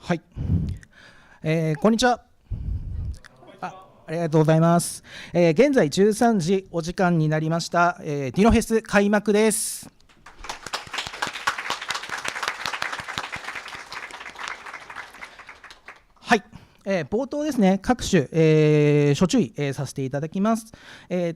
はい、こんにちは。ありがとうございます。現在13時お時間になりました。ディノフェス開幕です。はい、冒頭ですね、各種、諸注意、させていただきます。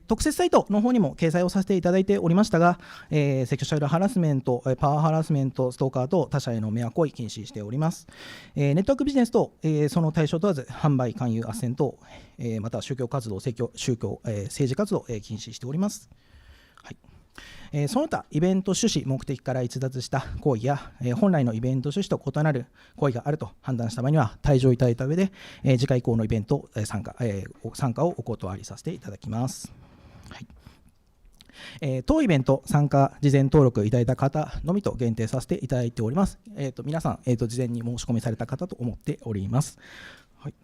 特設サイトの方にも掲載をさせていただいておりましたが、セクシャルハラスメント、パワーハラスメント、ストーカーと他者への迷惑行為禁止しております。ネットワークビジネスと、その対象問わず販売、勧誘、斡旋等、また宗教活動、政治活動、禁止しております。はい、その他イベント趣旨目的から逸脱した行為や、本来のイベント趣旨と異なる行為があると判断した場合には退場いただいた上で、次回以降のイベント、参加をお断りさせていただきます。はい、当イベント参加事前登録いただいた方のみと限定させていただいております。皆さん、事前に申し込みされた方と思っております。はい、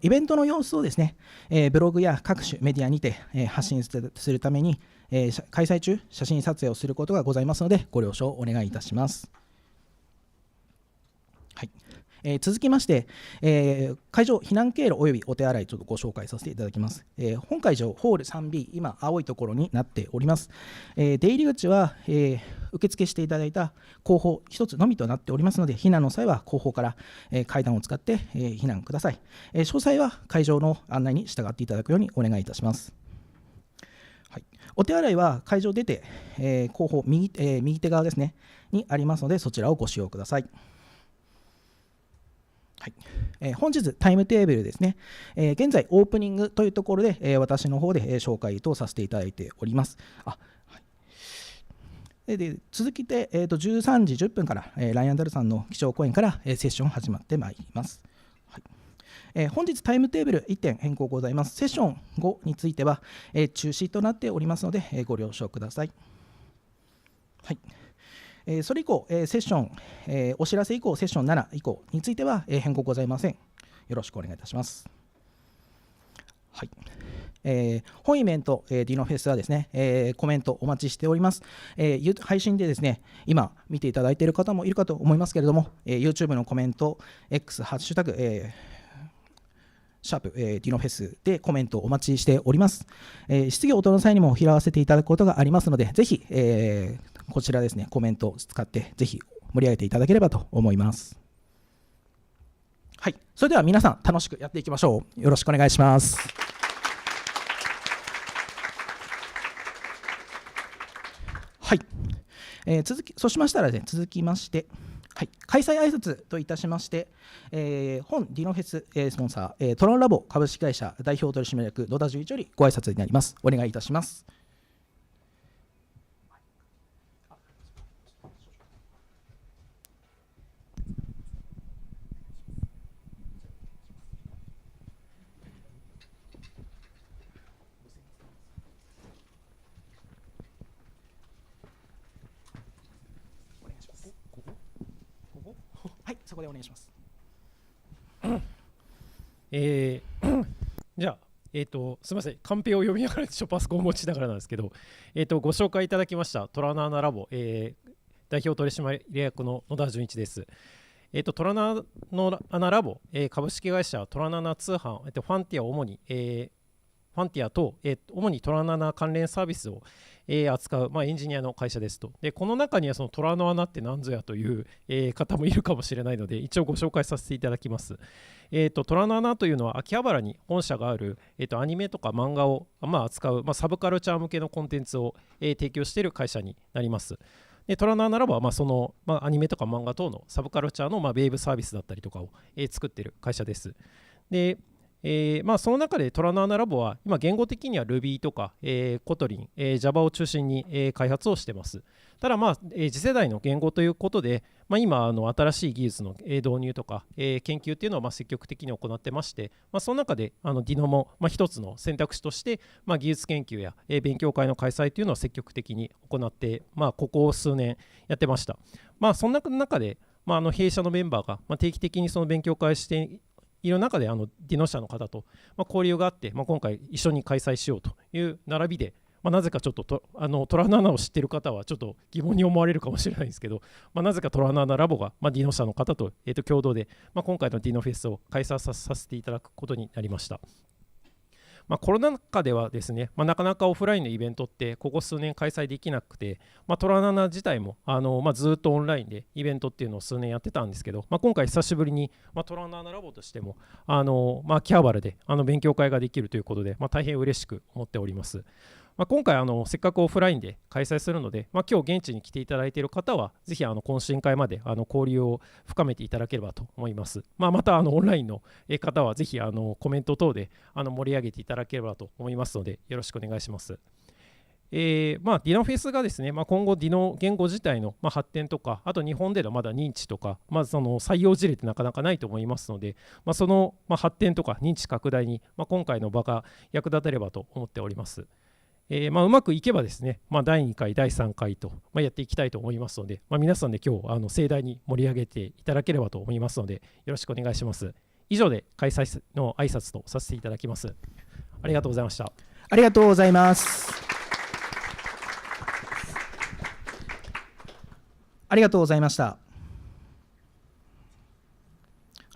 イベントの様子をですね、ブログや各種メディアにて、発信するために、開催中写真撮影をすることがございますのでご了承お願いいたします。はい、続きまして、会場避難経路およびお手洗いちょっとご紹介させていただきます。本会場ホール 3B 今青いところになっております。出入り口は、受付していただいた後方1つのみとなっておりますので、避難の際は後方から、階段を使って、避難ください。詳細は会場の案内に従っていただくようにお願いいたします。はい、お手洗いは会場出て、後方右手側ですねにありますので、そちらをご使用ください。はい、本日タイムテーブルですね、現在オープニングというところで、私の方で、紹介とさせていただいております。で続きで、13時10分から、ライアンダルさんの基調講演から、セッション始まってまいります。はい、本日タイムテーブル1点変更ございます。セッション5については、中止となっておりますので、ご了承ください。はい、それ以降、セッション、お知らせ以降、セッション7以降については、変更ございません。よろしくお願いいたします。はい、本イベント、ディノフェスはですね、コメントお待ちしております。配信でですね、今見ていただいている方もいるかと思いますけれども、YouTube のコメント、X、ハッシュタグ、シャープ、ディノフェスでコメントをお待ちしております。質疑応答の際にも拾わせていただくことがありますので、ぜひ、こちらですね、コメントを使ってぜひ盛り上げていただければと思います。はい、それでは皆さん楽しくやっていきましょう。よろしくお願いします。はい、そうしましたら、ね、続きまして、はい、開催挨拶といたしまして、本ディノフェス、スポンサー、トランラボ株式会社代表取締役野田純一よりご挨拶になります。お願いいたします。はい、そこでお願いします。じゃあ、すみません、カンペを読みながらパソコンを持ちながらなんですけど、ご紹介いただきましたトラナーナラボ、代表取締役の野田純一です。トラナーナラボ、株式会社トラナナ通販、ファンティアを主に、ファンティアと、主にトラナナ関連サービスを、扱う、エンジニアの会社ですと。でこの中にはそのトラの穴って何ぞやという、方もいるかもしれないので、一応ご紹介させていただきます。トラの穴というのは秋葉原に本社がある、アニメとか漫画を、扱う、サブカルチャー向けのコンテンツを、提供している会社になります。でトラナーならば、その、アニメとか漫画等のサブカルチャーの、ウェブサービスだったりとかを、作っている会社です。でその中でトラナーナラボは今言語的には Ruby とか、コトリン、Java を中心に、開発をしています。ただ、次世代の言語ということで、今新しい技術の、導入とか、研究っていうのを積極的に行ってまして、その中でDinoも、一つの選択肢として、技術研究や、勉強会の開催というのを積極的に行って、ここ数年やってました。そんな中で、弊社のメンバーが、定期的にその勉強会している中でディノ社の方と、交流があって、今回一緒に開催しようという並びでなぜかちょっとトラナナを知っている方はちょっと疑問に思われるかもしれないんですけど、なぜかトラナナラボが、ディノ社の方と、共同で、今回のディノフェスを開催させていただくことになりました。コロナ禍ではですね、なかなかオフラインのイベントってここ数年開催できなくて、トラナナ自体もずっとオンラインでイベントっていうのを数年やってたんですけど、今回久しぶりに、トラナナラボとしても秋葉原で勉強会ができるということで、大変嬉しく思っております。今回せっかくオフラインで開催するので、今日現地に来ていただいている方はぜひ懇親会まで交流を深めていただければと思います。またオンラインの方はぜひコメント等で盛り上げていただければと思いますので、よろしくお願いします。ディノフェスがですね、今後ディノ言語自体の発展とか、あと日本でのまだ認知とか、その採用事例ってなかなかないと思いますので、その発展とか認知拡大に今回の場が役立てればと思っております。うまくいけばですね、第2回、第3回と、やっていきたいと思いますので、皆さんで今日盛大に盛り上げていただければと思いますので、よろしくお願いします。以上で開催の挨拶とさせていただきます。ありがとうございました。ありがとうございます。ありがとうございました。は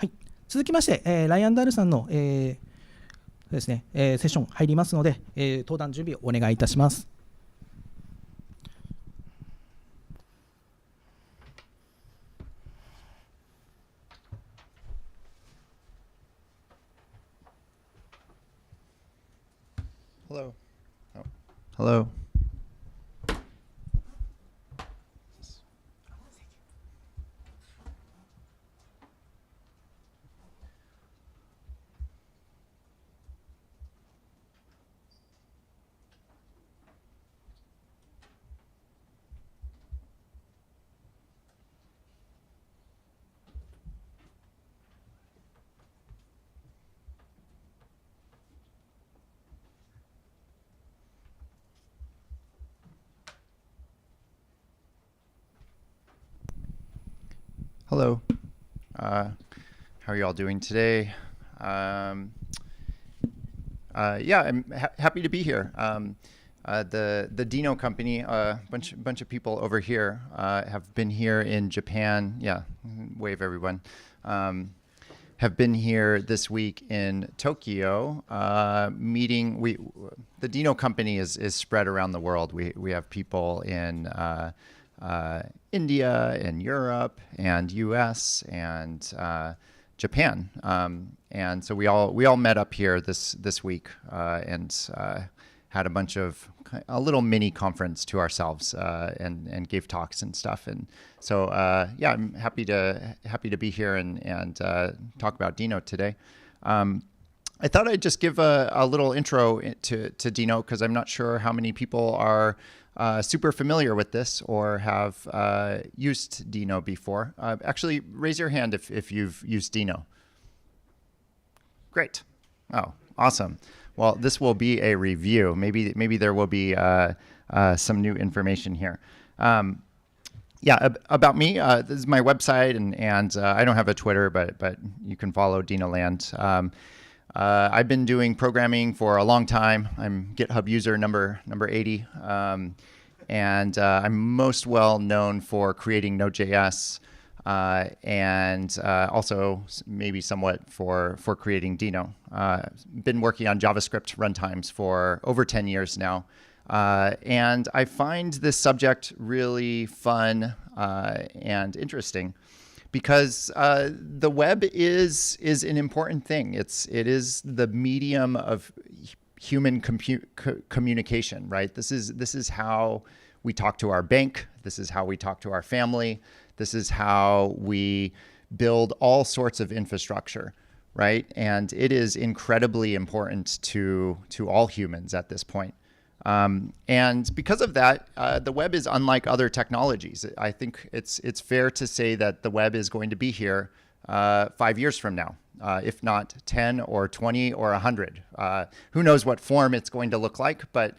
い、続きまして、ライアン・ダールさんの、ですね、セッション入りますので、登壇準備をお願いいたします。Hello. Oh. Hello. Hello. How are you all doing today? Yeah, I'm happy to be here. The Dino company, a bunch of people over here have been here in Japan. Yeah, wave everyone. Have been here this week in Tokyo, meeting. The Dino company is spread around the world. We have people in India and Europe and U.S. and Japan, and so we all met up here this week and had a little mini conference to ourselves and gave talks and stuff. And so yeah, I'm happy to be here and talk about Dino today. I thought I'd just give a little intro to Dino because I'm not sure how many people are super familiar with this or have used Dino before. Actually, raise your hand if you've used Dino. Great. Oh, awesome. Well, this will be a review. Maybe there will be some new information here. Yeah, about me. This is my website, and I don't have a Twitter, but you can follow DinoLand. I've been doing programming for a long time. I'm GitHub user number 80, and I'm most well known for creating Node.js, and also maybe somewhat for creating Dino. Been working on JavaScript runtimes for over 10 years now, and I find this subject really fun and interesting. Because the web is an important thing. It is the medium of human communication, right? This is how we talk to our bank. This is how we talk to our family. This is how we build all sorts of infrastructure, right? And it is incredibly important to all humans at this point. And because of that, the web is unlike other technologies. I think it's fair to say that the web is going to be here 5 years from now, if not 10 or 20 or 100. Who knows what form it's going to look like, but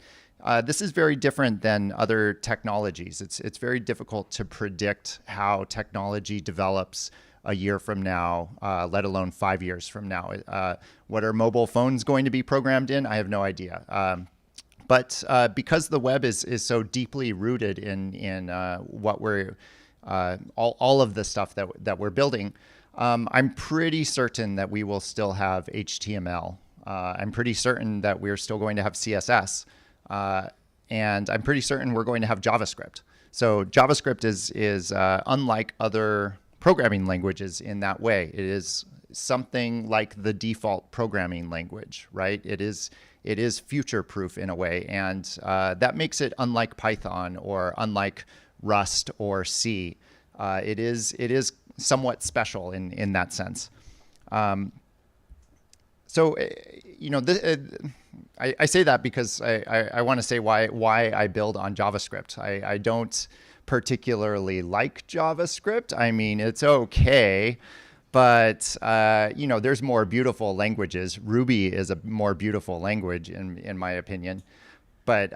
this is very different than other technologies. It's very difficult to predict how technology develops a year from now, let alone 5 years from now. What are mobile phones going to be programmed in? I have no idea. But because the web is so deeply rooted in what we're all of the stuff that we're building, I'm pretty certain that we will still have HTML. I'm pretty certain that we're still going to have CSS, and I'm pretty certain we're going to have JavaScript. So JavaScript is unlike other programming languages in that way. It is something like the default programming language, right? It is future-proof in a way, and that makes it unlike Python or unlike Rust or C. It is somewhat special in that sense. So, you know, I say that because I want to say why I build on JavaScript. I don't particularly like JavaScript. I mean, it's okay, but you know, there's more beautiful languages. Ruby is a more beautiful language in my opinion, but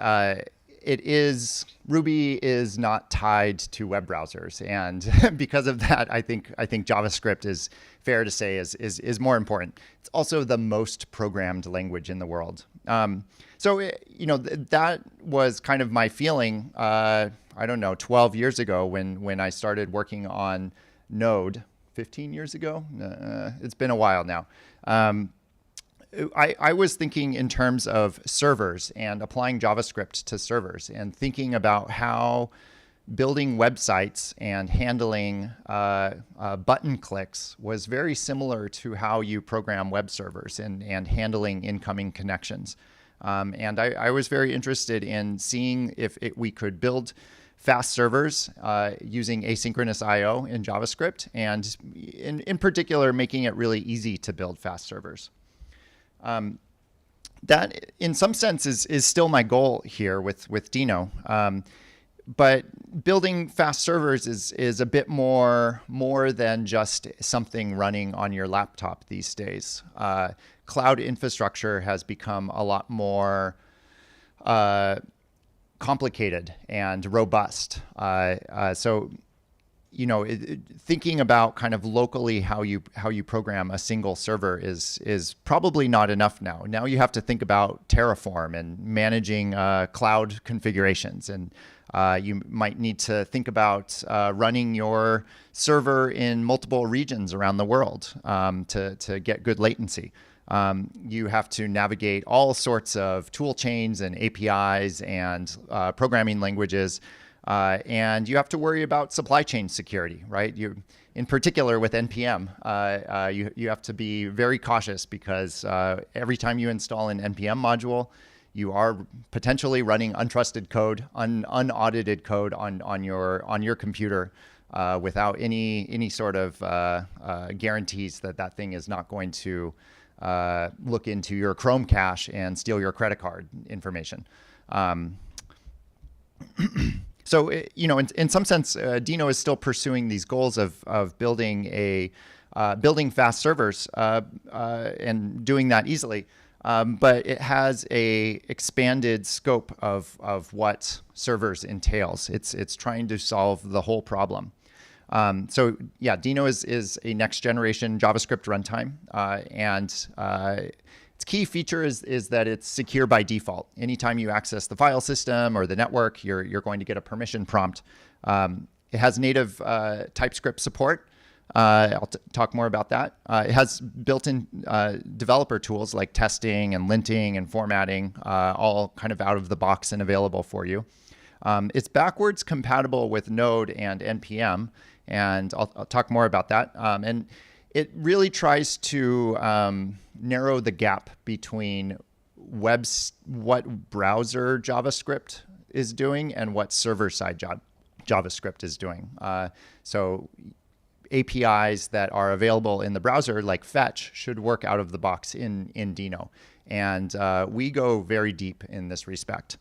Ruby is not tied to web browsers, and because of that, I think JavaScript is fair to say is more important. It's also the most programmed language in the world. So you know, that was kind of my feeling. I don't know, 12 years ago when I started working on Node. 15 years ago. It's been a while now. I was thinking in terms of servers and applying JavaScript to servers and thinking about how building websites and handling button clicks was very similar to how you program web servers and handling incoming connections. And I was very interested in seeing if we could build fast servers using asynchronous I/O in JavaScript, and in particular, making it really easy to build fast servers. That, in some sense, is still my goal here with Dino. But building fast servers is a bit more than just something running on your laptop these days. Cloud infrastructure has become a lot more complicated and robust. So, you know, thinking about kind of locally how you program a single server is probably not enough now. Now you have to think about Terraform and managing cloud configurations, and you might need to think about running your server in multiple regions around the world to get good latency. You have to navigate all sorts of tool chains and APIs and programming languages, and you have to worry about supply chain security, right? In particular with NPM, you have to be very cautious because every time you install an NPM module, you are potentially running untrusted code, unaudited code on your computer without any sort of guarantees that thing is not going to look into your Chrome cache and steal your credit card information. So, you know, in some sense, Dino is still pursuing these goals of building building fast servers and doing that easily. But it has a expanded scope of what servers entails. It's trying to solve the whole problem. So yeah, Dino is a next generation JavaScript runtime, and its key feature is that it's secure by default. Anytime you access the file system or the network, you're going to get a permission prompt. It has native TypeScript support. I'll talk more about that. It has built-in developer tools like testing and linting and formatting, all kind of out of the box and available for you. It's backwards compatible with Node and NPM, and I'll talk more about that. And it really tries to narrow the gap between what browser JavaScript is doing and what server-side JavaScript is doing. So APIs that are available in the browser, like Fetch, should work out of the box in Dino. And we go very deep in this respect.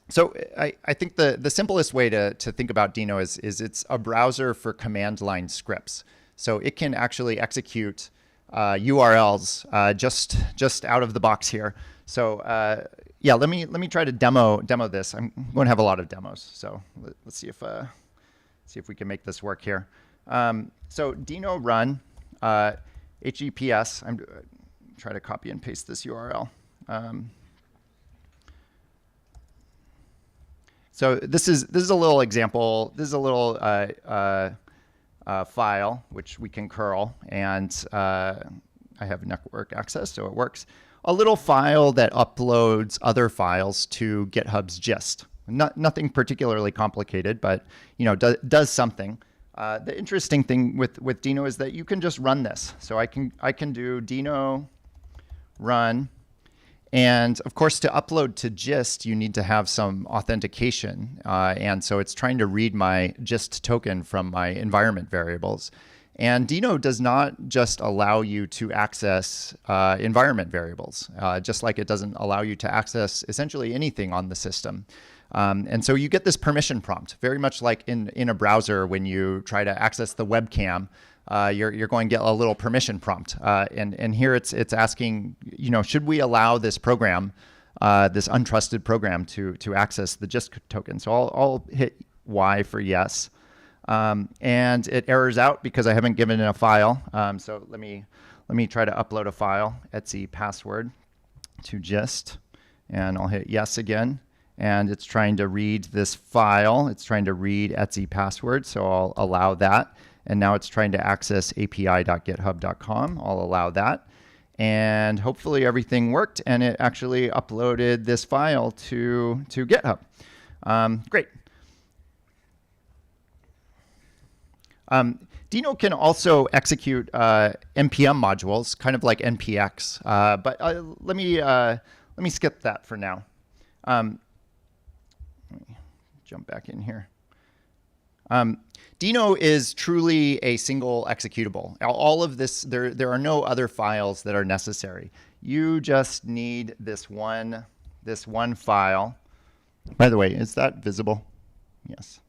So I think the simplest way to think about Dino is it's a browser for command line scripts. So it can actually execute URLs just out of the box here. So yeah, let me try to demo this. I'm going to have a lot of demos. So let's see if we can make this work here. So Dino run HTTPS. I'm try to copy and paste this URL. So this is a little example. This is a little file which we can curl, and I have network access, so it works. A little file that uploads other files to GitHub's gist. Nothing particularly complicated, but does something. The interesting thing with Dino is that you can just run this. So I can do Dino run, and of course to upload to gist you need to have some authentication, and so it's trying to read my gist token from my environment variables. And Dino does not just allow you to access environment variables, just like it doesn't allow you to access essentially anything on the system. And so you get this permission prompt, very much like in a browser when you try to access the webcam, you're going to get a little permission prompt. And here it's asking, should we allow this program, this untrusted program to access the gist token? So I'll hit Y for yes. And it errors out because I haven't given it a file. So let me try to upload a file, etc password to gist, and I'll hit yes again. And it's trying to read this file. It's trying to read etc password, so I'll allow that. And now it's trying to access api.github.com. I'll allow that. And hopefully everything worked, and it actually uploaded this file to GitHub. Great. Dino can also execute npm modules, kind of like npx, but let me skip that for now. Let me jump back in here. Dino is truly a single executable. All of this, there are no other files that are necessary. You just need this one file. By the way, is that visible? Yes.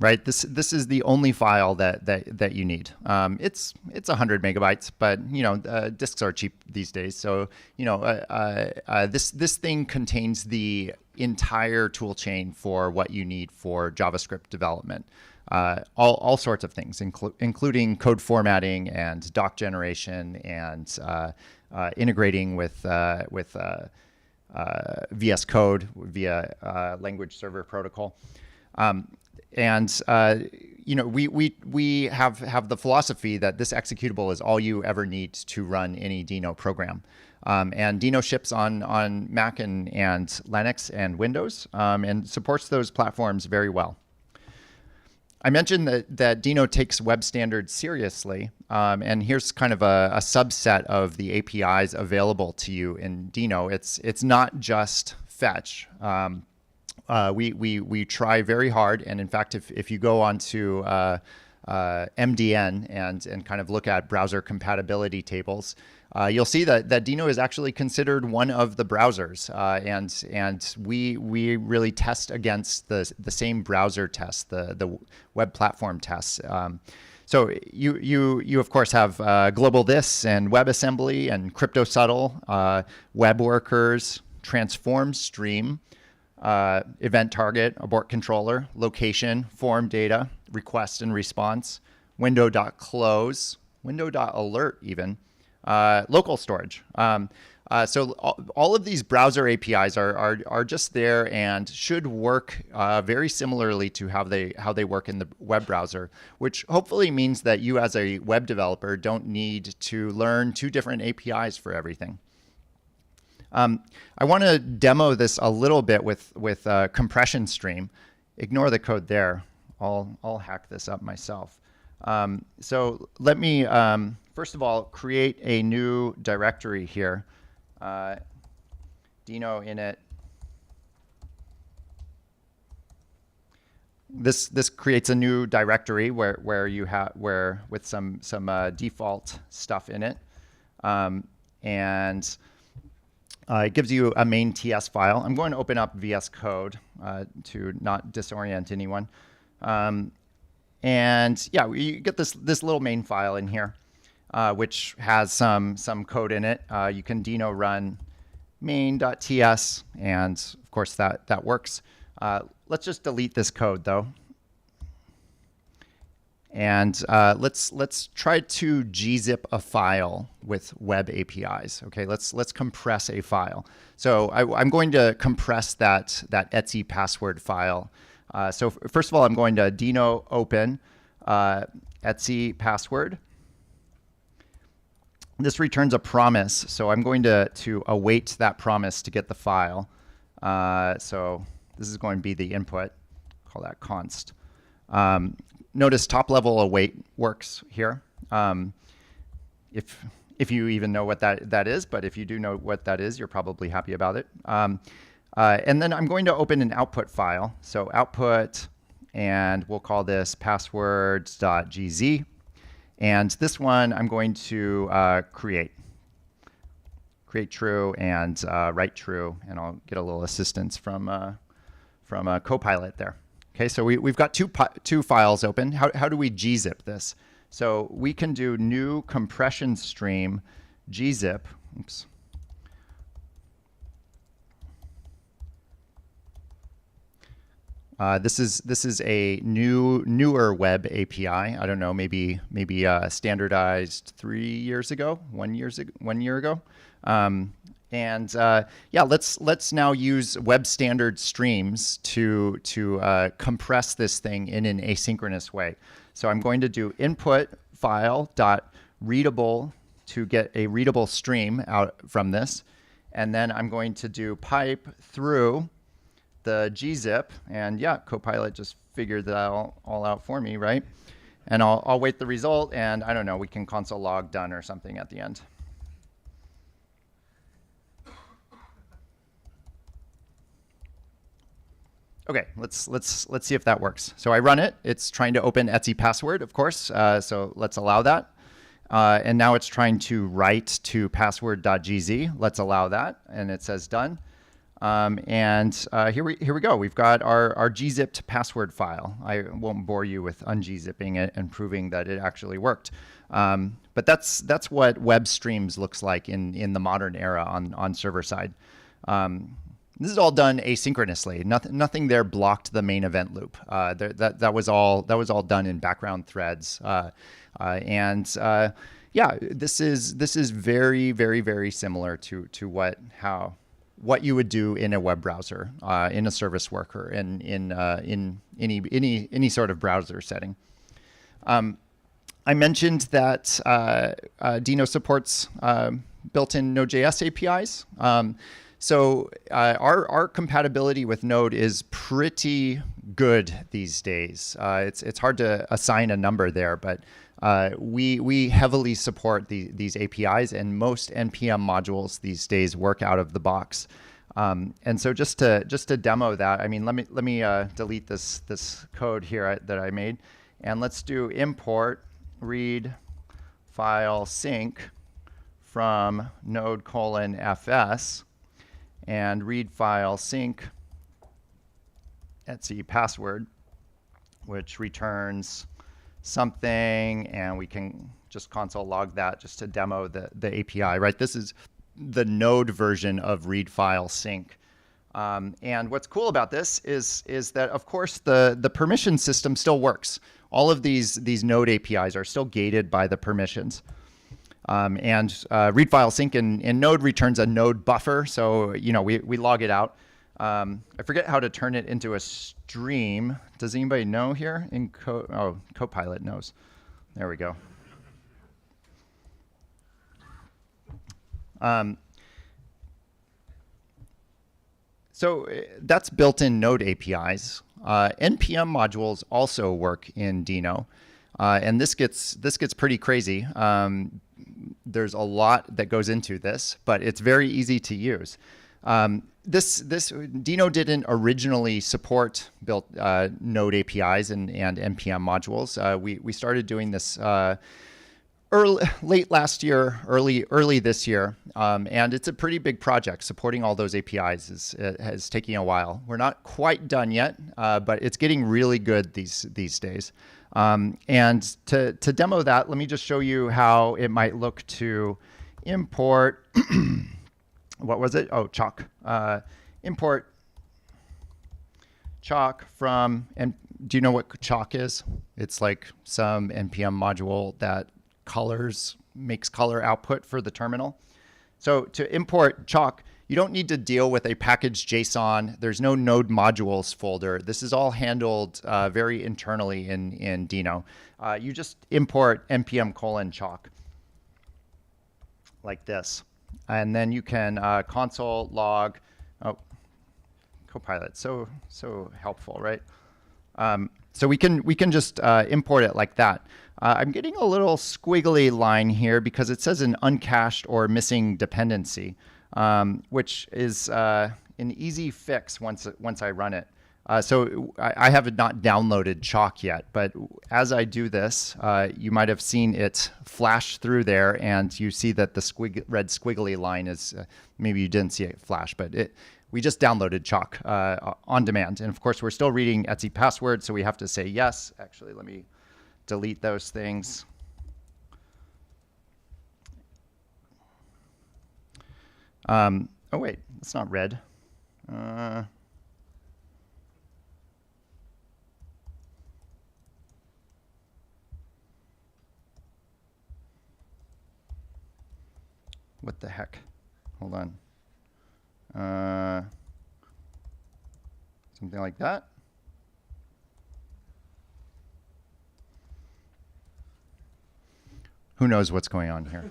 Right. This is the only file that you need. It's 100 megabytes, but disks are cheap these days. So this thing contains the entire tool chain for what you need for JavaScript development. All sorts of things, including code formatting and doc generation and integrating with VS Code via language server protocol. And we have the philosophy that this executable is all you ever need to run any Dino program. And Dino ships on Mac and Linux and Windows, and supports those platforms very well. I mentioned that Dino takes web standards seriously, and here's kind of a subset of the APIs available to you in Dino. It's not just fetch. We try very hard, and in fact, if you go onto MDN and kind of look at browser compatibility tables, you'll see that Dino is actually considered one of the browsers, and we really test against the same browser tests, the web platform tests. So you of course have GlobalThis and WebAssembly and CryptoSubtle, Web Workers, Transform Stream, event target, abort controller, location, form data, request and response, window.close, window.alert even, local storage. So all of these browser APIs are just there and should work very similarly to how they work in the web browser, which hopefully means that you as a web developer don't need to learn two different APIs for everything. I want to demo this a little bit with compression stream. Ignore the code there. I'll hack this up myself. So let me first of all create a new directory here. Dino init. This creates a new directory where you have with some default stuff in it, and it gives you a main TS file. I'm going to open up VS Code to not disorient anyone. And yeah, you get this little main file in here, which has some code in it. You can Dino run main.ts, and of course that works. Let's just delete this code though. And let's try to gzip a file with web APIs. Okay, let's compress a file. So I'm going to compress that Etsy password file. So first of all, I'm going to Dino open Etsy password. This returns a promise, so I'm going to await that promise to get the file. So this is going to be the input. Call that const. Notice top level await works here. If you even know what that is, but if you do know what that is, you're probably happy about it. And then I'm going to open an output file. So output, and we'll call this passwords.gz. And this one I'm going to create true and write true, and I'll get a little assistance from Copilot there. Okay, so we've got two files open. How do we gzip this? So we can do new compression stream gzip. Oops. This is a newer web API. I don't know, maybe standardized 3 years ago, 1 year ago. Yeah, let's now use web standard streams to compress this thing in an asynchronous way. So I'm going to do input file dot readable to get a readable stream out from this, and then I'm going to do pipe through the gzip, and yeah, Copilot just figured that all out for me, right? And I'll wait the result, and I don't know, we can console log done or something at the end. Okay, let's see if that works. So I run it. It's trying to open Etsy password, of course. So let's allow that. And now it's trying to write to password.gz. Let's allow that, and it says done. Here we go. We've got our gzipped password file. I won't bore you with ungzipping it and proving that it actually worked. But that's what web streams looks like in the modern era on server side. This is all done asynchronously. Nothing there blocked the main event loop. That was all done in background threads. Yeah, this is very, very, very similar to what you would do in a web browser, in a service worker, in any sort of browser setting. I mentioned that Dino supports built-in Node.js APIs. So our compatibility with Node is pretty good these days. It's hard to assign a number there, but we heavily support these APIs, and most NPM modules these days work out of the box. And so just to demo that, I mean, let me delete this code here that I made, and let's do import read file sync from node:/fs. And read file sync Etsy password, which returns something, and we can just console log that just to demo the API, right? This is the Node version of read file sync. And what's cool about this is that, of course, the permission system still works. All of these Node APIs are still gated by the permissions. Read file sync in Node returns a Node buffer, so we log it out. I forget how to turn it into a stream. Does anybody know here? Copilot knows. There we go. So that's built-in Node APIs. NPM modules also work in Dino, and this gets pretty crazy. There's a lot that goes into this, but it's very easy to use. Dino didn't originally support built Node APIs and NPM modules. We started doing this late last year, early this year, and it's a pretty big project. Supporting all those APIs has taken a while. We're not quite done yet, but it's getting really good these days. And to demo that, let me just show you how it might look to import, what was it? Oh, Chalk. Import chalk from, and do you know what chalk is? It's like some NPM module that makes color output for the terminal. So to import chalk, you don't need to deal with a package JSON. There's no node modules folder. This is all handled very internally in Deno. You just import npm chalk like this. And then you can console log. Oh, Copilot, so helpful, right? So we can just import it like that. I'm getting a little squiggly line here because it says an uncached or missing dependency, which is an easy fix once I run it. So I have not downloaded Chalk yet, but as I do this, you might have seen it flash through there, and you see that the red squiggly line is, maybe you didn't see it flash, but we just downloaded Chalk on demand. And of course, we're still reading Etsy password, so we have to say yes. Actually, let me delete those things. Oh wait, that's not red. What the heck? Hold on. Something like that. Who knows what's going on here?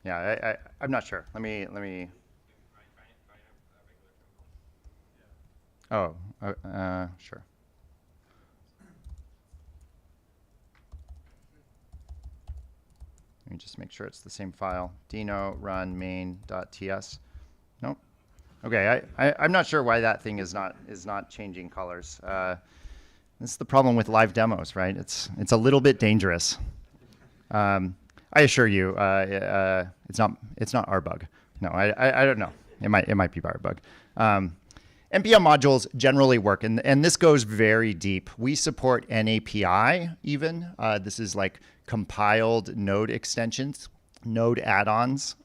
Yeah, I'm not sure. Let me. Oh, sure. Let me just make sure it's the same file. Deno run main.ts. Nope. Okay, I'm not sure why that thing is not changing colors. This is the problem with live demos, right? It's a little bit dangerous. I assure you, it's not our bug. No, I don't know. It might be our bug. NPM modules generally work, and this goes very deep. We support NAPI even. This is like compiled node extensions, node add-ons.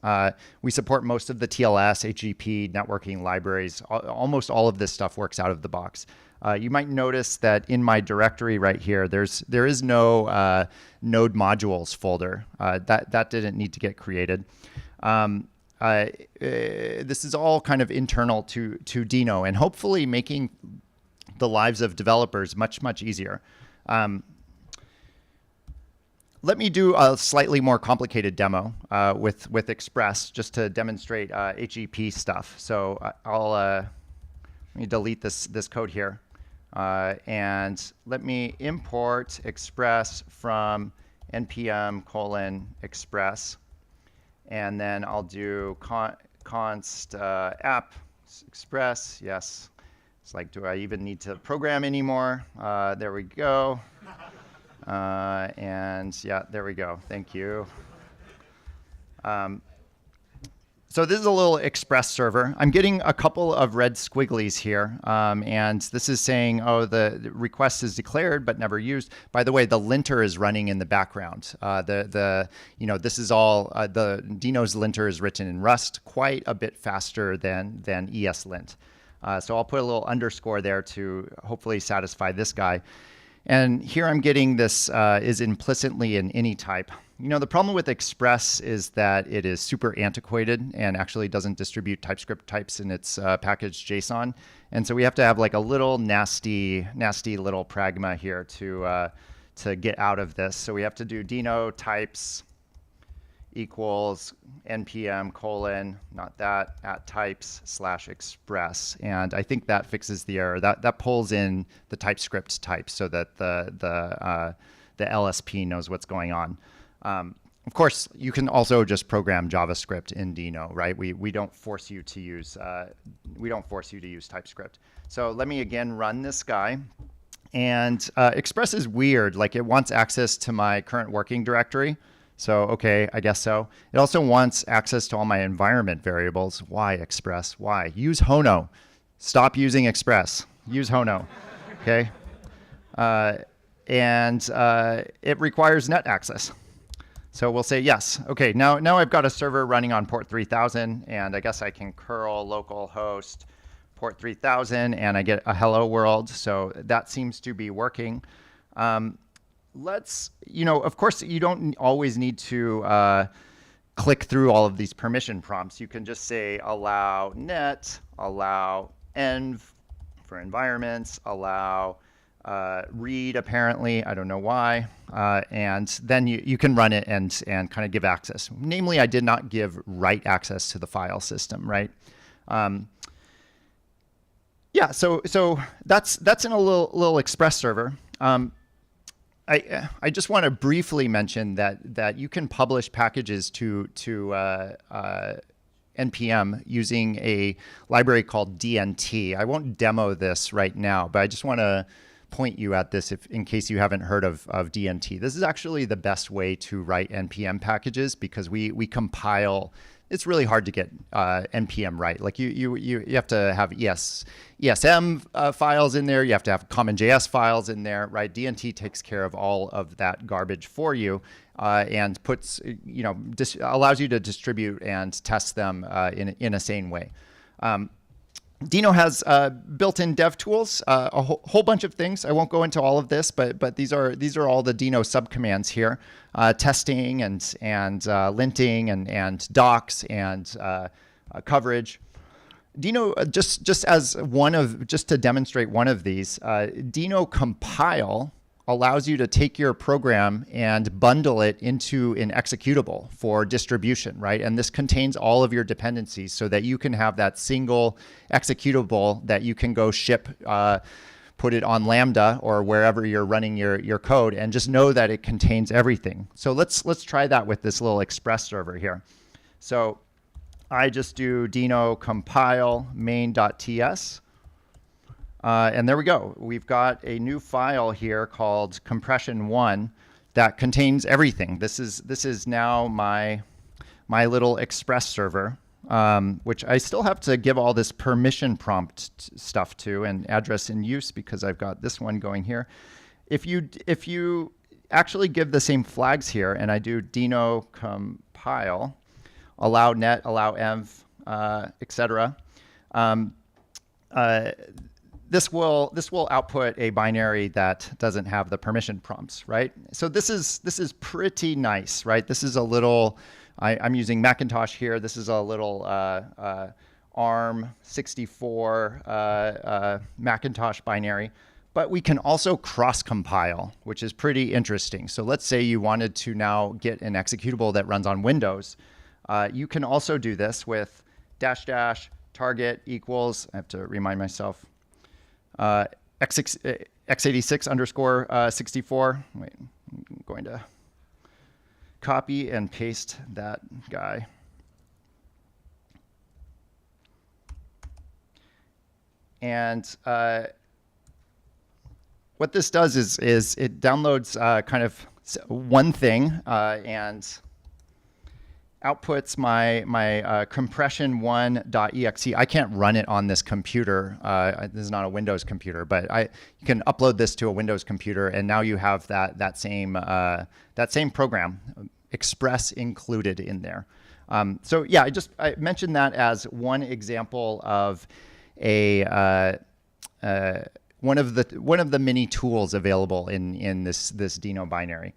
We support most of the TLS, HTTP, networking libraries. Almost all of this stuff works out of the box. You might notice that in my directory right here, there is no node modules folder. That didn't need to get created. This is all kind of internal to Deno, and hopefully making the lives of developers much easier. Let me do a slightly more complicated demo with Express just to demonstrate HTTP stuff. So let me delete this code here, and let me import Express from npm:/express. And then I'll do const app express. Yes. It's like, do I even need to program anymore? There we go. And yeah, there we go. Thank you. So this is a little Express server. I'm getting a couple of red squigglies here, and this is saying, oh, the request is declared but never used. By the way, the linter is running in the background. This is all the Deno's linter is written in Rust, quite a bit faster than ESLint. So I'll put a little underscore there to hopefully satisfy this guy. And here I'm getting this is implicitly an any type. You know, the problem with Express is that it is super antiquated and actually doesn't distribute TypeScript types in its package JSON. And so we have to have like a little nasty little pragma here to get out of this. So we have to do Deno types equals npm:/, not that, at types/express. And I think that fixes the error. That pulls in the TypeScript type so that the LSP knows what's going on. Of course, you can also just program JavaScript in Deno, right? We don't force you to use TypeScript. So let me again run this guy. And Express is weird. Like, it wants access to my current working directory. So, okay, I guess so. It also wants access to all my environment variables. Why Express? Why? Use Hono. Stop using Express. Use Hono. Okay? And it requires net access. So we'll say yes. Okay, now I've got a server running on port 3000, and I guess I can curl localhost port 3000, and I get a hello world. So that seems to be working. Let's, of course, you don't always need to click through all of these permission prompts. You can just say allow net, allow env for environments, allow read, apparently, I don't know why, and then you can run it and kind of give access. Namely, I did not give write access to the file system, right? Yeah, so that's in a little Express server. I just want to briefly mention that you can publish packages to NPM using a library called DNT. I won't demo this right now, but I just want to point you at this in case you haven't heard of DNT. This is actually the best way to write NPM packages because we compile. It's really hard to get NPM right. Like you have to have ESM files in there. You have to have CommonJS files in there, right? DNT takes care of all of that garbage for you and puts, allows you to distribute and test them in a sane way. Dino has built-in dev tools, a whole bunch of things. I won't go into all of this, but these are all the Dino subcommands here: testing and linting and docs and coverage. Dino, just to demonstrate one of these, Dino compile allows you to take your program and bundle it into an executable for distribution, right? And this contains all of your dependencies so that you can have that single executable that you can go ship, put it on Lambda or wherever you're running your code, and just know that it contains everything. So let's try that with this little Express server here. So I just do Dino compile main.ts. And there we go. We've got a new file here called compression1 that contains everything. This is now my little Express server, which I still have to give all this permission prompt stuff to and address in use because I've got this one going here. If you actually give the same flags here and I do Dino compile, allow net, allow env, etc. This will output a binary that doesn't have the permission prompts, right? So this is pretty nice, right? This is a little, I'm using Macintosh here. This is a little ARM64 Macintosh binary, but we can also cross-compile, which is pretty interesting. So let's say you wanted to now get an executable that runs on Windows. You can also do this with -- target equals, I have to remind myself, x86 underscore 64. Wait, I'm going to copy and paste that guy. And what this does is it downloads kind of one thing and outputs my compression1.exe. I can't run it on this computer. This is not a Windows computer, but you can upload this to a Windows computer, and now you have that same program, Express, included in there. So yeah, I mentioned that as one example of one of the many tools available in this Dino binary.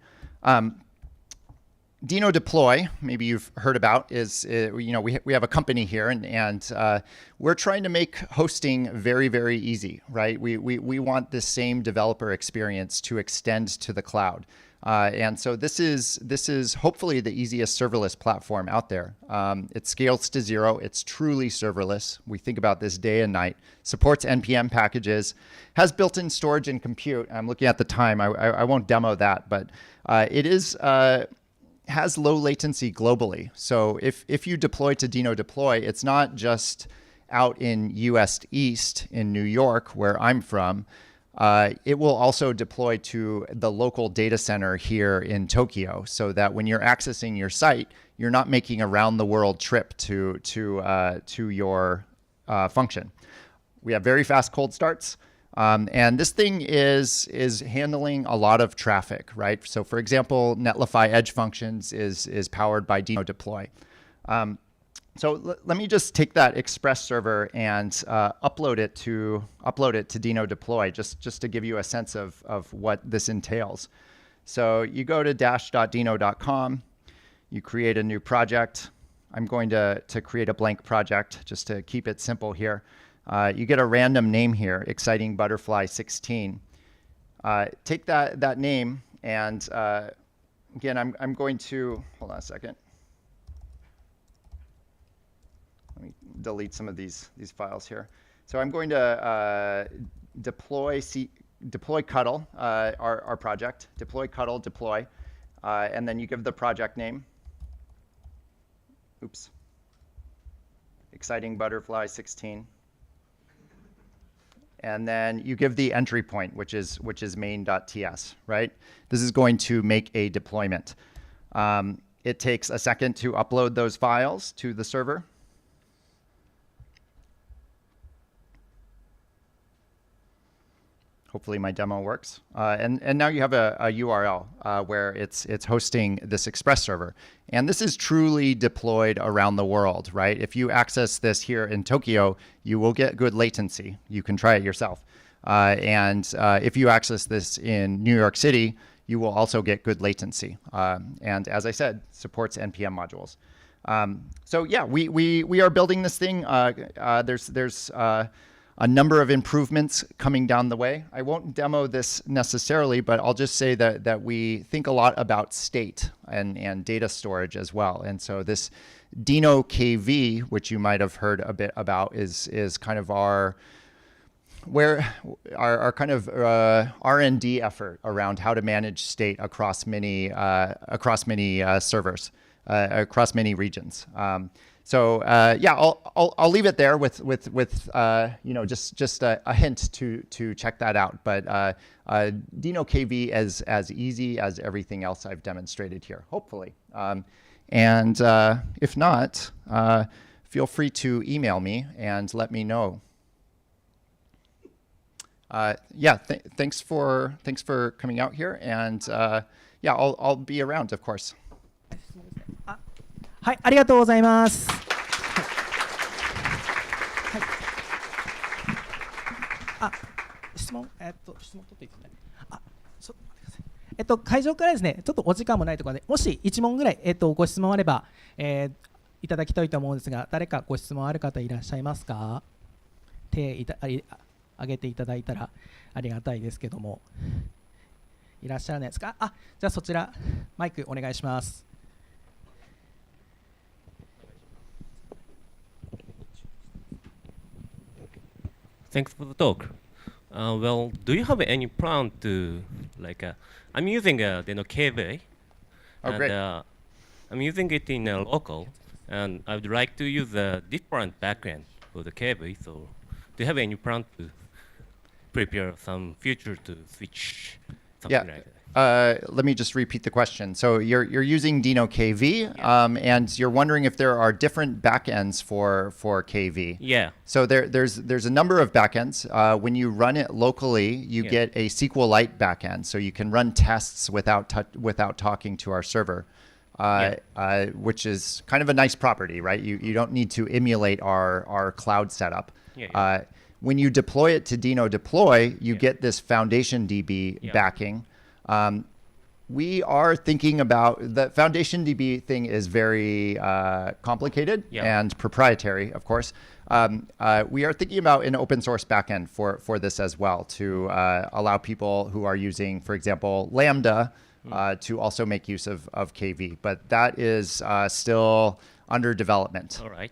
Dino deploy, maybe you've heard about, is we have a company here, and we're trying to make hosting very, very easy, right? We want this same developer experience to extend to the cloud, and so this is hopefully the easiest serverless platform out there. It scales to 0. It's truly serverless. We think about this day and night. Supports NPM packages, has built-in storage and compute. I'm looking at the time. I won't demo that, but it is. Has low latency globally. So if you deploy to Dino deploy, it's not just out in US East in New York, where I'm from. It will also deploy to the local data center here in Tokyo, so that when you're accessing your site, you're not making a round the world trip to your function. We have very fast cold starts. And this thing is handling a lot of traffic, right? So for example, Netlify Edge Functions is powered by Dino Deploy. So let me just take that Express server and upload it to Dino Deploy, just to give you a sense of what this entails. So you go to dash.dino.com, you create a new project. I'm going to create a blank project just to keep it simple here. You get a random name here, Exciting Butterfly 16. Take that name and again, I'm going to, hold on a second. Let me delete some of these files here. So I'm going to deploy Cuddle, our project, deploy Cuddle, deploy, and then you give the project name. Oops. Exciting Butterfly 16. And then you give the entry point, which is main.ts, right? This is going to make a deployment. It takes a second to upload those files to the server. Hopefully my demo works. And now you have a URL where it's hosting this Express server. And this is truly deployed around the world, right? If you access this here in Tokyo, you will get good latency. You can try it yourself. And if you access this in New York City, you will also get good latency. And as I said, supports NPM modules. So yeah, we are building this thing. There's a number of improvements coming down the way. I won't demo this necessarily, but I'll just say that we think a lot about state and data storage as well. And so this Dino KV, which you might have heard a bit about, is kind of our kind of R&D effort around how to manage state across many servers, across many regions. So yeah, I'll leave it there with you know, just a hint to check that out. But Dino KV is as easy as everything else I've demonstrated here, hopefully. And if not, feel free to email me and let me know. Yeah, thanks for coming out here, and yeah, I'll be around, of course. はい、ありがとうございます。はい。あ、質問取っていいですね。あ、ちょっと待ってください。会場からですね、ちょっとお時間もないところで、もし1問ぐらいご質問あれば、いただきたいと思うんですが、誰かご質問ある方いらっしゃいますか？手挙げていただいたらありがたいですけども、いらっしゃらないですか？あ、じゃあそちらマイクお願いします。Thanks for the talk. Well, do you have any plan to, like, I'm using Deno KV, Oh, great. and I'm using it in local, and I would like to use a different backend for the KV. So, do you have any plan to prepare some future to switch something Yeah. like that? Let me just repeat the question. So you're using Dino KV, and you're wondering if there are different backends for KV. Yeah. So there's a number of backends. When you run it locally, you get a SQLite backend, so you can run tests without talking to our server, which is kind of a nice property, right? You don't need to emulate our cloud setup. When you deploy it to Dino Deploy, you get this Foundation DB backing. We are thinking about the Foundation DB thing is very complicated and proprietary, of course. We are thinking about an open source backend for this as well to allow people who are using, for example, Lambda to also make use of KV. But that is still under development. All right.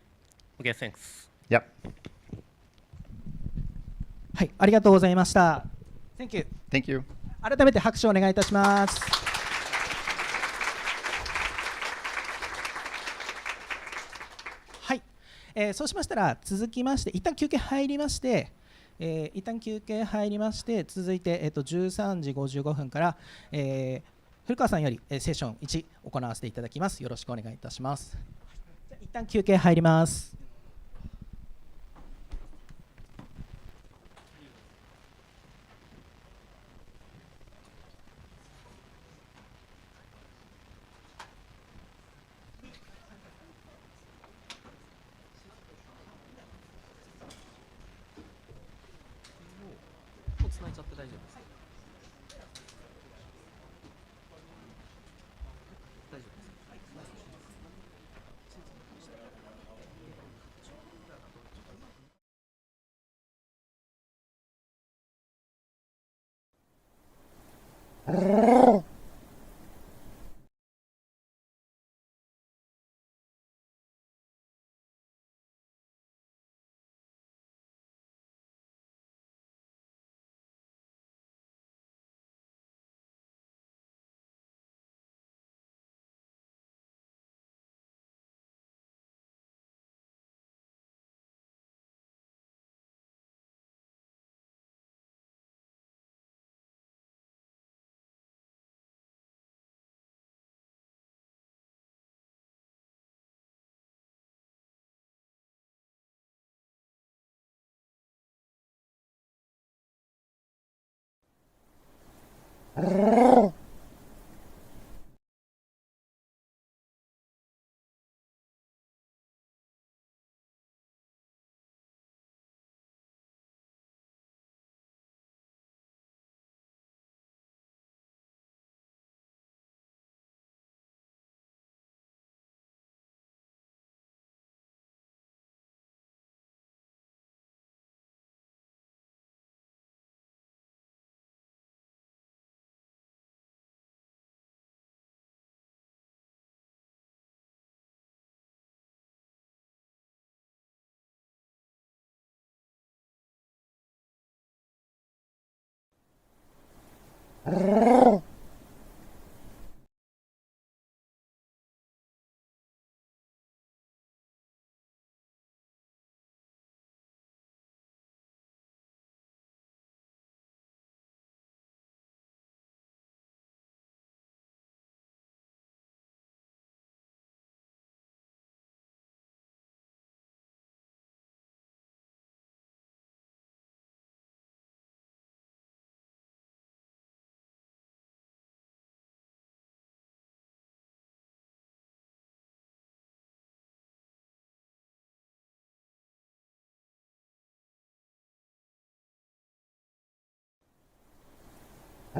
Okay, thanks. Yep. はい、ありがとうございました。Thank you. Thank you. 改めて拍手をお願いいたします。はい、そうしましたら続きまして一旦休憩入りまして、続いて13時55分から、古川さんよりセッション1行わせていただきます。よろしくお願いいたします。じゃあ一旦休憩入ります。ちゃって大丈夫ですか？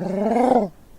大丈夫ですか？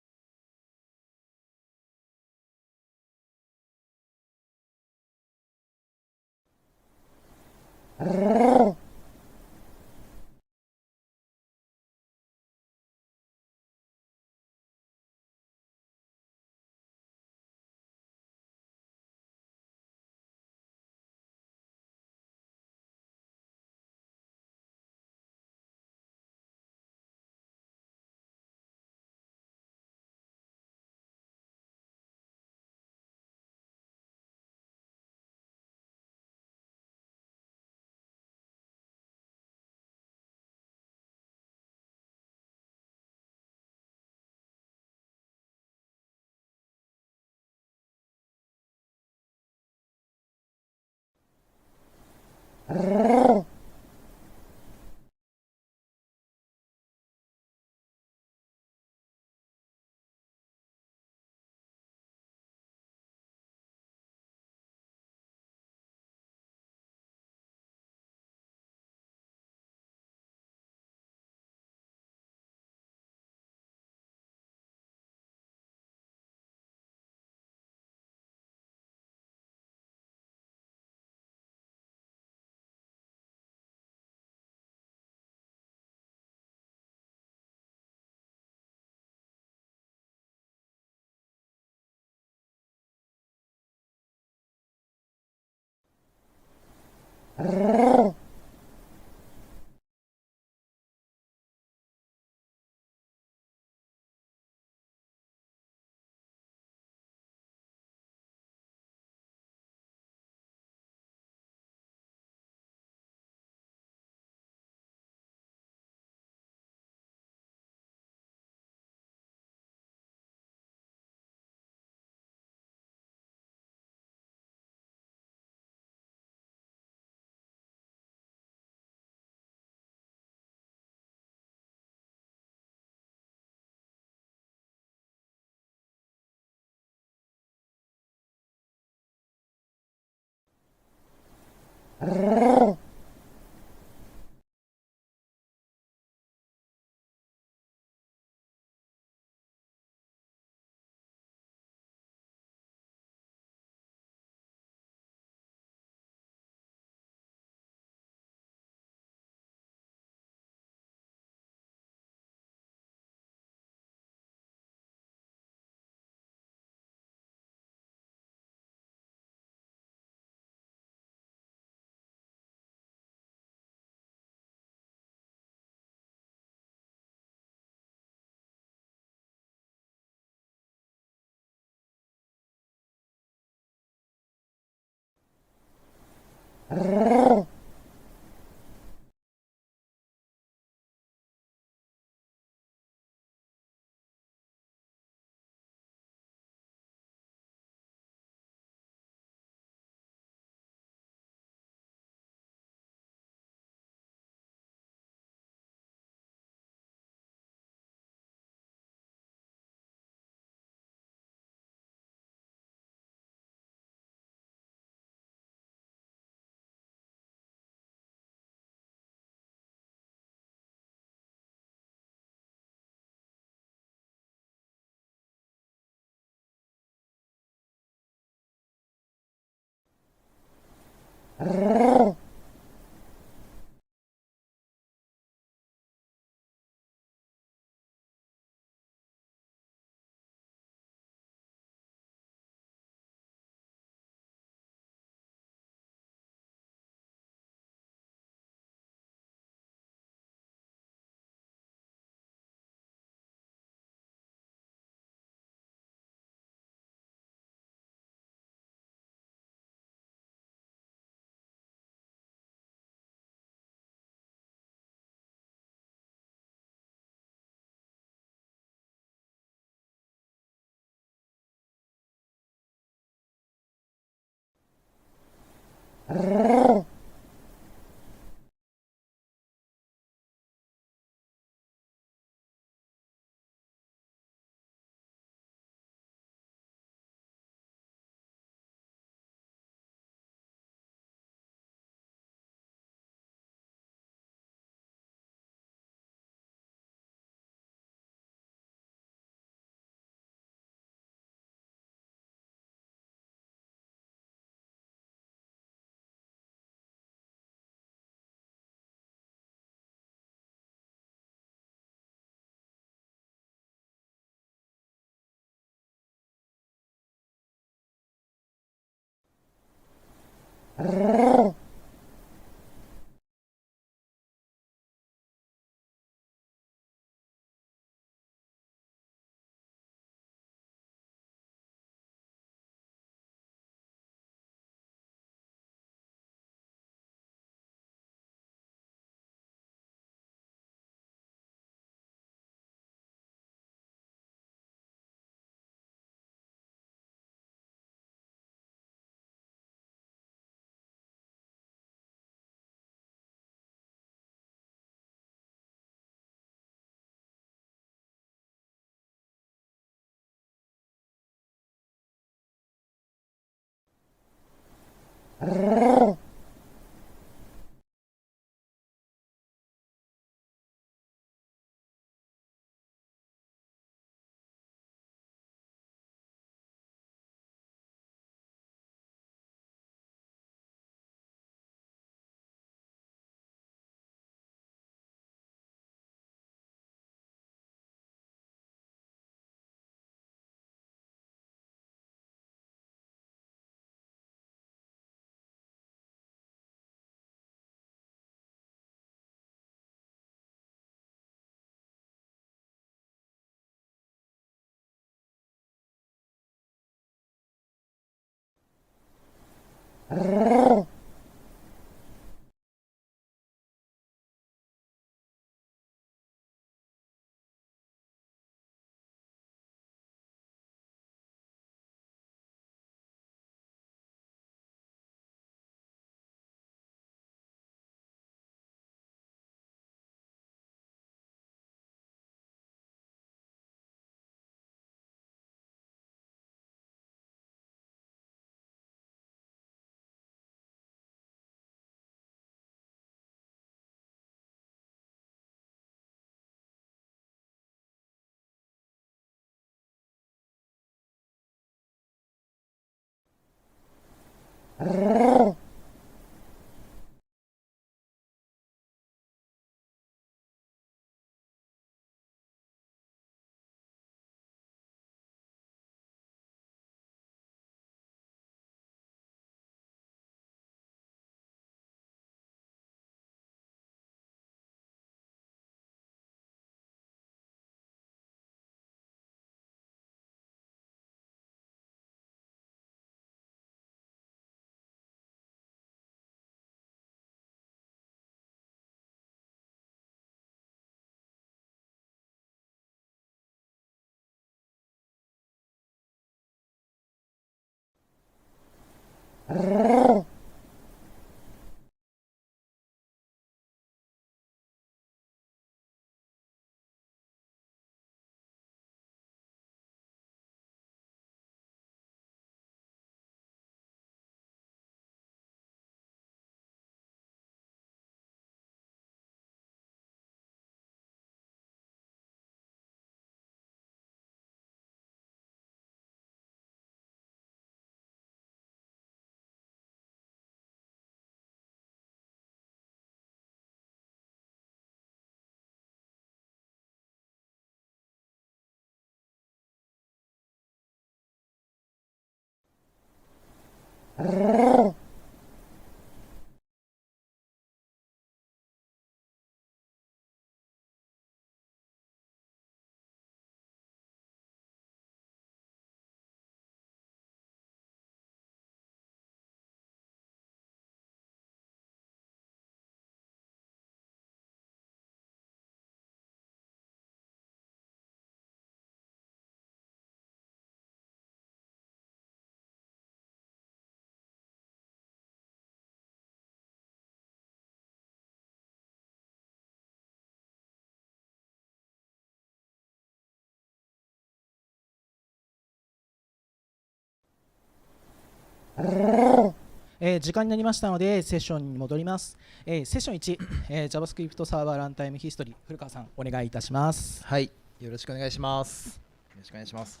時間になりましたのでセッションに戻ります。セッション1、JavaScript サーバーランタイムヒストリー、古川さんお願いいたします。はい、よろしくお願いします。よろしくお願いします。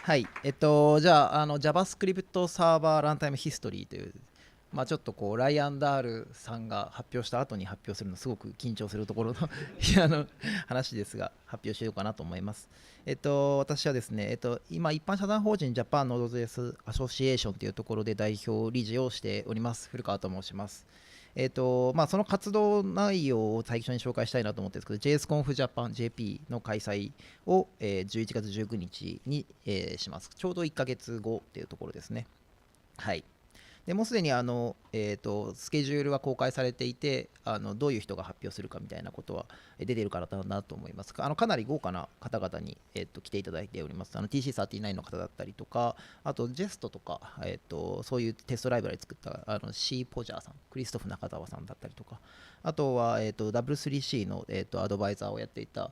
はい、じゃあ、JavaScript サーバーランタイムヒストリーという、ちょっとこうライアン・ダールさんが発表した後に発表するのすごく緊張するところの話ですが発表しようかなと思います。私はですね、今一般社団法人ジャパンノード JS アソシエーションというところで代表理事をしております古川と申します。その活動内容を最初に紹介したいなと思ってるんですけど、JSConf Japan JP の開催を、11月19日に、します。ちょうど1ヶ月後というところですね。はい。でもうすでにスケジュールは公開されていて、どういう人が発表するかみたいなことは出ているからだなと思います。かなり豪華な方々に、来ていただいております。TC39 の方だったりとか、あとジェストとか、そういうテストライブラリ作ったC ポジャーさん、クリストフ中澤さんだったりとか、あとは、W3C の、アドバイザーをやっていた、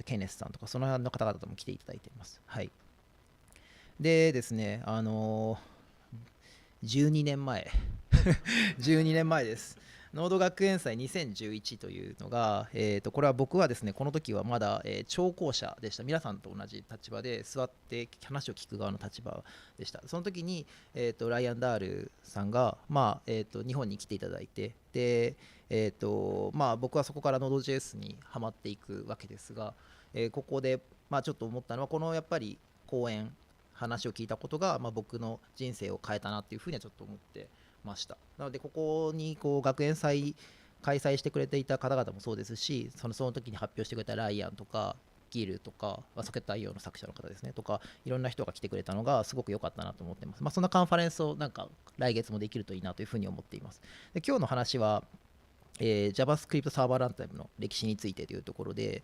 ケネスさんとか、その辺の方々も来ていただいています。はい。でですね、12年前12年前です。ノード学園祭2011というのが、これは僕はですね、この時はまだ、聴講者でした。皆さんと同じ立場で座って話を聞く側の立場でした。その時に、ライアン・ダールさんが、日本に来ていただいて、で、僕はそこから Node.js にハマっていくわけですが、ここで、ちょっと思ったのは、このやっぱり講演、話を聞いたことが、僕の人生を変えたなっていうふうにはちょっと思ってました。なのでここに学園祭開催してくれていた方々もそうですし、その時に発表してくれたライアンとかギルとか、ソケット IO の作者の方ですねとか、いろんな人が来てくれたのがすごく良かったなと思ってます。そんなカンファレンスを来月もできるといいなというふうに思っています。で今日の話は、JavaScript サーバーランタイムの歴史についてというところで、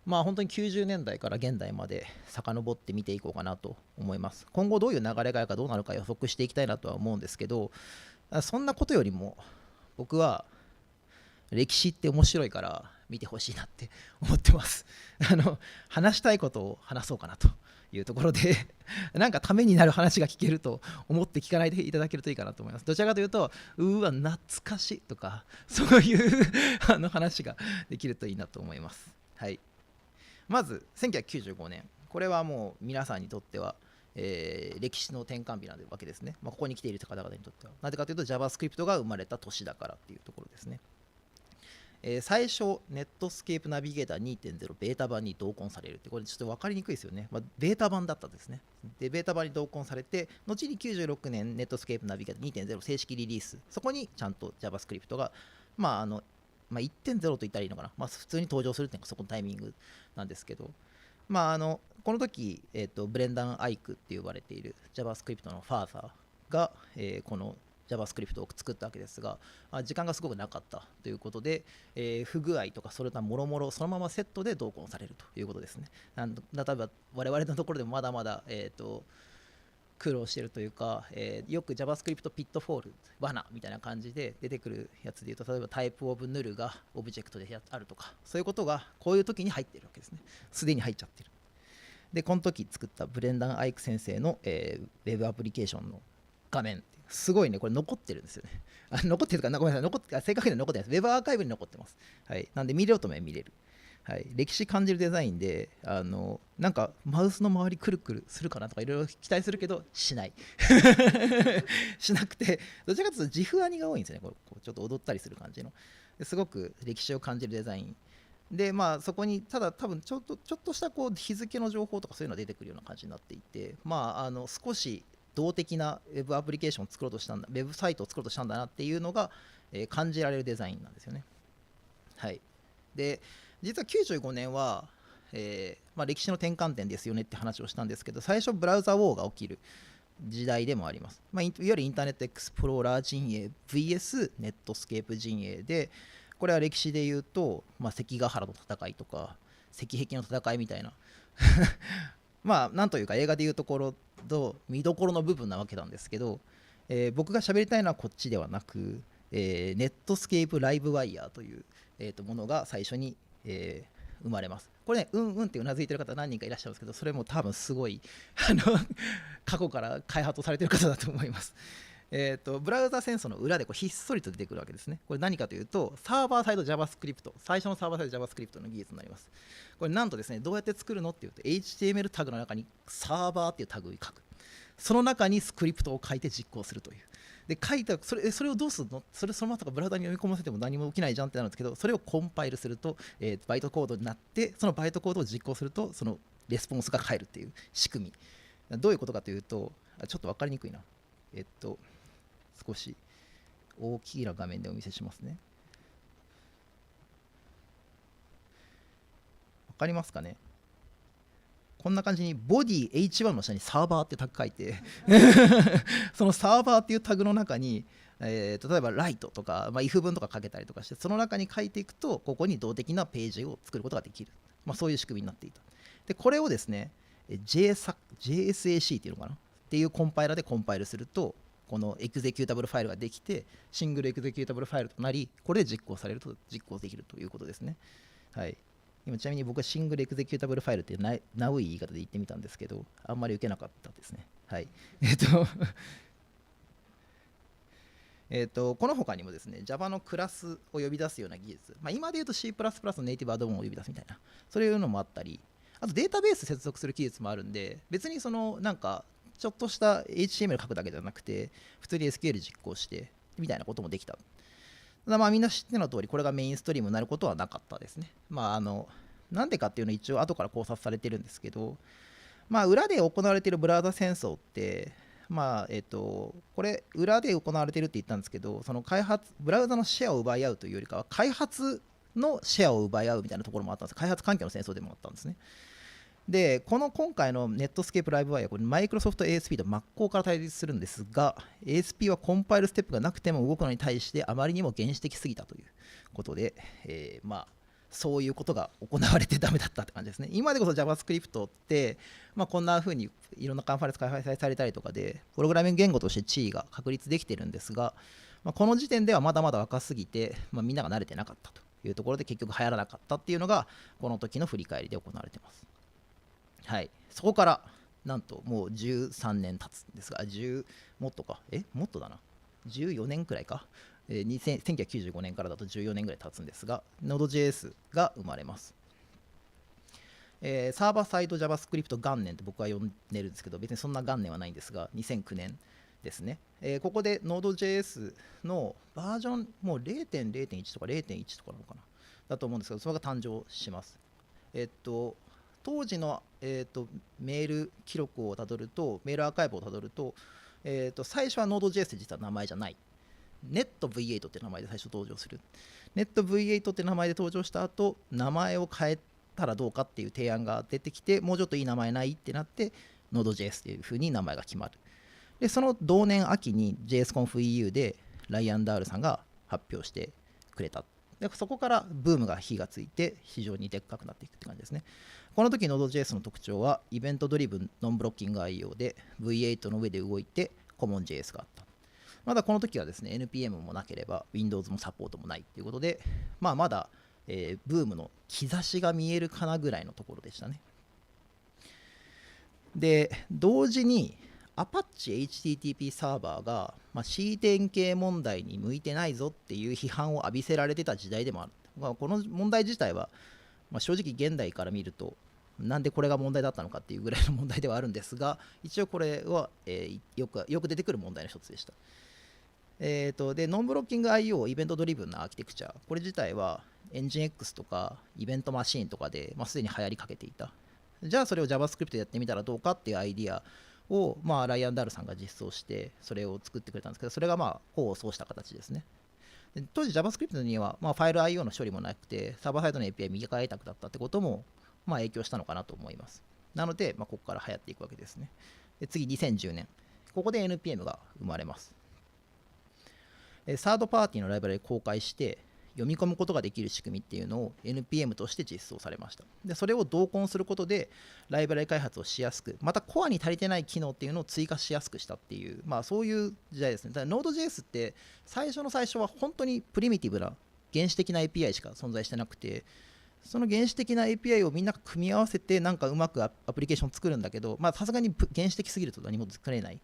本当に90年代から現代まで遡って見ていこうかなと思います。今後どういう流れがあるかどうなるか予測していきたいなとは思うんですけど、そんなことよりも僕は歴史って面白いから見てほしいなって思ってます。話したいことを話そうかなというところでためになる話が聞けると思って聞かないでいただけるといいかなと思います。どちらかというと、懐かしいとかそういう話ができるといいなと思います。はい。まず1995年、これはもう皆さんにとっては、歴史の転換日なわけですね。ここに来ている方々にとっては。なぜかというと JavaScript が生まれた年だからっていうところですね。最初、ネットスケープナビゲーター 2.0 ベータ版に同梱されるって、これちょっと分かりにくいですよね。ベータ版だったんですね。で、ベータ版に同梱されて、後に96年、ネットスケープナビゲーター 2.0 正式リリース、そこにちゃんと JavaScript が、1.0 と言ったらいいのかな、普通に登場するっていうのがそこのタイミングなんですけど、この時、ブレンダン・アイクって呼ばれている JavaScript のファーザーが、この JavaScript を作ったわけですが、時間がすごくなかったということで、不具合とかそれともろもろそのままセットで同梱されるということですね。例えば我々のところでもまだまだ、苦労しているというか、よく JavaScript ピットフォール、罠みたいな感じで出てくるやつでいうと、例えばタイプオブヌルがオブジェクトであるとか、そういうことがこういう時に入っているわけですね。すでに入っちゃってる。で、この時作ったブレンダン・アイク先生の、ウェブアプリケーションの画面、すごいね、これ残ってるんですよね。残ってるかな、ごめんなさい、正確には残ってないです。ウェブアーカイブに残ってます。はい。なんで見れようと思えば見れる。はい、歴史感じるデザインで、マウスの周りくるくるするかなとかいろいろ期待するけどしないしなくて、どちらかというとジフアニが多いんですよね。こうちょっと踊ったりする感じの、すごく歴史を感じるデザインで、そこにただ多分ちょっとした日付の情報とかそういうのが出てくるような感じになっていて、少し動的なウェブアプリケーションを作ろうとしたんだ、ウェブサイトを作ろうとしたんだなっていうのが、感じられるデザインなんですよね。はい。で、実は95年は、歴史の転換点ですよねって話をしたんですけど、最初ブラウザウォーが起きる時代でもあります。いわゆるインターネットエクスプローラー陣営 VS ネットスケープ陣営で、これは歴史で言うと、関ヶ原の戦いとか石壁の戦いみたいななんというか映画でいうところと見どころの部分なわけなんですけど、僕が喋りたいのはこっちではなく、ネットスケープライブワイヤーという、ものが最初に、生まれます。これね、ってうなずいてる方何人かいらっしゃるんですけど、それも多分すごい過去から開発されてる方だと思います。ブラウザ戦争の裏でひっそりと出てくるわけですね。これ何かというと、サーバーサイド JavaScript、最初のサーバーサイド JavaScript の技術になります。これなんとですね、どうやって作るのっていうと、HTML タグの中にサーバーっていうタグを書く。その中にスクリプトを書いて実行するという。で書いたそれをどうするの、それそのままブラウザに読み込ませても何も起きないじゃんってなるんですけど、それをコンパイルすると、バイトコードになって、そのバイトコードを実行するとそのレスポンスが返るっていう仕組み。どういうことかというと、ちょっと分かりにくいな。少し大きな画面でお見せしますね。分かりますかね。こんな感じにボディ H1 の下にサーバーってタグ書いてそのサーバーっていうタグの中に、例えばライトとか、if 文とか書けたりとかして、その中に書いていくとここに動的なページを作ることができる、そういう仕組みになっていた。でこれをですね JSAC っていうのかなっていうコンパイラでコンパイルすると、このエクゼキュータブルファイルができて、シングルエクゼキュータブルファイルとなり、これで実行できるということですね。はい。今ちなみに僕はシングルエクゼキュータブルファイルってナウい言い方で言ってみたんですけど、あんまり受けなかったですね。はい。この他にもですね、Java のクラスを呼び出すような技術、今で言うと C++ のネイティブアドオンを呼び出すみたいな、そういうのもあったり、あとデータベース接続する技術もあるんで、別にそのなんかちょっとした HTML 書くだけじゃなくて、普通に SQL 実行してみたいなこともできた。ただみんな知っての通り、これがメインストリームになることはなかったですね。なんでかっていうのは一応後から考察されてるんですけど、裏で行われているブラウザ戦争って、これ裏で行われているって言ったんですけど、そのブラウザのシェアを奪い合うというよりかは、開発のシェアを奪い合うみたいなところもあったんです。開発環境の戦争でもあったんですね。で、今回のネットスケープライブワイヤー、これマイクロソフト ASP と真っ向から対立するんですが、ASP はコンパイルステップがなくても動くのに対してあまりにも原始的すぎたということで、そういうことが行われてダメだったって感じですね。今でこそ JavaScript って、こんな風にいろんなカンファレンス開催されたりとかで、プログラミング言語として地位が確立できてるんですが、この時点ではまだまだ若すぎて、みんなが慣れてなかったというところで結局流行らなかったっていうのが、この時の振り返りで行われています。はい、そこからなんともう13年経つんですが、もっとか、もっとだな、14年くらいか、1995年からだと14年ぐらい経つんですが、Node.js が生まれます。サーバーサイド JavaScript 元年って僕は呼んでるんですけど、別にそんな元年はないんですが、2009年ですね。ここで Node.js のバージョン、もう 0.0.1 とか 0.1 とかなのかなだと思うんですけど、それが誕生します。当時の、メール記録をたどると、メールアーカイブをたどると、最初は Node.js って実は名前じゃない。NetV8 って名前で最初登場する。NetV8 って名前で登場した後、名前を変えたらどうかっていう提案が出てきて、もうちょっといい名前ないってなって、Node.js っていう風に名前が決まる。で、その同年秋に JSConf.eu でライアン・ダールさんが発表してくれた。でそこからブームが火がついて非常にでっかくなっていくって感じですね。この時 Node.js の特徴はイベントドリブンノンブロッキング IO で V8 の上で動いて CommonJS があった。まだこの時はですね NPM もなければ Windows もサポートもないということで、まだ、ブームの兆しが見えるかなぐらいのところでしたね。で同時にApache HTTP サーバーが、C 点系問題に向いてないぞっていう批判を浴びせられてた時代でもある。この問題自体は、正直現代から見るとなんでこれが問題だったのかっていうぐらいの問題ではあるんですが、一応これは、よく出てくる問題の一つでした。でノンブロッキング IO イベントドリブンなアーキテクチャ、これ自体はエンジン X とかイベントマシーンとかで、すでに流行りかけていた。じゃあそれを JavaScript でやってみたらどうかっていうアイディアを、ライアン・ダールさんが実装してそれを功を奏したんですけど、それが功を奏した形ですね。で当時 JavaScript には、ファイル IO の処理もなくてサーバーサイドの API 右側委託だったってことも、影響したのかなと思います。なので、ここから流行っていくわけですね。で次2010年、ここで NPM が生まれます。サードパーティーのライブラリ公開して読み込むことができる仕組みっていうのを NPM として実装されました。でそれを同梱することでライブラリ開発をしやすく、またコアに足りてない機能っていうのを追加しやすくしたっていう、そういう時代ですね。だから Node.js って最初は本当にプリミティブな原始的な API しか存在してなくて、その原始的な API をみんな組み合わせてなんかうまくアプリケーションを作るんだけど、さすがに原始的すぎると何も作れない。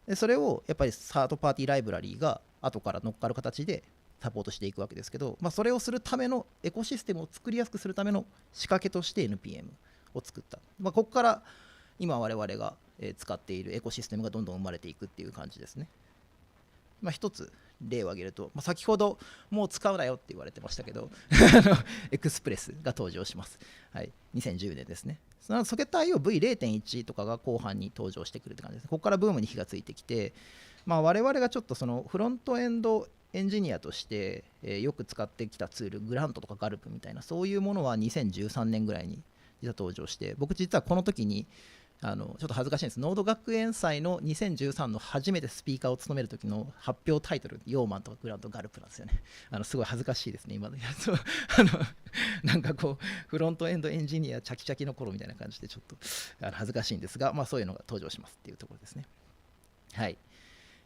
でそれをやっぱりサードパーティーライブラリーが後から乗っかる形でサポートしていくわけですけど、それをするためのエコシステムを作りやすくするための仕掛けとして NPM を作った。ここから今我々が使っているエコシステムがどんどん生まれていくっていう感じですね。一つ例を挙げると、先ほどもう使うなよって言われてましたけどエクスプレスが登場します。はい、2010年ですね。そのソケット IO-V0.1 とかが後半に登場してくるって感じです。ここからブームに火がついてきて、我々がちょっとそのフロントエンドエンジニアとして、よく使ってきたツール、グラントとかガルプみたいなそういうものは2013年ぐらいに実は登場して、僕実はこの時にちょっと恥ずかしいんです。ノード学園祭の2013の初めてスピーカーを務める時の発表タイトル、ヨーマンとかグラントガルプなんですよね。すごい恥ずかしいですね、今のやつは。なんかこう、フロントエンドエンジニアチャキチャキの頃みたいな感じでちょっと恥ずかしいんですが、そういうのが登場しますっていうところですね。はい。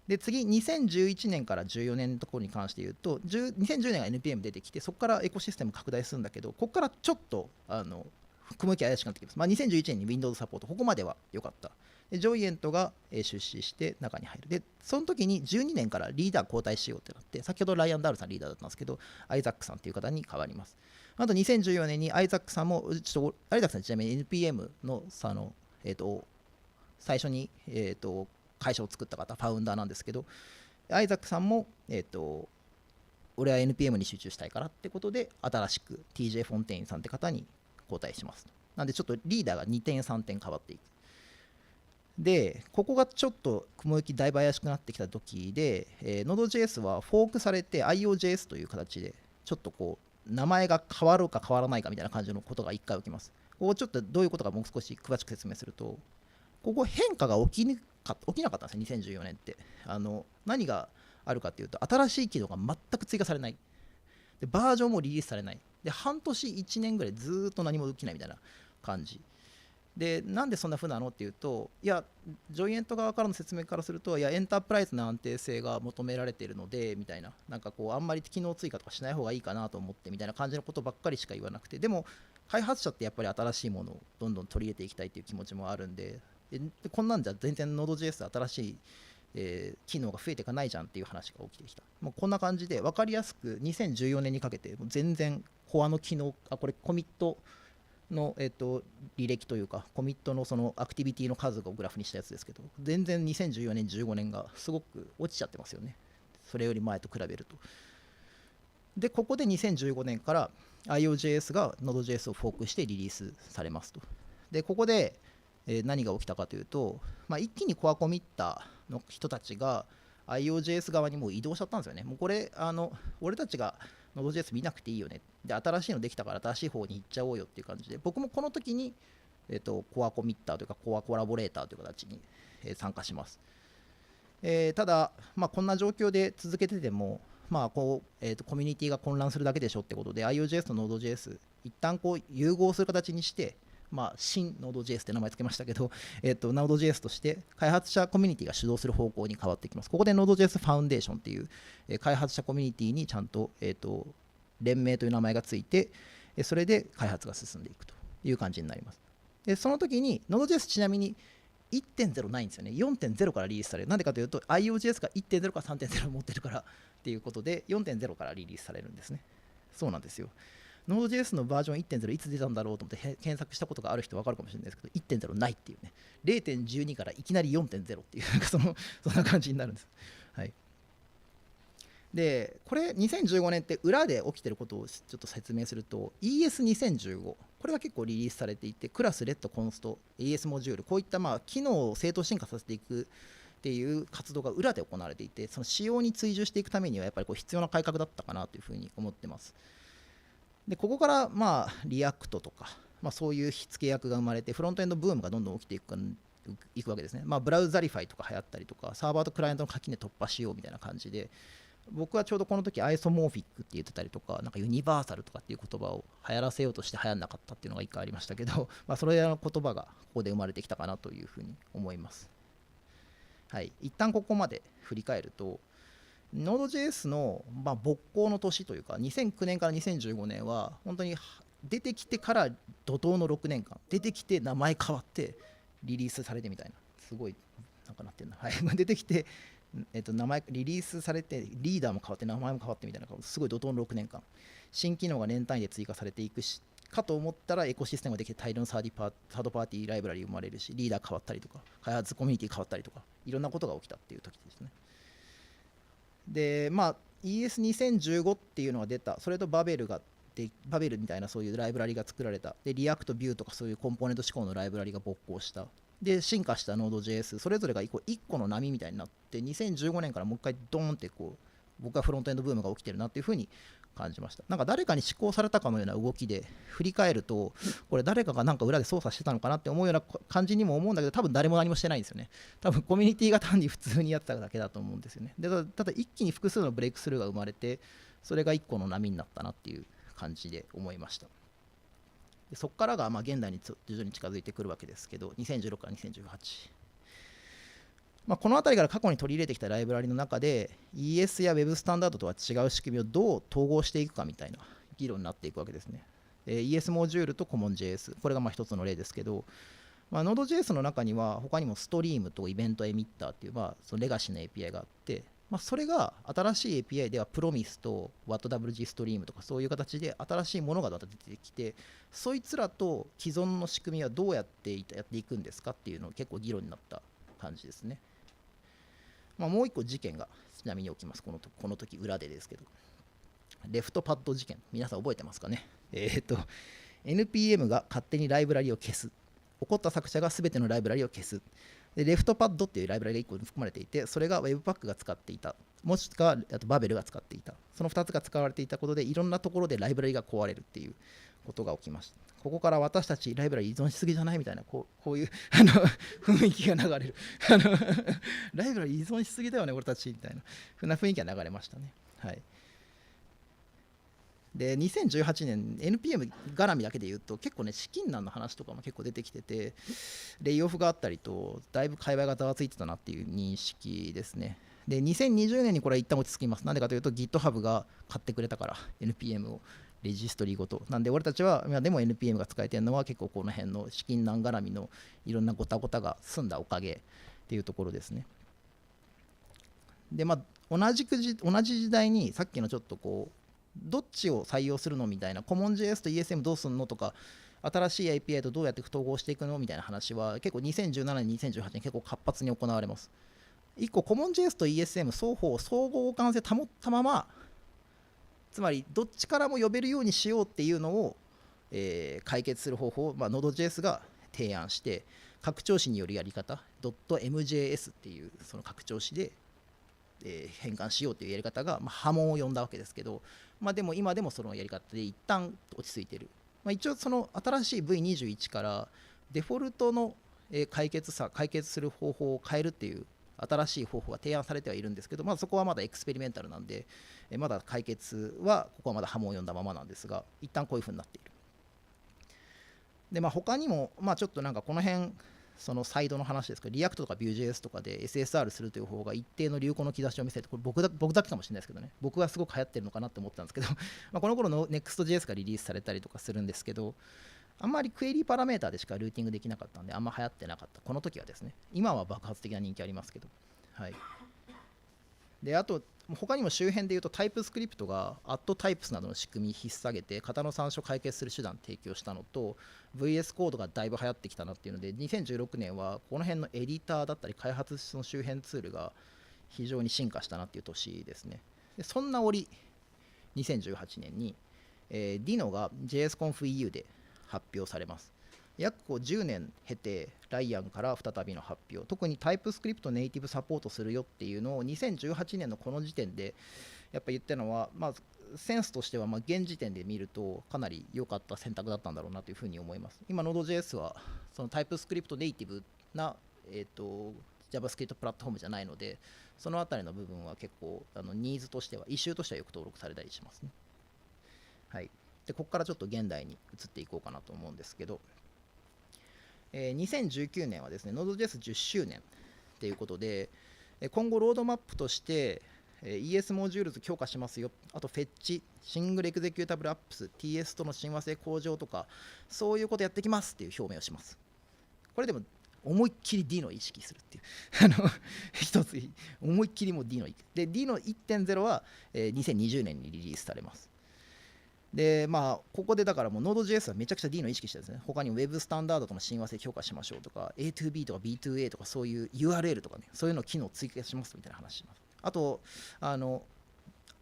で次、2011年から14年のところに関して言うと、2010年が NPM 出てきて、そこからエコシステム拡大するんだけど、ここからちょっと雲行き怪しくなってきます。2011年に Windows サポート、ここまでは良かった。でジョイエントが出資して中に入る。で、その時に12年からリーダー交代しようってなって、先ほどライアン・ダールさんリーダーだったんですけど、アイザックさんっていう方に変わります。あと2014年にアイザックさんも、アイザックさんちなみに NPM の最初に、会社を作った方、ファウンダーなんですけど、アイザックさんも、俺は NPM に集中したいからってことで、新しく TJ フォンテインさんって方に交代します。なんでちょっとリーダーが2点3点変わっていく。で、ここがちょっと雲行きだいぶ怪しくなってきた時で、Node.js はフォークされて IOJS という形で、ちょっとこう、名前が変わるか変わらないかみたいな感じのことが1回起きます。ここちょっとどういうことかもう少し詳しく説明すると、ここ変化が起きなかったんですよ、2014年って。何があるかっていうと、新しい機能が全く追加されない。で、バージョンもリリースされない。で、半年、1年ぐらいずっと何も起きないみたいな感じ。で、なんでそんな風なのっていうと、いや、ジョイエント側からの説明からすると、いや、エンタープライズの安定性が求められているので、みたいな、なんかこう、あんまり機能追加とかしない方がいいかなと思って、みたいな感じのことばっかりしか言わなくて、でも、開発者ってやっぱり新しいものをどんどん取り入れていきたいっていう気持ちもあるんで、こんなんじゃ全然 Node.js 新しい、機能が増えていかないじゃんっていう話が起きてきた。もうこんな感じで分かりやすく2014年にかけてもう全然コアの機能、これコミットの、履歴というかコミットのそのアクティビティの数をグラフにしたやつですけど、全然2014年15年がすごく落ちちゃってますよね。それより前と比べると。で、ここで2015年から IOJS が Node.js をフォークしてリリースされますと。で、ここで何が起きたかというと、一気にコアコミッターの人たちが IOJS 側にもう移動しちゃったんですよね。もうこれ、俺たちが Node.js 見なくていいよね。で、新しいのできたから新しい方に行っちゃおうよっていう感じで、僕もこの時に、コアコミッターというか、コアコラボレーターという形に、参加します。ただ、こんな状況で続けてても、コミュニティが混乱するだけでしょってことで、IOJS と Node.js、一旦こう融合する形にして、新 Node.js って名前つけましたけど、Node.js として開発者コミュニティが主導する方向に変わってきます。ここで Node.js ファウンデーションっていう、開発者コミュニティにちゃんと、連盟という名前がついて、それで開発が進んでいくという感じになります。で、その時に Node.js ちなみに 1.0 ないんですよね。4.0 からリリースされる。なんでかというと IOJS が 1.0 か 3.0 を持ってるからっていうことで 4.0 からリリースされるんですね。そうなんですよ。Node.js のバージョン 1.0 いつ出たんだろうと思って検索したことがある人は分かるかもしれないですけど、1.0 ないっていうね。0.12 からいきなり 4.0 っていうそんな感じになるんです。はい。で、これ2015年って裏で起きてることをちょっと説明すると ES2015、これが結構リリースされていて、クラス、レッド、コンスト、ES モジュール、こういった機能を正当進化させていくっていう活動が裏で行われていて、その仕様に追従していくためにはやっぱり必要な改革だったかなというふうに思ってます。で、ここからリアクトとか、そういう火付け役が生まれて、フロントエンドブームがどんどん起きていくわけですね。ブラウザリファイとか流行ったりとか、サーバーとクライアントの垣根突破しようみたいな感じで、僕はちょうどこの時アイソモーフィックって言ってたりとか、なんかユニバーサルとかっていう言葉を流行らせようとして流行んなかったっていうのが一回ありましたけど、それらの言葉がここで生まれてきたかなというふうに思います。はい、一旦ここまで振り返ると、Node.js の勃興の年というか、2009年から2015年は本当に出てきてから怒涛の6年間、出てきて名前変わってリリースされてみたいな、すごいなんかなってるな、はい、出てきて名前リリースされて、リーダーも変わって名前も変わってみたいな、すごい怒涛の6年間、新機能が年単位で追加されていくしかと思ったら、エコシステムができて大量のサードパーティーライブラリー生まれるし、リーダー変わったりとか、開発コミュニティ変わったりとか、いろんなことが起きたっていう時ですね。で、まあ、ES2015 っていうのが出た、それとバベルみたいなそういうライブラリが作られた、で、リアクト、ビューとかそういうコンポーネント思考のライブラリが勃興した、で、進化した Node.js、それぞれが1個の波みたいになって、2015年からもう一回ドーンって僕はフロントエンドブームが起きてるなっていうふうに感じました。なんか誰かに施行されたかのような動きで振り返ると、これ誰かがなんか裏で操作してたのかなって思うような感じにも思うんだけど、多分誰も何もしてないんですよね。多分コミュニティが単に普通にやってただけだと思うんですよね。で、ただ一気に複数のブレイクスルーが生まれて、それが1個の波になったなっていう感じで思いました。でそこからがまあ現代に徐々に近づいてくるわけですけど、2016から2018。まあ、この辺りから過去に取り入れてきたライブラリの中で ES や Web スタンダードとは違う仕組みをどう統合していくかみたいな議論になっていくわけですね。ES モジュールと CommonJS、これがまあ一つの例ですけど、まあ、Node.js の中には他にもストリームとイベントエミッターっていう、まあ、そのレガシーの API があって、まあ、それが新しい API ではプロミスと WhatWG ストリームとかそういう形で新しいものがまた出てきて、そいつらと既存の仕組みはどうやっていくんですかっていうのを結構議論になった感じですね。まあ、もう一個事件がちなみに起きます。この時裏でですけど、レフトパッド事件、皆さん覚えてますかね。NPM が勝手にライブラリを消す。起こった作者が全てのライブラリを消す。で、レフトパッドっていうライブラリが1個含まれていて、それが Webpack が使っていた。もしくはあとバベルが使っていた。その2つが使われていたことで、いろんなところでライブラリが壊れるっていうことが起きました。ここから私たちライブラリ依存しすぎじゃないみたいな、こういう雰囲気が流れるライブラリ依存しすぎだよね俺たちみたいなふうな雰囲気が流れましたね。はい。で、2018年 NPM 絡みだけで言うと結構ね、資金難の話とかも結構出てきてて、レイオフがあったりとだいぶ界隈がざわついてたなっていう認識ですね。で、2020年にこれは一旦落ち着きます。なんでかというと GitHub が買ってくれたから NPM をレジストリーごとなんで、俺たちはでも NPM が使えてるのは結構この辺の資金難絡みのいろんなごたごたが済んだおかげっていうところですね。で、まあ同じ時代にさっきのちょっとどっちを採用するのみたいな、CommonJS と ESM どうするのとか、新しい API とどうやって統合していくのみたいな話は結構2017年2018年結構活発に行われます。1個 CommonJS と ESM 双方相互互換性保ったまま、つまりどっちからも呼べるようにしようっていうのを、解決する方法を、Node.js が提案して、拡張子によるやり方 .mjs っていうその拡張子で、変換しようというやり方が、波紋を呼んだわけですけど、でも今でもそのやり方で一旦落ち着いている。一応その新しい V21 からデフォルトの解決する方法を変えるっていう新しい方法が提案されてはいるんですけど、そこはまだエクスペリメンタルなんで、まだ解決はここはまだ波紋を呼んだままなんですが、一旦こういう風になっている。で、他にもちょっとなんかこの辺そのサイドの話ですけど、リアクトとか Vue.js とかで SSR するという方法が一定の流行の兆しを見せて、これ僕だけかもしれないですけどね、僕はすごく流行ってるのかなって思ったんですけどこの頃の Next.js がリリースされたりとかするんですけど、あんまりクエリパラメーターでしかルーティングできなかったんで、あんま流行ってなかった。この時はですね。今は爆発的な人気ありますけど。はい。で、あと、他にも周辺で言うと、タイプスクリプトが @types などの仕組み引っ提げて、型の参照を解決する手段を提供したのと、VS コードがだいぶ流行ってきたなっていうので、2016年はこの辺のエディターだったり、開発の周辺ツールが非常に進化したなっていう年ですね。で、そんな折、2018年に、Dino が JSConfEU で発表されます。約10年経てライアンから再びの発表、特にタイプスクリプトネイティブサポートするよっていうのを2018年のこの時点でやっぱ言ってるのは、センスとしては現時点で見るとかなり良かった選択だったんだろうなというふうに思います。今 Node.js はそのタイプスクリプトネイティブな、JavaScript プラットフォームじゃないので、そのあたりの部分は結構ニーズとしてはイシューとしてはよく登録されたりしますね。はい。で、ここからちょっと現代に移っていこうかなと思うんですけど、2019年はですね、Node.js10 周年ということで、今後ロードマップとして、ES モジュールズ強化しますよ、あとフェッチ、シングルエグゼキュータブルアップス、TS との親和性向上とか、そういうことやってきますっていう表明をします。これでも思いっきり Dino を意識するっていう一つ思いっきりも Dino で Dino 1.0 は、2020年にリリースされます。で、ここでだからもう Node.js はめちゃくちゃ Dino を意識してるんですね。他にも Web スタンダードとの親和性強化しましょうとか、A2B とか B2A とかそういう URL とかね、そういうの機能を追加しますみたいな話します。あとあ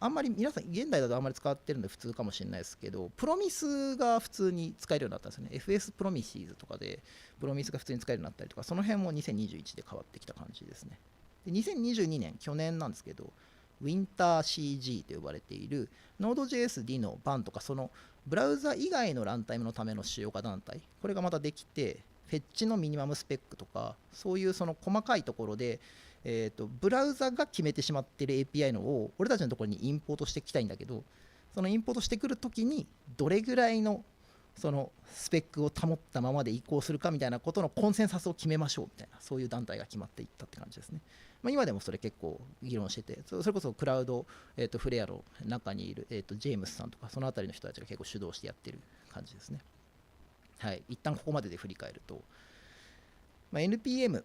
んまり皆さん現代だとあんまり使ってるんで普通かもしれないですけど、プロミスが普通に使えるようになったんですよね。 FS プロミシーズとかでプロミスが普通に使えるようになったりとか、その辺も2021で変わってきた感じですね。で2022年去年なんですけど、WinterCG と呼ばれている Node.js D の版とか、そのブラウザ以外のランタイムのための使用化団体、これがまたできて、フェッチのミニマムスペックとか、そういうその細かいところで、ブラウザが決めてしまっている API のを俺たちのところにインポートしていきたいんだけど、そのインポートしてくるときにどれぐらいのそのスペックを保ったままで移行するかみたいなことのコンセンサスを決めましょうみたいな、そういう団体が決まっていったって感じですね。今でもそれ結構議論してて、それこそクラウド、フレアの中にいる、ジェームスさんとかそのあたりの人たちが結構主導してやってる感じですね。はい、一旦ここまでで振り返ると、NPM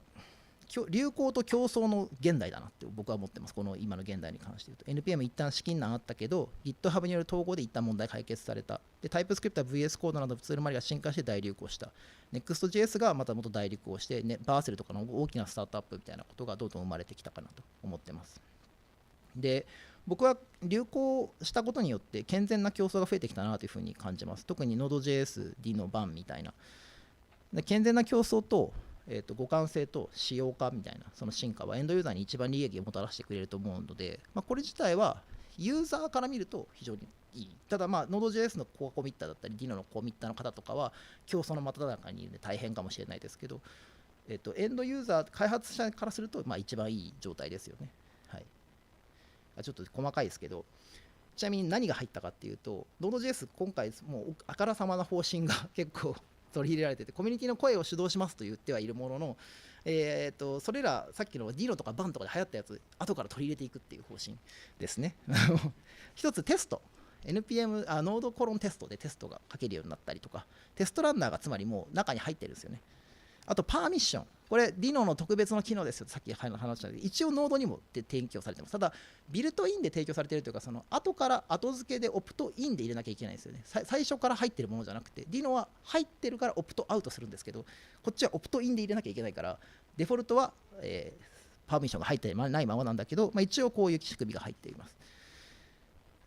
流行と競争の現代だなって僕は思ってます。この今の現代に関して言うと NPM 一旦資金難あったけど GitHub による統合で一旦問題解決された。でタイプスクリプトは VS コードなどツール周りが進化して大流行した。 Next.js がまたもっと大流行して、ね、バーセルとかの大きなスタートアップみたいなことがどんどん生まれてきたかなと思ってます。で僕は流行したことによって健全な競争が増えてきたなというふうに感じます。特に Node.js D の版みたいなで健全な競争と互換性と仕様化みたいなその進化はエンドユーザーに一番利益をもたらしてくれると思うので、これ自体はユーザーから見ると非常にいい。ただNode.js のコアコミッターだったり Dino のコミッターの方とかは競争の真っ只中にいるので大変かもしれないですけど、エンドユーザー開発者からすると一番いい状態ですよね。はい、ちょっと細かいですけど、ちなみに何が入ったかっていうと Node.js 今回もうあからさまな方針が結構取り入れられてて、コミュニティの声を主導しますと言ってはいるものの、それらさっきの Dino とか BAN とかで流行ったやつ後から取り入れていくっていう方針ですね。一つテスト NPM ノードコロンテストでテストが書けるようになったりとか、テストランナーがつまりもう中に入ってるんですよね。あとパーミッション、これ Dino の特別の機能ですよ、さっき話したけど一応ノードにも提供されてます。ただビルトインで提供されているというか、その後から後付けでオプトインで入れなきゃいけないんですよね。最初から入ってるものじゃなくて Dino は入ってるからオプトアウトするんですけど、こっちはオプトインで入れなきゃいけないからデフォルトは、パーミッションが入ってないままなんだけど、一応こういう仕組みが入っています。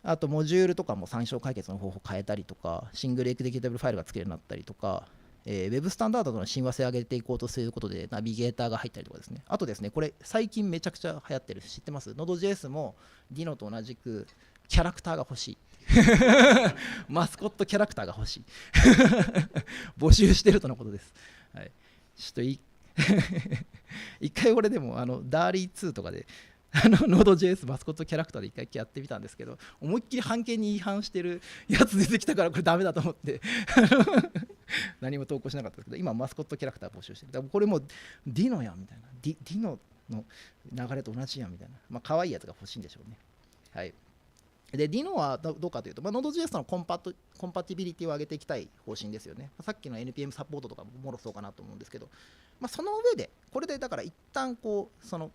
あとモジュールとかも参照解決の方法を変えたりとか、シングルエクゼキュティブファイルが作れるようになったりとか、ウェブスタンダードとの親和性を上げていこうとすることでナビゲーターが入ったりとかですね。あとですね、これ最近めちゃくちゃ流行ってる、知ってます？ Node.js も Dino と同じくキャラクターが欲しい。マスコットキャラクターが欲しい。募集してるとのことです。はい、ちょっと一回俺でもダーリー2とかでNode.js マスコットキャラクターで一回やってみたんですけど、思いっきり版権に違反してるやつ出てきたからこれダメだと思って何も投稿しなかったですけど、今マスコットキャラクター募集してる。だからこれもうディノやんみたいな、ディノの流れと同じやんみたいな、可愛いやつが欲しいんでしょうね。はい。で、ディノはどうかというと、Node.js のコンパティビリティを上げていきたい方針ですよね。さっきの NPM サポートとかももろそうかなと思うんですけど、その上で、これでだから一旦その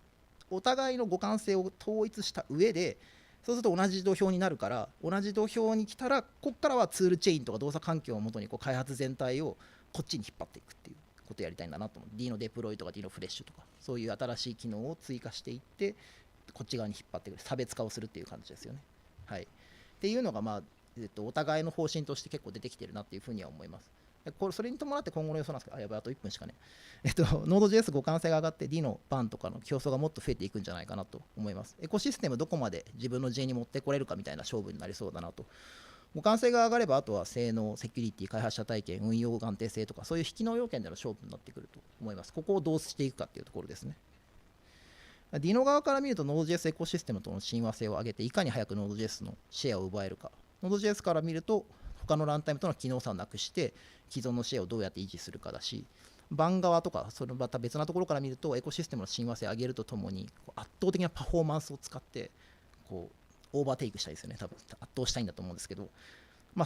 お互いの互換性を統一した上で、そうすると同じ土俵になるから、同じ土俵に来たら、ここからはツールチェーンとか動作環境をもとに開発全体をこっちに引っ張っていくっていうことをやりたいんだなと思う。D のデプロイとか D のフレッシュとか、そういう新しい機能を追加していって、こっち側に引っ張ってくる、差別化をするっていう感じですよね。はい。っていうのが、お互いの方針として結構出てきてるなっていうふうには思います。それに伴って今後の予想なんですけど、やばい、あと1分しかね。Node.js 互換性が上がって D の版とかの競争がもっと増えていくんじゃないかなと思います。エコシステムどこまで自分の陣に持ってこれるかみたいな勝負になりそうだなと。互換性が上がれば、あとは性能、セキュリティ、開発者体験、運用安定性とか、そういう引きの要件での勝負になってくると思います。ここをどうしていくかっていうところですね。Dino 側から見ると Node.js エコシステムとの親和性を上げていかに早く Node.js のシェアを奪えるか。Node.js から見ると他のランタイムとの機能差をなくして既存のシェアをどうやって維持するかだし、版側とかそのまた別なところから見るとエコシステムの親和性を上げるとともに圧倒的なパフォーマンスを使ってオーバーテイクしたいですよね。多分圧倒したいんだと思うんですけど、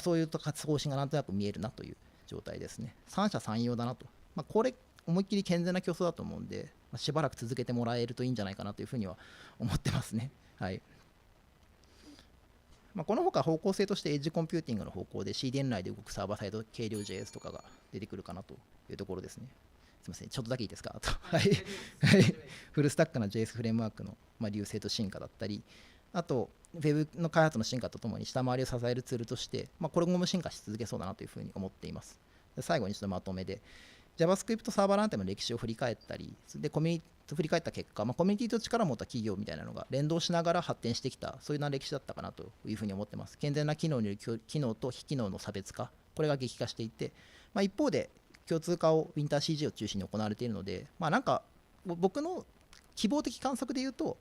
そういう方針がなんとなく見えるなという状態ですね。三者三様だなと。これ思いっきり健全な競争だと思うんで、しばらく続けてもらえるといいんじゃないかなというふうには思ってますね。はい。このほか方向性としてエッジコンピューティングの方向で CDN 内で動くサーバーサイド軽量 JS とかが出てくるかなというところですね。すみません、ちょっとだけいいですかとはいはいフルスタックな JS フレームワークの、流星と進化だったり、あと Web の開発の進化とともに下回りを支えるツールとして、これ後も進化し続けそうだなというふうに思っています。で最後にちょっとまとめで、JavaScript サーバーランタイムの歴史を振り返ったり、でコミュニティと振り返った結果、コミュニティと力を持った企業みたいなのが連動しながら発展してきた、そういうな歴史だったかなというふうに思ってます。健全な機能による機能と非機能の差別化、これが激化していて、一方で共通化を WinterCG を中心に行われているので、なんか僕の希望的観測で言うと、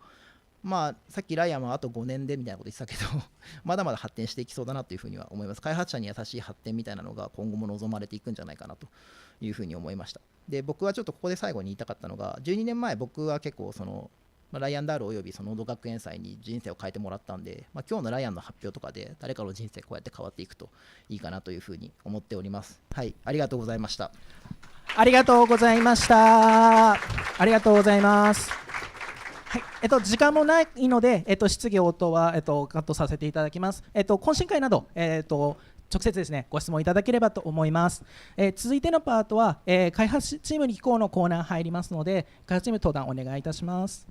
さっきライアンはあと5年でみたいなこと言ってたけどまだまだ発展していきそうだなというふうには思います。開発者に優しい発展みたいなのが今後も望まれていくんじゃないかなというふうに思いました。で、僕はちょっとここで最後に言いたかったのが、12年前僕は結構ライアン・ダールおよびそのノード学園祭に人生を変えてもらったんで、今日のライアンの発表とかで誰かの人生こうやって変わっていくといいかなというふうに思っております。はい、ありがとうございました。ありがとうございました。ありがとうございます。はい、時間もないので、質疑応答は、カットさせていただきます。懇親会など、直接ですね、ご質問いただければと思います。続いてのパートは、開発チームに聞こうのコーナー入りますので、開発チーム登壇お願いいたします。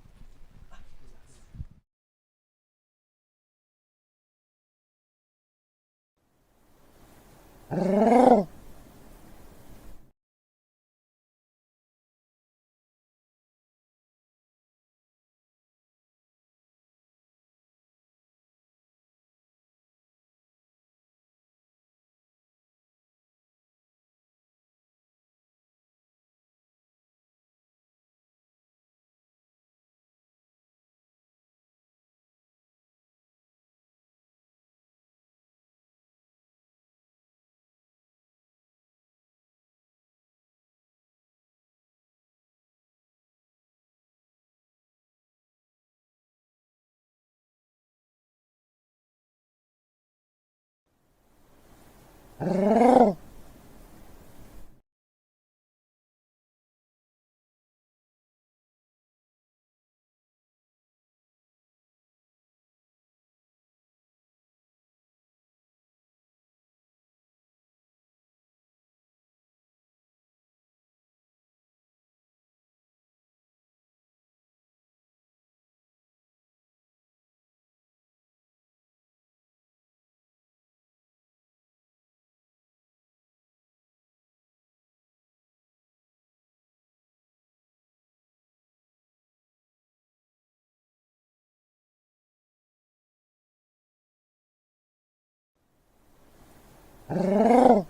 よ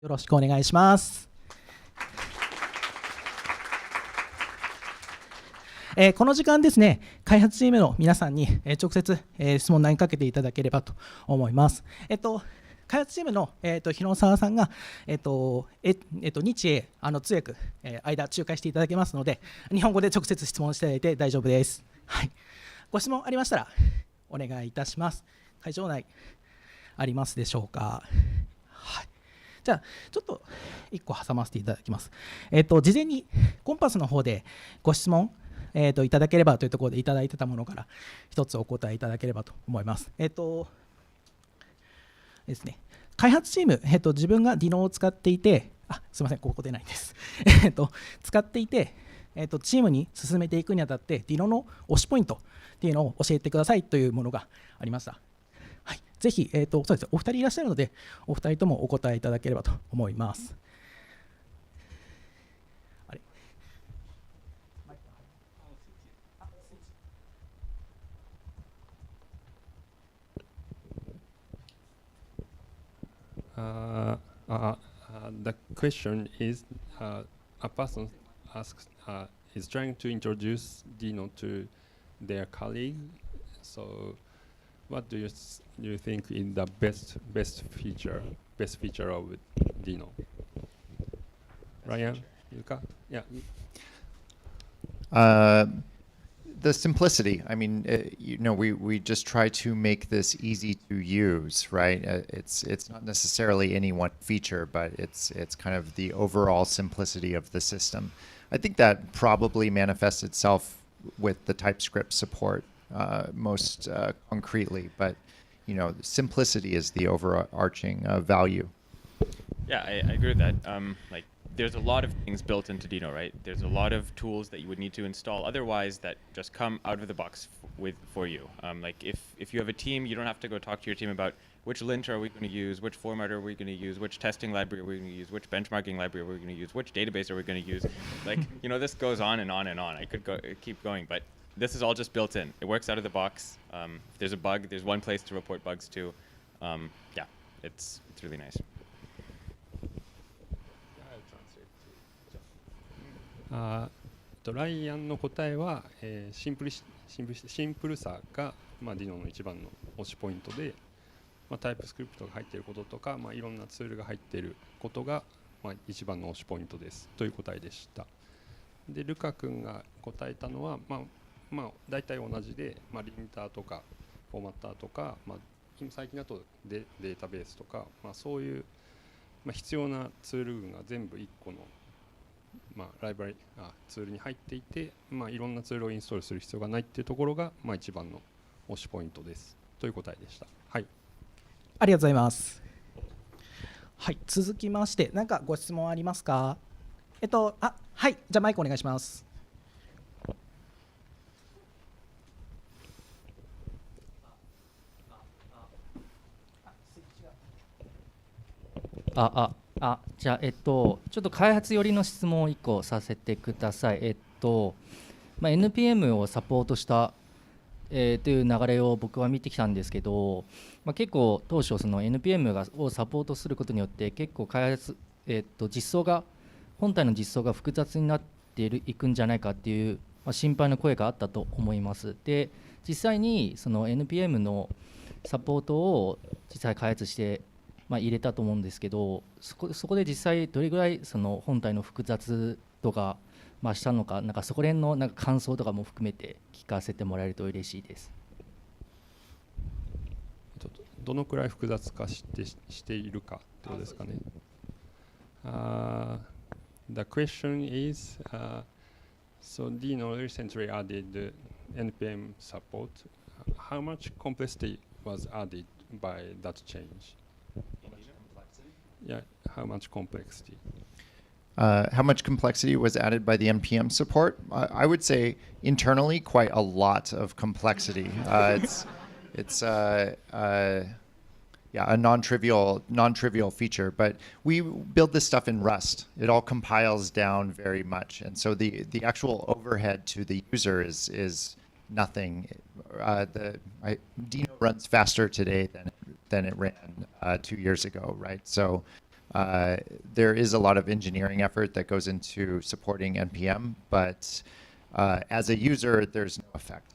ろしくお願いします。この時間ですね、開発チームの皆さんに、直接、質問投げかけていただければと思います。開発チームの、広沢さんが、日英通訳、間仲介していただけますので、日本語で直接質問していただいて大丈夫です。はい、ご質問ありましたらお願いいたします。会場内ありますでしょうか。はい、じゃあちょっと1個挟ませていただきます。事前にコンパスの方でご質問いただければというところでいただいてたものから一つお答えいただければと思います。ですね、開発チーム、自分が Dino を使っていて、すみません、ここ出ないんです。使っていて、チームに進めていくにあたって Dino の推しポイントっていうのを教えてくださいというものがありました。はい、ぜひ、そうです、お二人いらっしゃるので、お二人ともお答えいただければと思います。The question is, a person asks, is trying to introduce Dino to their colleague. So, what do you think is the best feature of Dino? Ryan, Yuka? Yeah. The simplicity. I mean, we just try to make this easy to use, right? It's not necessarily any one feature, but it's kind of the overall simplicity of the system. I think that probably manifests itself with the TypeScript support most concretely, but simplicity is the overarching value. Yeah, I agree with that. Like, there's a lot of things built into Dino, right? There's a lot of tools that you would need to install otherwise that just come out of the box for you. Like, if you have a team, you don't have to go talk to your team about which lint are we going to use, which format are we going to use, which testing library are we going to use, which benchmarking library are we going to use, which database are we going to use. Like, this goes on and on and on. I could keep going, but this is all just built in. It works out of the box. If there's a bug, there's one place to report bugs to. Yeah, it's really nice. ライアンの答えは、シンプルさが、Dino の一番の推しポイントで、タイプスクリプトが入っていることとか、いろんなツールが入っていることが、一番の推しポイントですという答えでした。で、ルカ君が答えたのは、大体同じで、リンターとかフォーマッターとか、最近だとデータベースとか、そういう、必要なツール群が全部1個のライブラリツールに入っていて、いろんなツールをインストールする必要がないっていうところが、一番の推しポイントですという答えでした。はい。ありがとうございます。はい、続きまして、何かご質問ありますか？はい、じゃあマイクお願いします。じゃあ、ちょっと開発寄りの質問を1個させてください。NPM をサポートした、という流れを僕は見てきたんですけど、結構当初その NPM をサポートすることによって結構開発、本体の実装が複雑になっていくんじゃないかっていう、心配の声があったと思います。で、実際にその NPM のサポートを実際開発して入れたと思うんですけど、そこで実際どれぐらいその本体の複雑度が増したのか、そこら辺の感想とかも含めて聞かせてもらえると嬉しいです。どのくらい複雑化しているかってことですかね。The question is, so Dino recently added NPM support. How much complexity was added by that change? Yeah, how much complexity? How much complexity was added by the NPM support? I would say internally quite a lot of complexity. It's a non-trivial feature, but we build this stuff in Rust. It all compiles down very much, and so the actual overhead to the user is nothing. Dino runs faster today than it ran 2 years ago, right? So there is a lot of engineering effort that goes into supporting NPM, but as a user, there's no effect.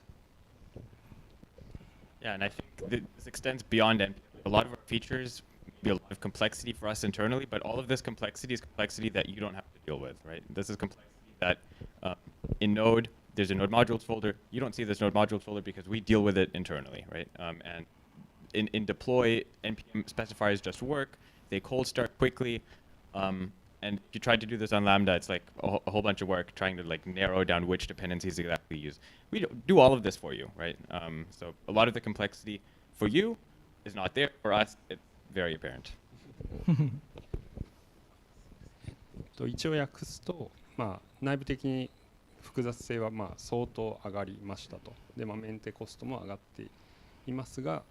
Yeah, and I think this extends beyond NPM. A lot of our features be a lot of complexity for us internally, but all of this complexity is complexity that you don't have to deal with, right? This is complexity that in Node, there's a Node modules folder. You don't see this Node modules folder because we deal with it internally, right? And in deploy, NPM specifiers just work. They cold start quickly. And if you tried to do this on Lambda, it's like a whole bunch of work trying to narrow down which dependencies exactly use. We do all of this for you, right? So a lot of the complexity for you is not there. For us, it's very apparent. 一応訳すと、内部的に複雑性は相当上がりましたと。で、メンテコストも上がっていますが、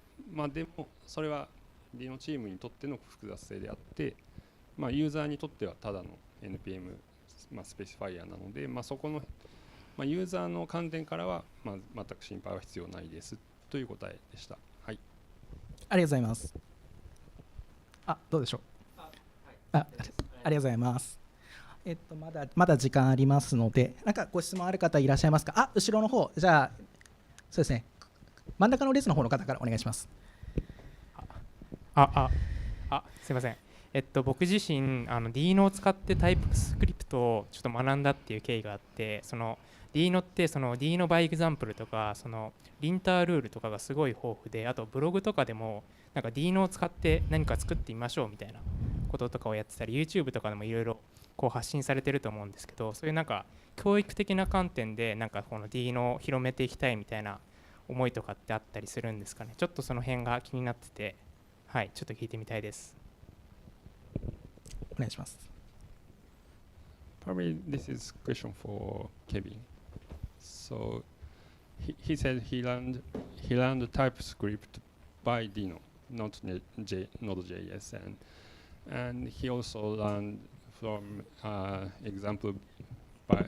でもそれは Dino チームにとっての複雑性であって、ユーザーにとってはただの NPM、スペシファイアなので、そこの、ユーザーの観点からは、全く心配は必要ないですという答えでした。はい。ありがとうございます。どうでしょう。ありがとうございます。まだ時間ありますので、何かご質問ある方いらっしゃいますか？後ろの方、じゃあ、そうですね、真ん中の列の方の方からお願いします。すいません。僕自身Dino を使ってタイプスクリプトをちょっと学んだっていう経緯があって、その Dino ってその Dino by example とかそのリンタールールとかがすごい豊富で、あとブログとかでもなんか Dino を使って何か作ってみましょうみたいなこととかをやってたり、 YouTube とかでもいろいろこう発信されてると思うんですけど、そういうなんか教育的な観点でなんかこの Dino を広めていきたいみたいな思いとかってあったりするんですかね。ちょっとその辺が気になってて、はい、ちょっと聞いてみたいです。お願いします。Probably this is a question for Kevin. So he said he learned TypeScript by Dino, not Node.js, and he also learned from example by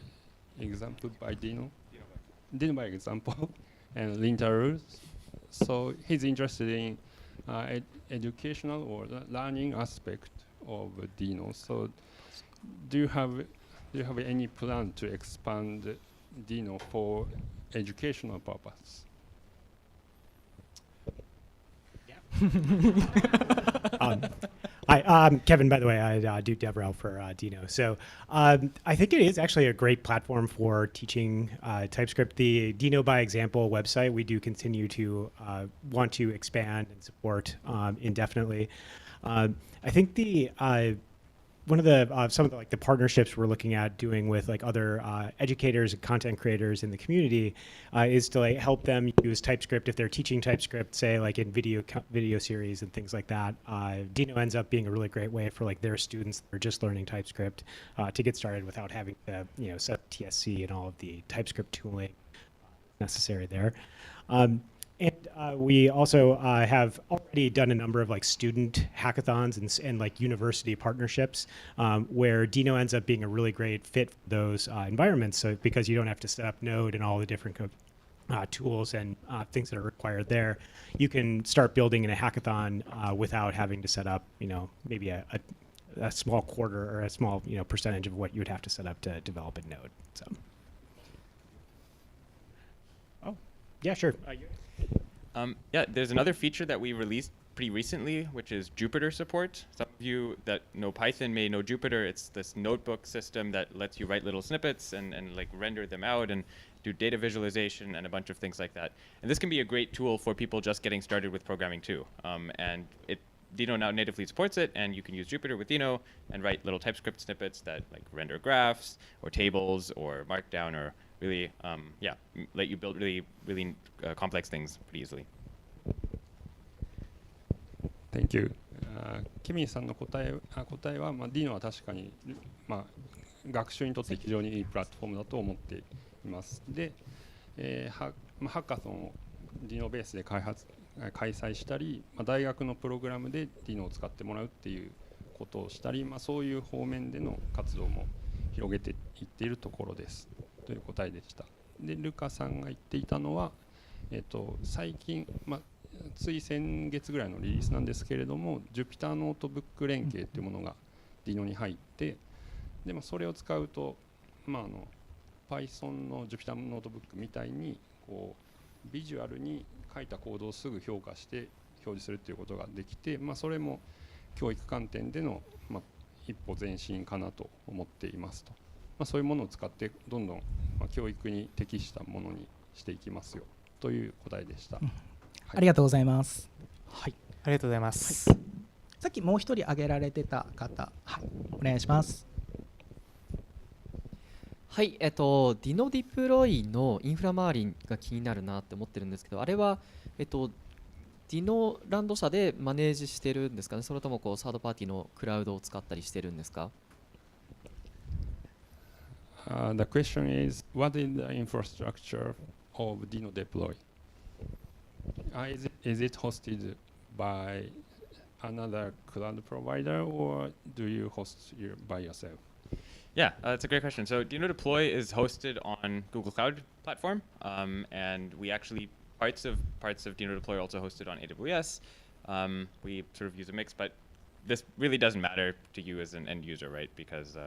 Dino by example, and linter rules. So he's interested in educational or learning aspect of Dino. So do you have any plan to expand Dino for educational purpose? Hi, I'm Kevin, by the way. I do DevRel for Dino. So I think it is actually a great platform for teaching TypeScript. The Dino by Example website, we do continue to want to expand and support indefinitely. I think one of the some of the partnerships we're looking at doing with other educators and content creators in the community is to help them use TypeScript if they're teaching TypeScript, say in video series and things like that. Dino ends up being a really great way for their students that are just learning TypeScript to get started without having to set up TSC and all of the TypeScript tooling necessary there. And we also have already done a number of student hackathons and university partnerships where Dino ends up being a really great fit for those environments. So because you don't have to set up Node and all the different tools and things that are required there, you can start building in a hackathon without having to set up maybe a small quarter or a small percentage of what you would have to set up to develop in Node. So. Oh, yeah, sure. Yeah, there's another feature that we released pretty recently, which is Jupyter support. Some of you that know Python may know Jupyter. It's this notebook system that lets you write little snippets and render them out and do data visualization and a bunch of things like that. And this can be a great tool for people just getting started with programming too. And Dino now natively supports it, and you can use Jupyter with Dino and write little TypeScript snippets that render graphs or tables or Markdown or really, let you build really complex things pretty easily. Thank you. ケビンさんの答えは、Dino は確かに、学習にとって非常にいいプラットフォームだと思っています。で、ハッカソンを Dino ベースで開催したり、大学のプログラムで Dino を使ってもらうっていうことをしたり、そういう方面での活動も広げていっているところです。という答えでした。で、ルカさんが言っていたのは、最近、つい先月ぐらいのリリースなんですけれども、Jupyter ノートブック連携というものが Dino に入って、でそれを使うと、Python の Jupyter ノートブックみたいにビジュアルに書いたコードをすぐ評価して表示するということができて、それも教育観点での、一歩前進かなと思っていますと。そういうものを使ってどんどん教育に適したものにしていきますよという答えでした。ありがとうございます。はい、ありがとうございます。さっきもう一人挙げられてた方、お願いします。はい、ディノディプロイのインフラ周りが気になるなって思ってるんですけど、あれは、ディノランド社でマネージしてるんですかね、それともサードパーティーのクラウドを使ったりしてるんですか？ The question is, what is the infrastructure of Dino deploy? Is it hosted by another cloud provider, or do you host by yourself? Yeah, that's a great question. So Dino Deploy is hosted on Google Cloud Platform, and we actually parts of Dino Deploy are also hosted on AWS. We sort of use a mix, but this really doesn't matter to you as an end user, right? Because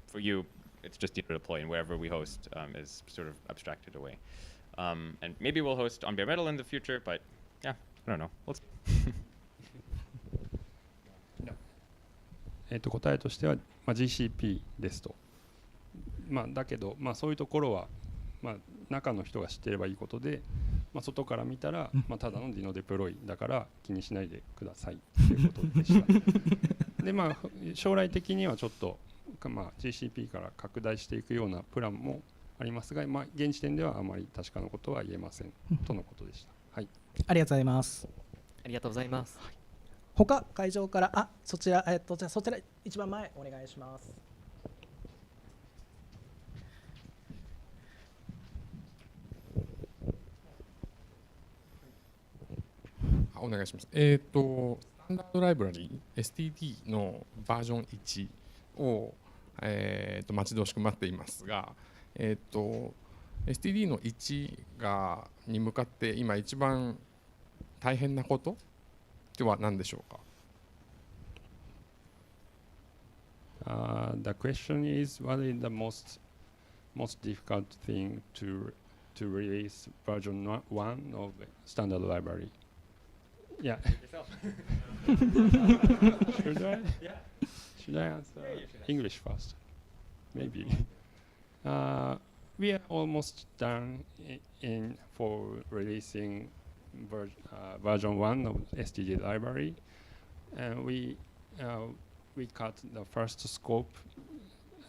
for you, it's just Dino Deploy, and wherever we host is sort of abstracted away. And maybe we'll host on bare metal in the future, but yeah, I don't know. Let's 答えとしては、GCP ですと。だけど、そういうところは、中の人が知っていればいいことで、外から見たら、ただの Dino デプロイだから気にしないでくださいということでした。で、将来的にはちょっと、GCP から拡大していくようなプランもありますが、現時点ではあまり確かなことは言えませんとのことでした。はい。ありがとうございます。ありがとうございます。他会場からそちらじゃあそちら一番前お願いします。お願いします。スタンダードライブラリー STD のバージョン1を、待ち遠しく待っていますが、STD の1に向かって今一番大変なことでは何でしょうか。The question is, what is the most difficult thing to release version 1 of standard library? Yeah. Should I? Yeah. Should I answer English first? Maybe. We are almost done for releasing version 1 of STD library, and we cut the first scope,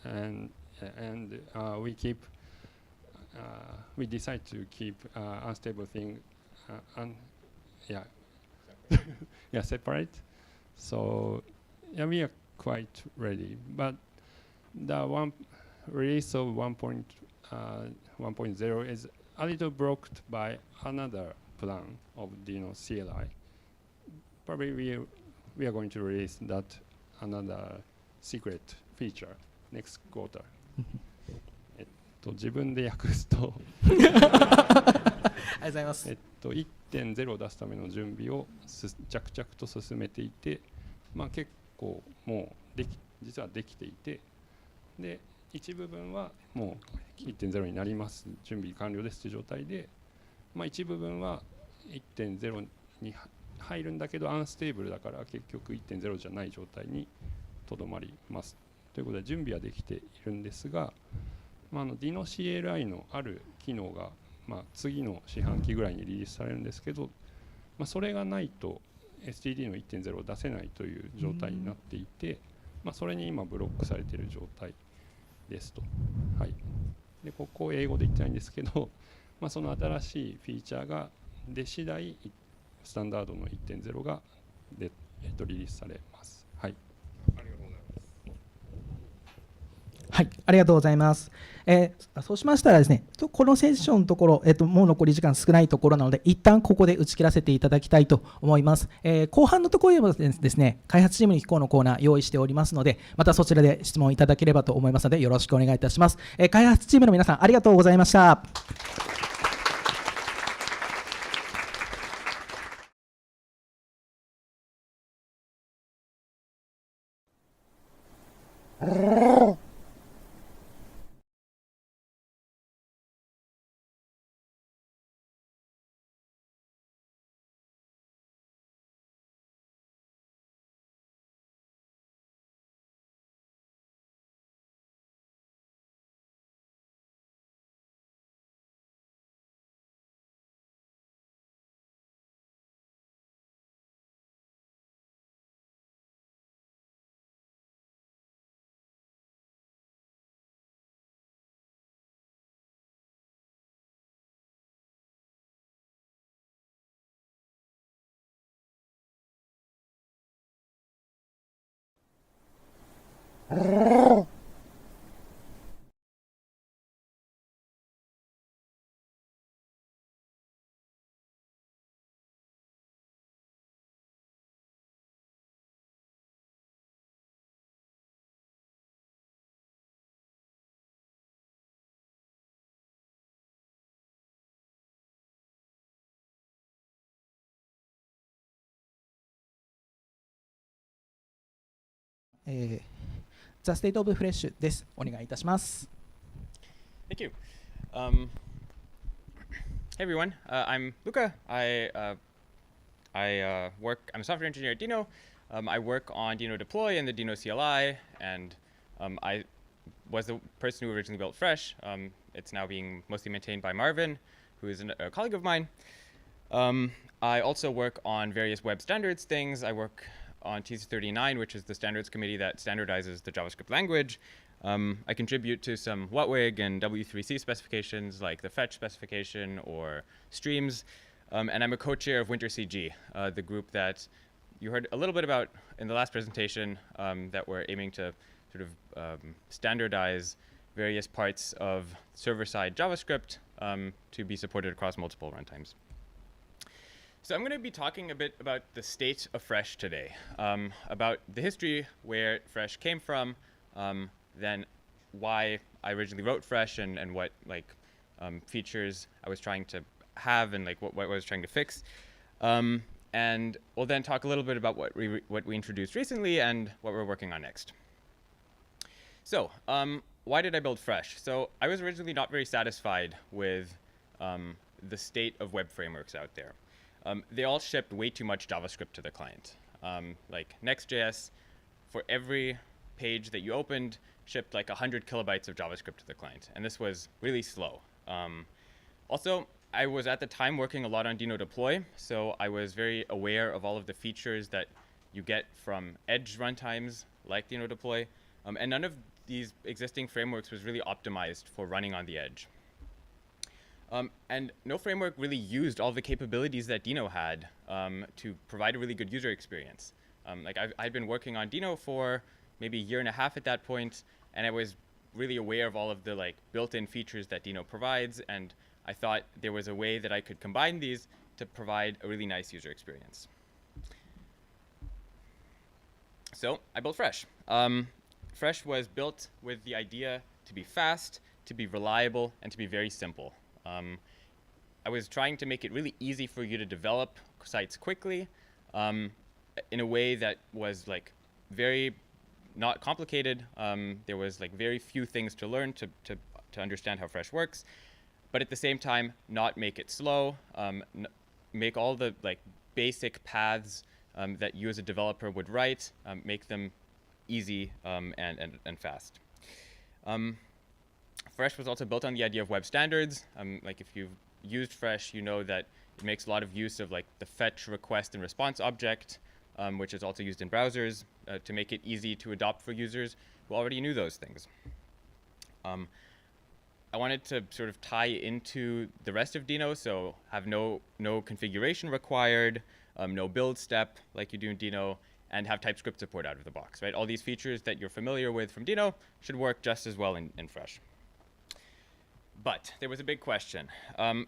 and we decide to keep unstable thing separate. So we are quite ready, but the release of 1.0 is a little blocked by another plan of Dino CLI. Probably we are going to release that another secret feature next quarter. 自分で訳すとありがとうございます。1.0 を出すための準備を着々と進めていて、結構もう実はできていて、で一部分はもう 1.0 になります、準備完了ですという状態で、一部分は 1.0 に入るんだけどアンステーブルだから結局 1.0 じゃない状態にとどまりますということで、準備はできているんですが、Dino CLI のある機能が、次の四半期ぐらいにリリースされるんですけど、それがないと STD の 1.0 を出せないという状態になっていて、それに今ブロックされている状態ですと。はい、でここ英語で言ってないんですけど、その新しいフィーチャーが出次第スタンダードの 1.0 がリリースされます。はい、ありがとうございます。そうしましたらですね、このセッションのところ、もう残り時間少ないところなので、一旦ここで打ち切らせていただきたいと思います。後半のところでもですね、開発チームに聞こうのコーナー用意しておりますので、またそちらで質問いただければと思いますので、よろしくお願いいたします。開発チームの皆さん、ありがとうございました。ザ・ステート・オブ・フレッシュです。お願いいたします。Thank you. Hey everyone, I'm Luca. I'm a software engineer at Dino. I work on Dino Deploy and the Dino CLI, and I was the person who originally built Fresh. It's now being mostly maintained by Marvin, who is a colleague of mine. I also work on various web standards things. I work on TC39, which is the standards committee that standardizes the JavaScript language. I contribute to some WHATWG and W3C specifications like the fetch specification or streams. And I'm a co-chair of WinterCG, the group that you heard a little bit about in the last presentation that we're aiming to sort of standardize various parts of server-side JavaScript to be supported across multiple runtimes. So I'm going to be talking a bit about the state of Fresh today, about the history where Fresh came from, then why I originally wrote Fresh and what features I was trying to have and what I was trying to fix. And we'll then talk a little bit about what we introduced recently and what we're working on next. So why did I build Fresh? So I was originally not very satisfied with the state of web frameworks out there. They all shipped way too much JavaScript to the client. Like Next.js, for every page that you opened, shipped like 100 kilobytes of JavaScript to the client. And this was really slow. Also, I was at the time working a lot on Deno Deploy, so I was very aware of all of the features that you get from edge runtimes like Deno Deploy. And none of these existing frameworks was really optimized for running on the edge. And no framework really used all the capabilities that Deno had to provide a really good user experience. I'd been working on Deno for maybe a year and a half at that point, and I was really aware of all of the built-in features that Deno provides, and I thought there was a way that I could combine these to provide a really nice user experience. So I built Fresh. Fresh was built with the idea to be fast, to be reliable, and to be very simple. I was trying to make it really easy for you to develop sites quickly in a way that was very not complicated. There was very few things to learn to understand how Fresh works, but at the same time not make it slow, make all the basic paths that you as a developer would write, make them easy and fast. Fresh was also built on the idea of web standards. If you've used Fresh, you know that it makes a lot of use of the fetch, request, and response object, which is also used in browsers to make it easy to adopt for users who already knew those things. I wanted to sort of tie into the rest of Deno, so have no configuration required, no build step like you do in Deno, and have TypeScript support out of the box. Right? All these features that you're familiar with from Deno should work just as well in Fresh. But there was a big question.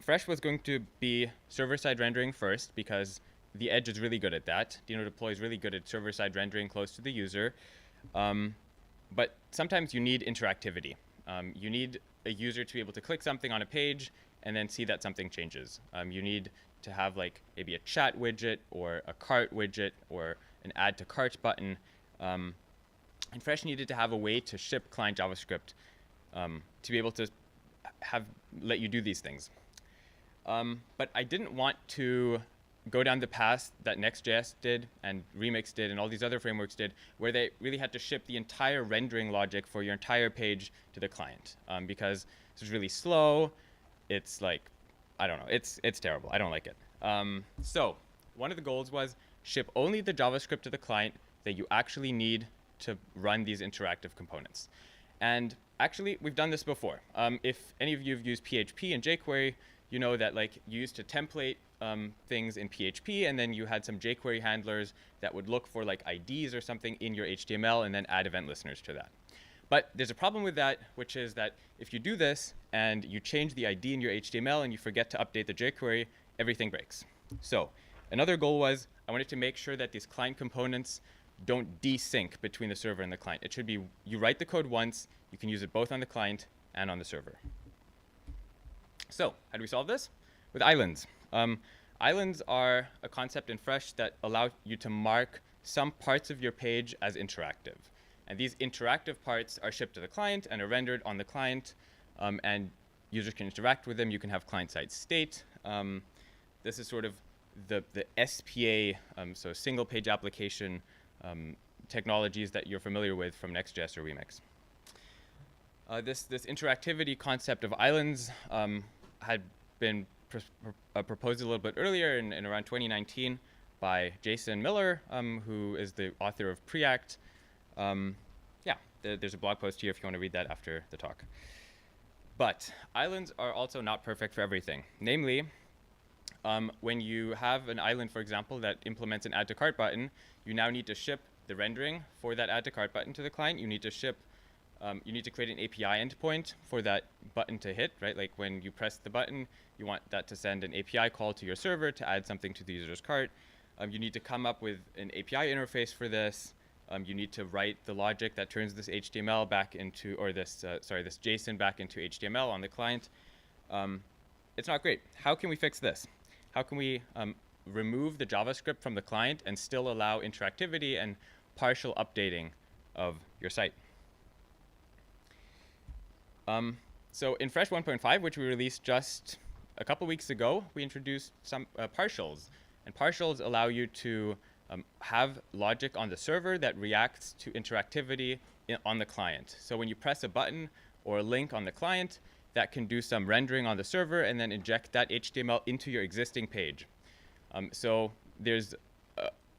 Fresh was going to be server-side rendering first because the edge is really good at that. Deno Deploy is really good at server-side rendering close to the user. But sometimes you need interactivity. You need a user to be able to click something on a page and then see that something changes. You need to have maybe a chat widget or a cart widget or an add to cart button. And Fresh needed to have a way to ship client JavaScript to be able to let you do these things. But I didn't want to go down the path that Next.js did and Remix did and all these other frameworks did, where they really had to ship the entire rendering logic for your entire page to the client, because it's really slow. It's I don't know, it's terrible. I don't like it. So one of the goals was ship only the JavaScript to the client that you actually need to run these interactive components. And actually, we've done this before. If any of you have used PHP and jQuery, you know that you used to template things in PHP, and then you had some jQuery handlers that would look for IDs or something in your HTML and then add event listeners to that. But there's a problem with that, which is that if you do this and you change the ID in your HTML and you forget to update the jQuery, everything breaks. So another goal was I wanted to make sure that these client components don't desync between the server and the client. It should be you write the code once, you can use it both on the client and on the server. So how do we solve this? With islands. Islands are a concept in Fresh that allow you to mark some parts of your page as interactive. And these interactive parts are shipped to the client and are rendered on the client, and users can interact with them. You can have client-side state. This is sort of the SPA, so single page application technologies that you're familiar with from Next.js or Remix. This interactivity concept of islands had been proposed a little bit earlier in around 2019 by Jason Miller, who is the author of Preact. There's a blog post here if you want to read that after the talk. But islands are also not perfect for everything. Namely, when you have an island, for example, that implements an add to cart button, you now need to ship the rendering for that add to cart button to the client. You need to ship, you need to create an API endpoint for that button to hit, right? Like when you press the button, you want that to send an API call to your server to add something to the user's cart. You need to come up with an API interface for this. You need to write the logic that turns this HTML back into, or this, this JSON back into HTML on the client. It's not great. How can we fix this? How can we remove the JavaScript from the client and still allow interactivity and partial updating of your site? So in Fresh 1.5, which we released just a couple weeks ago, we introduced some partials. And partials allow you to have logic on the server that reacts to interactivity on the client. So when you press a button or a link on the client, that can do some rendering on the server and then inject that HTML into your existing page. So there's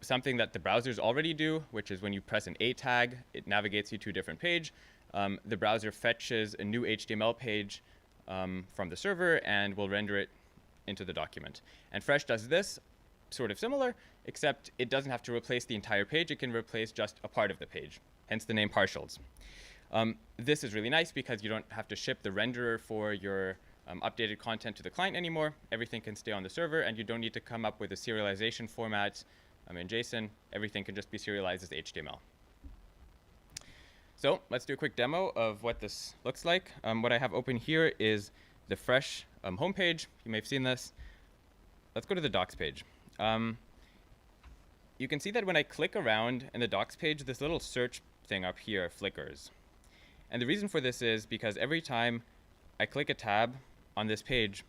something that the browsers already do, which is when you press an A tag, it navigates you to a different page. The browser fetches a new HTML page from the server and will render it into the document. And Fresh does this, sort of similar, except it doesn't have to replace the entire page. It can replace just a part of the page, hence the name partials. This is really nice because you don't have to ship the renderer for your updated content to the client anymore. Everything can stay on the server, and you don't need to come up with a serialization format in JSON. Everything can just be serialized as HTML. So let's do a quick demo of what this looks like. What I have open here is the Fresh homepage. You may have seen this. Let's go to the docs page. You can see that when I click around in the docs page, this little search thing up here flickers. And the reason for this is because every time I click a tab on this page,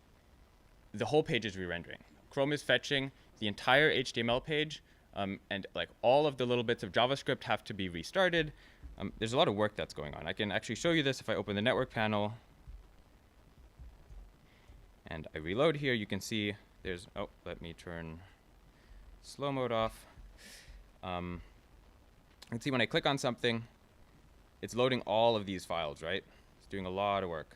the whole page is re-rendering. Chrome is fetching the entire HTML page, and like all of the little bits of JavaScript have to be restarted. There's a lot of work that's going on. I can actually show you this if I open the network panel and I reload here. You can see there's, oh, let me turn slow mode off. You can see when I click on something, it's loading all of these files, right? It's doing a lot of work.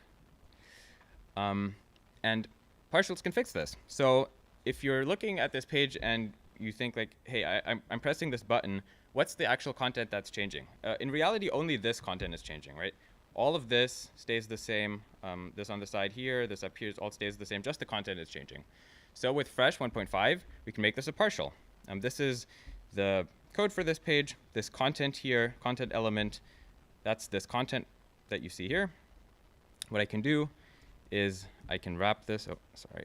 And partials can fix this. So if you're looking at this page and you think like, hey, I'm pressing this button, what's the actual content that's changing? In reality, only this content is changing, right? All of this stays the same. This on the side here, this up here, all stays the same, just the content is changing. So with Fresh 1.5, we can make this a partial. This is the code for this page. This content here, content element, that's this content that you see here. What I can do is I can wrap this, oh, sorry.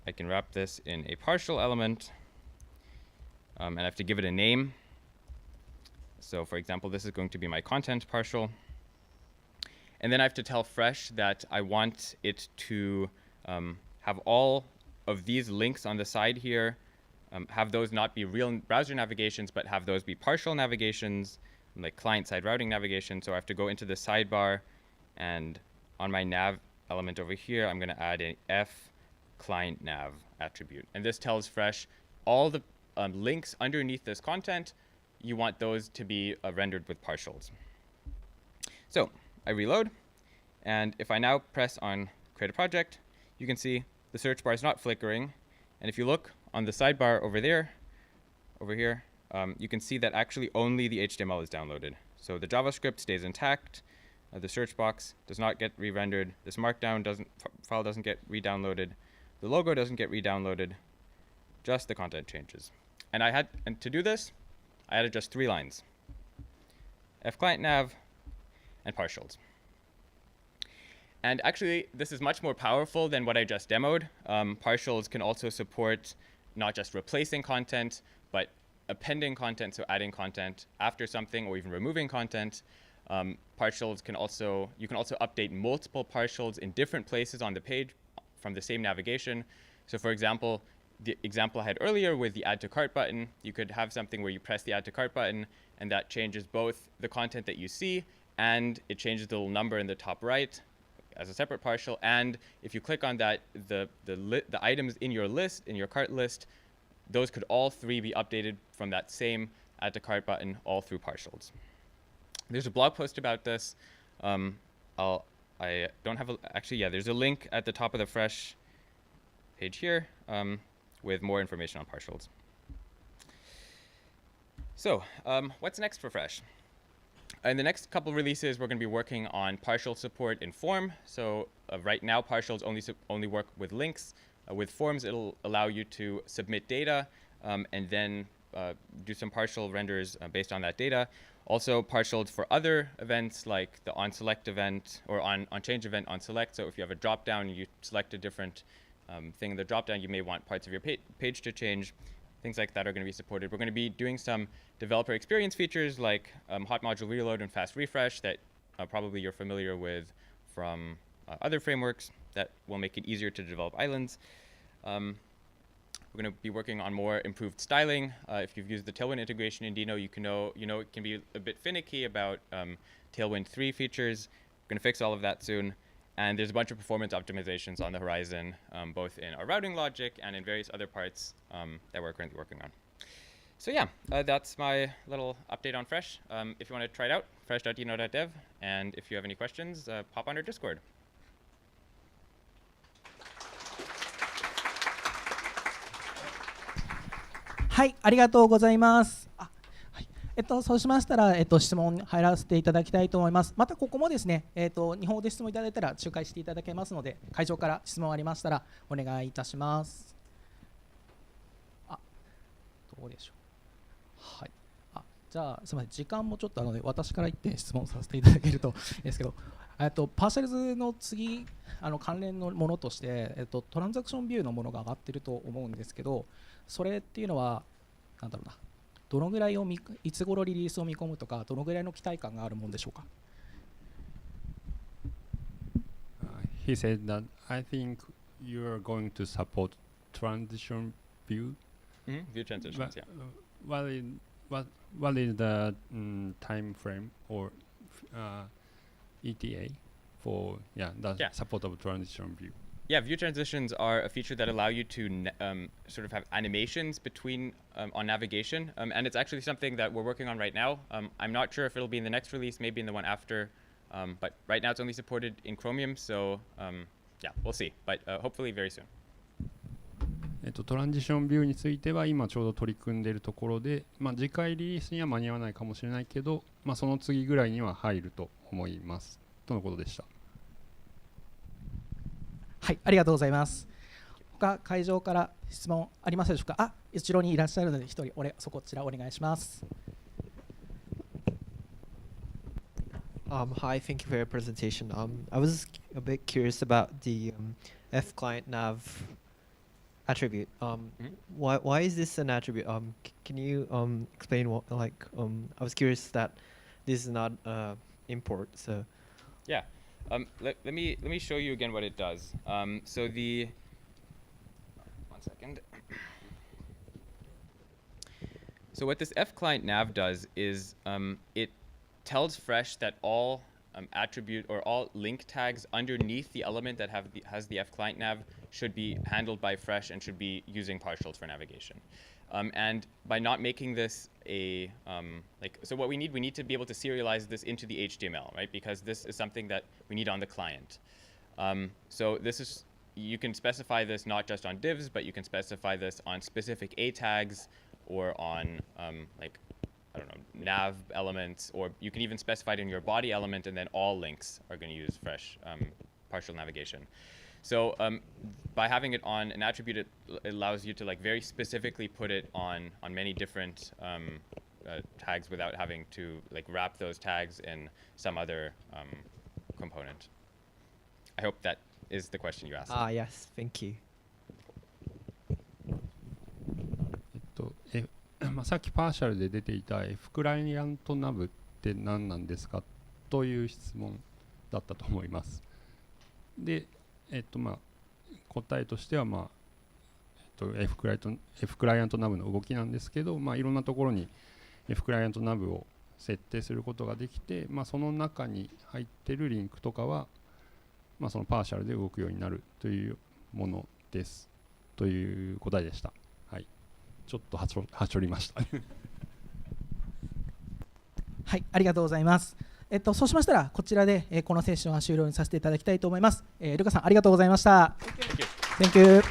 I can wrap this in a partial element, and I have to give it a name. So for example, this is going to be my content partial. And then I have to tell Fresh that I want it to have all of these links on the side here, have those not be real browser navigations, but have those be partial navigations, like client-side routing navigation. So I have to go into the sidebar, and on my nav element over here, I'm going to add an F client nav attribute. And this tells Fresh all the links underneath this content, you want those to be rendered with partials. So I reload, and if I now press on create a project, you can see the search bar is not flickering. And if you look on the sidebar over there, over here, you can see that actually only the HTML is downloaded. So the JavaScript stays intact. The search box does not get re-rendered. This markdown file doesn't get re-downloaded. The logo doesn't get re-downloaded. Just the content changes. And to do this, I added just 3 lines: F client nav and partials. And actually, this is much more powerful than what I just demoed. Partials can also support not just replacing content, but appending content, so adding content after something or even removing content. Partials can also, you can also update multiple partials in different places on the page from the same navigation. So for example, the example I had earlier with the add to cart button, you could have something where you press the add to cart button and that changes both the content that you see and it changes the little number in the top right as a separate partial. And if you click on that, the items in your list, in your cart list, those could all 3 be updated from that same add to cart button all through partials. There's a blog post about this. I'll I don't have actually, yeah, there's a link at the top of the Fresh page here with more information on partials. So what's next for Fresh? In the next couple releases, we're going to be working on partial support in Form. So right now, partials only work with links. With Forms, it'll allow you to submit data and then do some partial renders based on that data. Also, partials for other events like the onSelect event or on change event on select. So if you have a dropdown, you select a different thing in the dropdown, you may want parts of your page to change. Things like that are going to be supported. We're going to be doing some developer experience features like hot module reload and fast refresh that probably you're familiar with from other frameworks that will make it easier to develop islands. We're going to be working on more improved styling. If you've used the Tailwind integration in Dino, you know it can be a bit finicky about Tailwind 3 features. We're going to fix all of that soon. And there's a bunch of performance optimizations on the horizon, both in our routing logic and in various other parts that we're currently working on. So yeah, that's my little update on Fresh. If you want to try it out, fresh.dino.dev. And if you have any questions, pop on our Discord.はい、ありがとうございます。そうしましたら、質問に入らせていただきたいと思います。またここもですね、日本語で質問いただいたら仲介していただけますので、会場から質問ありましたらお願いいたします。どうでしょう。はい。じゃあすみません、時間もちょっと私から1点質問させていただけるといいですけど、パーシャルズの次関連のものとして、トランザクションビューのものが上がってると思うんですけど、それっていうのはなんだろうな。どのぐらいをいつ頃リリースを見込むとか、どのぐらいの期待感があるものでしょうか。He said that I think you are going to support transition view. View transitions, yeah. What is the time frame or ETA for the support of transition view? Yeah, view transitions are a feature that allow you to sort of have animations between on navigation, and it's actually something that we're working on right now. I'm not sure if it'll be in the next release, maybe in the one after, but right now it's only supported in Chromium, so yeah, we'll see, but hopefully very soon. トランジションビューについては今ちょうど取り組んでいるところで、次回リリースには間に合わないかもしれないけど、その次ぐらいには入ると思いますとのことでした。はい、ありがとうございます。他会場から質問ありますでしょうか。後ろにいらっしゃるので一人こちらお願いします。Hi, thank you for your presentation. I was a bit curious about the F client nav attribute. Why is this an attribute? Can you explain what I was curious that this is not import. So yeah. Let me show you again what it does. So the 1 second. So what this F client nav does is it tells Fresh that all attribute or all link tags underneath the element that has the F client nav should be handled by Fresh and should be using partials for navigation. And by not making this so what we need to be able to serialize this into the HTML, right? Because this is something that we need on the client. So you can specify this not just on divs, but you can specify this on specific A tags or on I don't know, nav elements, or you can even specify it in your body element, and then all links are going to use Fresh partial navigation. So by having it on an attribute, it allows you to very specifically put it on many different tags without having to wrap those tags in some other component. I hope that is the question you asked. Yes, thank you. さっきパーシャルで出ていた F クライアントナブって何なんですかという質問だったと思います。で、答えとしては、F クライアントナブの動きなんですけど、いろんなところに F クライアントナブを設定することができて、その中に入っているリンクとかは、そのパーシャルで動くようになるというものですという答えでした。はい、ちょっとはしょりました。はい、ありがとうございます。そうしましたらこちらで、このセッションは終了にさせていただきたいと思います。ルカさんありがとうございました。Thank you.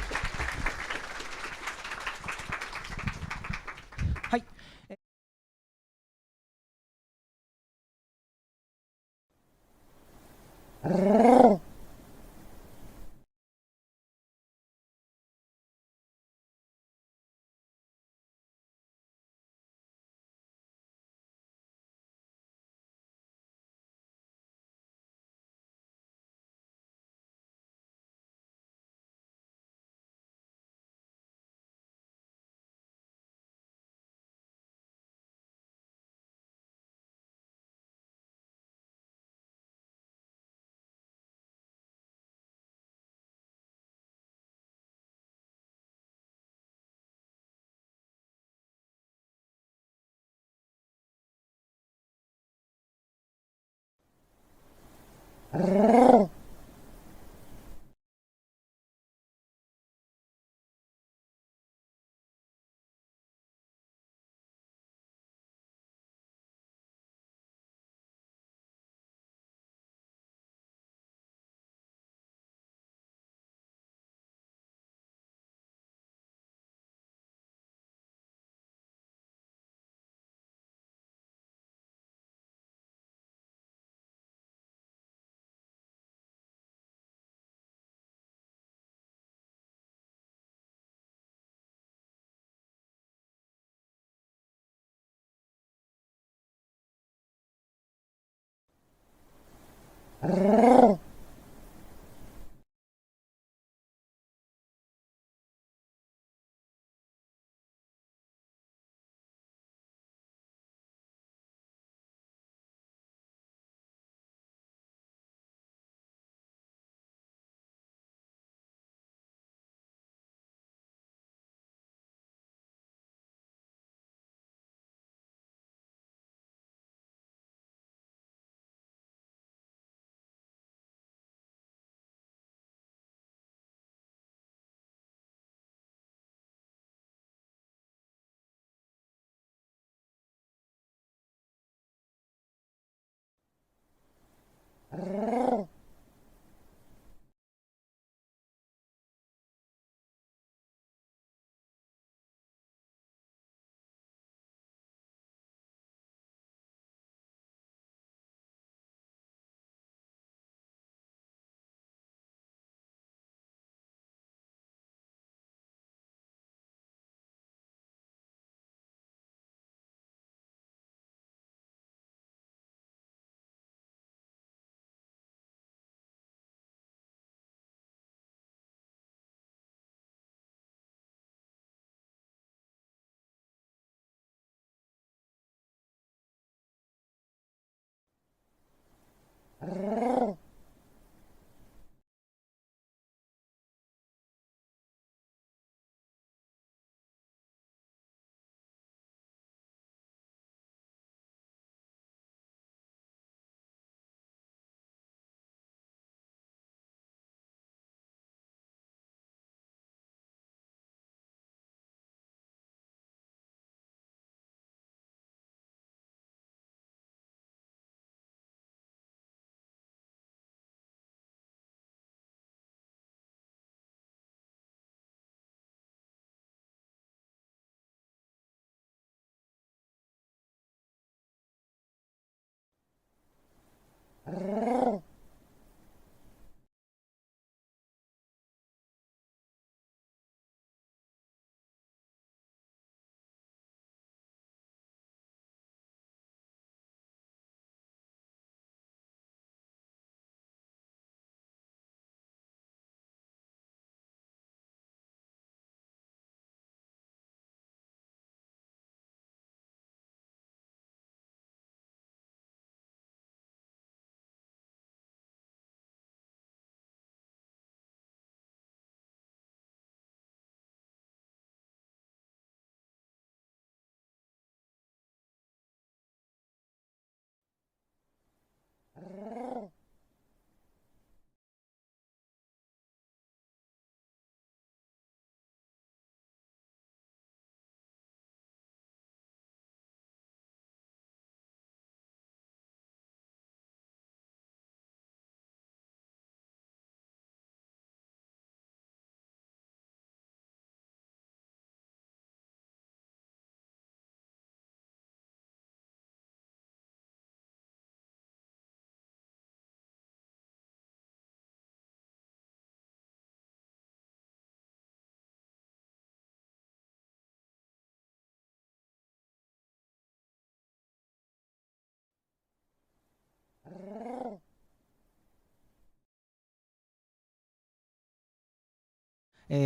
続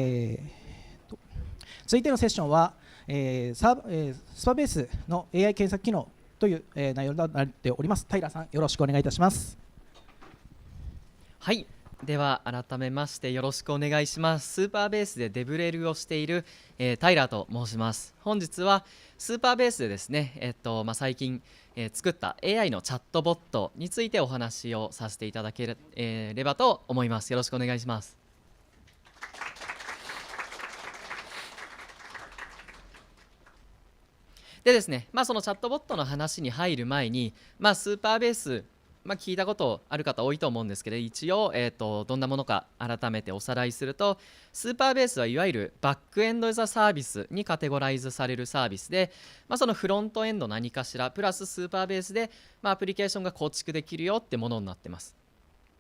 いてのセッションは、スパベースの AI 検索機能という、内容となっております。平さん、よろしくお願いいたします。はい、では改めましてよろしくお願いします。スーパーベースでデブレルをしている、タイラーと申します。本日はスーパーベースでですね、最近、作った AI のチャットボットについてお話をさせていただければと思います。よろしくお願いします。でですね、そのチャットボットの話に入る前に、スーパーベース、聞いたことある方多いと思うんですけど、一応、どんなものか改めておさらいすると、スーパーベースはいわゆるバックエンド・ザ・サービスにカテゴライズされるサービスで、そのフロントエンド何かしらプラススーパーベースで、アプリケーションが構築できるよってものになってます。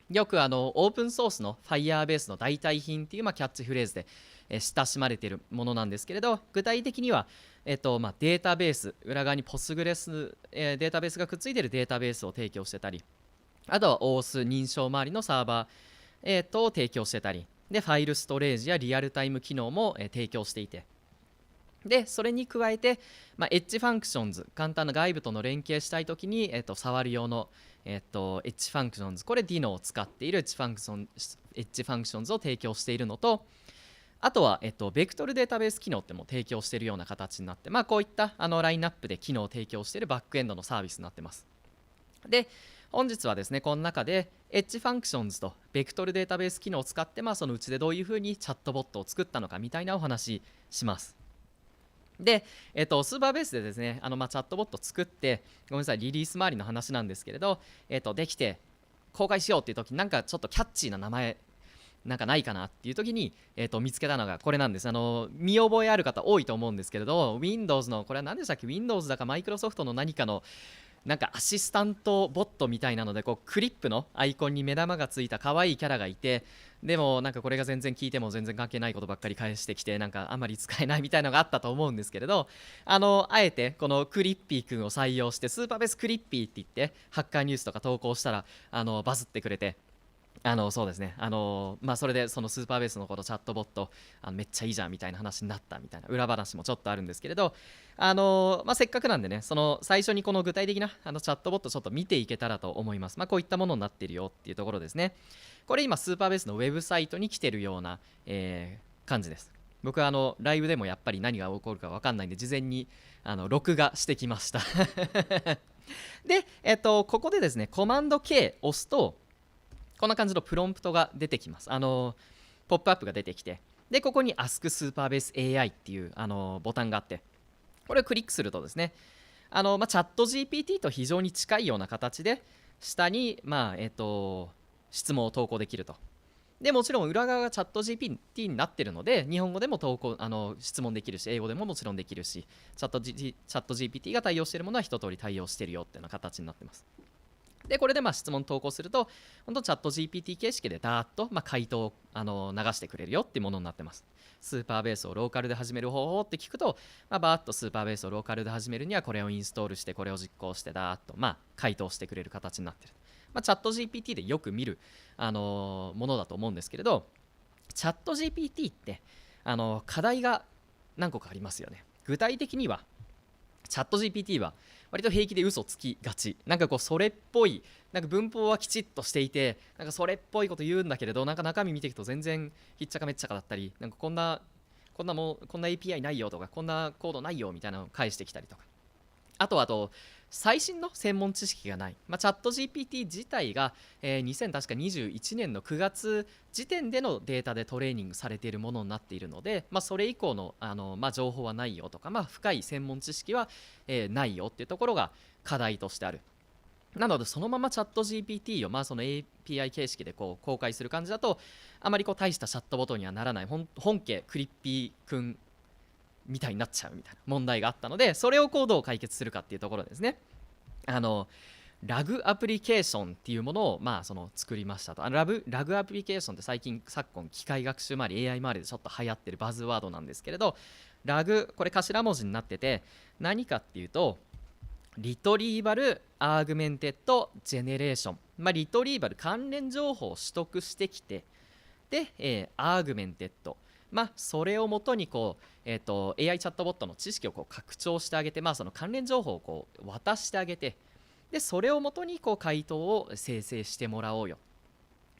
よくオープンソースの Firebase の代替品っていうキャッチフレーズで親しまれているものなんですけれど、具体的には、データベース、裏側に Postgres、データベースがくっついているデータベースを提供してたり、あとは OAuth 認証周りのサーバー、を提供してたり、でファイルストレージやリアルタイム機能も、提供していて、でそれに加えて、エッジファンクションズ、簡単な外部との連携したいときに、触る用の、エッジファンクションズ、これ Dino を使っているエッジファンクションズを提供しているのと、あとは、ベクトルデータベース機能っても提供しているような形になって、こういったラインナップで機能を提供しているバックエンドのサービスになっています。で本日はですね、この中でエッジファンクションズとベクトルデータベース機能を使って、そのうちでどういうふうにチャットボットを作ったのかみたいなお話します。で、スーパーベースでですね、チャットボット作って、ごめんなさい、リリース周りの話なんですけれど、できて公開しようっていう時に、なんかちょっとキャッチーな名前なんかないかなっていう時に、見つけたのがこれなんです。見覚えある方多いと思うんですけれど、Windows のこれは何でしたっけ、 Windows だか Microsoft の何かのなんかアシスタントボットみたいなので、クリップのアイコンに目玉がついた可愛いキャラがいて、でもなんかこれが全然聞いても全然関係ないことばっかり返してきて、なんかあんまり使えないみたいなのがあったと思うんですけれど、あえてこのクリッピーくんを採用して、スーパーベースクリッピーって言ってハッカーニュースとか投稿したらバズってくれて、そうですね、それでそのスーパーベースのこのチャットボットめっちゃいいじゃんみたいな話になったみたいな裏話もちょっとあるんですけれど、せっかくなんでね、その最初にこの具体的なチャットボットちょっと見ていけたらと思います。こういったものになっているよっていうところですね。これ今スーパーベースのウェブサイトに来てるような、感じです。僕はライブでもやっぱり何が起こるか分かんないんで、事前に録画してきましたで、ここでですね、コマンド K 押すとこんな感じのプロンプトが出てきます。ポップアップが出てきて、でここに Ask Superbase AI っていうボタンがあって、これをクリックするとですね、チャット GPT と非常に近いような形で下に、質問を投稿できると。でもちろん裏側がチャット GPT になってるので、日本語でも質問できるし、英語でももちろんできるし、チャット GPT が対応しているものは一通り対応してるよっていうような形になってます。でこれで質問投稿すると、本当チャット GPT 形式でダーッと回答を流してくれるよっていうものになってます。スーパーベースをローカルで始める方法って聞くと、バーッとスーパーベースをローカルで始めるにはこれをインストールして、これを実行してダーッと回答してくれる形になってる。チャット GPT でよく見る、ものだと思うんですけれど、チャット GPT って課題が何個かありますよね。具体的にはチャット GPT は割と平気で嘘つきがち、なんかそれっぽい、なんか文法はきちっとしていて、なんかそれっぽいこと言うんだけれど、なんか中身見ていくと全然ひっちゃかめっちゃかだったり、なんかこんな API ないよとか、こんなコードないよみたいなのを返してきたりとか、あと最新の専門知識がない、チャット GPT 自体が、2021年の9月時点でのデータでトレーニングされているものになっているので、それ以降の、情報はないよとか、深い専門知識は、ないよっていうところが課題としてある。なのでそのままチャット GPT をその API 形式で公開する感じだと、あまり大したチャットボットにはならない、本家クリッピーくんみたいになっちゃうみたいな問題があったので、それをどう解決するかっていうところですね。ラグアプリケーションっていうものを作りましたと。ラグアプリケーションって昨今機械学習周り AI 周りでちょっと流行ってるバズワードなんですけれど、ラグこれ頭文字になってて、何かっていうとリトリーバルアーグメンテッドジェネレーション、リトリーバル関連情報を取得してきて、で、アーグメンテッドそれをもとにこう、AI チャットボットの知識をこう拡張してあげて、その関連情報をこう渡してあげて、でそれをもとにこう回答を生成してもらおうよ。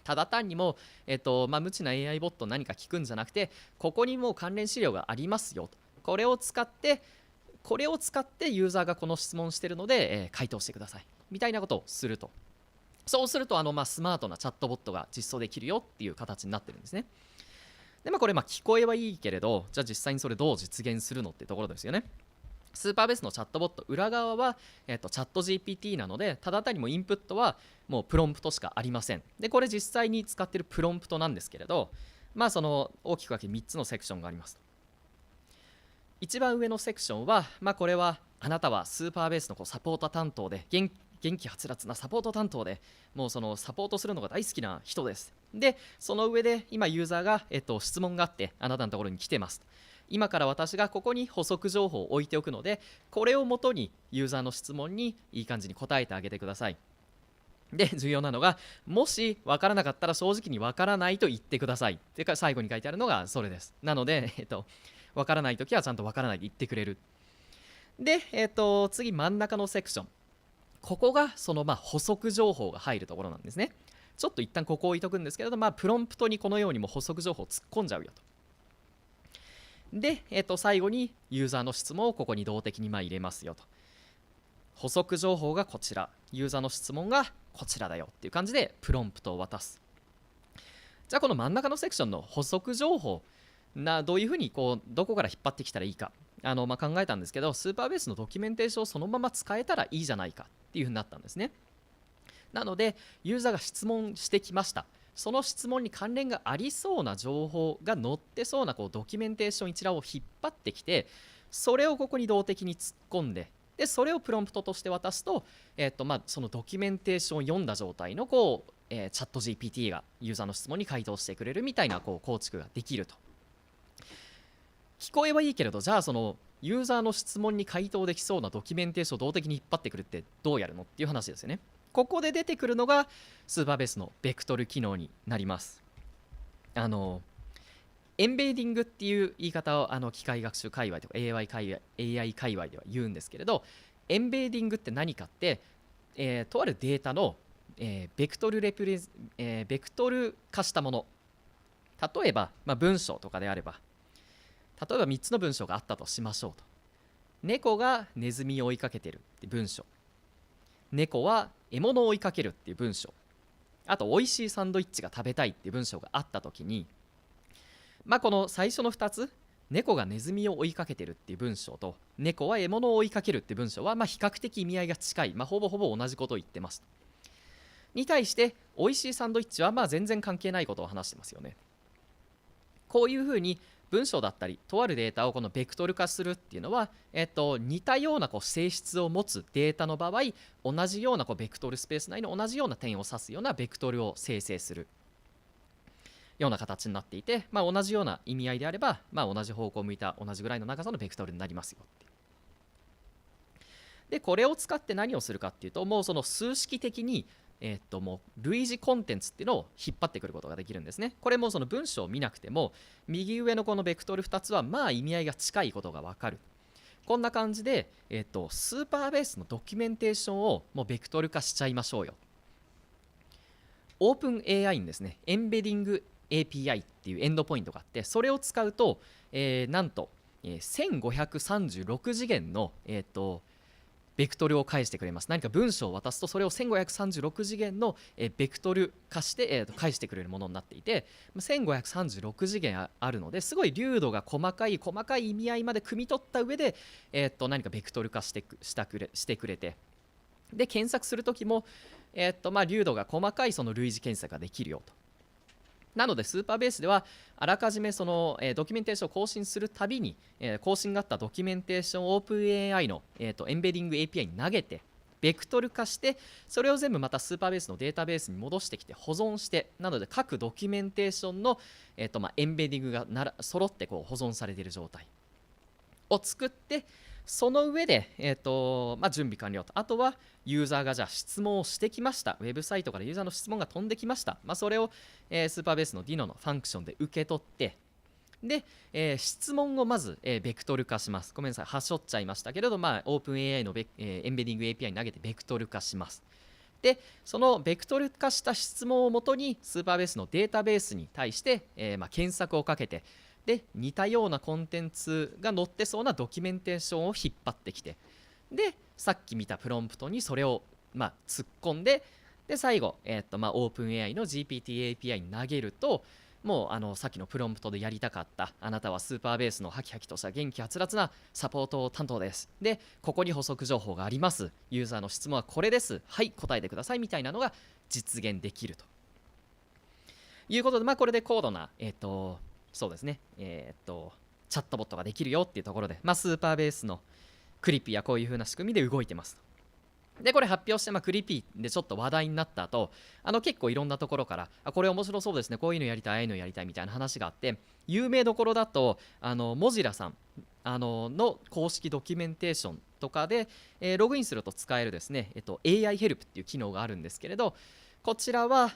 ただ単にもう、無知な AI ボット何か聞くんじゃなくて、ここにもう関連資料がありますよと。これを使ってユーザーがこの質問してるので、回答してくださいみたいなことをすると。そうするとスマートなチャットボットが実装できるよっていう形になってるんですね。でこれ聞こえはいいけれど、じゃあ実際にそれどう実現するのってところですよね。スーパーベースのチャットボット裏側は、チャット GPT なので、ただ単にもインプットはもうプロンプトしかありません。でこれ実際に使っているプロンプトなんですけれど、その大きく分け3つのセクションがあります。一番上のセクションは、これはあなたはスーパーベースのこうサポート担当で元気はつらつなサポート担当で、もうそのサポートするのが大好きな人です。でその上で今ユーザーが、質問があってあなたのところに来てます。今から私がここに補足情報を置いておくので、これをもとにユーザーの質問にいい感じに答えてあげてください。で重要なのが、もし分からなかったら正直に分からないと言ってくださいってから最後に書いてあるのがそれです。なので、分からないときはちゃんと分からないと言ってくれる。で、次真ん中のセクション、ここがその補足情報が入るところなんですね。ちょっと一旦ここを置いとくんですけれど、プロンプトにこのようにも補足情報を突っ込んじゃうよと。で、最後にユーザーの質問をここに動的に入れますよと。補足情報がこちら、ユーザーの質問がこちらだよっていう感じでプロンプトを渡す。じゃあこの真ん中のセクションの補足情報どういうふうにどこから引っ張ってきたらいいか考えたんですけど、スーパーベースのドキュメンテーションをそのまま使えたらいいじゃないかっていうふうになったんですね。なのでユーザーが質問してきました。その質問に関連がありそうな情報が載ってそうなドキュメンテーション一覧を引っ張ってきて、それをここに動的に突っ込んで、でそれをプロンプトとして渡すと、そのドキュメンテーションを読んだ状態のチャット GPT がユーザーの質問に回答してくれるみたいな構築ができると。聞こえはいいけれど、じゃあそのユーザーの質問に回答できそうなドキュメンテーションを動的に引っ張ってくるってどうやるのっていう話ですよね。ここで出てくるのがスーパーベースのベクトル機能になります。エンベーディングっていう言い方を機械学習界隈とか AI 界隈では言うんですけれど、エンベーディングって何かって、とあるデータの、ベクトル化したもの、例えば、文章とかであれば、例えば3つの文章があったとしましょうと。猫がネズミを追いかけてるって文章、猫は獲物を追いかけるっていう文章、あと美味しいサンドイッチが食べたいっていう文章があったときに、この最初の2つ、猫がネズミを追いかけてるっていう文章と猫は獲物を追いかけるっていう文章は比較的意味合いが近い、ほぼほぼ同じことを言ってます。に対して美味しいサンドイッチは全然関係ないことを話してますよね。こういうふうに文章だったりとあるデータをこのベクトル化するっていうのは、似たような性質を持つデータの場合、同じようなベクトルスペース内の同じような点を指すようなベクトルを生成するような形になっていて、同じような意味合いであれば、同じ方向を向いた同じぐらいの長さのベクトルになりますよっていう。でこれを使って何をするかっていうと、もうその数式的にもう類似コンテンツっていうのを引っ張ってくることができるんですね。これもその文章を見なくても、右上のこのベクトル2つは意味合いが近いことが分かる。こんな感じで、スーパーベースのドキュメンテーションをもうベクトル化しちゃいましょうよ。オープン AI にですね、エンベディング API っていうエンドポイントがあって、それを使うと、なんと、1536次元の、ベクトルを返してくれます。何か文章を渡すと、それを1536次元のベクトル化して、返してくれるものになっていて、1536次元あるので、すごい流度が細かい意味合いまで汲み取った上で、何かベクトル化してくれて、で検索するときも、流度が細かいその類似検索ができるよと。なのでスーパーベースではあらかじめその、ドキュメンテーションを更新するたびに、更新があったドキュメンテーションを OpenAI の、エンベディング API に投げてベクトル化して、それを全部またスーパーベースのデータベースに戻してきて保存して、なので各ドキュメンテーションの、エンベディングが揃って保存されている状態を作って、その上で、準備完了と。あとはユーザーがじゃあ質問をしてきました。ウェブサイトからユーザーの質問が飛んできました。それを、スーパーベースの Dino のファンクションで受け取って、で、質問をまず、ベクトル化します。ごめんなさい、はしょっちゃいましたけれど、オープン AI のエンベディング API に投げてベクトル化します。で、そのベクトル化した質問をもとにスーパーベースのデータベースに対して、検索をかけて、で似たようなコンテンツが載ってそうなドキュメンテーションを引っ張ってきて、でさっき見たプロンプトにそれを、突っ込んで、で最後、オープン AI の GPT API に投げると、もうさっきのプロンプトでやりたかった、あなたはスーパーベースのハキハキとした元気はつらつなサポート担当です。で、ここに補足情報があります。ユーザーの質問はこれです。はい、答えてくださいみたいなのが実現できるということで、これで高度な、そうですね、チャットボットができるよっていうところで、スーパーベースのクリピーはこういう風な仕組みで動いてます。でこれ発表して、クリピーでちょっと話題になった後、結構いろんなところからこれ面白そうですね、こういうのやりたい、ああいうのやりたいみたいな話があって、有名どころだとモジラさんの公式ドキュメンテーションとかで、ログインすると使えるですね、AI ヘルプっていう機能があるんですけれど、こちらは、もう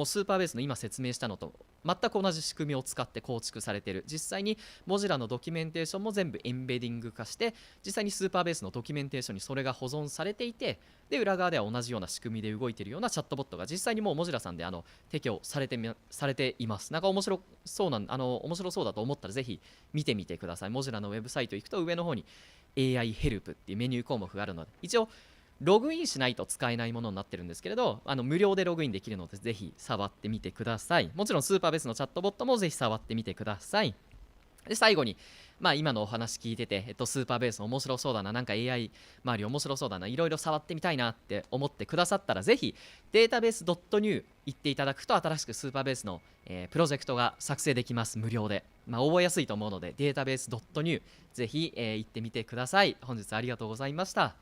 スーパーベースの今説明したのと全く同じ仕組みを使って構築されている。実際にモジュラのドキュメンテーションも全部エンベディング化して、実際にスーパーベースのドキュメンテーションにそれが保存されていて、で裏側では同じような仕組みで動いているようなチャットボットが実際にもうモジュラさんで提供されています。なんか面白そうだと思ったらぜひ見てみてください。モジュラのウェブサイト行くと上の方に AI ヘルプっていうメニュー項目があるので、一応ログインしないと使えないものになってるんですけれど、無料でログインできるのでぜひ触ってみてください。もちろんスーパーベースのチャットボットもぜひ触ってみてください。で最後に、今のお話聞いてて、スーパーベース面白そうだな、なんか AI 周り面白そうだな、いろいろ触ってみたいなって思ってくださったら、ぜひデータベース .new 行っていただくと、新しくスーパーベースの、プロジェクトが作成できます、無料で。覚えやすいと思うので、データベース .new ぜひ、行ってみてください。本日ありがとうございました。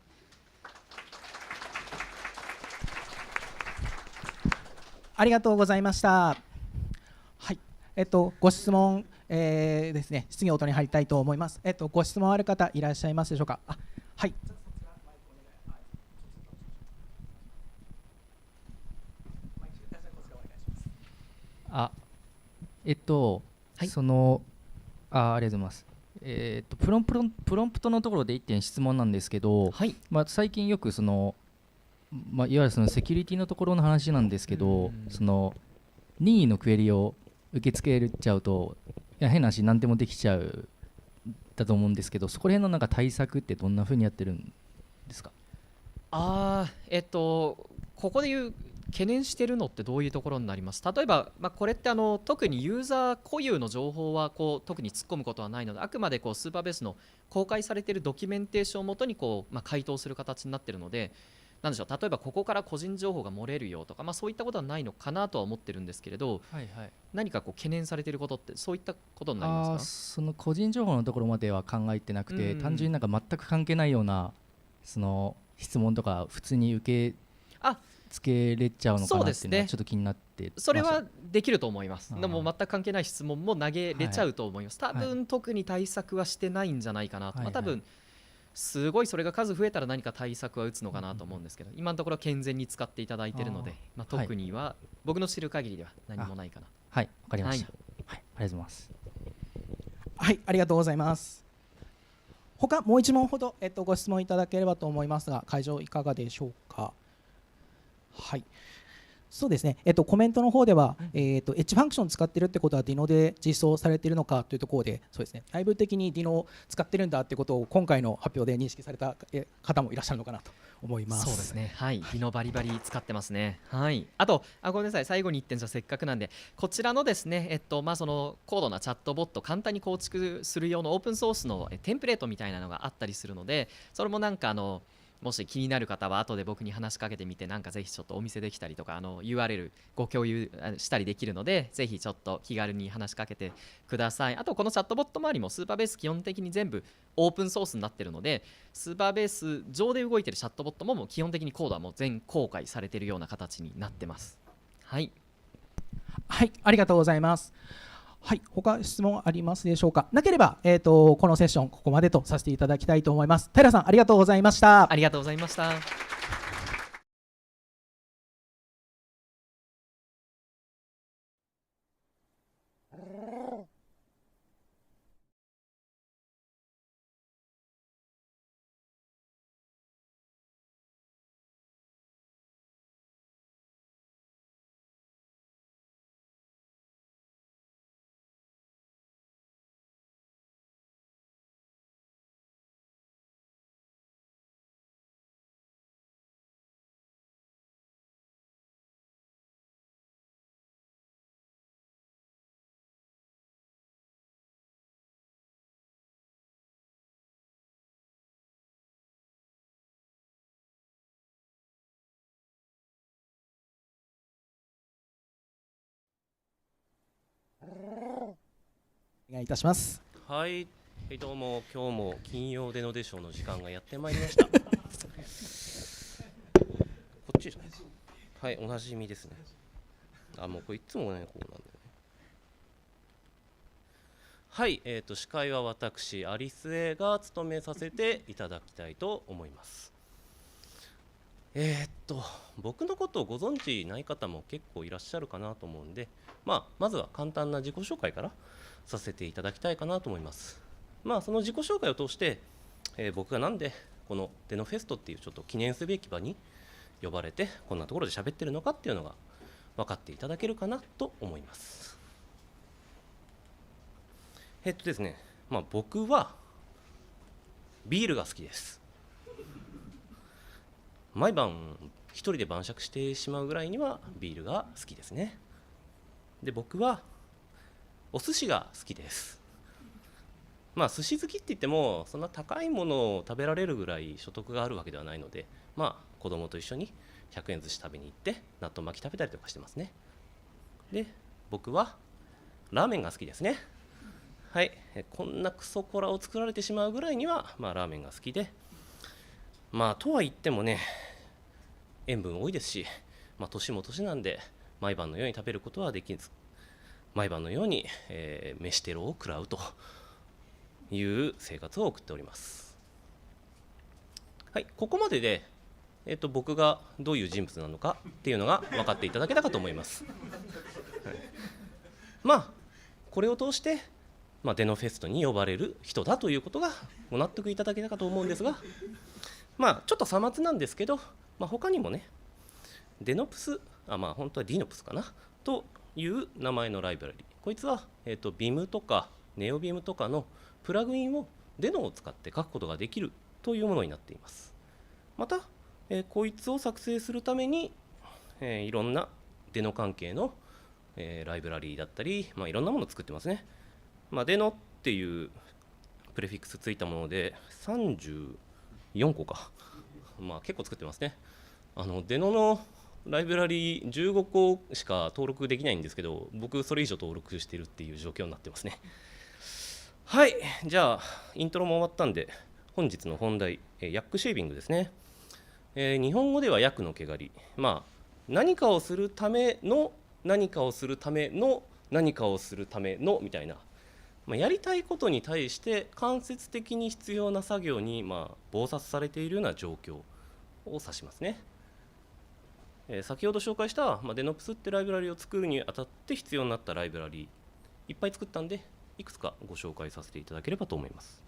ありがとうございました。はい、ご質問、ですね、質疑応答に入りたいと思います。ご質問ある方いらっしゃいますでしょうか。はい。ありがとうございます。プロンプトのところで1点質問なんですけど、最近よくいわゆるそのセキュリティのところの話なんですけど、任意のクエリを受け付けちゃうと、変な話何でもできちゃうだと思うんですけど、そこら辺のなんか対策ってどんな風にやってるんですか。ここで言う懸念してるのってどういうところになります？例えば、これって特にユーザー固有の情報は特に突っ込むことはないので、あくまでスーパーベースの公開されているドキュメンテーションをもとに回答する形になっているので、なんでしょう、例えばここから個人情報が漏れるよとか、そういったことはないのかなとは思ってるんですけれど、何か懸念されていることってそういったことになりますか？その個人情報のところまでは考えてなくて、単純になんか全く関係ないようなその質問とか普通に受け付けれちゃうのかなっていうのはちょっと気になってました。それはできると思います。でも全く関係ない質問も投げれちゃうと思います。多分特に対策はしてないんじゃないかなと。多分すごいそれが数増えたら何か対策は打つのかなと思うんですけど、今のところ健全に使っていただいているので、特には僕の知る限りでは何もないかな。はい、わかりました。はい、ありがとうございます。はい、ありがとうございます。他もう1問ほど、ご質問いただければと思いますが、会場いかがでしょうか。はい。そうですね、コメントの方では、エッジファンクション使ってるってことは Dino で実装されているのかというところで、そうですね、内部的に Dino を使ってるんだってことを今回の発表で認識された方もいらっしゃるのかなと思います。そうですね、はい、Dino バリバリ使ってますね。はい、あとごめんなさい、最後に1点、じゃせっかくなんで、こちらのですね、その高度なチャットボット簡単に構築する用のオープンソースのテンプレートみたいなのがあったりするので、それもなんかもし気になる方は後で僕に話しかけてみて、なんかぜひちょっとお見せできたりとかURL ご共有したりできるので、ぜひちょっと気軽に話しかけてください。あとこのチャットボット周りもスーパーベース基本的に全部オープンソースになっているので、スーパーベース上で動いているチャットボットも基本的にコードはもう全公開されているような形になってます。はい、はい、ありがとうございます。はい、他質問ありますでしょうか。なければ、このセッションここまでとさせていただきたいと思います。平さん、ありがとうございました。ありがとうございました。お願いいたします。はい、どうも、今日も金曜デノデショーの時間がやってまいりました。こっちじゃないですか。はい、おなじみですね。もうこれいつもね、こうなんだよね。はい、司会は私、アリス A が務めさせていただきたいと思います。僕のことをご存知ない方も結構いらっしゃるかなと思うんで、まずは簡単な自己紹介からさせていただきたいかなと思います。その自己紹介を通して、僕がなんでこのデノフェストっていうちょっと記念すべき場に呼ばれてこんなところで喋ってるのかっていうのが分かっていただけるかなと思います。ですね、僕はビールが好きです。毎晩一人で晩酌してしまうぐらいにはビールが好きですね。で、僕はお寿司が好きです。寿司好きって言ってもそんな高いものを食べられるぐらい所得があるわけではないので、子供と一緒に100円寿司食べに行って納豆巻き食べたりとかしてますね。で、僕はラーメンが好きですね。はい、こんなクソコラを作られてしまうぐらいには、ラーメンが好きで、とは言ってもね、塩分多いですし、年も年なんで毎晩のように食べることはできず、毎晩のように、飯テロを食らうという生活を送っております。はい、ここまでで、僕がどういう人物なのかっていうのが分かっていただけたかと思います。はい、これを通してデノフェストに呼ばれる人だということがご納得いただけたかと思うんですが、ちょっとさまつなんですけど、他にもね、デノプス、本当はディノプスかなという名前のライブラリ、こいつは、BIM とか NeoBIM とかのプラグインをデノを使って書くことができるというものになっています。また、こいつを作成するために、いろんなデノ関係の、ライブラリーだったり、いろんなものを作ってますね。デノっていうプレフィックスついたもので34個か、結構作ってますね。デノのライブラリー15個しか登録できないんですけど、僕それ以上登録してるっていう状況になってますね。はい、じゃあイントロも終わったんで本日の本題、ヤックシェービングですね。日本語ではヤクの毛刈り、何かをするための何かをするための何かをするためのみたいな、やりたいことに対して間接的に必要な作業に忙殺されているような状況を指しますね。先ほど紹介したデノプスってライブラリを作るにあたって必要になったライブラリいっぱい作ったんで、いくつかご紹介させていただければと思います。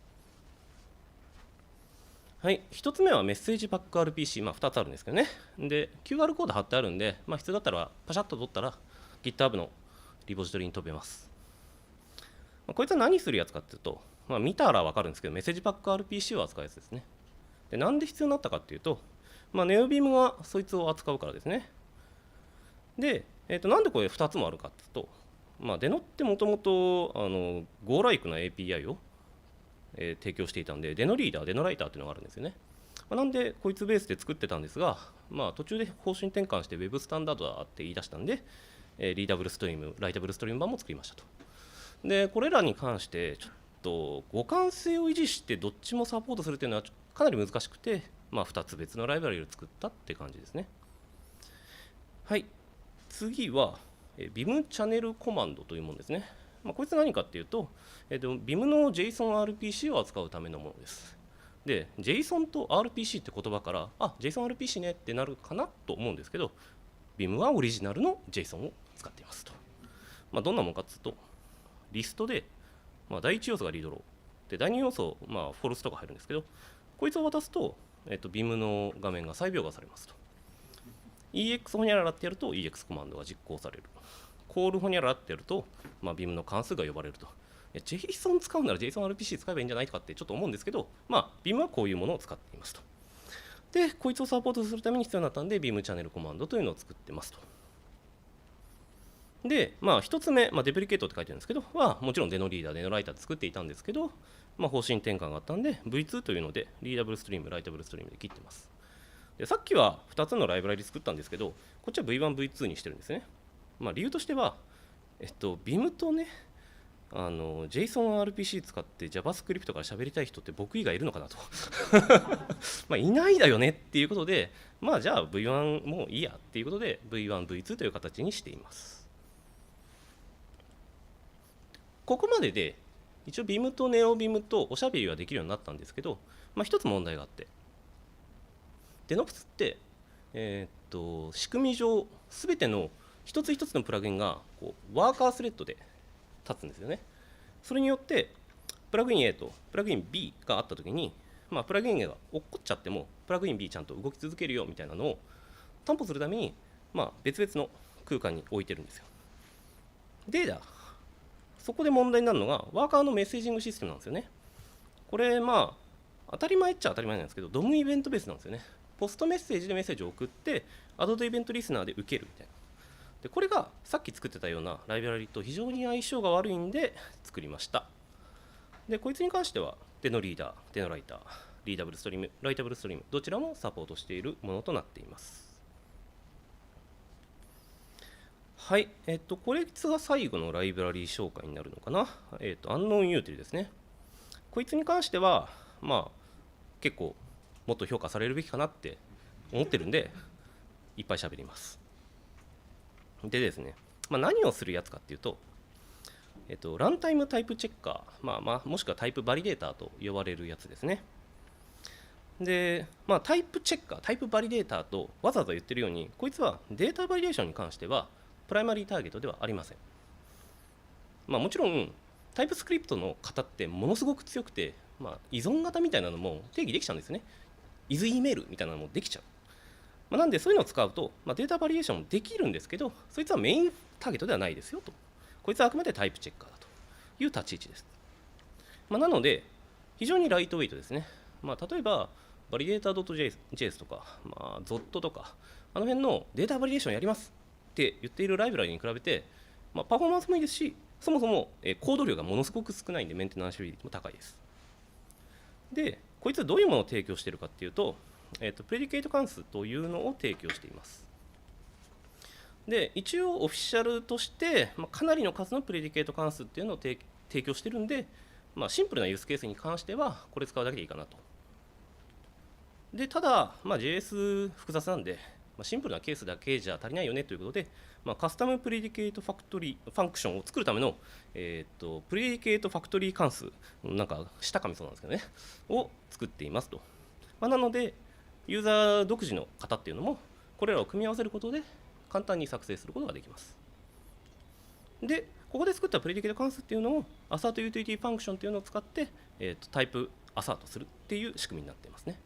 はい、1つ目はメッセージパック RPC、2つあるんですけどね。で、QR コード貼ってあるんで、必要だったらパシャッと取ったら GitHub のリポジトリに飛べます。こいつは何するやつかっていうと、見たら分かるんですけど、メッセージパック RPC を扱うやつですね。で、なんで必要になったかっていうと、NeoBIM がそいつを扱うからですね。で、なんでこれ2つもあるかっていうと、デノってもともとGoLike な API を、提供していたんで、デノリーダー、デノライターっていうのがあるんですよね。なんで、こいつベースで作ってたんですが、途中で方針転換して Web スタンダードだって言い出したんで、リーダブルストリーム、ライタブルストリーム版も作りましたと。で、これらに関してちょっと互換性を維持してどっちもサポートするというのはかなり難しくて、2つ別のライブラリを作ったって感じですね。はい、次はBIM チャンネルコマンドというものですね。こいつ何かっていうと、BIM の JSON-RPC を扱うためのものです。で、JSON と RPC って言葉から、JSON-RPC ねってなるかなと思うんですけど、BIM はオリジナルの JSON を使っていますと。どんなものかっていうと、リストで、第1要素がリードローで、第2要素、フォルスとか入るんですけど、こいつを渡すと、BIM の画面が再描画されますと。EX ホニャララってやると EX コマンドが実行される。コールホニャララってやると、BIM の関数が呼ばれると。JSON 使うなら JSON-RPC 使えばいいんじゃないかってちょっと思うんですけど、BIM はこういうものを使っていますと。で、こいつをサポートするために必要になったんで、BIM チャンネルコマンドというのを作ってますと。で、1つ目、デプリケートって書いてるんですけど、もちろんデノリーダー、デノライターで作っていたんですけど、方針転換があったんで、V2 というので、リーダブルストリーム、ライタブルストリームで切ってます。で、さっきは2つのライブラリ作ったんですけど、こっちは V1、V2 にしてるんですね。理由としては、BIM とね、JSON-RPC 使って JavaScript から喋りたい人って僕以外いるのかなとまあいないだよねっていうことで、まあじゃあ V1 もいいやっていうことで V1、V2 という形にしています。ここまでで一応 Vim と NeoVim とおしゃべりはできるようになったんですけど、まあ、一つ問題があって、DenoPS って、仕組み上すべての一つ一つのプラグインがこうワーカースレッドで立つんですよね。それによってプラグイン A とプラグイン B があったときに、まあ、プラグイン A が落っこっちゃってもプラグイン B ちゃんと動き続けるよみたいなのを担保するために、まあ、別々の空間に置いてるんですよ。で、そこで問題になるのがワーカーのメッセージングシステムなんですよね。これまあ当たり前っちゃ当たり前なんですけど、DOM イベントベースなんですよね。ポストメッセージでメッセージを送ってアドドイベントリスナーで受けるみたいな。でこれがさっき作ってたようなライブラリと非常に相性が悪いんで作りました。でこいつに関してはデノリーダー、デノライター、リーダブルストリーム、ライタブルストリームどちらもサポートしているものとなっています。はい、これが最後のライブラリー紹介になるのかな。アンノーンユーティルですね。こいつに関しては、まあ、結構もっと評価されるべきかなって思ってるんで、いっぱい喋ります。でですね、まあ、何をするやつかっていうと、ランタイムタイプチェッカー、もしくはタイプバリデーターと呼ばれるやつですね。で、まあ、タイプチェッカー、タイプバリデーターとわざわざ言ってるように、こいつはデータバリデーションに関しては、プライマリーターゲットではありません。まあ、もちろん、タイプスクリプトの型ってものすごく強くて、まあ、依存型みたいなのも定義できちゃうんですね。is メールみたいなのもできちゃう。まあ、なんで、そういうのを使うと、まあ、データバリエーションもできるんですけど、そいつはメインターゲットではないですよと。こいつはあくまでタイプチェッカーだという立ち位置です。まあ、なので、非常にライトウェイトですね。まあ、例えば、バリデータ .js とか、まあ、ZOT とか、あの辺のデータバリエーションやりますって言っているライブラリに比べて、まあ、パフォーマンスもいいですし、そもそもコード量がものすごく少ないんで、メンテナンス率も高いです。で、こいつはどういうものを提供しているかっていうと、プレディケート関数というのを提供しています。で、一応オフィシャルとして、まあ、かなりの数のプレディケート関数っていうのを提供してるんで、まあ、シンプルなユースケースに関しては、これ使うだけでいいかなと。で、ただ、まあ、JS 複雑なんで、まあ、シンプルなケースだけじゃ足りないよねということで、まあ、カスタムプレディケートファンクションを作るための、プレディケートファクトリー関数、なんか下噛みそうなんですけどね、を作っていますと。まあ、なので、ユーザー独自の型っていうのも、これらを組み合わせることで、簡単に作成することができます。で、ここで作ったプレディケート関数っていうのを、アサートユーティリティファンクションっていうのを使って、タイプアサートするっていう仕組みになっていますね。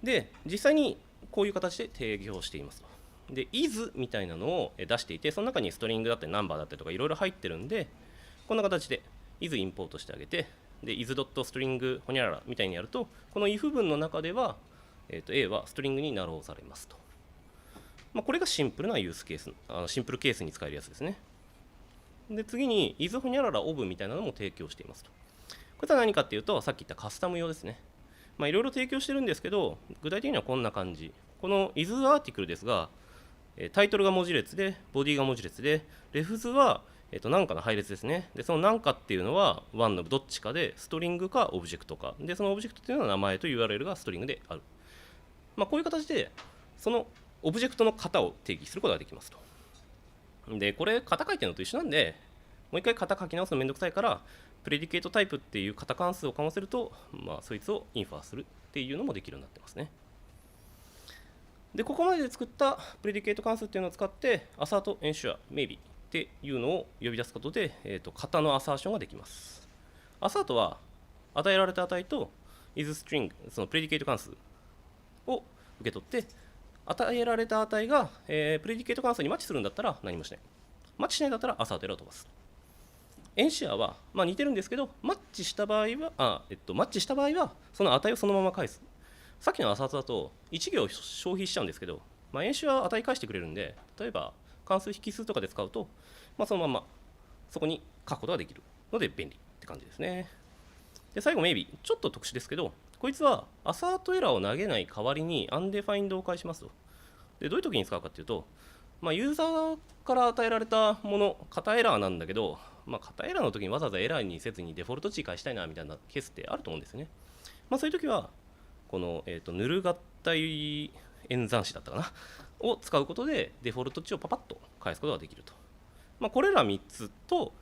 で、実際にこういう形で提供していますと。で、is みたいなのを出していて、その中にストリングだったりナンバーだったりとかいろいろ入ってるんで、こんな形で is インポートしてあげて、で、is.string ほにゃららみたいにやると、この if 文の中では、A はストリングにナローされますと。まあ、これがシンプルなユースケース、シンプルケースに使えるやつですね。で、次に is ほにゃらら of みたいなのも提供していますと。これは何かっていうと、さっき言ったカスタム用ですね。まあ、いろいろ提供してるんですけど、具体的にはこんな感じ。この is アーティクルですが、タイトルが文字列で、ボディが文字列で、レフズは何かの配列ですね。で、その何かっていうのは、1のどっちかで、ストリングかオブジェクトか。で、そのオブジェクトっていうのは名前と URL がストリングである。まあ、こういう形で、そのオブジェクトの型を定義することができますと。で、これ、型書いてるのと一緒なんで、もう一回型書き直すのめんどくさいから、プレディケートタイプっていう型関数をかませると、まあ、そいつをインファーするっていうのもできるようになってますね。で、ここまでで作ったプレディケート関数っていうのを使って、アサート、エンシュア、メイビーっていうのを呼び出すことで、型のアサーションができます。アサートは、与えられた値と isString、そのプレディケート関数を受け取って、与えられた値が、プレディケート関数にマッチするんだったら何もしない。マッチしないんだったらアサートエラーを飛ばす。エンシアは、まあ、似てるんですけど、マッチした場合は、その値をそのまま返す。さっきのアサートだと、1行消費しちゃうんですけど、まあ、エンシアは値返してくれるんで、例えば関数引数とかで使うと、まあ、そのままそこに書くことができるので便利って感じですね。で、最後、メイビー。ちょっと特殊ですけど、こいつはアサートエラーを投げない代わりにアンデファインドを返しますと。で、どういう時に使うかっていうと、ユーザーから与えられたもの、型エラーなんだけど、型エラーの時にわざわざエラーにせずにデフォルト値返したいなみたいなケースってあると思うんですよね。そういう時は、この、ヌル合体演算子だったかなを使うことでデフォルト値をパパッと返すことができると。これら3つと、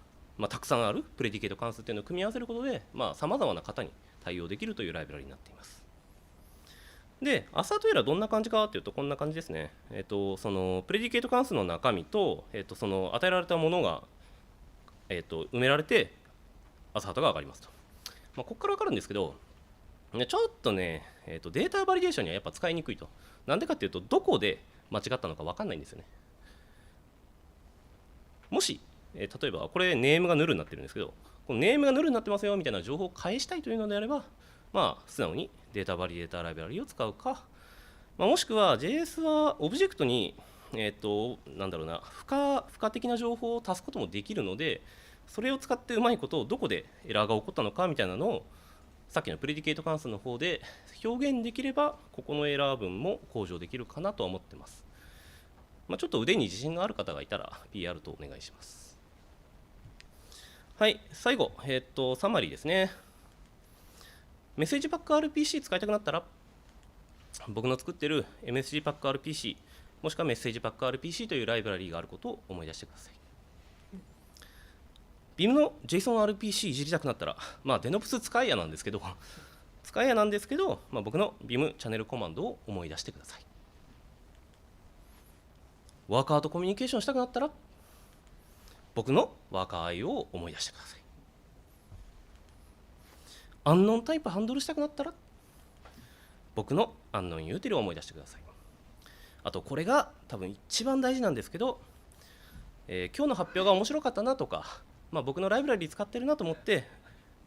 たくさんあるプレディケート関数っていうのを組み合わせることで、さまざまな型に対応できるというライブラリになっています。で、アサートエラーどんな感じかっていうと、こんな感じですね。そのプレディケート関数の中身と、その与えられたものが、埋められて、アサートが上がりますと。ここから分かるんですけど、ちょっとね、データバリデーションにはやっぱ使いにくいと。なんでかっていうと、どこで間違ったのか分かんないんですよね。もし、例えば、これ、ネームがヌルになってるんですけど、このネームがヌルになってますよみたいな情報を返したいというのであれば、素直にデータバリデータライブラリを使うか、もしくは JS はオブジェクトに、なんだろうな、付加的な情報を足すこともできるので、それを使ってうまいことをどこでエラーが起こったのかみたいなのを、さっきのプレディケート関数の方で表現できれば、ここのエラー分も向上できるかなとは思ってます。ちょっと腕に自信がある方がいたら PR とお願いします。はい、最後、サマリーですね。メッセージパック RPC 使いたくなったら、僕の作ってる MSG パック RPC、もしくはメッセージパック RPC というライブラリーがあることを思い出してください。Vim の JSON-RPC いじりたくなったら、デノプス使いやなんですけど、僕の Vim チャンネルコマンドを思い出してください。ワーカーとコミュニケーションしたくなったら、僕のワーカー IO を思い出してください。アンノンタイプハンドルしたくなったら、僕のアンノンユーティルを思い出してください。あと、これが多分一番大事なんですけど、今日の発表が面白かったなとか、僕のライブラリ使ってるなと思って、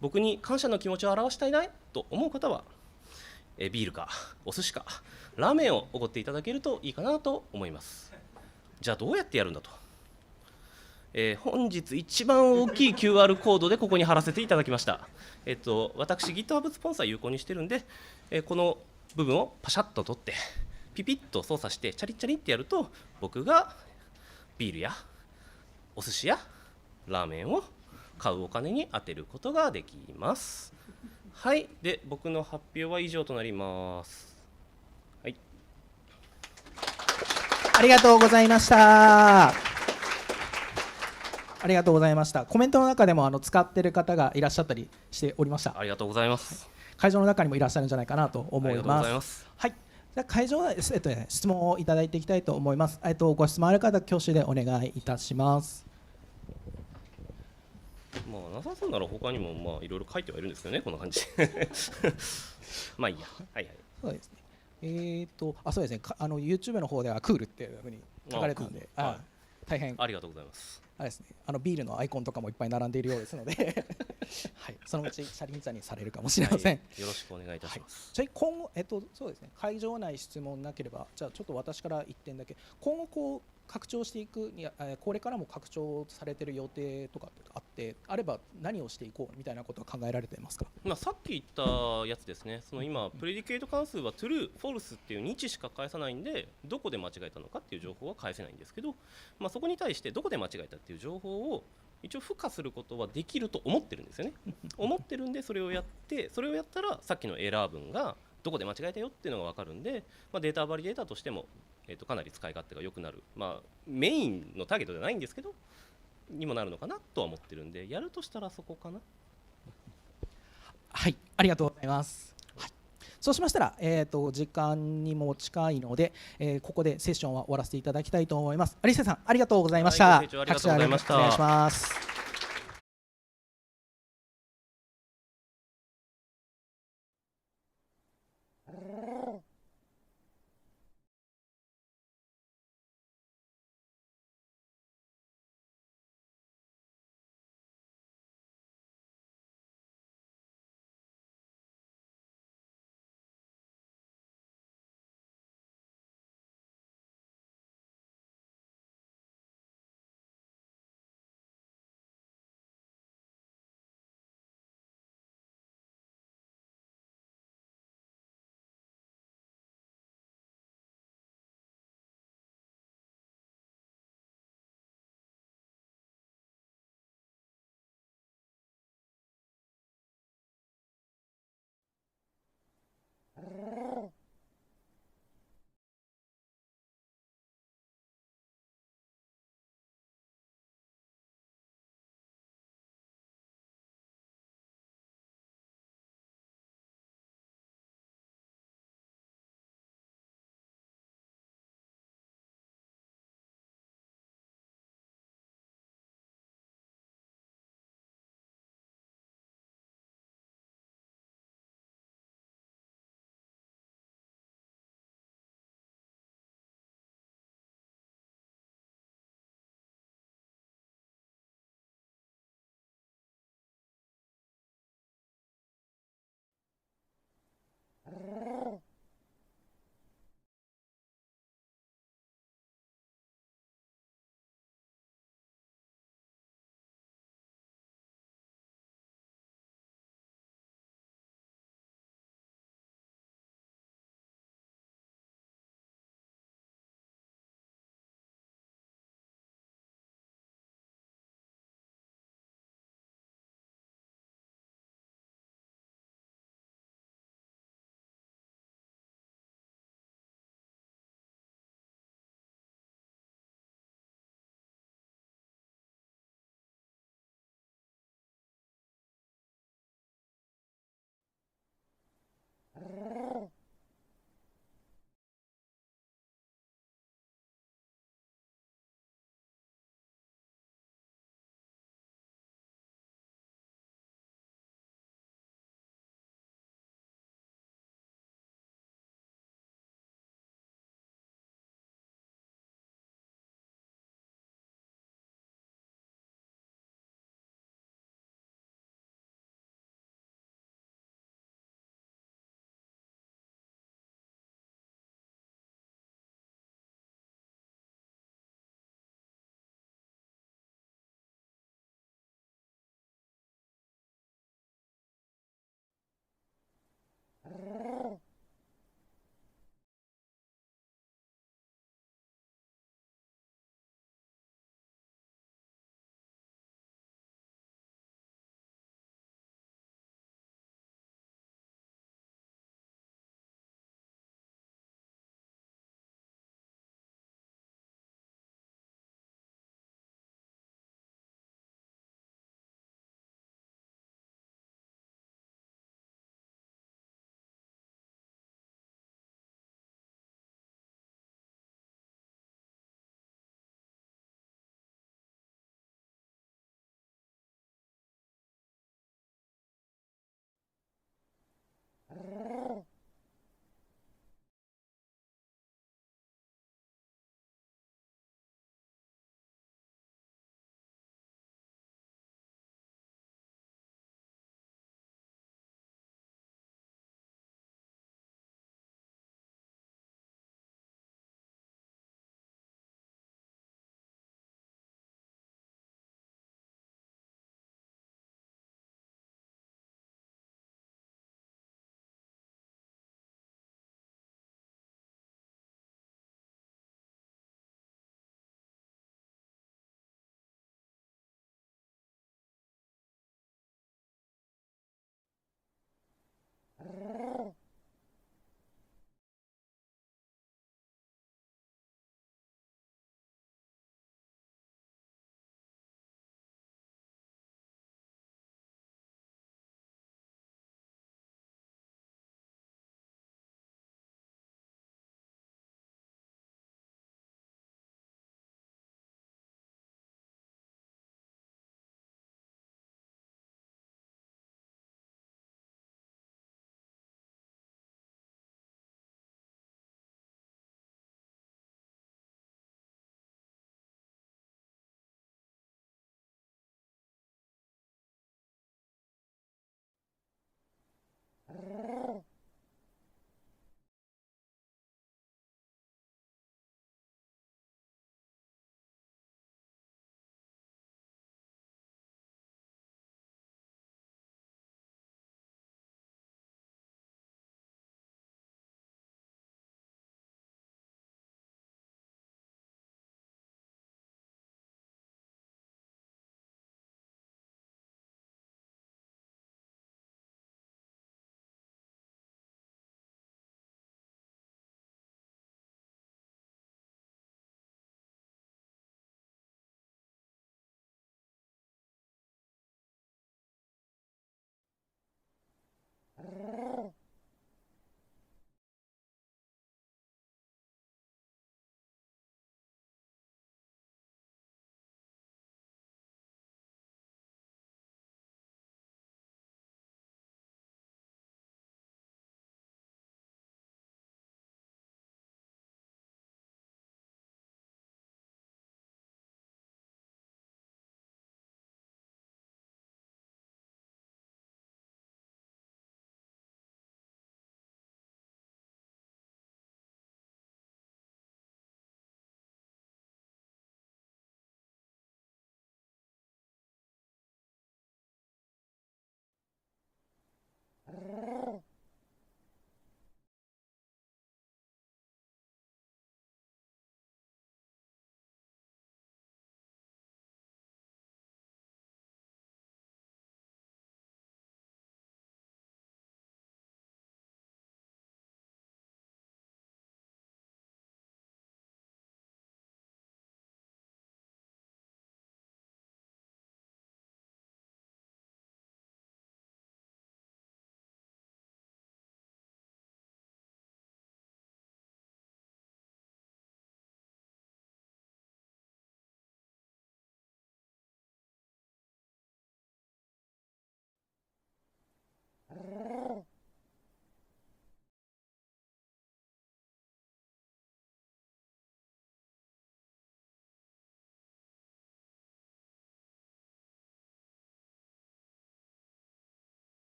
僕に感謝の気持ちを表したいなと思う方は、ビールかお寿司かラーメンをおごっていただけるといいかなと思います。じゃあどうやってやるんだと。本日一番大きい QR コードでここに貼らせていただきました。私 GitHub スポンサー有効にしてるんで、この部分をパシャッと取ってピピッと操作してチャリチャリってやると、僕がビールやお寿司やラーメンを買うお金に充てることができます。はい、で僕の発表は以上となります。はい、ありがとうございました。ありがとうございました。コメントの中でも使ってる方がいらっしゃったりしておりました。ありがとうございます。会場の中にもいらっしゃるんじゃないかなと思います。ありがとうございます。はい。じゃあ会場で、質問をいただいていきたいと思います。ご質問ある方、挙手でお願いいたします。なさそうなら他にもいろいろ書いてはいるんですよね、こんな感じ。いいや。はいはい。そうですね。そうですね。YouTube の方ではクールっていうふうに書かれたので、大変ありがとうございます。あれですね。ビールのアイコンとかもいっぱい並んでいるようですので、はい、そのうちシャリンチャにされるかもしれません。よろしくお願いいたします。じゃあ今後そうですね。会場内質問なければ、じゃあちょっと私から1点だけ。今後こう拡張していくにこれからも拡張されている予定とかあれば何をしていこうみたいなことは考えられていますか。さっき言ったやつですね。その今プレディケート関数は true、false っていう日しか返さないんで、どこで間違えたのかっていう情報は返せないんですけど、そこに対してどこで間違えたっていう情報を一応付加することはできると思ってるんですよね。思ってるんでそれをやったらさっきのエラー文がどこで間違えたよっていうのが分かるんで、データバリデータとしてもかなり使い勝手が良くなる、メインのターゲットじゃないんですけどにもなるのかなとは思ってるんで、やるとしたらそこかな。はい、ありがとうございます。はい、そうしましたら、時間にも近いので、ここでセッションは終わらせていただきたいと思います。アリセさん、ありがとうございました。ご清聴ありがとうございました。お願いします。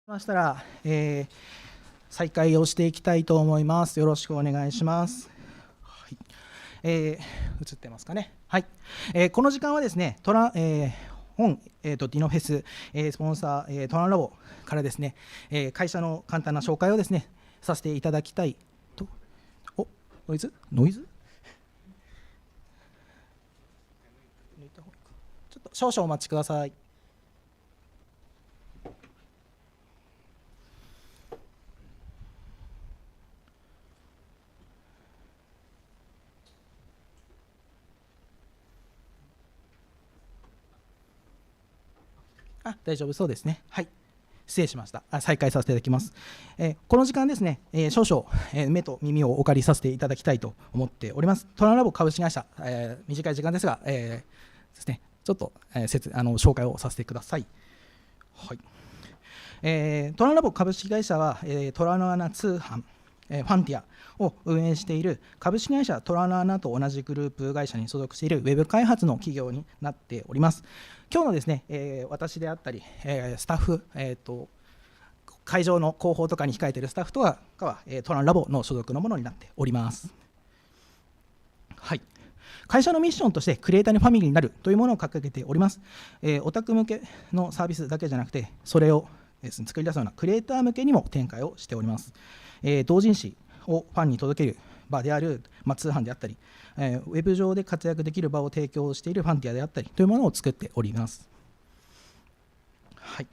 ましたら、再開をしていきたいと思います。よろしくお願いします。はい、映ってますかね。はい、この時間はですね、本、ディノフェス、スポンサー、トランラボからですね、会社の簡単な紹介をですね、させていただきたいと。ノイズちょっと少々お待ちください。大丈夫そうですね。はい。失礼しました。再開させていただきます。この時間ですね、少々、目と耳をお借りさせていただきたいと思っております。トランラボ株式会社、短い時間ですが、ですね、ちょっと、紹介をさせてください。はい。トランラボ株式会社は、トラの穴通販、ファンティアを運営している株式会社トラの穴と同じグループ会社に所属しているウェブ開発の企業になっております。今日のですね、私であったり、スタッフ、会場の広報とかに控えているスタッフとかは、トランラボの所属のものになっております。はい。会社のミッションとしてクリエイターにファミリーになるというものを掲げております。オタク向けのサービスだけじゃなくて、それを作り出すようなクリエイター向けにも展開をしております。同人誌をファンに届ける場である、通販であったり、ウェブ上で活躍できる場を提供しているファンティアであったりというものを作っております。はい。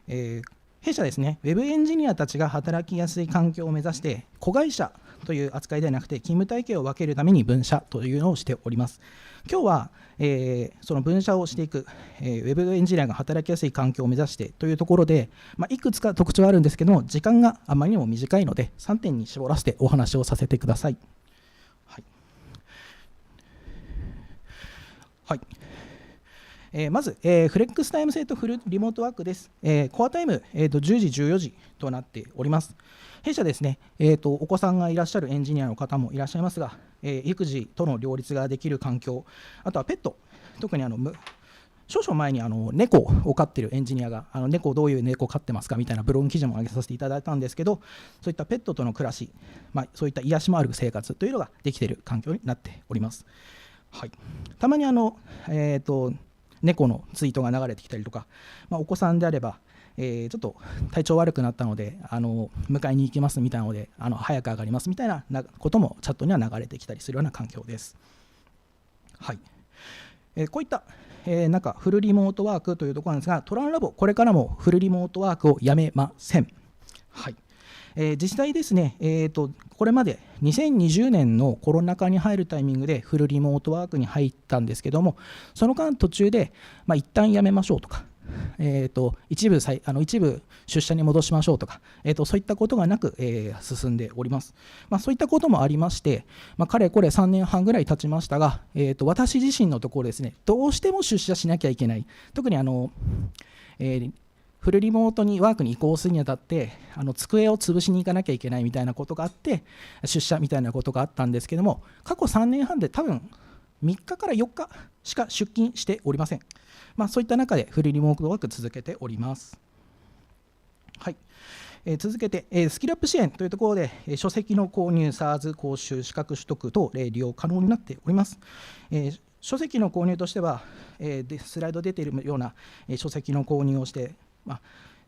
弊社ですね、ウェブエンジニアたちが働きやすい環境を目指して、子会社という扱いではなくて、勤務体系を分けるために分社というのをしております。今日は、その分社をしていく、ウェブエンジニアが働きやすい環境を目指してというところで、いくつか特徴があるんですけども、時間があまりにも短いので、3点に絞らせてお話をさせてください。はい。まず、フレックスタイム制とフルリモートワークです。コアタイム、10時、14時となっております。弊社ですね、お子さんがいらっしゃるエンジニアの方もいらっしゃいますが、育児との両立ができる環境、あとはペット、特に少々前に猫を飼っているエンジニアが、猫どういう猫飼ってますかみたいなブログ記事も上げさせていただいたんですけど、そういったペットとの暮らし、そういった癒しもある生活というのができている環境になっております。はい、たまに猫のツイートが流れてきたりとか、お子さんであれば、ちょっと体調悪くなったので迎えに行きますみたいなので早く上がりますみたいなこともチャットには流れてきたりするような環境です。はい。こういった、フルリモートワークというところなんですが、トランラボこれからもフルリモートワークをやめません。はい。実際ですね、これまで2020年のコロナ禍に入るタイミングでフルリモートワークに入ったんですけども、その間途中で、一旦やめましょうとか、一部出社に戻しましょうとか、そういったことがなく、進んでおります。そういったこともありまして、かれこれ3年半ぐらい経ちましたが、私自身のところですね、どうしても出社しなきゃいけない、特にフルリモートにワークに移行するにあたって机を潰しに行かなきゃいけないみたいなことがあって出社みたいなことがあったんですけども、過去3年半で多分3日から4日しか出勤しておりません。そういった中でフルリモートワーク続けております。はい。続けて、スキルアップ支援というところで、書籍の購入、SARS 講習、資格取得等利用可能になっております。書籍の購入としては、スライド出ているような書籍の購入をして、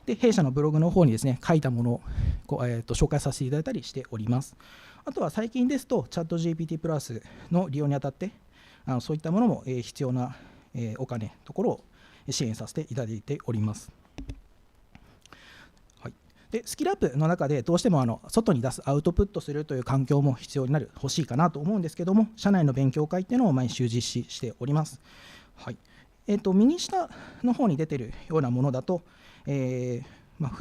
で弊社のブログの方にですね書いたものを紹介させていただいたりしております。あとは最近ですとチャット GPT プラスの利用にあたってそういったものも必要なお金ところを支援させていただいております。はい、でスキルアップの中でどうしても外に出すアウトプットするという環境も必要になる欲しいかなと思うんですけども、社内の勉強会っていうのを毎週実施しております。はい。右下の方に出ているようなものだと、フレ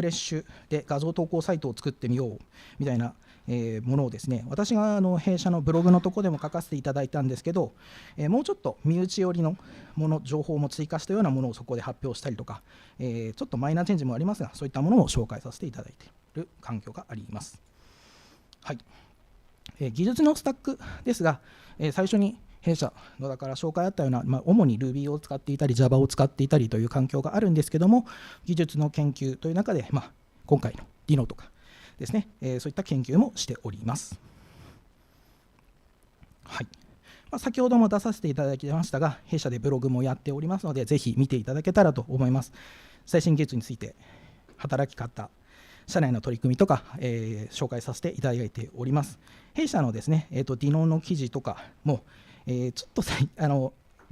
ッシュで画像投稿サイトを作ってみようみたいな、ものをですね、私が弊社のブログのところでも書かせていただいたんですけど、もうちょっと身内寄りのもの、情報も追加したようなものをそこで発表したりとか、ちょっとマイナーチェンジもありますが、そういったものを紹介させていただいている環境があります。はい。技術のスタックですが、最初に弊社のだから紹介あったような、主に Ruby を使っていたり Java を使っていたりという環境があるんですけども、技術の研究という中で、今回の Dino とかですね、そういった研究もしております。はい。先ほども出させていただきましたが、弊社でブログもやっておりますので、ぜひ見ていただけたらと思います。最新技術について、働き方、社内の取り組みとか、紹介させていただいております。弊社のですね、Dino の記事とかも、ちょっと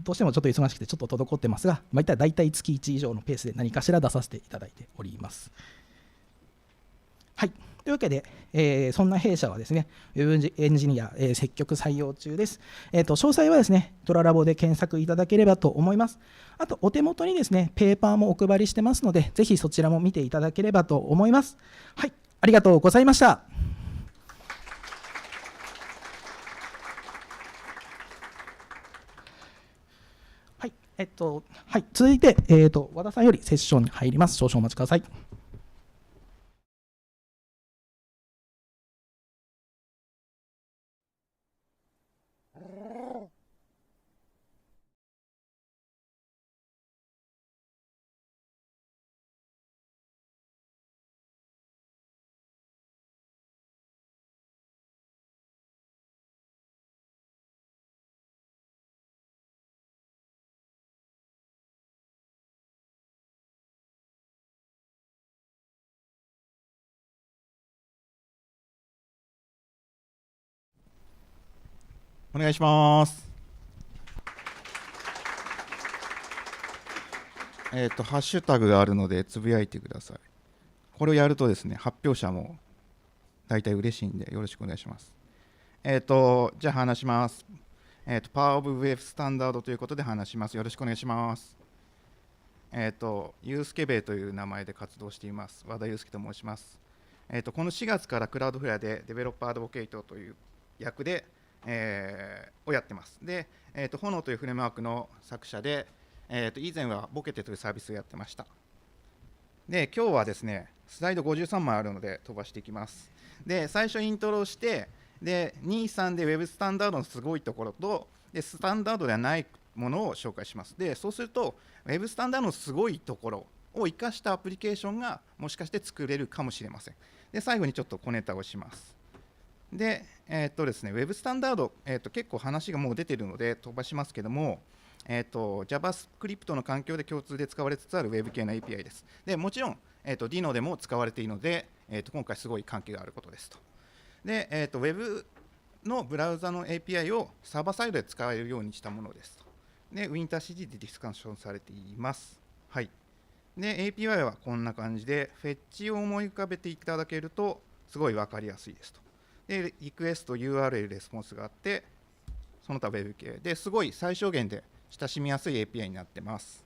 どうしてもちょっと忙しくてちょっと滞ってますが、大体月1以上のペースで何かしら出させていただいております。はい。というわけで、そんな弊社はですね、ウェブエンジニア、積極採用中です。詳細はですね、トララボで検索いただければと思います。あと、お手元にですね、ペーパーもお配りしてますので、ぜひそちらも見ていただければと思います。はい、ありがとうございました。はい、続いて、和田さんよりセッションに入ります。少々お待ちください。お願いします。ハッシュタグがあるのでつぶやいてください。これをやるとですね、発表者も大体嬉しいんでよろしくお願いします。じゃあ話します。Power of Web スタンダードということで話します。よろしくお願いします。ユースケベイという名前で活動しています。和田祐介と申します。この4月からクラウドフェアでデベロッパーアドボケイトという役でをやってます。で、炎というフレームワークの作者で、以前はボケテというサービスをやってました。で、今日はですね、スライド53枚あるので飛ばしていきます。で、最初イントロをして、で、2、3で Web スタンダードのすごいところと、で、スタンダードではないものを紹介します。で、そうすると、Web スタンダードのすごいところを生かしたアプリケーションがもしかして作れるかもしれません。で、最後にちょっと小ネタをします。で、ですね、Web スタンダード、結構話がもう出ているので飛ばしますけども、JavaScript の環境で共通で使われつつある Web 系の API です。で、もちろん、Dino でも使われているので、今回すごい関係があることですと。で、Web のブラウザの API をサーバーサイドで使えるようにしたものですと。で、WinterCD でディスカッションされています。はい。で、API はこんな感じで、フェッチを思い浮かべていただけると、すごい分かりやすいですと。で、リクエスト、URL、レスポンスがあって、その他 Web 系ですごい最小限で親しみやすい API になってます。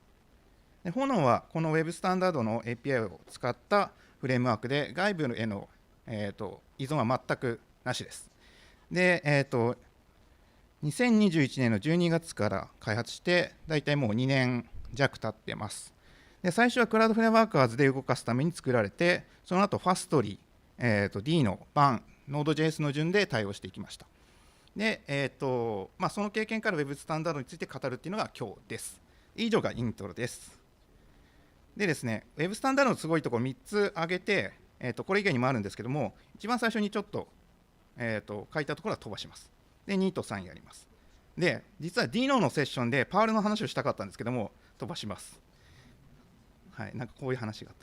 で、炎はこの Web スタンダードの API を使ったフレームワークで外部への、依存は全くなしです。で、2021年の12月から開発して、だいたいもう2年弱経ってます。で、最初はクラウドフレームワーカーズで動かすために作られて、その後ファストリー、Dino、バン、Node.js の順で対応していきました。で、その経験から Web スタンダードについて語るっていうのが今日です。以上がイントロです。でですね、Web スタンダードのすごいところ3つ挙げて、これ以外にもあるんですけども、一番最初にちょっと、書いたところは飛ばします。で、2と3やります。で、実は Dino のセッションでパールの話をしたかったんですけども、飛ばします。はい、なんかこういう話があっ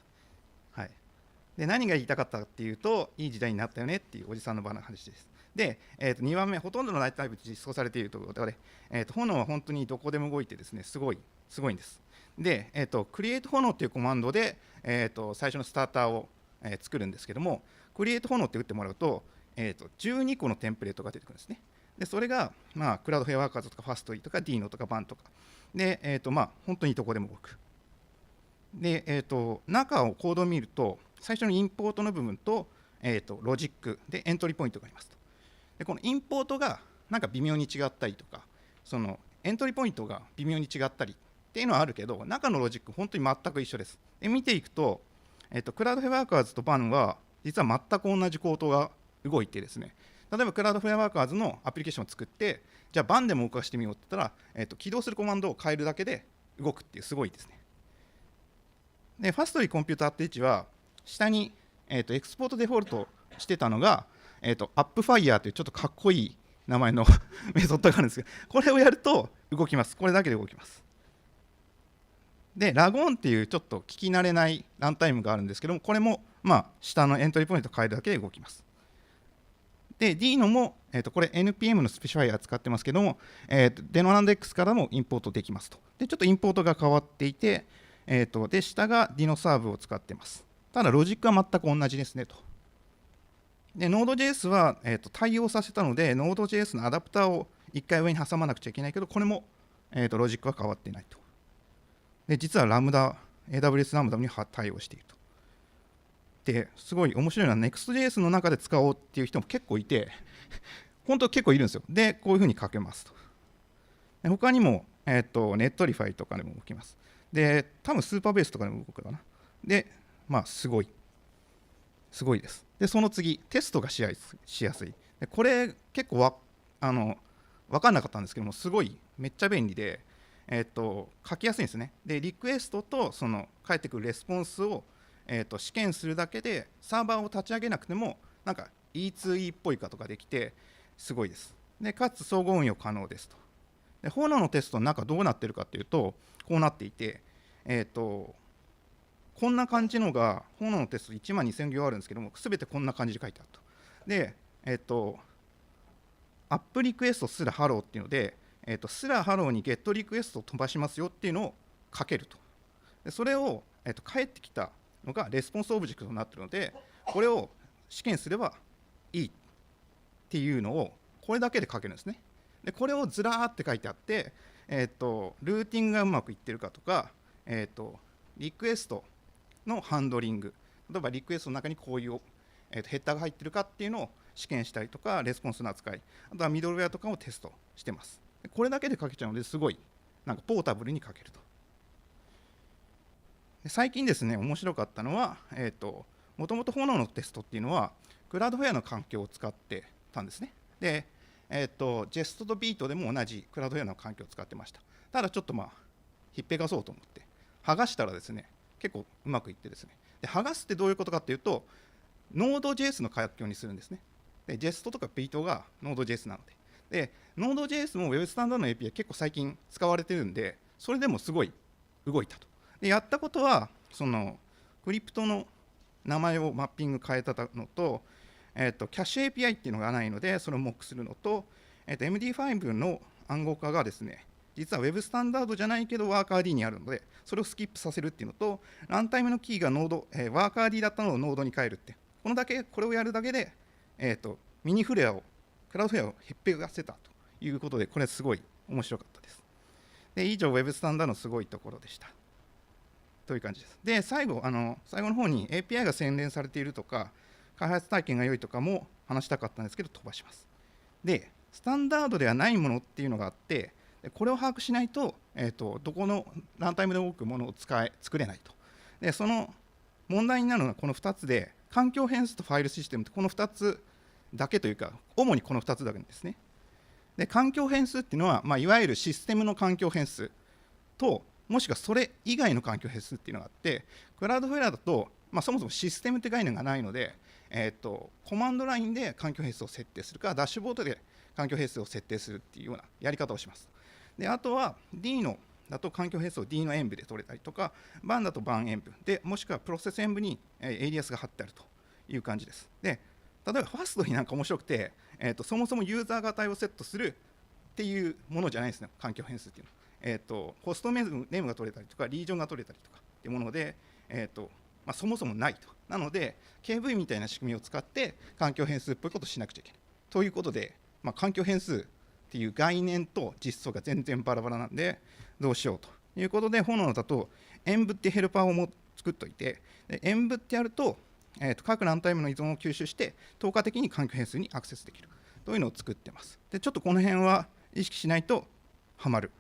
た。はい。で、何が言いたかったかっていうと、いい時代になったよねっていうおじさんの場の話です。で、2番目、ほとんどのライトタイプ実装されているということで、炎は本当にどこでも動いてですね、すごいんです。で、create 炎っていうコマンドで、最初のスターターを、作るんですけども、create 炎って打ってもらうと、12個のテンプレートが出てくるんですね。で、それが、クラウドフェアワーカーズとかファストリーとか Dino とかバンとか。で、本当にどこでも動く。で、中をコードを見ると、最初のインポートの部分と、ロジックでエントリーポイントがありますと。で、このインポートがなんか微妙に違ったりとか、そのエントリーポイントが微妙に違ったりっていうのはあるけど、中のロジック本当に全く一緒です。で、見ていくと、クラウドフレームワーカーズとバンは実は全く同じコードが動いてですね、例えばクラウドフレームワーカーズのアプリケーションを作ってじゃあバンでも動かしてみようって言ったら、起動するコマンドを変えるだけで動くっていう、すごいですね。で、ファストリーコンピューターって位置は、下に、エクスポートデフォルトしてたのが、アップファイヤーというちょっとかっこいい名前のメソッドがあるんですけど、これをやると動きます。これだけで動きます。で、ラゴンっていうちょっと聞き慣れないランタイムがあるんですけども、これも下のエントリーポイントを変えるだけで動きます。で、Dino も、これ NPM のスペシファイア使ってますけども、デノランド X からもインポートできますと。で、ちょっとインポートが変わっていて、で、下が Dino サーブを使ってます。ただ、ロジックは全く同じですねと。で、Node.js は、対応させたので、Node.js のアダプターを1回上に挟まなくちゃいけないけど、これも、ロジックは変わっていないと。で、実はラムダ、AWS ラムダに対応していると。で、すごい面白いのは Next.js の中で使おうっていう人も結構いて、本当結構いるんですよ。で、こういうふうに書けますと。で、他にも、Netlify とかでも動きます。で、多分スーパーベースとかでも動くかな。で、すごいです。で、その次、テストがしやすい。で、これ、結構分かんなかったんですけども、すごい、めっちゃ便利で、書きやすいんですね。で、リクエストとその返ってくるレスポンスを、試験するだけで、サーバーを立ち上げなくても、なんか E2E っぽいかとかできて、すごいです。で、かつ相互運用可能ですと。で、炎のテストの中どうなってるかっていうと、こうなっていて、こんな感じのが、炎のテスト1万2000行あるんですけども、すべてこんな感じで書いてあると。で、アップリクエストすらハローっていうので、すらハローにゲットリクエストを飛ばしますよっていうのを書けると。で、それを、返ってきたのがレスポンスオブジェクトになっているので、これを試験すればいいっていうのをこれだけで書けるんですね。で、これをずらーって書いてあって、ルーティングがうまくいってるかとか、リクエストのハンドリング、例えばリクエストの中にこういう、ヘッダーが入ってるかっていうのを試験したりとか、レスポンスの扱い、あとはミドルウェアとかもテストしてます。これだけで書けちゃうのですごいなんかポータブルに書けると。で、最近ですね、面白かったのは、もともと炎のテストっていうのは、クラウドフェアの環境を使ってたんですね。で、ジェストとビートでも同じクラウドフェアの環境を使ってました。ただちょっとひっぺがそうと思って、剥がしたらですね、結構うまくいってですね、で、剥がすってどういうことかっていうと、Node.js の環境にするんですね。で、ジェストとかビートが Node.js なので。で、Node.js も Web スタンダードの API 結構最近使われてるんで、それでもすごい動いたと。で、やったことは、そのクリプトの名前をマッピング変えたのと、キャッシュ API っていうのがないので、それをモックするのと、MD5 の暗号化がですね、実は Web スタンダードじゃないけどワーカー D にあるので、それをスキップさせるっていうのと、ランタイムのキーがノード、ワーカー D だったのをノードに変えるって、これをやるだけで、ミニフレアを、クラウドフェアをへっぺがせたということで、これすごい面白かったです。で、以上、Web スタンダードのすごいところでした。という感じです。で、最後の方に API が洗練されているとか、開発体験が良いとかも話したかったんですけど、飛ばします。で、スタンダードではないものっていうのがあって、これを把握しないと、どこのランタイムで動くものを作れないと。で、その問題になるのはこの2つで、環境変数とファイルシステムってこの2つだけというか、主にこの2つだけですね。で、環境変数っていうのは、いわゆるシステムの環境変数と、もしくはそれ以外の環境変数っていうのがあって、クラウドフェアだと、そもそもシステムって概念がないので、コマンドラインで環境変数を設定するか、ダッシュボードで環境変数を設定するっていうようなやり方をします。で、あとは Dino だと環境変数を Dino 演舞で取れたりとか、バンだとバン演舞で、もしくはプロセス演舞にエイリアスが貼ってあるという感じです。で、例えばファストになんか面白くて、そもそもユーザーが値をセットするっていうものじゃないですね、環境変数っていうのは。ホストネームが取れたりとか、リージョンが取れたりとかっていうもので、そもそもないと。なので、KV みたいな仕組みを使って環境変数っぽいことをしなくちゃいけない。ということで、環境変数っていう概念と実装が全然バラバラなんで、どうしようということで、炎だと演舞ってヘルパーをも作っておいて、演舞ってやると、各ランタイムの依存を吸収して、透過的に環境変数にアクセスできるというのを作ってます。で、ちょっとこの辺は意識しないとハマる。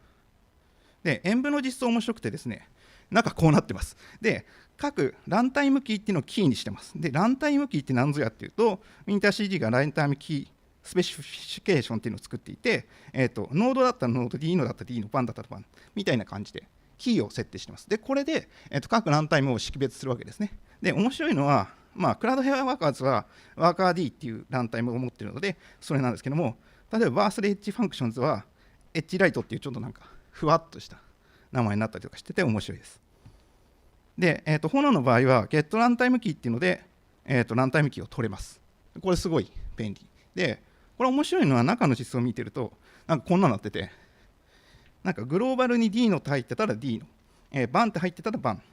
で、演舞の実装面白くてですね、中こうなってます。で、各ランタイムキーっていうのをキーにしてます。で、ランタイムキーって何ぞやっていうと、ウィンター CD がランタイムキースペシフィケーションっていうのを作っていて、ノードだったらノード、D ノだったら D ノ、バンだったらバンみたいな感じでキーを設定してます。で、これで、各ランタイムを識別するわけですね。で、面白いのは、クラウドフェアワーカーズはワーカー D っていうランタイムを持っているので、それなんですけども、例えばバースレッジファンクションズは、エッジライトっていうちょっとなんかふわっとした名前になったりとかしてて面白いです。で、炎の場合は、ゲットランタイムキーっていうので、ランタイムキーを取れます。これすごい便利。で、これ面白いのは中の実装を見てると、なんかこんなのなってて、なんかグローバルに D のって入ってたら D の、バンって入ってたらバン、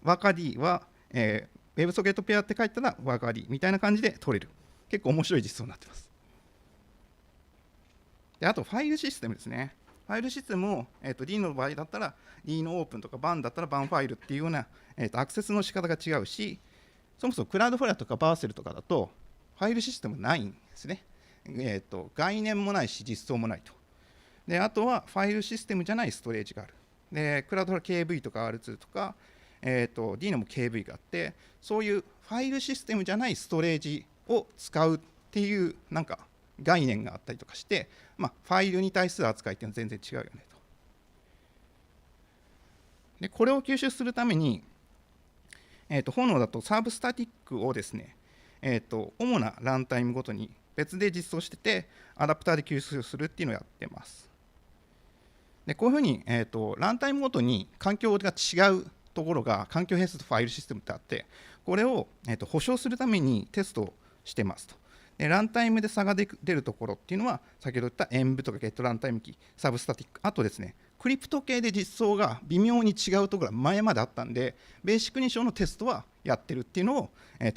ワーカー D は、ウェブソケットペアって書いたらワーカー D みたいな感じで取れる。結構面白い実装になってます。で、あとファイルシステムですね。ファイルシステムも、D の場合だったら D のオープンとかバンだったらバンファイルっていうような、アクセスの仕方が違うし、そもそもクラウドフラとかバーセルとかだとファイルシステムないんですね。概念もないし実装もないと。で、あとはファイルシステムじゃないストレージがある。で、クラウドフラ KV とか R2 とか、D のも KV があって、そういうファイルシステムじゃないストレージを使うっていうなんか概念があったりとかして、ファイルに対する扱いっていうのは全然違うよねと。で、これを吸収するために、炎だとサーブスタティックをですね、主なランタイムごとに別で実装してて、アダプターで吸収するっていうのをやってます。で、こういうふうに、ランタイムごとに環境が違うところが、環境変数とファイルシステムってあって、これを、保証するためにテストをしてますと。で、ランタイムで差が出るところっていうのは、先ほど言った演舞とかゲットランタイムキー、サブスタティック、あとですね、クリプト系で実装が微妙に違うところが前まであったんで、ベーシック認証のテストはやってるっていうのを、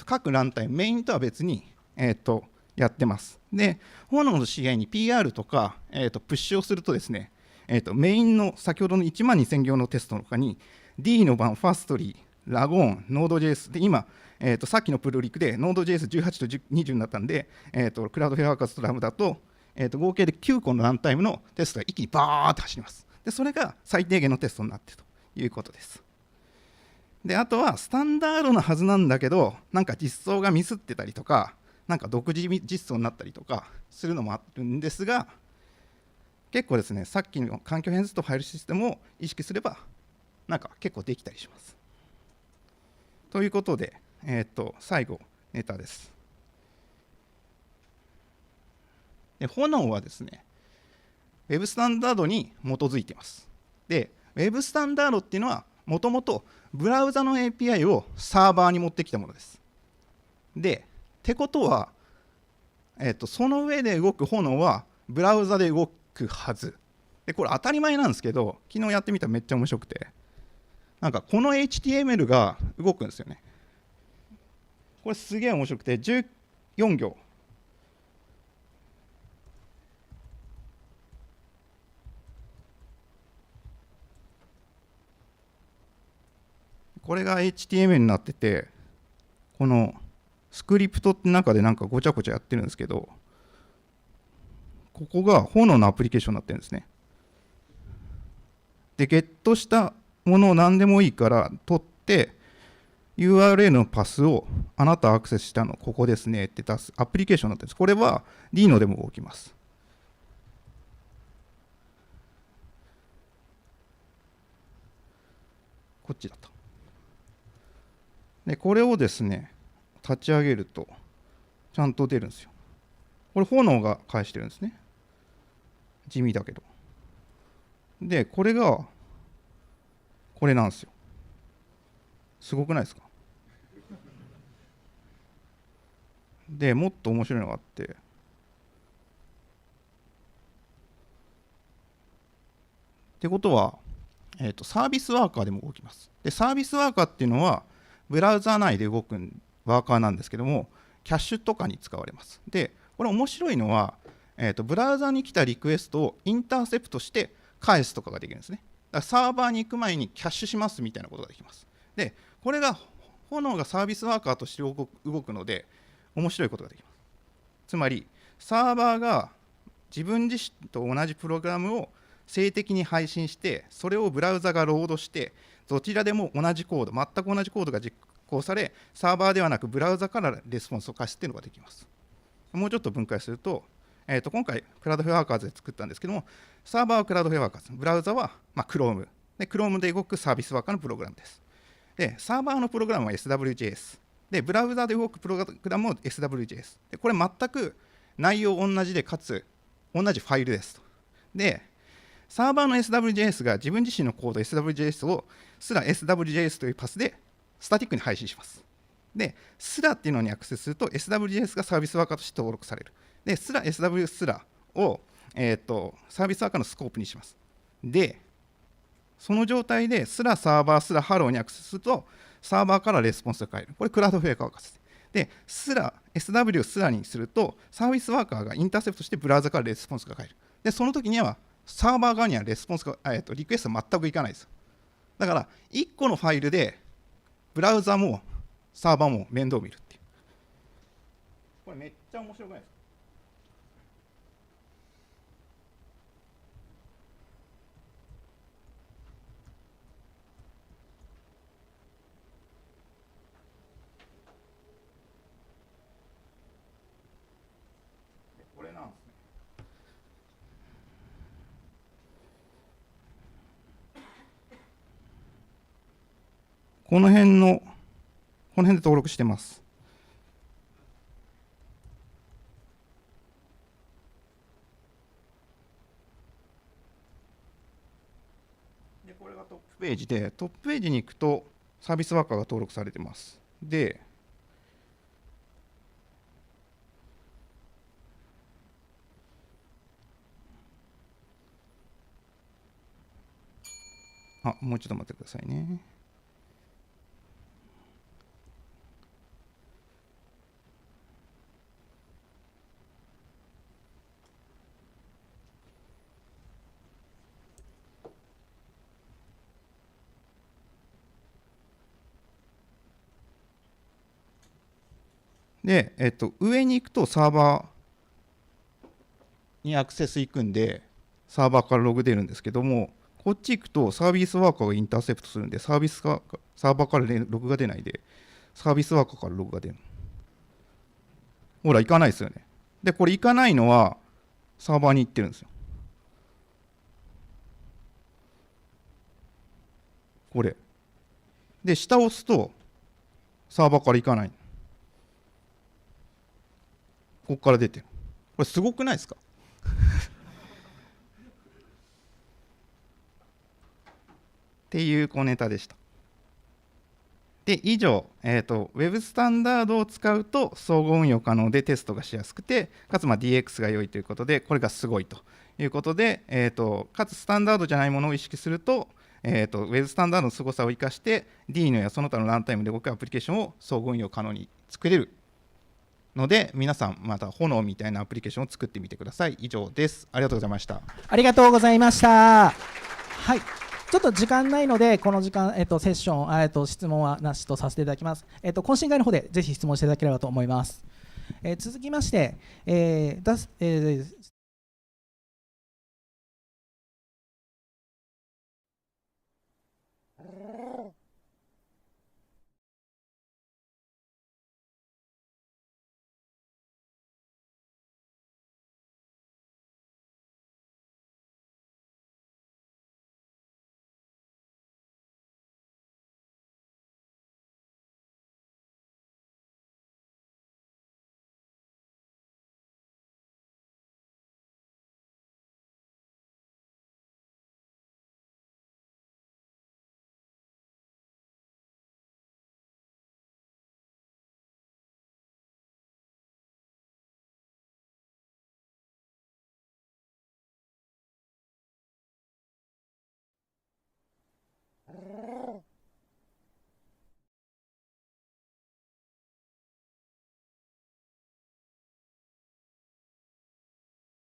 各ランタイム、メインとは別に、やってます。で、炎の CI に PR とか、プッシュをするとですね、メインの先ほどの12000行のテストの他に、D の版、ファストリー、ラゴーン、Node.js で今、さっきのプルリクで Node.js18 と20になったんで、クラウドフェアワーカーズとラムだと、合計で9個のランタイムのテストが一気にバーッと走ります。で、それが最低限のテストになっているということです。で、あとはスタンダードなはずなんだけど、なんか実装がミスってたりとか、なんか独自実装になったりとかするのもあるんですが、結構ですね、さっきの環境変数とファイルシステムを意識すれば、なんか結構できたりします。ということで、最後、ネタです。で、炎はですね、Web スタンダードに基づいています。で、Web スタンダードっていうのは、もともとブラウザの API をサーバーに持ってきたものです。で、ってことは、その上で動く炎はブラウザで動くはず。で、これ当たり前なんですけど、昨日やってみたらめっちゃ面白くて、なんかこの HTML が動くんですよね。これすげえ面白くて、14行。これが HTML になってて、このスクリプトって中でなんかごちゃごちゃやってるんですけど、ここが炎のアプリケーションになってるんですね。で、ゲットしたものを何でもいいから取って、URL のパスをあなたアクセスしたのここですねって出すアプリケーションになってるんです。これは D のでも動きます。こっちだと。で、これをですね、立ち上げると、ちゃんと出るんですよ。これ、炎が返してるんですね。地味だけど。で、これが、これなんですよ。すごくないですか？で、もっと面白いのがあって、ってことは、サービスワーカーでも動きます。で、サービスワーカーっていうのは、ブラウザ内で動くワーカーなんですけども、キャッシュとかに使われます。で、これ面白いのは、ブラウザに来たリクエストをインターセプトして返すとかができるんですね。だからサーバーに行く前にキャッシュしますみたいなことができます。で、これが炎がサービスワーカーとして動くので、面白いことができます。つまり、サーバーが自分自身と同じプログラムを静的に配信して、それをブラウザがロードして、どちらでも同じコード、全く同じコードが実行され、サーバーではなくブラウザからレスポンスを返すっていうのができます。もうちょっと分解すると、今回、クラウドフェアワーカーズで作ったんですけども、サーバーはクラウドフェアワーカーズ、ブラウザはChrome。で、Chrome で動くサービスワーカーのプログラムです。で、サーバーのプログラムは SWJS。で、ブラウザで動くプログラムも SWJS。で、これ全く内容同じで、かつ同じファイルですと。で、サーバーの SWJS が自分自身のコード SWJS をすら SWJS というパスでスタティックに配信します。で、すらっていうのにアクセスすると SWJS がサービスワーカーとして登録される。で、すら SW すらを、サービスワーカーのスコープにします。で、その状態ですらサーバーすらハローにアクセスすると、サーバーからレスポンスが返る。これクラウドフェアワーカーです。で、すら、SW すらにすると、サービスワーカーがインターセプトしてブラウザからレスポンスが返る。で、その時には、サーバー側にはレスポンスが、リクエストは全くいかないです。だから、1個のファイルで、ブラウザもサーバーも面倒見るっていう。これめっちゃ面白くないですか？これなんですね。この辺で登録してます。で、これがトップページで、トップページに行くとサービスワーカーが登録されてます。で、もうちょっと待ってくださいね。で、上に行くとサーバーにアクセス行くんで、サーバーからログ出るんですけども、こっち行くとサービスワーカーがインターセプトするんで、サーバーからログが出ないで、サービスワーカーからログが出る。ほら、行かないですよね。で、これ行かないのは、サーバーに行ってるんですよ。これ。で、下を押すと、サーバーから行かない。ここから出てる。これすごくないですか？っていう小ネタでした。で、以上、Web スタンダードを使うと総合運用可能でテストがしやすくて、かつDX が良いということで、これがすごいということで、かつスタンダードじゃないものを意識すると、Web スタンダードの凄さを生かして、Dino やその他のランタイムで動くアプリケーションを総合運用可能に作れるので、皆さんまた炎みたいなアプリケーションを作ってみてください。以上です。ありがとうございました。ありがとうございました。はい。ちょっと時間ないので、この時間、セッション、質問はなしとさせていただきます。懇親会の方でぜひ質問していただければと思います。続きまして、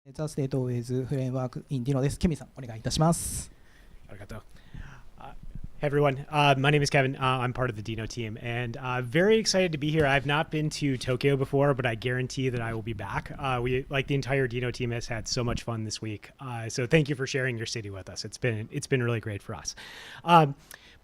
The State with Framework in Dino です。ケミさん、お願いいたします。Arigato. Hey everyone, my name is Kevin. I'm part of the Dino team, and very excited to be here. I've not been to Tokyo before, but I guarantee that I will be back. We, like the entire Dino team, has had so much fun this week. So thank you for sharing your city with us. It's been really great for us.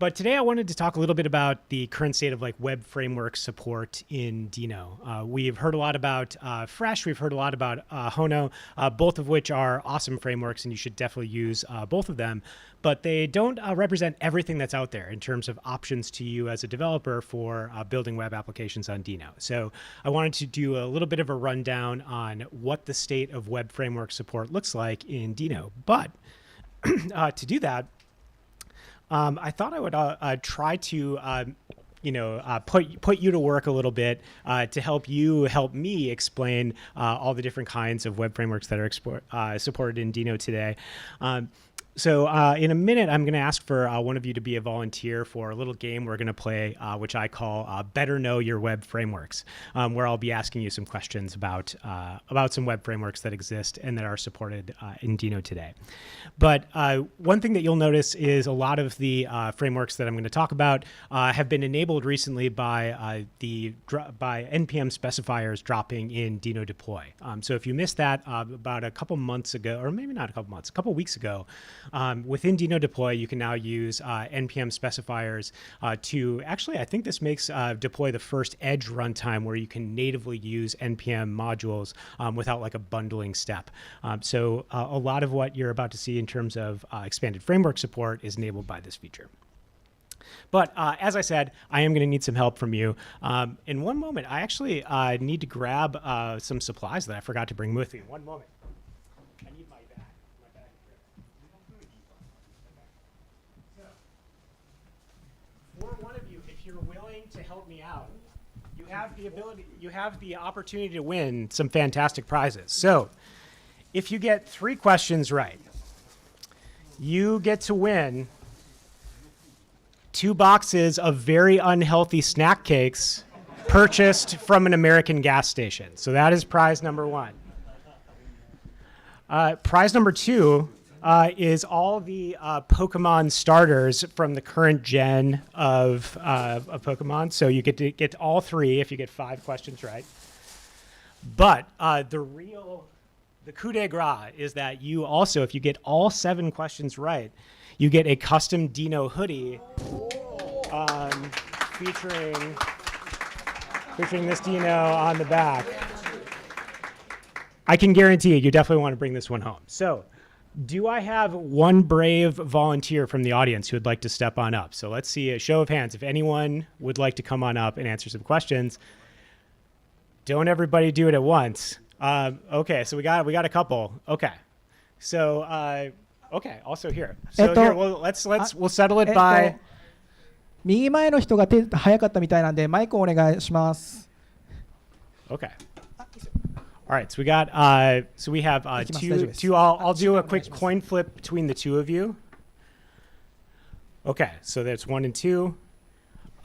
But today I wanted to talk a little bit about the current state of like web framework support in Dino. We've heard a lot about Fresh, we've heard a lot about Hono, both of which are awesome frameworks and you should definitely use both of them. But they don't represent everything that's out there in terms of options to you as a developer for building web applications on Dino. So I wanted to do a little bit of a rundown on what the state of web framework support looks like in Dino. But to do that, I thought I would try to put you to work a little bit to help me explain all the different kinds of web frameworks that are supported in Dino today. So in a minute, I'm going to ask for one of you to be a volunteer for a little game we're going to play, which I call Better Know Your Web Frameworks, where I'll be asking you some questions about some web frameworks that exist and that are supported in Dino today. But one thing that you'll notice is a lot of the frameworks that I'm going to talk about have been enabled recently by NPM specifiers dropping in Dino deploy. So if you missed that about a couple months ago, or maybe not a couple months, a couple weeks ago, within Dino deploy, you can now use NPM specifiers to actually, I think this makes deploy the first edge runtime where you can natively use NPM modules without like a bundling step. So a lot of what you're about to see in terms of expanded framework support is enabled by this feature. But as I said, I am going to need some help from you. In one moment, I actually need to grab some supplies that I forgot to bring with me. One moment. I need my bag. For one of you, if you're willing to help me out, you have the opportunity to win some fantastic prizes. So if you get 3 questions right, you get to win 2 boxes of very unhealthy snack cakes purchased from an American gas station. So that is prize number 1. Prize number 2 is all the Pokemon starters from the current gen of Pokemon. So you get to get all 3 if you get 5 questions right. But the coup de grace is that you also, if you get all 7 questions right, you get a custom Dino hoodie featuring this Dino on the back. I can guarantee you definitely want to bring this one home. So do I have one brave volunteer from the audience who would like to step on up? So let's see a show of hands. If anyone would like to come on up and answer some questions. Don't everybody do it at once. Okay, so we got a couple. Okay. So okay, also here. So here, we'll settle it by 右前の人が手早かったみたいなんでマイクお願いします。 Okay. All right, so we got so we have two. I'll do a quick coin flip between the 2 of you. Okay, so that's 1 and 2.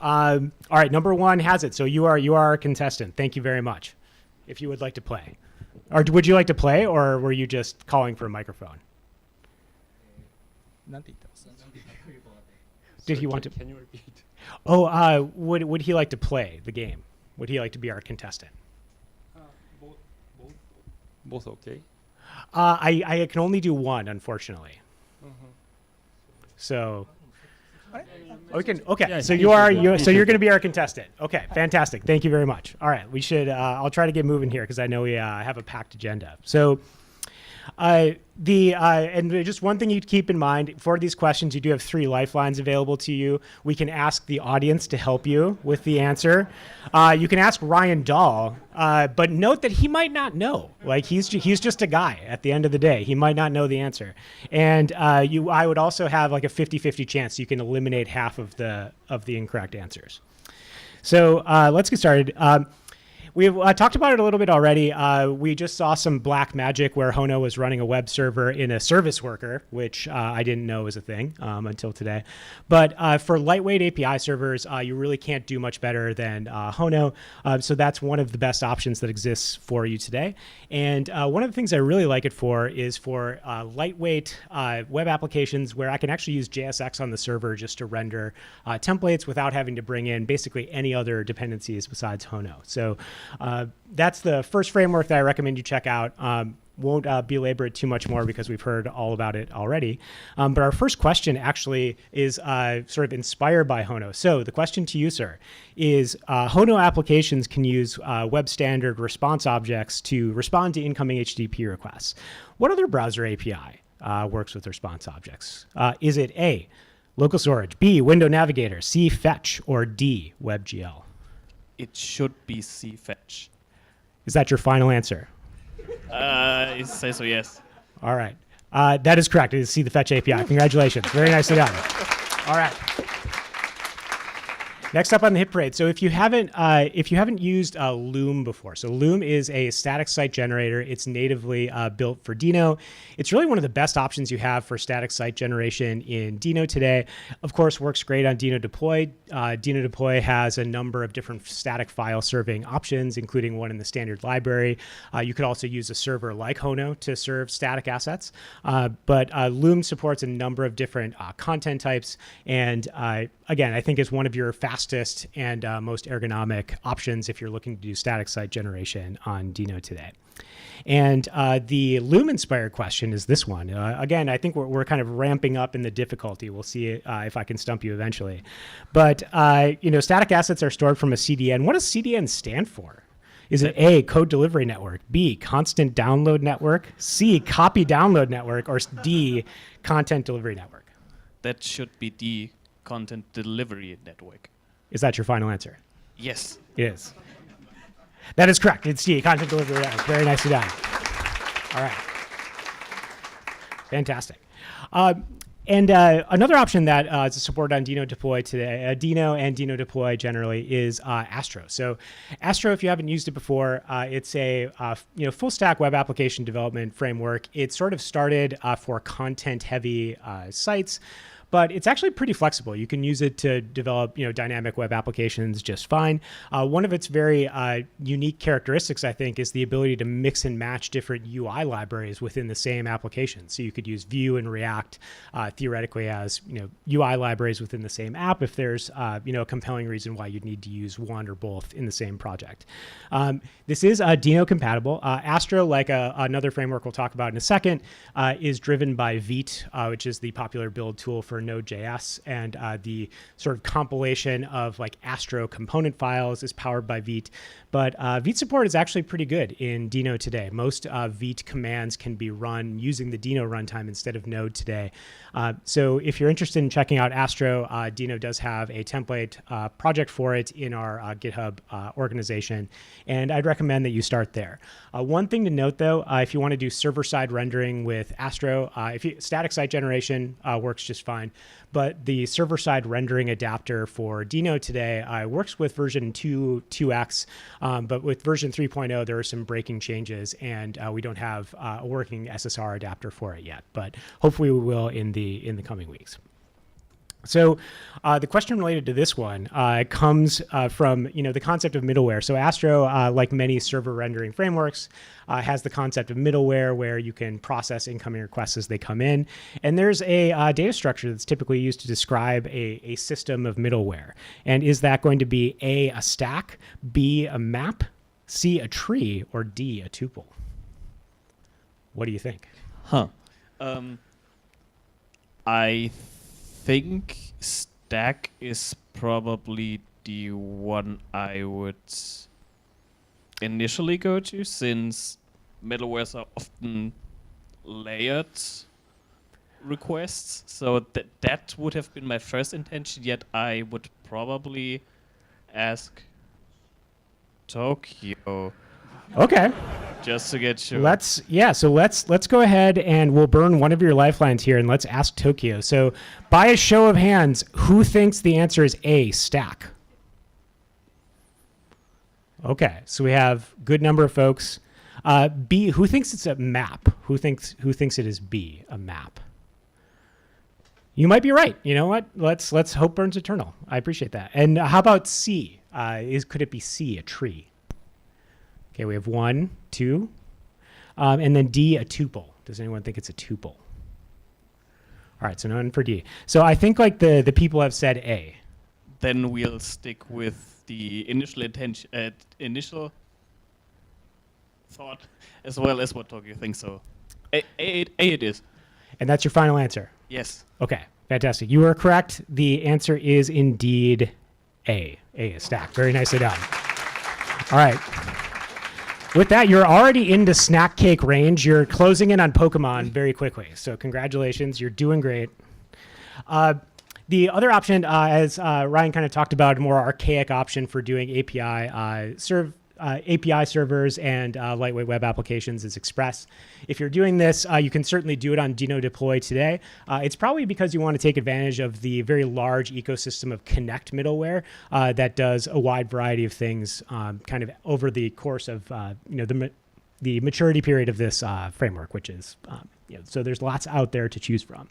All right, number 1 has it. So you are a contestant. Thank you very much. If you would like to play, or would you like to play, or were you just calling for a microphone? Did he want to? Can you repeat? Oh, would he like to play the game? Would he like to be our contestant? Both okay? I can only do 1, unfortunately. So we can. Okay, Yeah, so you're you're going to be our contestant. Okay, fantastic. Thank you very much. All right, we should. I'll try to get moving here because I know we have a packed agenda. So. And just one thing you keep in mind for these questions, you do have 3 lifelines available to you. We can ask the audience to help you with the answer. You can ask Ryan Dahl, but note that he might not know. Like he's just a guy at the end of the day. He might not know the answer. And I would also have like a 50-50 chance you can eliminate half of the incorrect answers. So let's get started. We've talked about it a little bit already. We just saw some black magic where Hono was running a web server in a service worker, which I didn't know was a thing until today. But for lightweight API servers, you really can't do much better than Hono. So that's one of the best options that exists for you today. And one of the things I really like it for is for lightweight web applications where I can actually use JSX on the server just to render templates without having to bring in basically any other dependencies besides Hono. So that's the first framework that I recommend you check out. won't belabor it too much more because we've heard all about it already. But our first question actually is sort of inspired by Hono. So the question to you, sir, is Hono applications can use web standard response objects to respond to incoming HTTP requests. What other browser API works with response objects? Is it A, local storage, B, window navigator, C, fetch, or D, WebGL? It should be C fetch. Is that your final answer? I say so, yes. All right. That is correct. It is C, the fetch API. Congratulations. Very nicely done. All right. Next up on the hit parade. So if you haven't used Loom before, so Loom is a static site generator. It's natively built for Dino. It's really one of the best options you have for static site generation in Dino today. Of course, works great on Dino Deploy. Dino Deploy has a number of different static file serving options, including one in the standard library. You could also use a server like Hono to serve static assets. But Loom supports a number of different content types. And again, I think is one of your fastest and most ergonomic options if you're looking to do static site generation on Dino today. And the Loom-inspired question is this one. Again, I think we're kind of ramping up in the difficulty. We'll see if I can stump you eventually. But static assets are stored from a CDN. What does CDN stand for? Is it A, code delivery network, B, constant download network, C, copy download network, or D, content delivery network? That should be D, content delivery network. Is that your final answer? Yes. It is. That is correct. It's D, content delivery network. Very nicely done. All right. Fantastic. And another option that is supported on Dino Deploy today, Dino and Dino Deploy generally, is Astro. So Astro, if you haven't used it before, it's a full stack web application development framework. It sort of started for content-heavy sites, but it's actually pretty flexible. You can use it to develop dynamic web applications just fine. One of its very unique characteristics, I think, is the ability to mix and match different UI libraries within the same application. So you could use Vue and React theoretically as UI libraries within the same app if there's a compelling reason why you'd need to use one or both in the same project. This is Dino compatible. Astro, like another framework we'll talk about in a second, is driven by Vite, which is the popular build tool for Node.js, and the sort of compilation of like Astro component files is powered by Vite. But Vite support is actually pretty good in Dino today. Most Vite commands can be run using the Dino runtime instead of Node today. So if you're interested in checking out Astro, Dino does have a template project for it in our GitHub organization, and I'd recommend that you start there. One thing to note, though, if you want to do server-side rendering with Astro, static site generation works just fine, but the server-side rendering adapter for Dino today works with version 2.x, but with version 3.0, there are some breaking changes, and we don't have a working SSR adapter for it yet, but hopefully we will in the coming weeks. So the question related to this one comes from the concept of middleware. So Astro, like many server rendering frameworks, has the concept of middleware where you can process incoming requests as they come in. And there's a data structure that's typically used to describe a system of middleware. And is that going to be A, a stack, B, a map, C, a tree, or D, a tuple? What do you think? I think stack is probably the one I would initially go to, since middlewares are often layered requests. So that would have been my first intention, yet I would probably ask Tokyo. Okay. Just to get sure. Let's go ahead and we'll burn one of your lifelines here and let's ask Tokyo. So by a show of hands, who thinks the answer is A, stack? Okay, so we have a good number of folks. B, who thinks it's a map? Who thinks it is B, a map? You might be right. You know what? Let's hope burns eternal. I appreciate that. And how about C? Could it be C, a tree? Okay, we have 1, 2, and then D, a tuple. Does anyone think it's a tuple? All right, so none for D. So I think like the people have said A. Then we'll stick with the initial intention. thought as well as what Tokyo thinks. So, A it is. And that's your final answer? Yes. Okay, fantastic. You are correct. The answer is indeed A. A is stacked. Very nicely done. All right. With that, you're already into snack cake range. You're closing in on Pokemon very quickly. So congratulations. You're doing great. The other option, as Ryan kind of talked about, a more archaic option for doing API servers and lightweight web applications is Express. If you're doing this, you can certainly do it on Dino Deploy today. It's probably because you want to take advantage of the very large ecosystem of Connect middleware that does a wide variety of things kind of over the course of the maturity period of this framework, which is, so there's lots out there to choose from.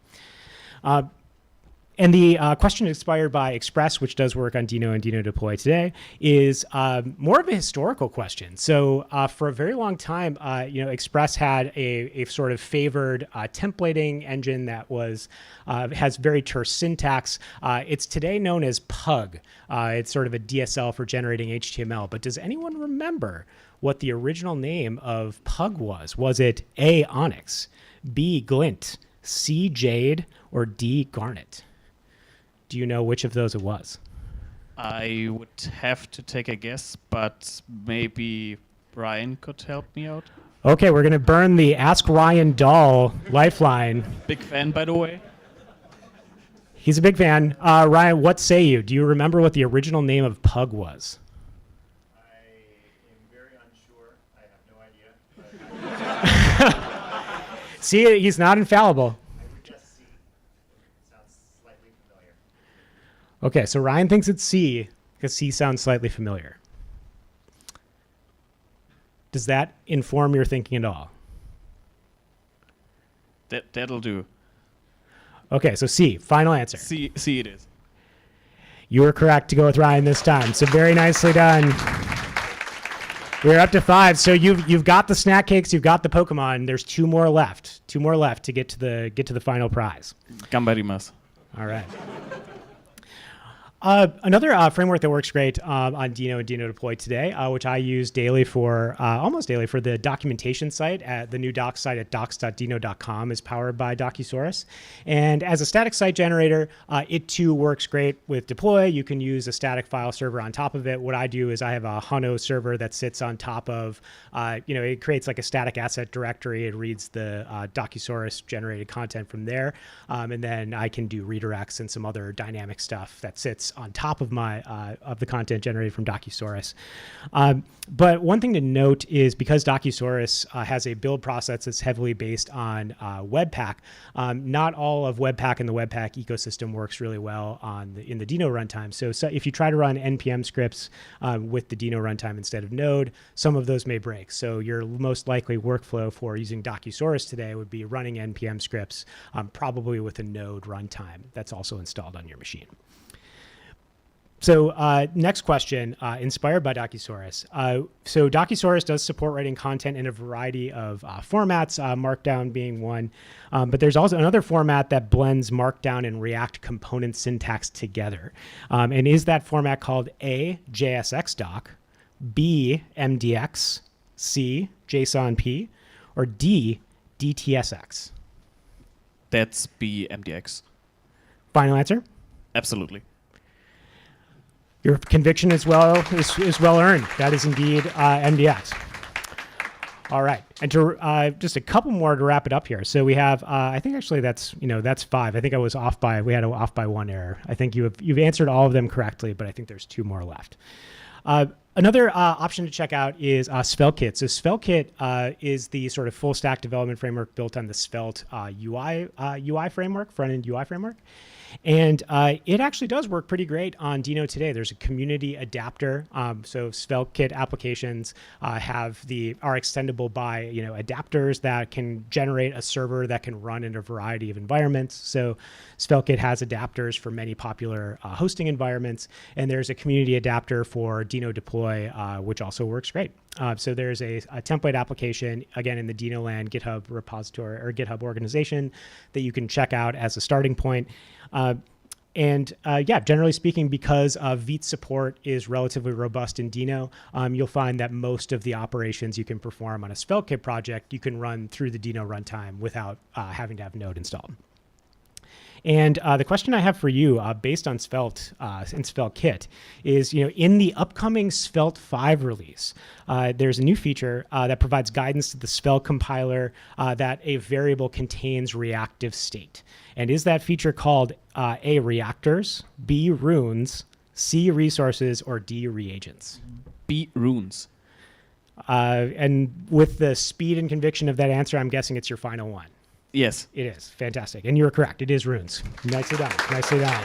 And the question inspired by Express, which does work on Dino and Dino Deploy today, is more of a historical question. So for a very long time, Express had a sort of favored templating engine that has very terse syntax. It's today known as Pug. It's sort of a DSL for generating HTML. But does anyone remember what the original name of Pug was? Was it A, Onyx, B, Glint, C, Jade, or D, Garnet? Do you know which of those it was? I would have to take a guess, but maybe Ryan could help me out. Okay, we're going to burn the Ask Ryan Dahl lifeline. Big fan, by the way. He's a big fan. Ryan, what say you? Do you remember what the original name of Pug was? I am very unsure. I have no idea. See, he's not infallible. Okay, so Ryan thinks it's C because C sounds slightly familiar. Does that inform your thinking at all? That'll do. Okay, so C, final answer. C it is. You were correct to go with Ryan this time, so very nicely done. We're up to 5, so you've got the snack cakes, you've got the Pokemon. There's 2 more left. 2 more left to get to the final prize. Gambarimasu. All right. Another framework that works great on Dino and Dino Deploy today, which I use daily almost daily for the documentation site at the new docs site at docs.dino.com, is powered by Docusaurus. And as a static site generator, it too works great with Deploy. You can use a static file server on top of it. What I do is I have a Hano server that sits on top of, it creates like a static asset directory. It reads the Docusaurus generated content from there. And then I can do redirects and some other dynamic stuff that sits on top of my of the content generated from Docusaurus. But one thing to note is because Docusaurus has a build process that's heavily based on Webpack, not all of Webpack and the Webpack ecosystem works really well in the Dino runtime. So if you try to run NPM scripts with the Dino runtime instead of Node, some of those may break. So your most likely workflow for using Docusaurus today would be running NPM scripts, probably with a Node runtime that's also installed on your machine. So next question, inspired by Docusaurus. So Docusaurus does support writing content in a variety of formats, Markdown being one. But there's also another format that blends Markdown and React component syntax together. And is that format called A, JSXDoc, B, MDX, C, JSONP, or D, DTSX? That's B, MDX. Final answer? Absolutely. Your conviction is well earned. That is indeed MDX. All right, and to just a couple more to wrap it up here. So we have, I think actually that's 5. I think I was off by, we had off by 1 error. I think you've answered all of them correctly, but I think there's 2 more left. Another option to check out is SvelteKit. So SvelteKit is the sort of full stack development framework built on the Svelte UI framework, front-end UI framework. And it actually does work pretty great on Dino today. There's a community adapter. So SvelteKit applications are extendable by adapters that can generate a server that can run in a variety of environments. So SvelteKit has adapters for many popular hosting environments, and there's a community adapter for Dino Deploy, which also works great. So there's a template application, again, in the DinoLand GitHub repository or GitHub organization that you can check out as a starting point. Yeah, generally speaking, because Vite support is relatively robust in Dino, you'll find that most of the operations you can perform on a SvelteKit project, you can run through the Dino runtime without having to have Node installed. And the question I have for you, based on Svelte and SvelteKit, is in the upcoming Svelte 5 release, there's a new feature that provides guidance to the Svelte compiler that a variable contains reactive state. And is that feature called A, reactors, B, runes, C, resources, or D, reagents? B, runes. And with the speed and conviction of that answer, I'm guessing it's your final one. Yes. It is. Fantastic. And you're correct. It is runes. Nicely done. Nicely done.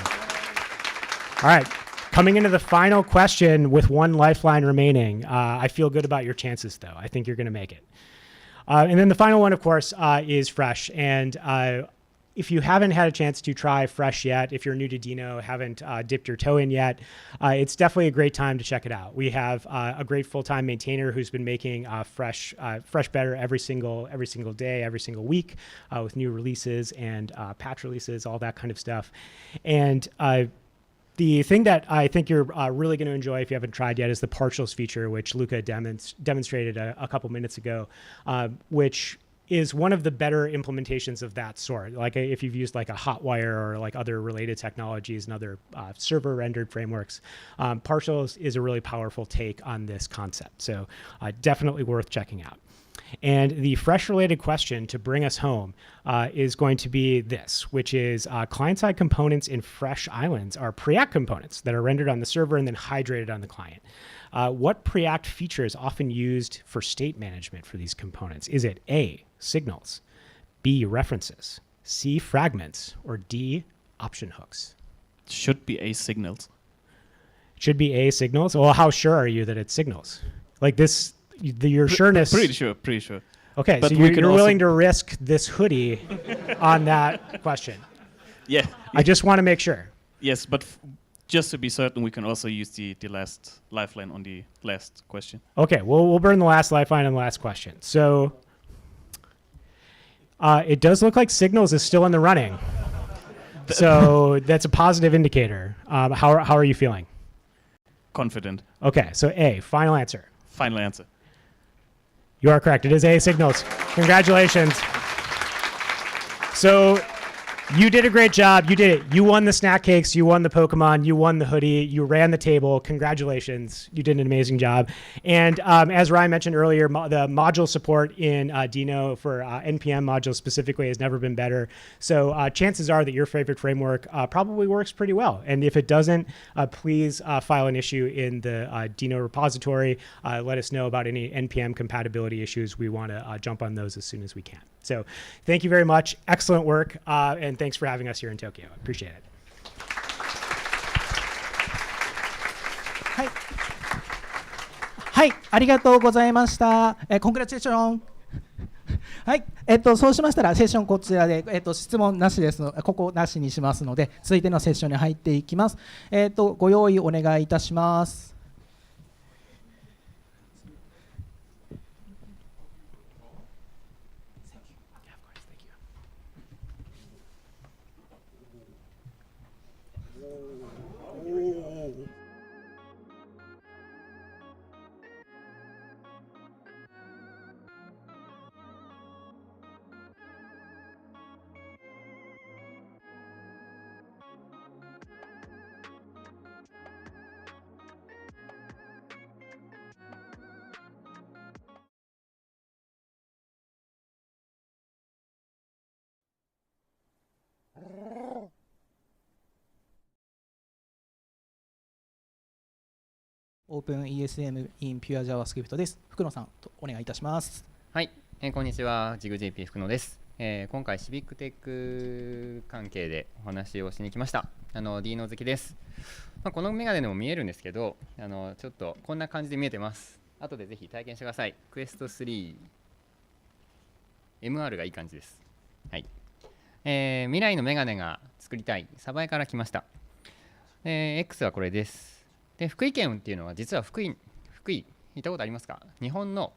All right. Coming into the final question with one lifeline remaining. I feel good about your chances, though. I think you're going to make it. And then the final one, of course, is Fresh. And if you haven't had a chance to try Fresh yet, if you're new to Dino, haven't dipped your toe in yet, it's definitely a great time to check it out. We have a great full-time maintainer who's been making Fresh better every single day, every single week with new releases and patch releases, all that kind of stuff. And the thing that I think you're really going to enjoy if you haven't tried yet is the partials feature, which Luca demonstrated a couple minutes ago, which is one of the better implementations of that sort. Like if you've used like a Hotwire or like other related technologies and other server rendered frameworks, partials is a really powerful take on this concept. So definitely worth checking out. And the Fresh related question to bring us home is going to be this, which is client-side components in Fresh Islands are Preact components that are rendered on the server and then hydrated on the client. What Preact feature is often used for state management for these components? Is it A, signals, B, references, C, fragments, or D, option hooks? Should be A, signals. Should be A, signals? Well, how sure are you that it's signals? Like this, your sureness... Pretty sure. Okay, but so you're willing to risk this hoodie on that question? Yeah. I just want to make sure. Yes, but just to be certain, we can also use the last lifeline on the last question. Okay, well, we'll burn the last lifeline on the last question. So it does look like signals is still in the running. So that's a positive indicator. How are you feeling? Confident. Okay, so A, final answer. Final answer. You are correct. It is A, signals. Congratulations. So you did a great job. You did it. You won the snack cakes. You won the Pokemon. You won the hoodie. You ran the table. Congratulations. You did an amazing job. And as Ryan mentioned earlier, the module support in Dino for NPM modules specifically has never been better. So chances are that your favorite framework probably works pretty well. And if it doesn't, please file an issue in the Dino repository. Let us know about any NPM compatibility issues. We want to jump on those as soon as we can. So thank you very much. Excellent work. And thanks for having us here in Tokyo. I appreciate it. はい、ありがとうございました。コングラチュレーション。はい、そうしましたらセッションこちらで、質問なしですので、ここなしにしますので、続いてのセッションに入っていきます。ご用意お願いいたします。OpenESM in Pure JavaScript です。福野さん、お願いいたします。はい、こんにちは。JigJP 福野です。今回シビックテック関係でお話をしに来ました。Dino 好きです。このメガネでも見えるんですけど、ちょっとこんな感じで見えてます。後でぜひ体験してください。Quest 3 MR がいい感じです。はい。未来のメガネが作りたい。鯖江から来ました。X はこれです。で、福井県っていうのは実は福井行ったことありますか？日本の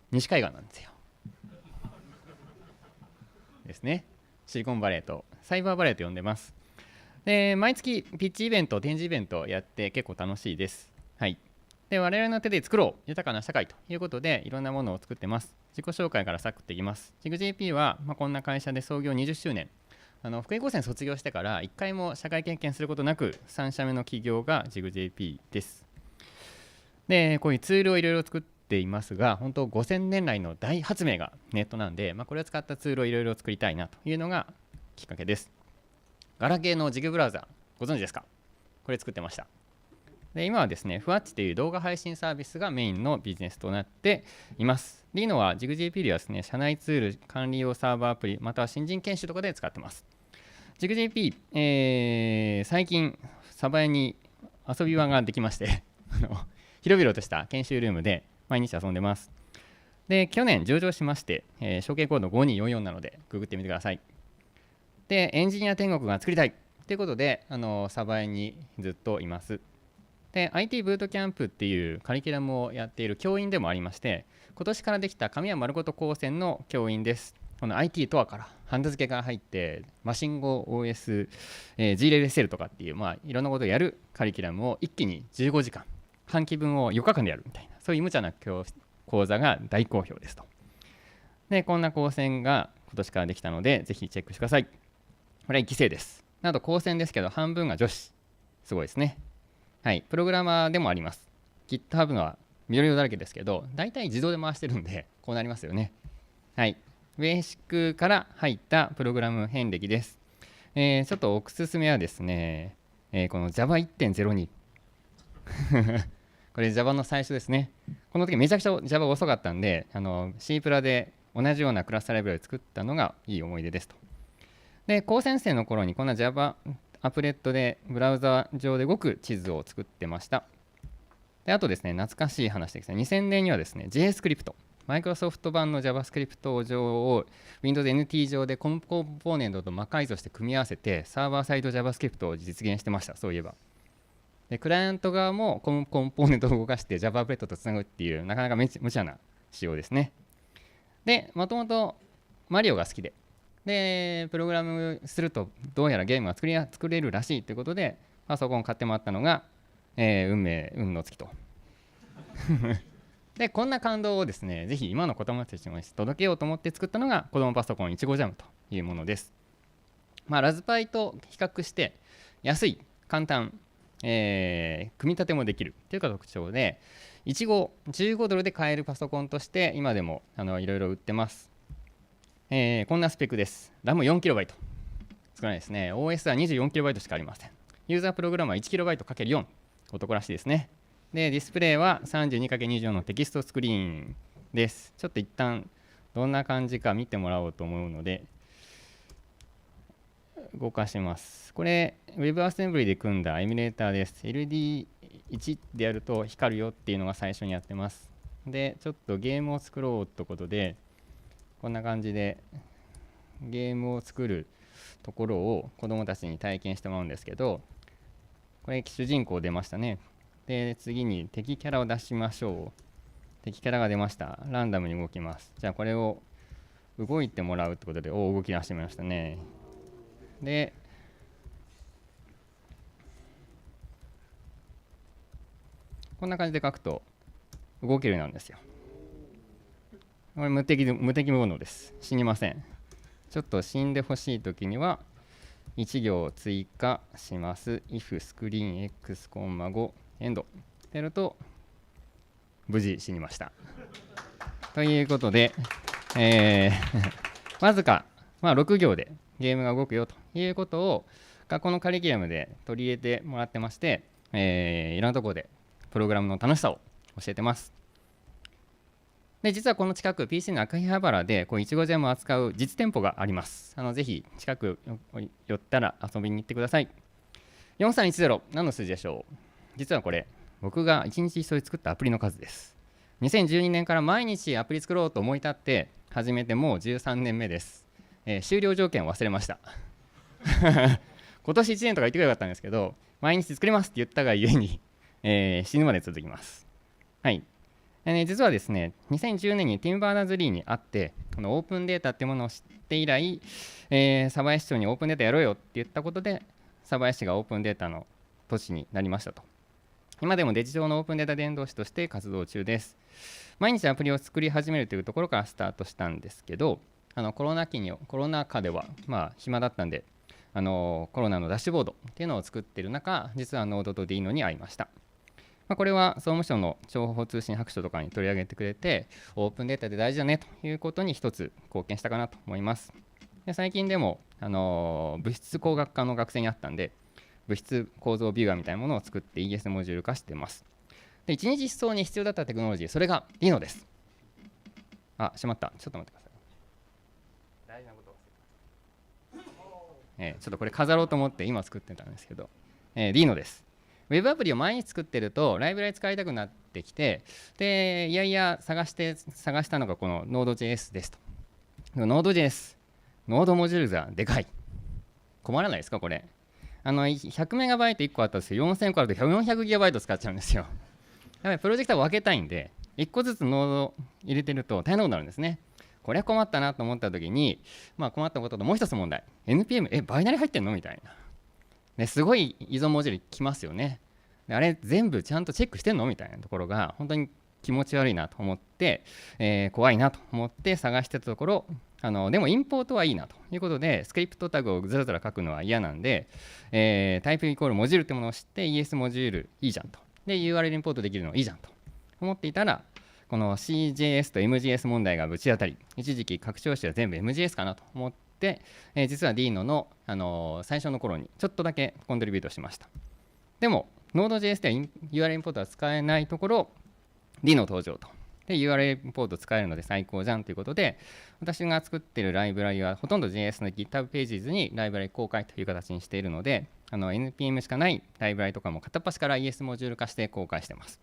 西海岸なんですよ。ですね。シリコンバレーとサイバーバレーと呼んでます。で毎月ピッチイベント、展示イベントをやって結構楽しいです。はい。で我々の手で作ろう豊かな社会ということでいろんなものを作ってます。自己紹介からサクッといきます。JIGJP は、こんな会社で創業20周年。福井高専卒業してから1回も社会経験することなく3社目の企業が JIGJP です。でこういうツールをいろいろ作っていますが、本当5000年来の大発明がネットなんで、これを使ったツールをいろいろ作りたいなというのがきっかけです。ガラケーのジグブラウザご存知ですか？これ作ってました。で今はですね、ふわっちという動画配信サービスがメインのビジネスとなっています。でいいのは JIGJP ではですね、社内ツール、管理用サーバーアプリ、または新人研修とかで使ってます。JIGJP、最近、サバヤに遊び場ができまして広々とした研修ルームで毎日遊んでます。で去年上場しまして、証券コード5244なのでググってみてください。でエンジニア天国が作りたいということでサバヤにずっといます。で IT ブートキャンプっていうカリキュラムをやっている教員でもありまして、今年からできた神谷丸ごと高専の教員です。この IT とはからハンダ付けが入ってマシン語 OS、GLSL とかっていう、いろんなことをやるカリキュラムを一気に15時間半期分を4日間でやるみたいな、そういう無茶な講座が大好評ですと。でこんな高専が今年からできたのでぜひチェックしてください。これは1期生です。あと高専ですけど半分が女子、すごいですね。はい、プログラマーでもあります。 GitHub のは緑色だらけですけど大体自動で回してるんでこうなりますよね。はい、ベーシックから入ったプログラム遍歴です。ちょっとおすすめはですね、この Java1.02 これ Java の最初ですね。この時めちゃくちゃ Java 遅かったんでC プラで同じようなクラスターライブラリを作ったのがいい思い出ですと。で高専生の頃にこんな Javaアプレットでブラウザ上で動く地図を作ってました。であとですね、懐かしい話ですね、2000年にはですね JScript、マイクロソフト版の JavaScript 上を Windows NT 上でコンポーネントと魔改造して組み合わせてサーバーサイド JavaScript を実現してました。そういえばでクライアント側もコンポーネントを動かして Java アプレットとつなぐっていうなかなか無茶な仕様ですね。でもともとマリオが好きでプログラムするとどうやらゲームが作れるらしいということでパソコンを買ってもらったのが、運の月とでこんな感動をですねぜひ今の子供たちに届けようと思って作ったのが子供パソコンいちごジャムというものです。ラズパイと比較して安い簡単、組み立てもできるというか特徴でいちご15ドルで買えるパソコンとして今でもいろいろ売ってます。こんなスペックです。RAM4KB 少ないですね。 OS は 24KB しかありません。ユーザープログラムは 1KB×4 男らしいですね。でディスプレイは 32×24 のテキストスクリーンです。ちょっと一旦どんな感じか見てもらおうと思うので動かします。これ WebAssembly で組んだエミュレーターです。 LD1 でやると光るよっていうのが最初にやってます。でちょっとゲームを作ろうってことでこんな感じでゲームを作るところを子どもたちに体験してもらうんですけど、これ主人公出ましたね。で次に敵キャラを出しましょう。敵キャラが出ました。ランダムに動きます。じゃあこれを動いてもらうってことで動き出してみましたね。でこんな感じで書くと動けるようになるんですよ。これ無敵モードです。死にません。ちょっと死んでほしいときには1行追加します。if スクリーン x、5エンドってやると無事死にました。ということで、わずか、6行でゲームが動くよということを学校のカリキュラムで取り入れてもらってまして、いろんなところでプログラムの楽しさを教えてます。で実はこの近く PC の秋葉原でいちごジャムを扱う実店舗があります。ぜひ近く寄ったら遊びに行ってください。4310何の数字でしょう。実はこれ僕が1日1人作ったアプリの数です。2012年から毎日アプリ作ろうと思い立って始めてもう13年目です。終了条件を忘れました今年1年とか言ってくればよかったんですけど毎日作れますって言ったがゆえに、死ぬまで続きます。はい。実はですね2010年にティム・バーナーズ・リーに会ってこのオープンデータっていうものを知って以来、鯖江市長にオープンデータやろうよって言ったことで鯖江市がオープンデータの都市になりましたと。今でもデジ上のオープンデータ伝道師として活動中です。毎日アプリを作り始めるというところからスタートしたんですけど、コロナ禍では暇だったんで、コロナのダッシュボードっていうのを作っている中、実はノードと Dino に会いました。これは総務省の情報通信白書とかに取り上げてくれて、オープンデータで大事だねということに一つ貢献したかなと思います。で最近でも、物質工学科の学生にあったんで、物質構造ビューアーみたいなものを作って ES モジュール化しています。で一日一層に必要だったテクノロジー、それが Dino です。しまった。ちょっと待ってください。大事なことを忘れてちょっとこれ飾ろうと思って今作ってたんですけど、Dino です。ウェブアプリを毎日作ってるとライブラリ使いたくなってきて、でいやいや探したのがこの Node.js ですと。Node.js、ノードモジュールがでかい。困らないですかこれ。100メガバイト1個あったんですけど、4000個あると400ギガバイト使っちゃうんですよ。やっぱりプロジェクターを分けたいんで、1個ずつノード入れてると大変なことになるんですね。これは困ったなと思った時に、困ったことともう一つ問題。NPM、バイナリ入ってんのみたいな。すごい依存モジュールきますよね。であれ全部ちゃんとチェックしてんのみたいなところが本当に気持ち悪いなと思って、怖いなと思って探してたところ、でもインポートはいいなということで、スクリプトタグをずらずら書くのは嫌なんで、タイプイコールモジュールってものを知って ES モジュールいいじゃんと。で URL インポートできるのいいじゃんと思っていたら、この CJS と MJS 問題がぶち当たり、一時期拡張子は全部 MJS かなと思って、実は Dino の、最初の頃にちょっとだけコントリビュートしました。でも Node.js では URL インポートは使えないところ、Dino 登場と。で URL インポート使えるので最高じゃんということで、私が作っているライブラリはほとんど JS の GitHub ページズにライブラリ公開という形にしているので、NPM しかないライブラリとかも片っ端から ES モジュール化して公開しています。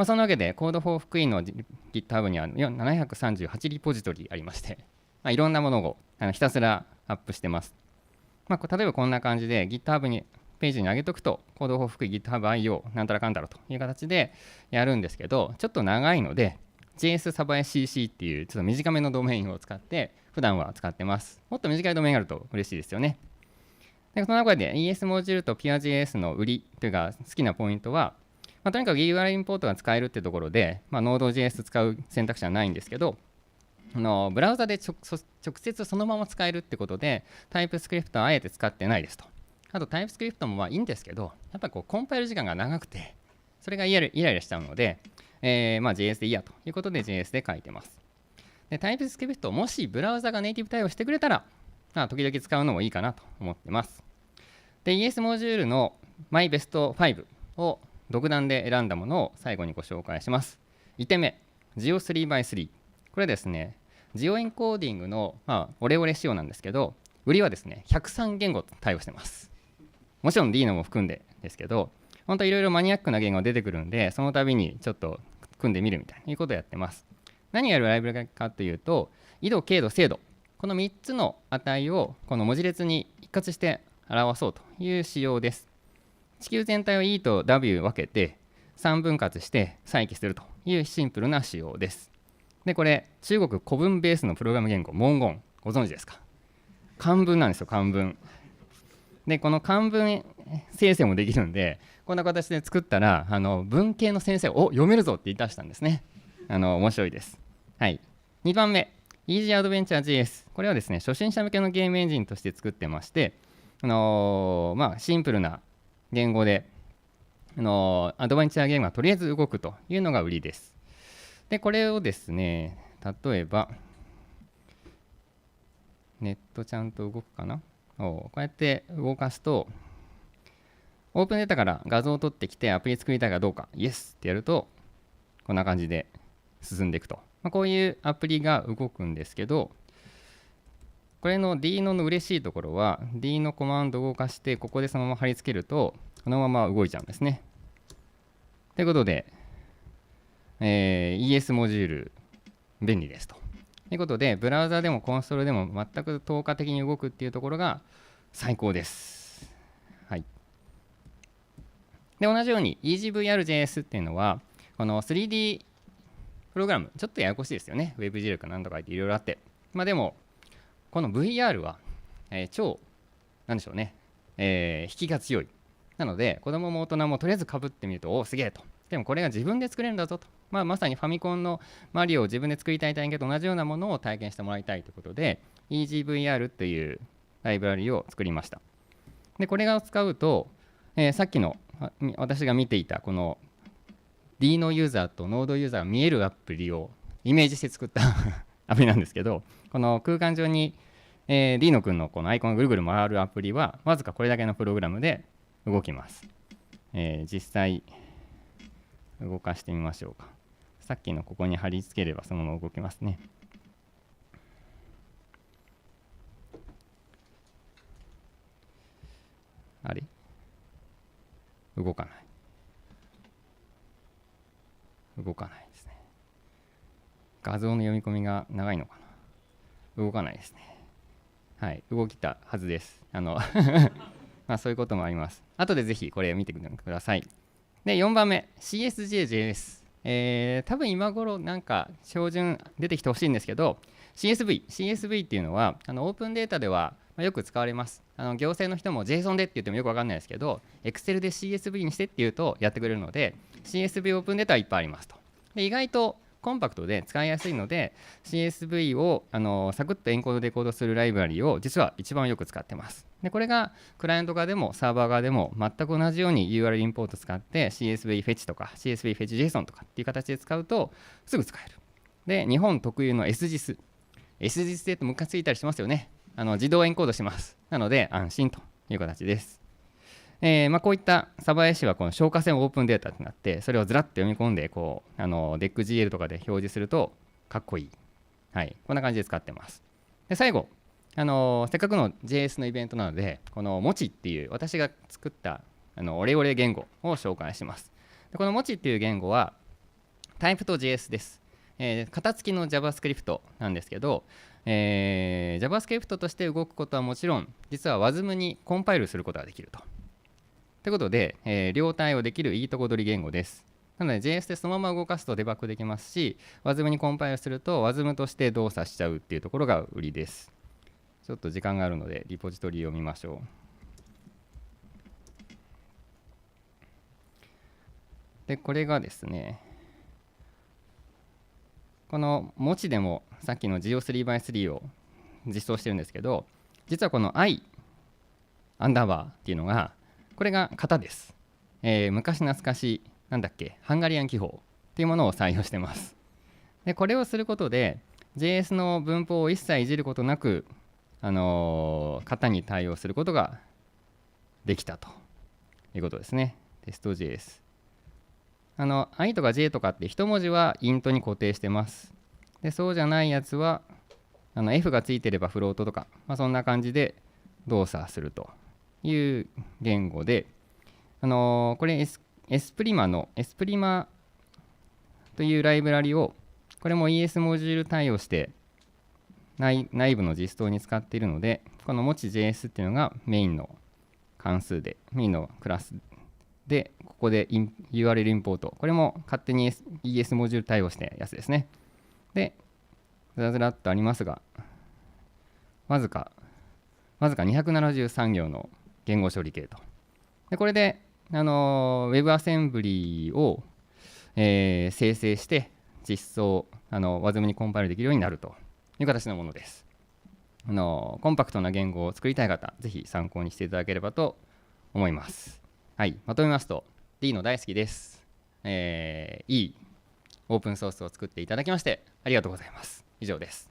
そのわけで Code for 福井の GitHub には738リポジトリありまして、いろんなものをひたすらアップしてます。例えばこんな感じで GitHub にページに上げとくと Code for 福井 GitHub.io なんたらかんたらという形でやるんですけど、ちょっと長いので JS サバエ CC っていうちょっと短めのドメインを使って普段は使ってます。もっと短いドメインがあると嬉しいですよね。でその中で ES モジュールと PureJS の売りというか好きなポイントは、とにかく URL インポートが使えるってところで、Node.js 使う選択肢はないんですけど、ブラウザで直接そのまま使えるってことで、タイプスクリプトはあえて使ってないですと。あとタイプスクリプトもいいんですけど、やっぱりコンパイル時間が長くて、それがイライラしちゃうので、JS でいいやということで JS で書いてます。でタイプスクリプトをもしブラウザがネイティブ対応してくれたら、時々使うのもいいかなと思ってます。で ES モジュールの MyBest5 を独断で選んだものを最後にご紹介します。1点目、Geo3x3。これですね、ジオエンコーディングの、オレオレ仕様なんですけど、売りはですね、103言語対応してます。もちろん Dino も含んでですけど、本当いろいろマニアックな言語が出てくるんで、その度にちょっと組んでみるみたいないうことをやってます。何やるライブラリかというと、緯度、経度、精度、この3つの値をこの文字列に一括して表そうという仕様です。地球全体を E と W 分けて3分割して再起するというシンプルな仕様です。で、これ中国古文ベースのプログラム言語、モンゴン、ご存知ですか？漢文なんですよ、漢文。で、この漢文生成もできるんで、こんな形で作ったら文系の先生が読めるぞって言い出したんですね。面白いです。はい。2番目、Easy Adventure JS。これはですね、初心者向けのゲームエンジンとして作ってまして、シンプルな言語でアドベンチャーゲームがとりあえず動くというのが売りです。で、これをですね、例えばネットちゃんと動くかな？こうやって動かすと、オープンデータから画像を取ってきてアプリ作りたいかどうか、イエスってやると、こんな感じで進んでいくと。こういうアプリが動くんですけど、これの Dino の嬉しいところは、Dino コマンドを動かして、ここでそのまま貼り付けると、このまま動いちゃうんですね。ということで、ES モジュール、便利ですと。ということで、ブラウザでもコンソールでも全く透過的に動くっていうところが最高です。はい。で、同じように EasyVRJS っていうのは、この 3D プログラム、ちょっとややこしいですよね。WebGL かなんとかっていろいろあって。でも、この VR は、超、なんでしょうね、引きが強い。なので子供も大人もとりあえずかぶってみると、おおすげえと。でもこれが自分で作れるんだぞと、まさにファミコンのマリオを自分で作りたい体験と同じようなものを体験してもらいたいということで EasyVR というライブラリを作りました。でこれを使うと、さっきの私が見ていたこの Dino ユーザーと Node ユーザーが見えるアプリをイメージして作ったアプリなんですけど、この空間上に、Dino 君のこのアイコンがぐるぐる回るアプリはわずかこれだけのプログラムで動きます。実際動かしてみましょうか。さっきのここに貼り付ければそのまま動きますね。あれ？動かない。動かないですね。画像の読み込みが長いのかな。動かないですね。はい、動きたはずです。そういうこともあります。後でぜひこれ見てください。で4番目 CSJ.JS、多分今頃なんか標準出てきてほしいんですけど CSV っていうのはオープンデータではよく使われます。行政の人も JSON でって言ってもよくわかんないですけど Excel で CSV にしてって言うとやってくれるので CSV オープンデータはいっぱいありますと。で意外とコンパクトで使いやすいので CSV をサクッとエンコードデコードするライブラリを実は一番よく使ってます。でこれがクライアント側でもサーバー側でも全く同じように URL インポート使って CSV フェッチとか CSV フェッチ JSON とかっていう形で使うとすぐ使える。で日本特有の SGIS でムカついたりしますよね。自動エンコードします。なので安心という形です。こういったサバエシはこの消化線オープンデータとなってそれをずらっと読み込んでDECGL とかで表示するとかっこいい、はい、こんな感じで使ってます。で最後せっかくの JS のイベントなのでこのモチっていう私が作ったオレオレ言語を紹介します。でこのモチっていう言語はタイプと JS です。型付きの JavaScript なんですけど、JavaScript として動くことはもちろん実は WASM にコンパイルすることができると。ということで、両対応できるいいとこ取り言語です。なので JS でそのまま動かすとデバッグできますし WASM にコンパイルすると WASM として動作しちゃうっていうところが売りです。ちょっと時間があるのでリポジトリを見ましょう。でこれがですねこのモチでもさっきの Geo3x3 を実装してるんですけど実はこの i アンダーバーっていうのがこれが型です。昔懐かしいなんだっけハンガリアン記法っていうものを採用してます。でこれをすることで JS の文法を一切いじることなく型に対応することができたということですね。テスト JS i とか j とかって一文字はイントに固定してます。でそうじゃないやつはf がついてればフロートとか、そんな感じで動作するという言語でこれエスプリマというライブラリをこれも ES モジュール対応して内部の実装に使っているのでこのモチ JS っていうのがメインの関数でメインのクラスでここでURL インポートこれも勝手に ES モジュール対応してやつですね。でずらずらっとありますがわずか273行の言語処理系と。でこれでWebAssembly を、生成して実装WASM にコンパイルできるようになるという形のものです。コンパクトな言語を作りたい方ぜひ参考にしていただければと思います。はい、まとめますと D の大好きです。いいオープンソースを作っていただきましてありがとうございます。以上です。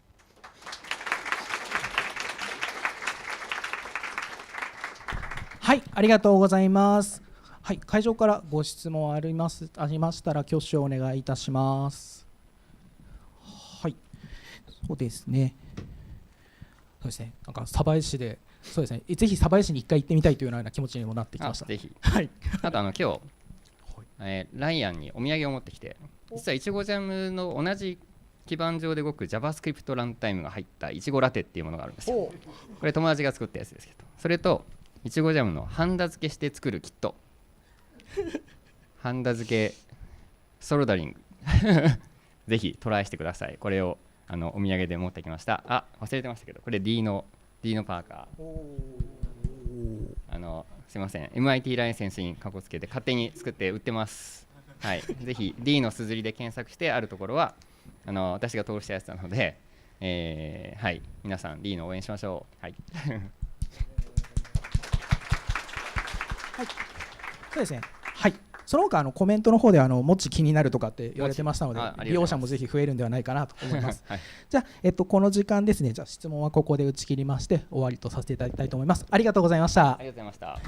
はい、ありがとうございます。はい、会場からご質問ありましたら挙手をお願いいたします。はい、そうですね。そうですね。なんか鯖江市で、そうですね。ぜひ鯖江市に一回行ってみたいというような気持ちにもなってきました。ぜひ。はい。あと今日、ライアンにお土産を持ってきて、実はいちごジャムの同じ基盤上で動く JavaScript ランタイムが入ったいちごラテっていうものがあるんですよ。これ友達が作ったやつですけど、それといちごジャムのハンダ付けして作るキットハンダ付けソルダリングぜひトライしてください。これをお土産で持ってきました。忘れてましたけどこれ D のパーカーすいません MIT ライセンスにかこつけて勝手に作って売ってます。はい、ぜひ D のすずりで検索してあるところは私が登録したやつなので、はい、皆さん D の応援しましょう。はいはい、そうですね。はい。その他コメントの方でもっち気になるとかって言われてましたので、利用者もぜひ増えるんではないかなと思います。はい、じゃあ、この時間ですね。じゃあ質問はここで打ち切りまして終わりとさせていただきたいと思います。ありがとうございました。ありがとうございました。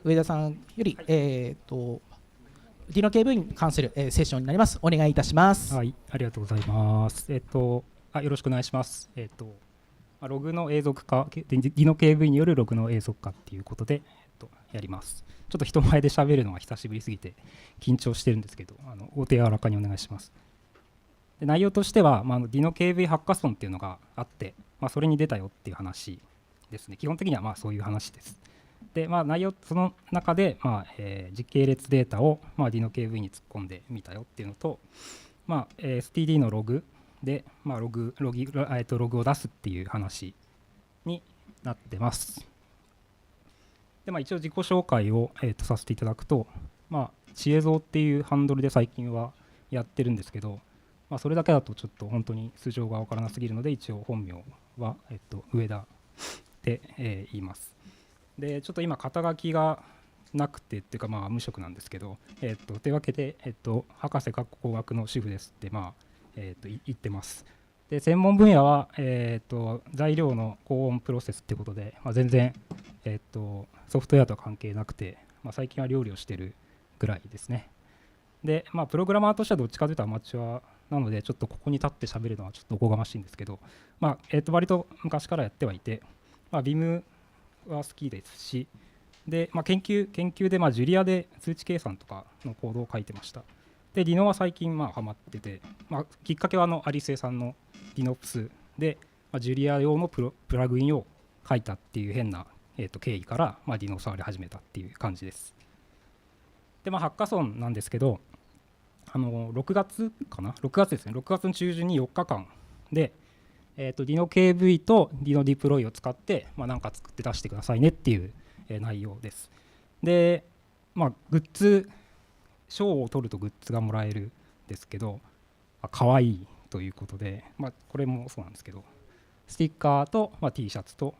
上田さんより、ディノ KV に関する、セッションになります。お願いいたします。はい、ありがとうございます。よろしくお願いします。ログの永続化、ディノ KV によるログの永続化っていうことで、やります。ちょっと人前で喋るのが久しぶりすぎて緊張してるんですけど、お手柔らかにお願いします。で内容としては、ディノ KV ハッカソンっていうのがあって、それに出たよっていう話ですね。基本的にはそういう話です。で内容その中で、時系列データを、ディノ KV に突っ込んでみたよっていうのと、STD のログで、ログを出すっていう話になってます。で一応自己紹介を、させていただくと、知恵蔵っていうハンドルで最近はやってるんですけど、それだけだとちょっと本当に素性が分からなすぎるので、一応本名は、上田で、言います。でちょっと今肩書きがなくてっていうか無職なんですけど、というわけで、博士工学の主婦ですって言ってます。で専門分野は、材料の高温プロセスってことで、全然、ソフトウェアとは関係なくて、最近は料理をしてるぐらいですね。でプログラマーとしてはどっちかというとアマチュアなので、ちょっとここに立って喋るのはちょっとおこがましいんですけど、割と昔からやってはいて、Vimは好きですし、で、研究で、ジュリアで数値計算とかのコードを書いてました。で、ディノは最近ハマってて、きっかけはアリスエさんのディノプスで、ジュリア用のプラグインを書いたっていう変な、経緯から、ディノを触り始めたっていう感じです。で、ハッカソンなんですけど、6月かな ?6 月ですね。6月の中旬に4日間で、ディノ KV とディノディプロイを使って、何か作って出してくださいねっていう、内容です。で、グッズ、賞を取るとグッズがもらえるんですけど、かわいいということで、これもそうなんですけど、スティッカーと、T シャツと、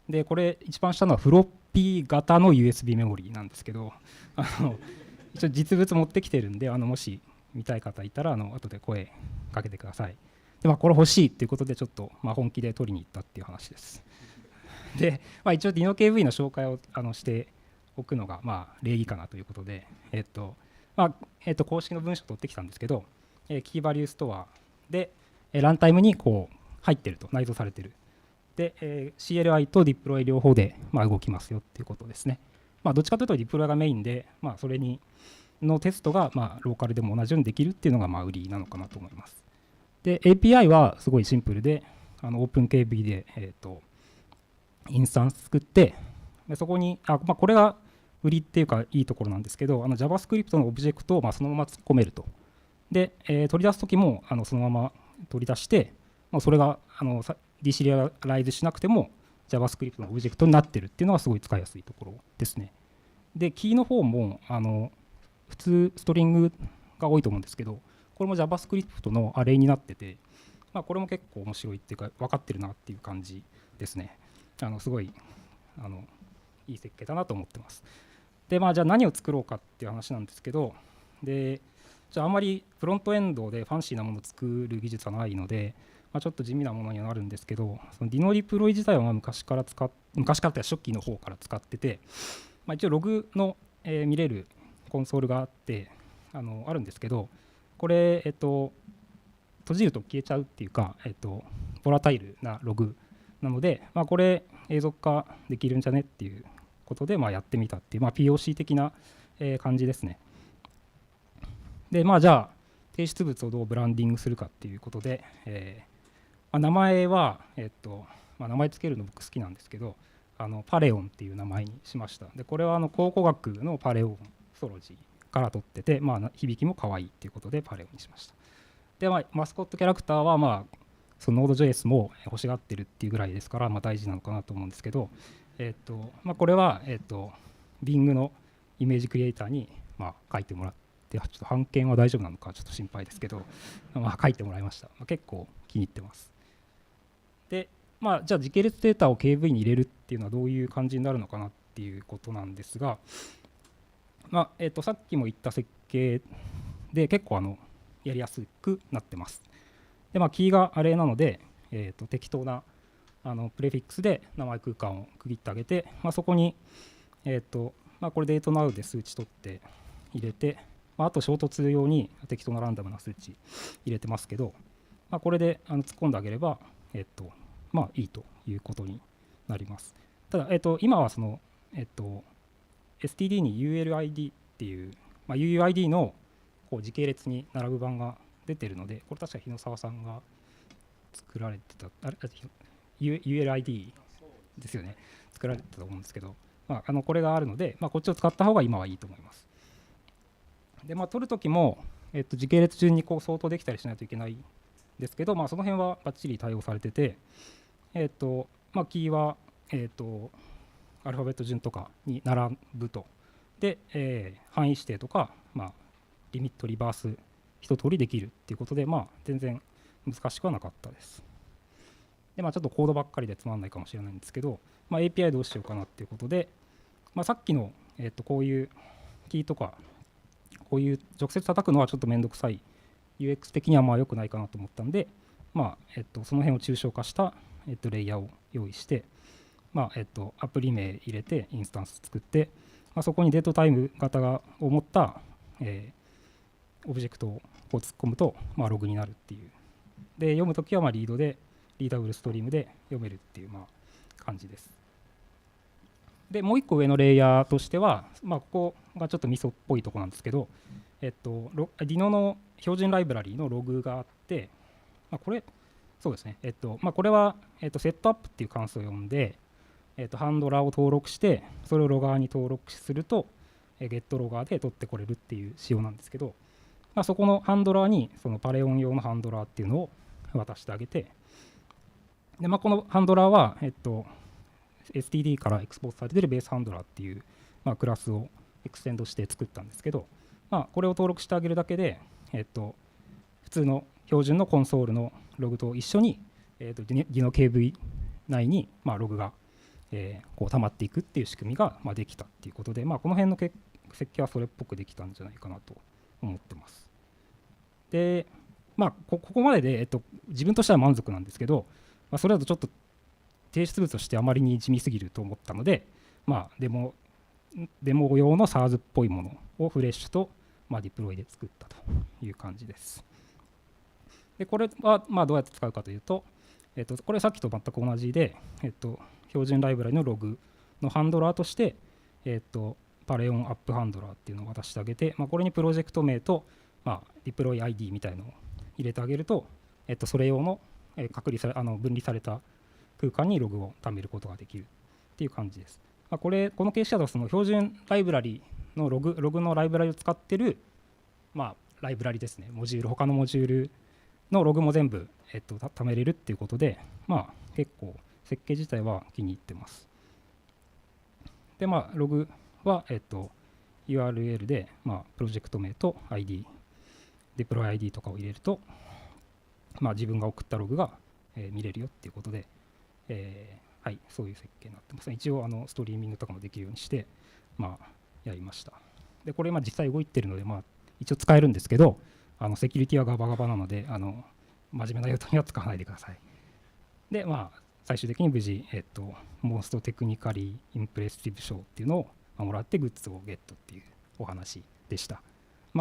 で、これ一番下のはフロッピー型の USB メモリーなんですけど、一応実物持ってきてるんで、もし見たい方いたら、後で声かけてください。でこれ欲しいということでちょっと本気で取りに行ったっていう話です。で、一応 Dino KV の紹介をしておくのが礼儀かなということで、公式の文章を取ってきたんですけど、キーバリューストアでランタイムにこう入ってると、内蔵されてる。で、CLI とディプロイ両方で動きますよっていうことですね。どっちかというとディプロイがメインで、それのテストがローカルでも同じようにできるっていうのが売りなのかなと思います。で API はすごいシンプルで、OpenKV で、インスタンス作って、でそこにこれが売りっていうかいいところなんですけど、JavaScript のオブジェクトをそのまま突っ込めると。で、取り出すときもそのまま取り出して、それがディシリアライズしなくても JavaScript のオブジェクトになってるっていうのがすごい使いやすいところですね。で、キーの方も普通ストリングが多いと思うんですけど、これも JavaScript のアレイになってて、これも結構面白いっていうか分かってるなっていう感じですね。すごいいい設計だなと思ってます。で、じゃあ何を作ろうかっていう話なんですけど、でじゃああんまりフロントエンドでファンシーなものを作る技術はないので、ちょっと地味なものにはなるんですけど、そのディノディプロイ自体は昔からって初期の方から使ってて、一応ログの、見れるコンソールがあってあるんですけど、これ、閉じると消えちゃうっていうか、ボラタイルなログなので、これ永続化できるんじゃねっていうことで、やってみたっていう、POC 的な、感じですね。で、じゃあ提出物をどうブランディングするかっていうことで、名前は、名前つけるの僕好きなんですけど、パレオンっていう名前にしました。でこれは考古学のパレオンソロジーから取ってて、響きも可愛いっていうことでパレオンにしました。で、マスコットキャラクターは、その Node.js も欲しがってるっていうぐらいですから、大事なのかなと思うんですけど、これは、Bing のイメージクリエイターに、書いてもらって、ちょっと版権は大丈夫なのかちょっと心配ですけど、書いてもらいました。結構気に入ってます。で、じゃあ時系列データを KV に入れるっていうのはどういう感じになるのかなっていうことなんですが、さっきも言った設計で結構やりやすくなってます。で、キーがアレイなので、適当なプレフィックスで名前空間を区切ってあげて、そこに、これデートナウで数値取って入れて、あと衝突用に適当なランダムな数値入れてますけど、これで突っ込んであげれば、いいということになります。ただ、今はその、STD に ULID っていう、UUID のこう時系列に並ぶ版が出てるので、これ確か日野沢さんが作られてた、ULID ですよね、作られてたと思うんですけど、これがあるので、こっちを使った方が今はいいと思います。で、取るときも、時系列順にこう相当できたりしないといけないんですけど、その辺はバッチリ対応されてて、キーは、アルファベット順とかに並ぶと。で、範囲指定とか、リミット、リバース、一通りできるっていうことで、全然難しくはなかったです。で、ちょっとコードばっかりでつまんないかもしれないんですけど、API どうしようかなっていうことで、さっきの、こういうキーとか、こういう直接叩くのはちょっとめんどくさい、UX 的には良くないかなと思ったんで、その辺を抽象化した、レイヤーを用意して、アプリ名入れてインスタンス作って、そこにデートタイム型を持った、オブジェクトをこう突っ込むと、ログになるっていう。で、読むときはリーダブルストリームで読めるっていう感じです。で、もう一個上のレイヤーとしては、ここがちょっとミソっぽいところなんですけど、Dino の標準ライブラリのログがあって、これ、そうですね、これは、セットアップっていう関数を呼んで、ハンドラーを登録して、それをロガーに登録すると、ゲットロガーで取ってこれるっていう仕様なんですけど、そこのハンドラーにそのパレオン用のハンドラーっていうのを渡してあげて、でこのハンドラーは、STD からエクスポートされているベースハンドラーっていう、クラスをエクステンドして作ったんですけど、これを登録してあげるだけで、普通の標準のコンソールのログと一緒に、Dino KV 内に、ログが、こう溜まっていくっていう仕組みが、できたっていうことで、この辺の設計はそれっぽくできたんじゃないかなと思ってます。で、ここまでで、自分としては満足なんですけど、それだとちょっと提出物としてあまりに地味すぎると思ったので、デモ用の SARS っぽいものをフレッシュと、ディプロイで作ったという感じです。で、これはどうやって使うかというと、これさっきと全く同じで、標準ライブラリのログのハンドラーとして、パレオンアップハンドラーっていうのを渡してあげて、これにプロジェクト名と、ディプロイ ID みたいのを入れてあげると、それ用の分離された空間にログを貯めることができるっていう感じです。このケースだとその標準ライブラリのログのライブラリを使ってる、ライブラリですね、他のモジュールのログも全部、貯めれるっていうことで、結構設計自体は気に入ってます。で、ログは、URL で、プロジェクト名と ID、デプロイ ID とかを入れると、自分が送ったログが、見れるよっていうことで、はい、そういう設計になってます。一応ストリーミングとかもできるようにして、やりました。で、これ実際動いてるので、一応使えるんですけど、セキュリティはガバガバなので、真面目な用途には使わないでください。で、最終的に無事、モンストテクニカリーインプレッシブ賞っていうのをもらってグッズをゲットっていうお話でした。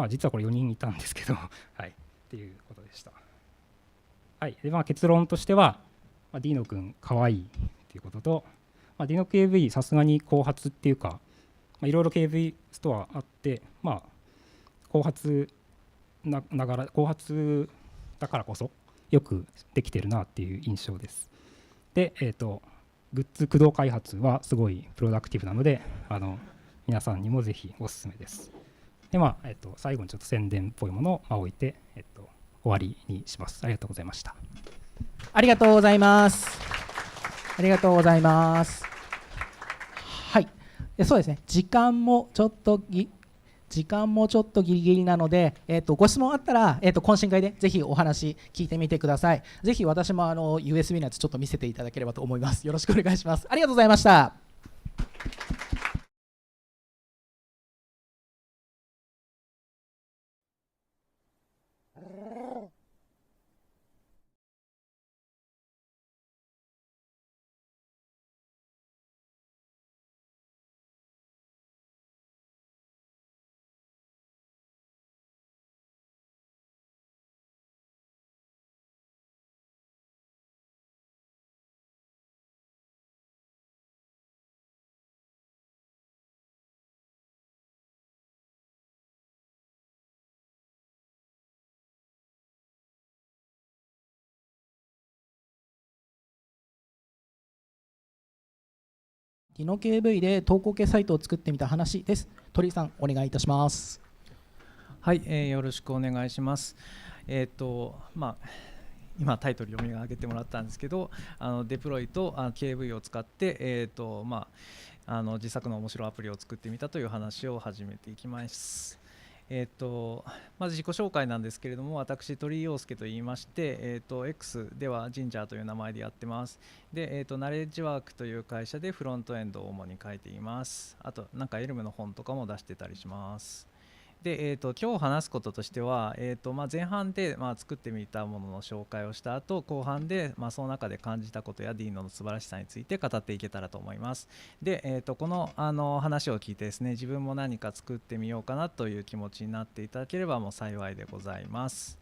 実はこれ4人いたんですけど、はい、っていうことでした。はい、で結論としては、Dino 君かわいいっていうことと、Dino KV さすがに後発っていうか、いろいろ KV ストアあって、後発だからこそよくできてるなっていう印象です。で、グッズ駆動開発はすごいプロダクティブなので、皆さんにもぜひおすすめです。で、最後にちょっと宣伝っぽいものを置いて、終わりにします。ありがとうございました。ありがとうございます。ありがとうございます。はい、そうですね。時間もちょっとギリギリなので、ご質問あったら、懇親会でぜひお話聞いてみてください。ぜひ私もUSB のやつちょっと見せていただければと思います。よろしくお願いします。ありがとうございました。ディノ KV で投稿系サイトを作ってみた話です。鳥居さん、お願いいたします。はい、よろしくお願いします。今タイトル読み上げてもらったんですけど、デプロイとKV を使って、自作の面白いアプリを作ってみたという話を始めていきます。まず自己紹介なんですけれども、私鳥居陽介と言いまして、X ではジンジャーという名前でやってます。で、ナレッジワークという会社でフロントエンドを主に書いています。あとなんかエルムの本とかも出してたりします。で、今日話すこととしては、前半で、作ってみたものの紹介をした後、後半で、その中で感じたことや Dino の素晴らしさについて語っていけたらと思います。で、この、話を聞いてですね、自分も何か作ってみようかなという気持ちになっていただければもう幸いでございます。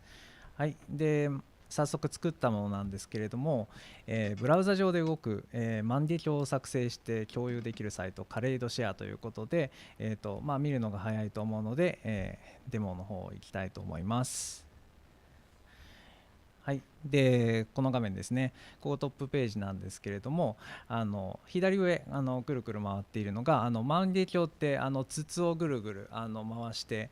はい。で、早速作ったものなんですけれども、ブラウザ上で動く、万華鏡を作成して共有できるサイトカレイドシェアということで、見るのが早いと思うので、デモの方行きたいと思います。はい、でこの画面ですね、ここトップページなんですけれども、左上くるくる回っているのが万華鏡って筒をぐるぐる回して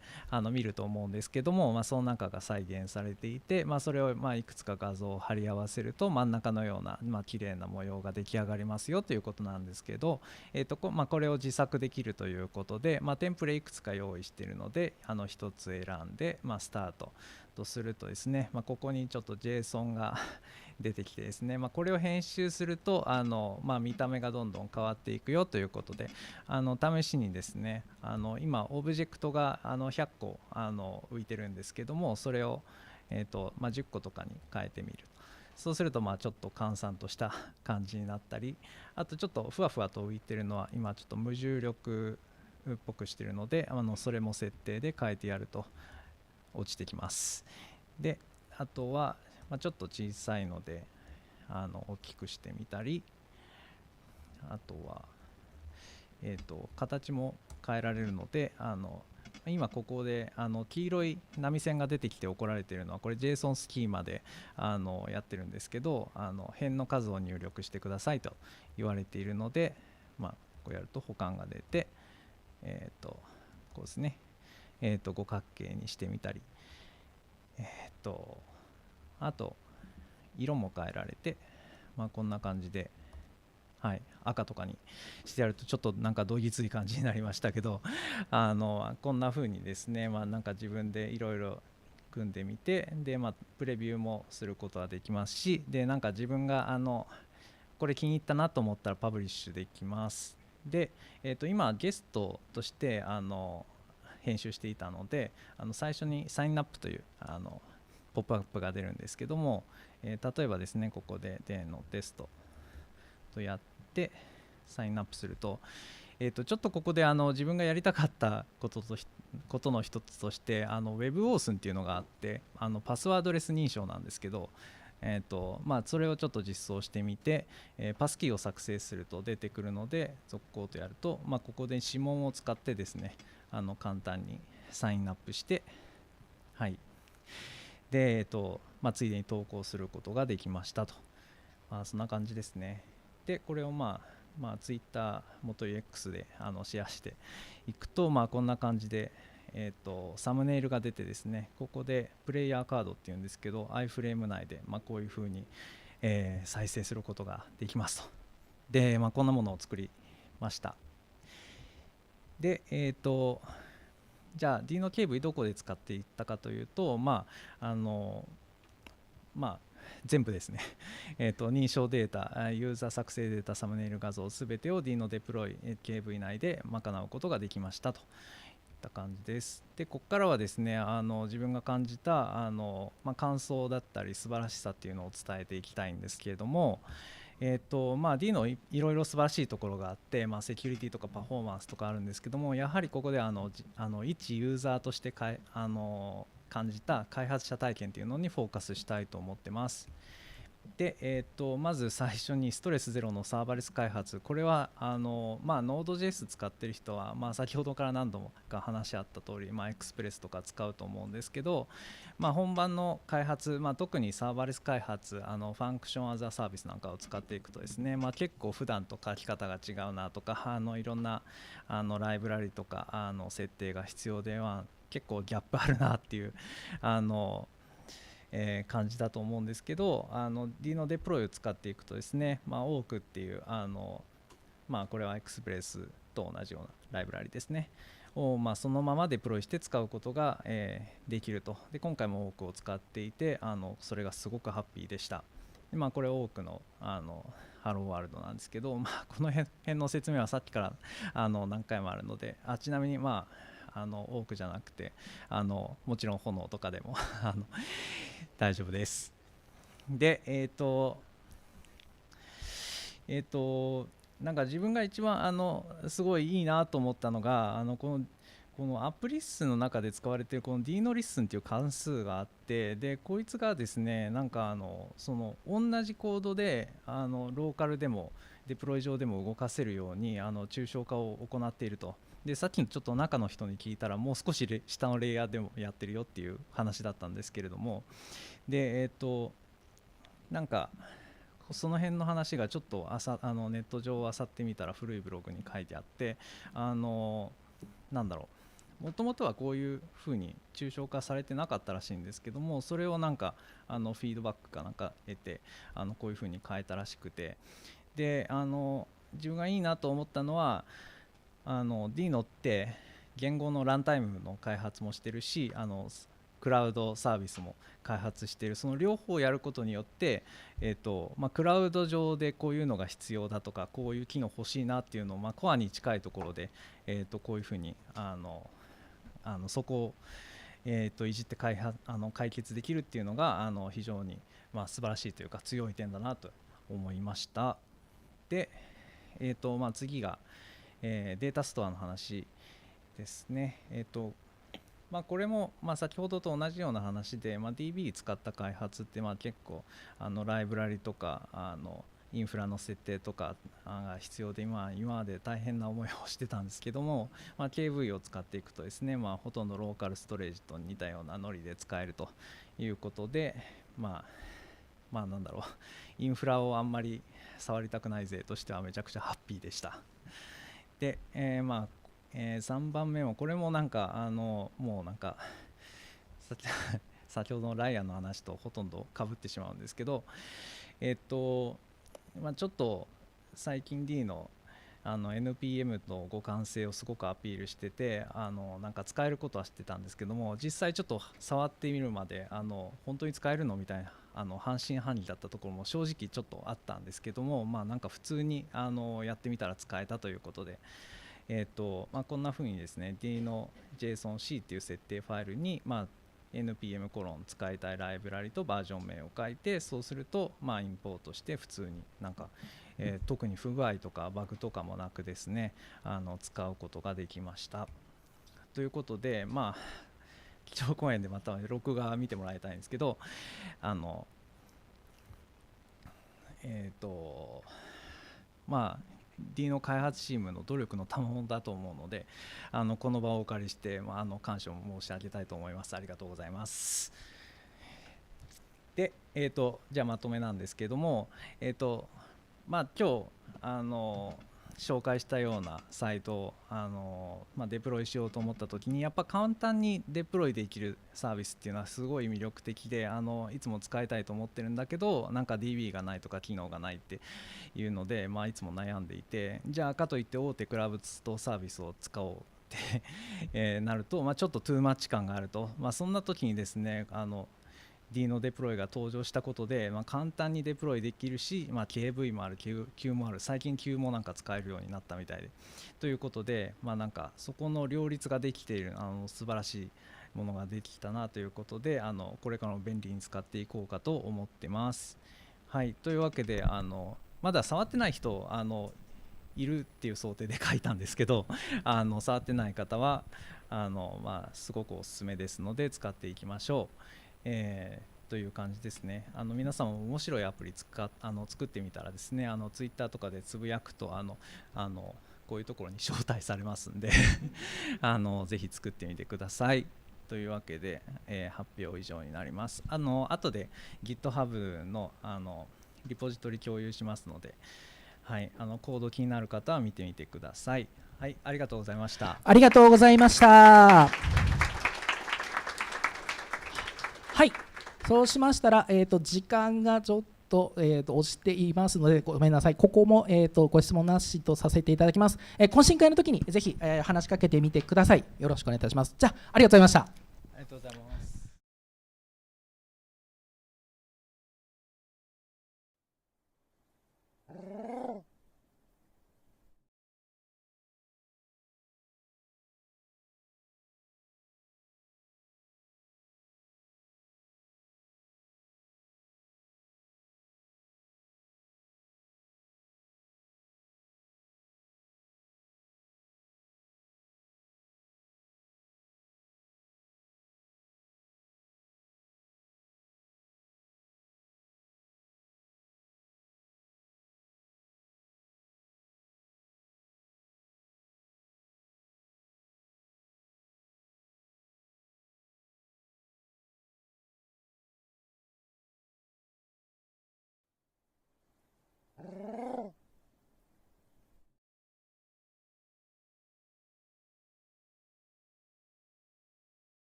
見ると思うんですけども、その中が再現されていて、それをいくつか画像を貼り合わせると真ん中のような綺麗な模様が出来上がりますよということなんですけど、これを自作できるということで、テンプレいくつか用意しているので1つ選んで、スタートとするとですね、ここにちょっと JSON が出てきてですね、これを編集すると見た目がどんどん変わっていくよということで、試しにですね今オブジェクトが100個浮いてるんですけども、それを、10個とかに変えてみる。そうするとちょっと閑散とした感じになったり、あとちょっとふわふわと浮いてるのは今ちょっと無重力っぽくしてるので、それも設定で変えてやると落ちてきます。であとは、ちょっと小さいので大きくしてみたり、あとは、形も変えられるので今ここで黄色い波線が出てきて怒られているのはこれ JSON スキーマでやってるんですけど、辺の数を入力してくださいと言われているので、こうやると補完が出て、こうですね、五角形にしてみたり、あと色も変えられて、こんな感じで、赤とかにしてやるとちょっとなんかどぎつい感じになりましたけどこんな風にですね、なんか自分でいろいろ組んでみて、で、プレビューもすることはできますし、でなんか自分がこれ気に入ったなと思ったらパブリッシュできます。で、今ゲストとして編集していたので最初にサインアップというポップアップが出るんですけども、例えばですねここでデのテストとやってサインアップすると、ちょっとここで自分がやりたかったことの一つとしてWebAuthnっていうのがあって、パスワードレス認証なんですけど、それをちょっと実装してみて、パスキーを作成すると出てくるので続行とやると、ここで指紋を使ってですね簡単にサインアップして、でついでに投稿することができましたと、そんな感じですね。でこれをTwitter 元 X でシェアしていくと、こんな感じで、サムネイルが出てですね、ここでプレイヤーカードっていうんですけど iFrame 内で、こういう風に再生することができますと。で、こんなものを作りました。で、じゃあ D の KV どこで使っていったかというと、全部ですね認証データ、ユーザー作成データ、サムネイル画像すべてを D のデプロイ KV 内で賄うことができましたといった感じです。で、ここからはですね自分が感じた感想だったり素晴らしさっていうのを伝えていきたいんですけれども、D のいろいろ素晴らしいところがあって、セキュリティとかパフォーマンスとかあるんですけども、やはりここで一ユーザーとして感じた開発者体験というのにフォーカスしたいと思ってます。で、まず最初にストレスゼロのサーバレス開発、これはNode.js 使ってる人は、先ほどから何度も話あった通り、エクスプレスとか使うと思うんですけど、本番の開発、特にサーバレス開発、ファンクションアザーサービスなんかを使っていくとですね、結構普段と書き方が違うなとか、いろんなライブラリとか設定が必要では結構ギャップあるなっていう感じだと思うんですけど、D のデプロイを使っていくとですね、オークっていうこれはエクスプレスと同じようなライブラリですねを、そのままデプロイして使うことが、できると。で、今回もオークを使っていてそれがすごくハッピーでした。で、これオークのハローワールドなんですけど、この辺の説明はさっきから何回もあるので、ちなみに多くじゃなくてもちろん炎とかでも大丈夫です。で、なんか自分が一番すごいいいなと思ったのがこのアプリッスンの中で使われているこの D のリッスンっていう関数があって、でこいつがですねなんかその同じコードでローカルでもデプロイ上でも動かせるように抽象化を行っていると。で、さっきのちょっと中の人に聞いたらもう少し下のレイヤーでもやってるよっていう話だったんですけれども、でなんかその辺の話がちょっとネット上を漁ってみたら古いブログに書いてあって、なんだろう、もともとはこういうふうに抽象化されてなかったらしいんですけども、それをなんかフィードバックかなんか得てこういうふうに変えたらしくて、で自分がいいなと思ったのはDino って言語のランタイムの開発もしてるしクラウドサービスも開発している、その両方をやることによって、クラウド上でこういうのが必要だとかこういう機能欲しいなっていうのを、コアに近いところで、こういうふうにそこを、いじって解決できるっていうのが非常に、素晴らしいというか強い点だなと思いました。で、次が、データストアの話ですね。これも先ほどと同じような話で、DB 使った開発って結構ライブラリとかインフラの設定とかが必要で今まで大変な思いをしてたんですけども、KV を使っていくとですね、ほとんどローカルストレージと似たようなノリで使えるということで、なんだろう、インフラをあんまり触りたくない勢としてはめちゃくちゃハッピーでした。で、3番目もこれもなんかもうなんか先ほどのライアンの話とほとんどかぶってしまうんですけど、ちょっと最近 D のNPM の互換性をすごくアピールしててなんか使えることは知ってたんですけども、実際ちょっと触ってみるまで本当に使えるのみたいな半信半疑だったところも正直ちょっとあったんですけども、なんか普通にやってみたら使えたということで、こんな風にですね D の JSON-C っていう設定ファイルに、npm コロン使いたいライブラリとバージョン名を書いて、そうするとインポートして普通になんか、特に不具合とかバグとかもなくですね使うことができました。ということで基調講演でまた録画見てもらいたいんですけどD の開発チームの努力の賜物だと思うのでこの場をお借りして感謝を申し上げたいと思います。ありがとうございます。で、じゃあまとめなんですけども今日紹介したようなサイトをデプロイしようと思った時にやっぱ簡単にデプロイできるサービスっていうのはすごい魅力的でいつも使いたいと思ってるんだけどなんか DB がないとか機能がないっていうので、いつも悩んでいてじゃあかといって大手クラウドサービスを使おうってなると、ちょっとトゥーマッチ感があると、そんな時にですねDino デプロイが登場したことで、簡単にデプロイできるし、KV もある Q もある最近 Q もなんか使えるようになったみたいでということで、なんかそこの両立ができている素晴らしいものができたなということでこれからも便利に使っていこうかと思ってます。はい、というわけでまだ触ってない人いるっていう想定で書いたんですけど触ってない方はすごくおすすめですので使っていきましょう。という感じですね。皆さんも面白いアプリ作ってみたらですねツイッターとかでつぶやくとこういうところに招待されますんでぜひ作ってみてください。というわけで、発表以上になります。後で GitHub のリポジトリ共有しますので、はい、コード気になる方は見てみてください。はい、ありがとうございました。ありがとうございました。はい、そうしましたら、時間がちょっと、押していますのでごめんなさい。ここも、ご質問なしとさせていただきます。懇親会の時にぜひ、話しかけてみてください。よろしくお願いいたします。じゃあ、ありがとうございました。ありがとうございます。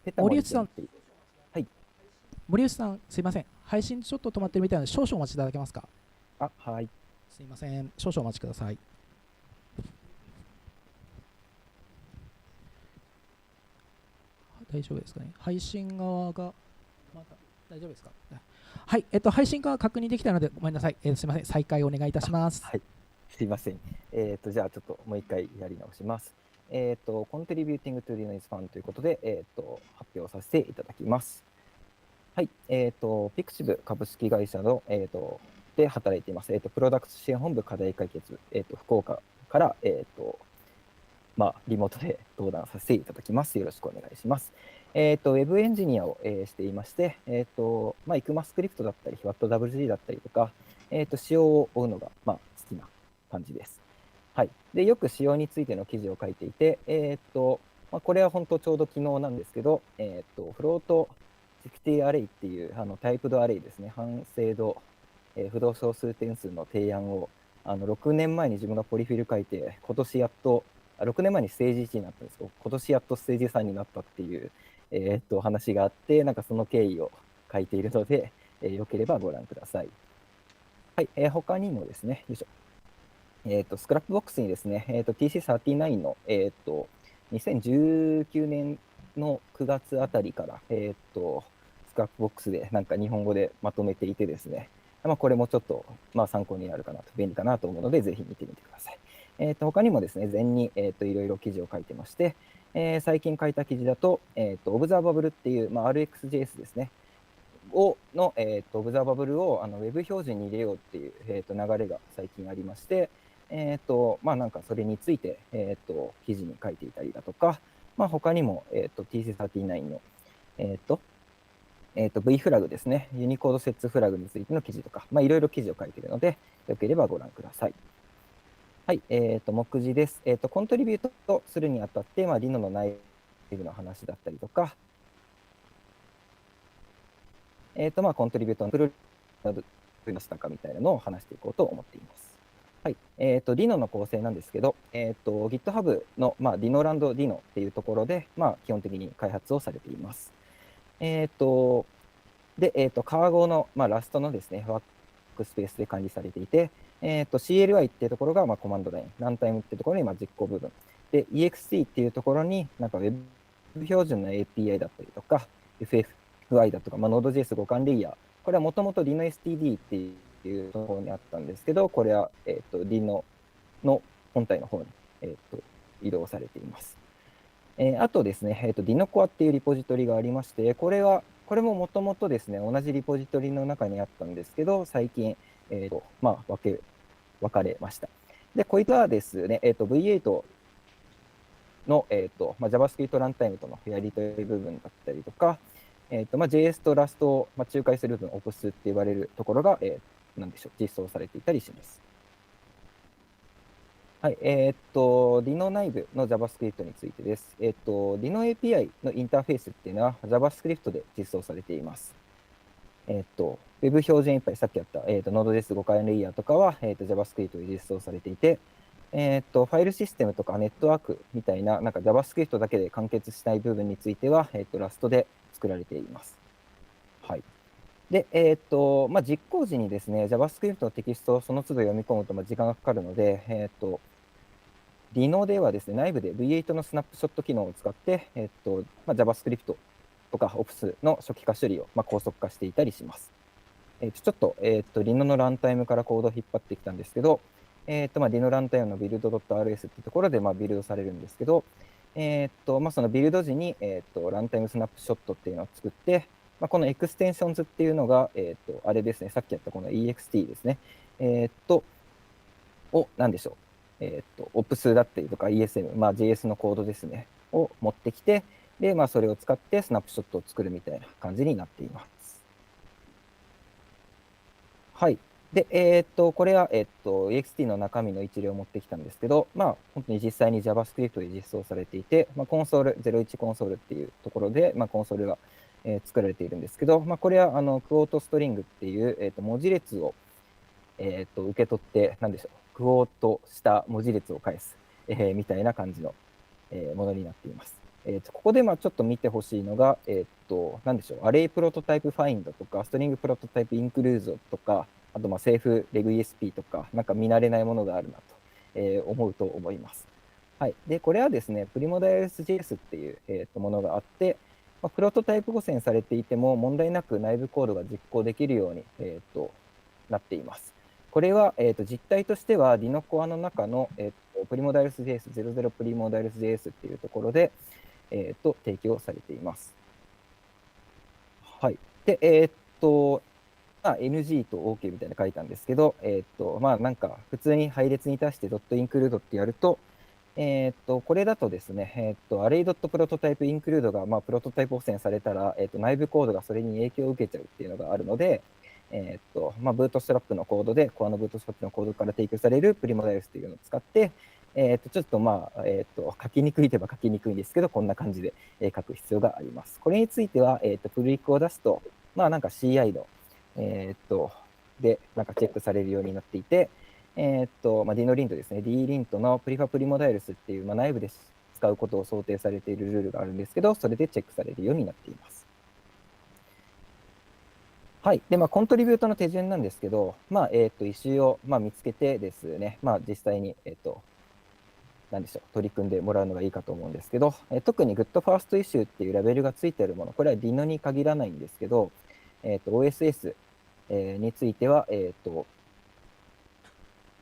ペタモリ森内さん、はい。森内さん、すいません。配信ちょっと止まってるみたいなので、少々お待ちいただけますか。はい。すいません。少々お待ちください。大丈夫ですかね。配信側が、まだ大丈夫ですか。はい、配信側確認できたので、ごめんなさい。すいません。再開お願いいたします。はい。すいません。じゃあちょっともう一回やり直します。Contributing to Linux Fund ということで、発表させていただきます。はい。Pixiv 株式会社の、で働いています。プロダクト支援本部課題解決、福岡から、リモートで登壇させていただきます。よろしくお願いします。ウェブエンジニアを、していまして、ECMAScript だったり、WhatWG だったりとか、仕様を追うのが、好きな感じです。はい。で、よく仕様についての記事を書いていて、これは本当ちょうど昨日なんですけど、フロートセキュリティアレイっていうタイプドアレイですね、半精度、不動小数点数の提案を6年前に自分がポリフィル書いて、今年やっと、6年前にステージ1になったんですけど、今年やっとステージ3になったっていう、話があって、なんかその経緯を書いているので、よければご覧ください。はい、他にもですね、よいしょ。スクラップボックスにですね、TC39 の、2019年の9月あたりから、スクラップボックスでなんか日本語でまとめていてですね、これもちょっと、参考になるかなと、便利かなと思うので、ぜひ見てみてください。他にもですね、前に、いろいろ記事を書いてまして、最近書いた記事だと、オブザーバブルっていう、RxJS ですね、オブザーバブルをウェブ標準に入れようっていう、流れが最近ありまして、なんかそれについて、記事に書いていたりだとか、他にも、TC39 の、V フラグですね、ユニコードセッツフラグについての記事とか、いろいろ記事を書いているので、よければご覧ください。はい、目次です。コントリビュートするにあたって、リノの内部の話だったりとか、コントリビュートのプロなどどうしたかみたいなのを話していこうと思っています。はい、ディノの構成なんですけど、GitHub の、ディノランドディノっていうところで、基本的に開発をされています。で、カーゴの、ラストのですね、ワークスペースで管理されていて、CLI っていうところが、コマンドライン、ランタイムっていうところに、実行部分。で、EXT っていうところに、なんか Web 標準の API だったりとか、FFI だとか、Node.js 互換レイヤー。これはもともと DinoSTD っていうところにあったんですけど、これは、Dino の本体の方に、移動されています。あとですね、DinoCore っていうリポジトリがありまして、これももともとですね、同じリポジトリの中にあったんですけど、最近、分かれました。で、こいつはですね、V8 の、JavaScript ランタイムとのやり取り部分だったりとか、JS と Rust を仲介する部分、Ops って言われるところが、なんでしょう、実装されていたりします。はい、Dino 内部の JavaScript についてです。Dino API のインターフェースっていうのは JavaScript で実装されています。Web 標準いっぱいさっきやった、Node.js 互換レイヤーとかは、JavaScript で実装されていて、ファイルシステムとかネットワークみたいな、なんか JavaScript だけで完結したい部分については、Rust で作られています。はい。で、実行時にですね、JavaScript のテキストをその都度読み込むと時間がかかるので、Dino ではですね、内部で V8 のスナップショット機能を使って、JavaScript とか Ops の初期化処理を高速化していたりします。ちょっと、Dino のランタイムからコードを引っ張ってきたんですけど、Dino ランタイムの build.rs っていうところで、ビルドされるんですけど、そのビルド時に、ランタイムスナップショットっていうのを作って、このエクステンションズっていうのが、あれですね、さっきやったこの EXT ですね、なんでしょう、Ops だったりとか ESM、JS のコードですね、を持ってきて、で、それを使ってスナップショットを作るみたいな感じになっています。はい。で、これは、EXT の中身の一例を持ってきたんですけど、本当に実際に JavaScript で実装されていて、コンソール、01コンソールっていうところで、コンソールが、作られているんですけど、これはクオートストリングっていう、文字列を、受け取って、なんでしょう、クオートした文字列を返す、みたいな感じの、ものになっています。ここでちょっと見てほしいのが、なんでしょう、アレイプロトタイプファインドとか、ストリングプロトタイプインクルーズとか、あとセーフレグ ESP とか、なんか見慣れないものがあるなと、思うと思います。はい。で、これはですね、プリモダイルス JS っていう、ものがあって、プロトタイプ汚染されていても問題なく内部コードが実行できるように、なっています。これは、実態としては Dino Core の中の、プリモダイルス JS、00プリモダイルス JS っていうところで、提供されています。はい。で、NG と OK みたいな書いたんですけど、なんか普通に配列に対して .include ってやると、これだとですね、array.prototype-include が、プロトタイプ汚染されたら、内部コードがそれに影響を受けちゃうっていうのがあるので、ブートストラップのコードで、コアのブートストラップのコードから提供されるプリモダイルスというのを使って、ちょっと書きにくいといえば書きにくいんですけど、こんな感じで、書く必要があります。これについては、プルリクを出すと、なんか CI の、で、なんかチェックされるようになっていて、Dino リントですね、D リントのプリファプリモダイルスっていう、内部で使うことを想定されているルールがあるんですけど、それでチェックされるようになっています。はい。で、コントリビュートの手順なんですけど、イシューを、見つけてですね、実際に、なんでしょう、取り組んでもらうのがいいかと思うんですけど、特に GoodFirst Issue っていうラベルがついているもの、これは Dino に限らないんですけど、OSS、については、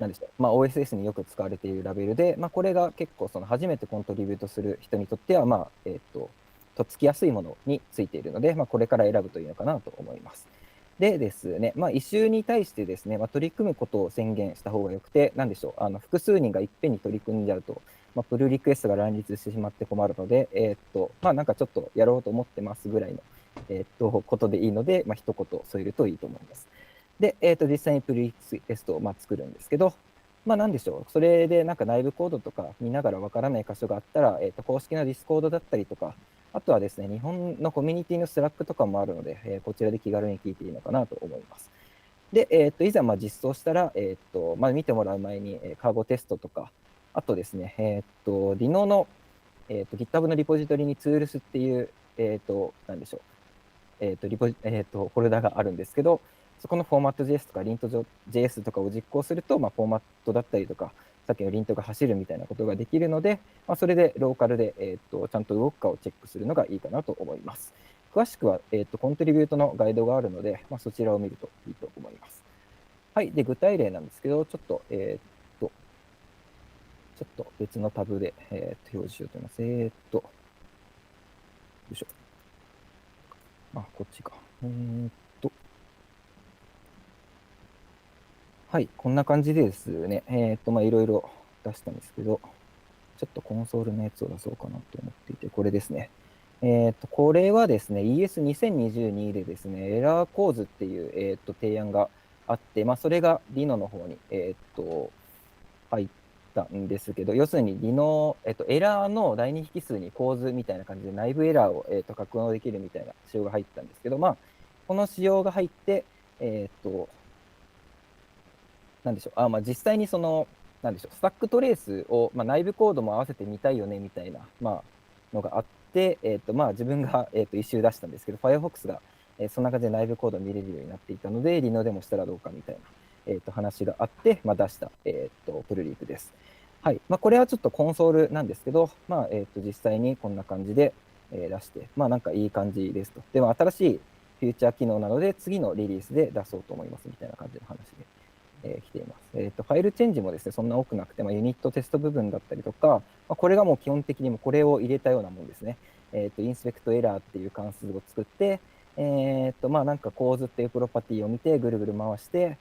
なんでしょう、OSS によく使われているラベルで、これが結構その初めてコントリビュートする人にとっては、とっつきやすいものについているので、これから選ぶといいのかなと思います。でですね、イシューに対してですね、取り組むことを宣言した方がよくて、なんでしょう、複数人がいっぺんに取り組んじゃうと、プルリクエストが乱立してしまって困るので、なんかちょっとやろうと思ってますぐらいの、ことでいいので、一言添えるといいと思います。で、実際にプルリクエストを作るんですけど、なんでしょう、それでなんか内部コードとか見ながらわからない箇所があったら、公式なディスコードだったりとか、あとはですね、日本のコミュニティのスラックとかもあるので、こちらで気軽に聞いていいのかなと思います。で、いざ実装したら、見てもらう前に、カーゴテストとか、あとですね、Dino の、GitHub のリポジトリにツールスっていう、なんでしょう、フォルダがあるんですけど、そこのフォーマット JS とか lint.js とかを実行すると、フォーマットだったりとか、さっきのリントが走るみたいなことができるので、それでローカルで、ちゃんと動くかをチェックするのがいいかなと思います。詳しくは、コントリビュートのガイドがあるので、そちらを見るといいと思います。はい。で、具体例なんですけど、ちょっと別のタブで、表示しようと思います。よいしょ。こっちか。はい、こんな感じでですね、いろいろ出したんですけど、ちょっとコンソールのやつを出そうかなと思っていて、これですね。これはですね、ES2022 でですね、エラー構図っていう、提案があって、それが Dino の方に、入ったんですけど、要するに Dino、エラーの第二引数に構図みたいな感じで内部エラーを、格納できるみたいな仕様が入ったんですけど、この仕様が入って、なんでしょう、実際にその、なんでしょう、スタックトレースを、内部コードも合わせて見たいよねみたいな、のがあって、自分が、一周出したんですけど、Firefox が、そんな感じで内部コードを見れるようになっていたので、Dino でもしたらどうかみたいな、話があって、出した、プルリークです。はい。これはちょっとコンソールなんですけど、実際にこんな感じで、出して、なんかいい感じですと。でも新しいフューチャー機能なので、次のリリースで出そうと思いますみたいな感じの話で。来ています。ファイルチェンジもですね、そんな多くなくて、ユニットテスト部分だったりとか、これがもう基本的にもこれを入れたようなもんですね。インスペクトエラーっていう関数を作って、なんか構図っていうプロパティを見て、ぐるぐる回して、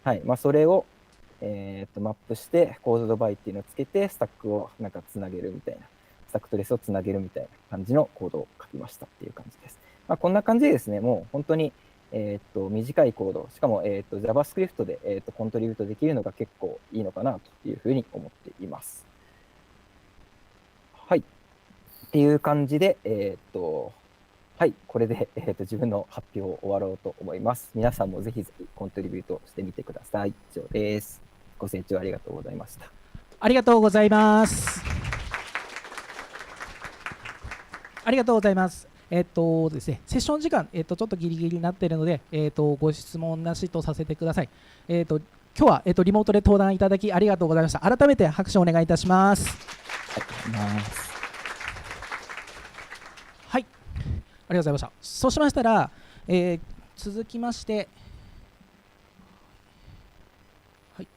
はい、それを、マップして、コードドバイっていうのをつけて、スタックをなんかつなげるみたいな、スタックトレースをつなげるみたいな感じのコードを書きましたっていう感じです。こんな感じでですね、もう本当に、短いコード、しかも、JavaScript で、コントリビュートできるのが結構いいのかなというふうに思っています。はい。っていう感じで、はい、これで、自分の発表を終わろうと思います。皆さんもぜひぜひコントリビュートしてみてください。以上です。ご清聴ありがとうございました。ありがとうございます。ありがとうございます。ですね、セッション時間、ちょっとギリギリになっているので、ご質問なしとさせてください。今日は、リモートで登壇いただきありがとうございました。改めて拍手をお願いいたします。はい、ありがとうございました。そうしましたら、続きまして、はい、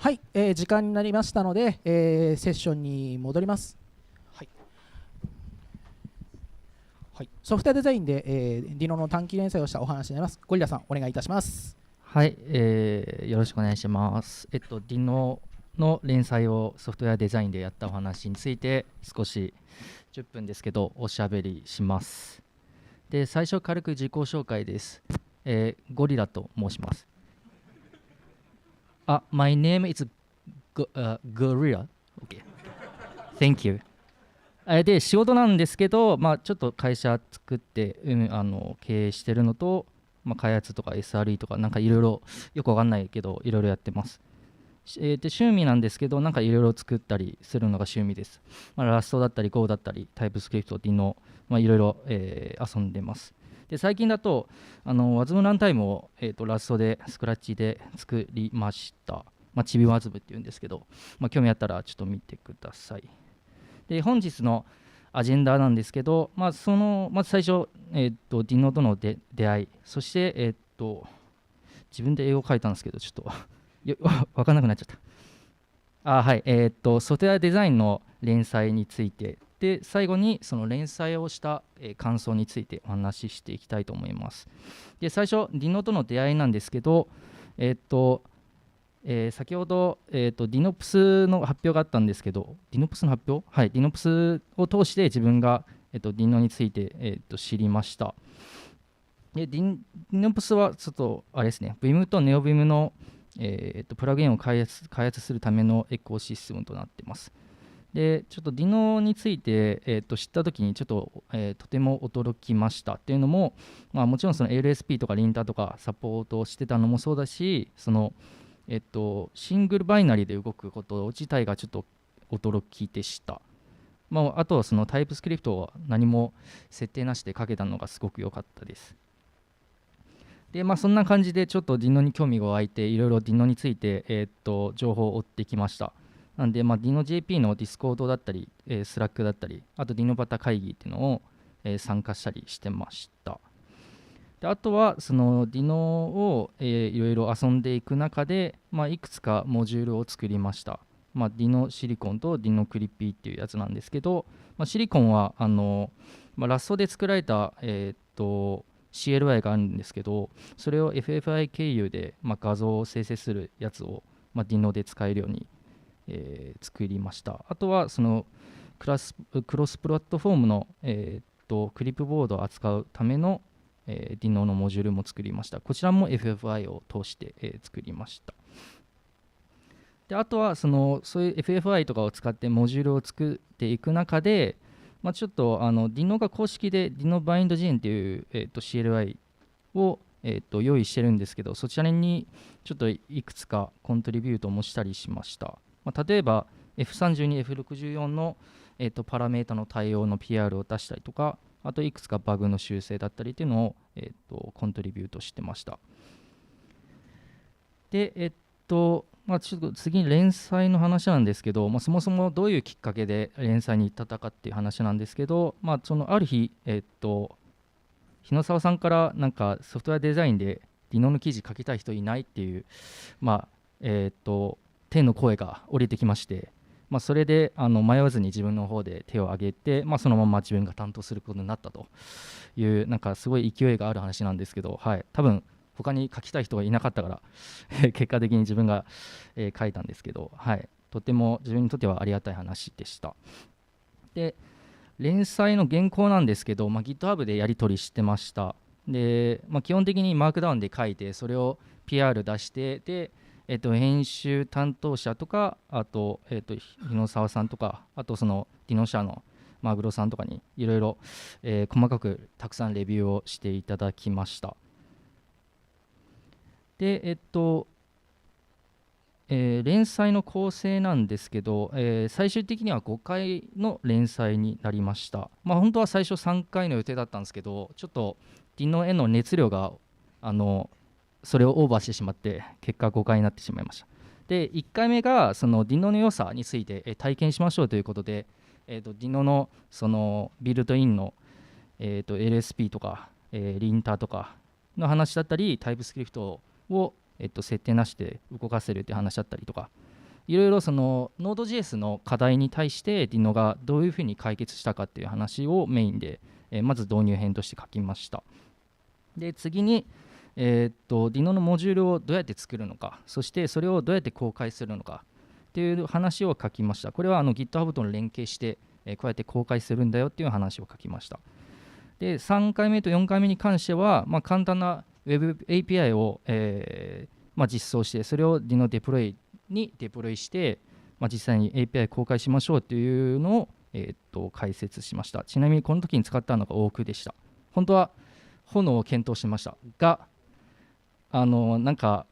はい、時間になりましたので、セッションに戻ります。はいはい、ソフトウェアデザインで、Dino の短期連載をしたお話になります。ゴリラさん、お願いいたします。はい、よろしくお願いします。Dino の連載をソフトウェアデザインでやったお話について少し10分ですけどおしゃべりします。で、最初軽く自己紹介です。ゴリラと申します。My name is Gorilla. Okay. Thank you. で、仕事なんですけど、ちょっと会社作って、経営してるのと、開発とか SRE とかなんかいろいろよくわかんないけどいろいろやってます。で、趣味なんですけどなんかいろいろ作ったりするのが趣味です。ラストだったり Go だったり TypeScript、Dino、いろいろ遊んでます。で、最近だとWASM ランタイムを、ラストでスクラッチで作りました。チビ WASM っていうんですけど、興味あったらちょっと見てください。で、本日のアジェンダなんですけど、まず最初、Dino との出会い、そして、自分で英語書いたんですけど、ちょっと分かんなくなっちゃった。はい、ソフトウェアデザインの連載について、で、最後にその連載をした、感想についてお話ししていきたいと思います。で、最初、Dino との出会いなんですけど、先ほど、DinoPS の発表があったんですけど、DinoPS の発表？はい、DinoPS を通して自分が、Dino について、知りました。で、DinoPS はちょっとあれですね、Vim と NeoVim の、プラグインを開発するためのエコシステムとなっています。で、ちょっと Dino について、知ったときにちょっと、とても驚きましたっていうのも、もちろんその LSP とかリンターとかサポートをしてたのもそうだし、そのシングルバイナリーで動くこと自体がちょっと驚きでした。あとはそのタイプスクリプトを何も設定なしで書けたのがすごく良かったです。で、そんな感じでちょっと Dino に興味が湧いて、いろいろ Dino について、情報を追ってきました。なんで、DinoJP の Discord だったり、Slack だったり、あと Dino バタ会議っていうのを、参加したりしてました。で、あとはその Dino を、いろいろ遊んでいく中で、いくつかモジュールを作りました。Dino シリコンと Dino クリッピーっていうやつなんですけど、シリコンはラストで作られた、CLI があるんですけど、それを FFI 経由で、画像を生成するやつを、Dino で使えるように、作りました。あとはそのクロスプラットフォームの、クリップボードを扱うための、Dino のモジュールも作りました。こちらも FFI を通して、作りました。で、あとはそういう FFI とかを使ってモジュールを作っていく中で、ちょっとDino が公式で DinoBindGen っていう、CLI を、用意してるんですけど、そちらにちょっといくつかコントリビュートもしたりしました。例えば F32、F64 の、パラメータの対応の PR を出したりとか、あといくつかバグの修正だったりっていうのを、コントリビュートしてました。で、ちょっと次に連載の話なんですけど、そもそもどういうきっかけで連載に至ったかっていう話なんですけど、そのある日、日野沢さんからなんかソフトウェアデザインで Dino の記事書きたい人いないっていう、天の声が降りてきまして、それで迷わずに自分の方で手を挙げて、そのまま自分が担当することになったという、なんかすごい勢いがある話なんですけど、はい、多分他に書きたい人がいなかったから結果的に自分が、書いたんですけど、はい、とても自分にとってはありがたい話でした。で、連載の原稿なんですけど、GitHub でやり取りしてました。で、基本的にマークダウンで書いて、それを PR 出して、で、編集担当者とか、あと、日野沢さんとか、あとそのDino社のマグロさんとかにいろいろ細かくたくさんレビューをしていただきました。で、連載の構成なんですけど、最終的には5回の連載になりました。本当は最初3回の予定だったんですけど、ちょっと Dino への熱量がそれをオーバーしてしまって結果5回になってしまいました。で、1回目がその Dino の良さについて体験しましょうということで、Dino のそのビルトインの、LSP とか、リンターとかの話だったり、TypeScript を設定なしで動かせるっていう話だったりとか、いろいろその Node.js の課題に対して Dino がどういうふうに解決したかっていう話をメインで、まず導入編として書きました。で次に、Dino のモジュールをどうやって作るのか、そしてそれをどうやって公開するのかっていう話を書きました。これはGitHub との連携して、こうやって公開するんだよっていう話を書きました。で3回目と4回目に関しては、簡単な Web API を、実装して、それを Dino デプロイにデプロイして、実際に API 公開しましょうというのを、解説しました。ちなみにこの時に使ったのがオークでした。本当は炎を検討しましたが、なんか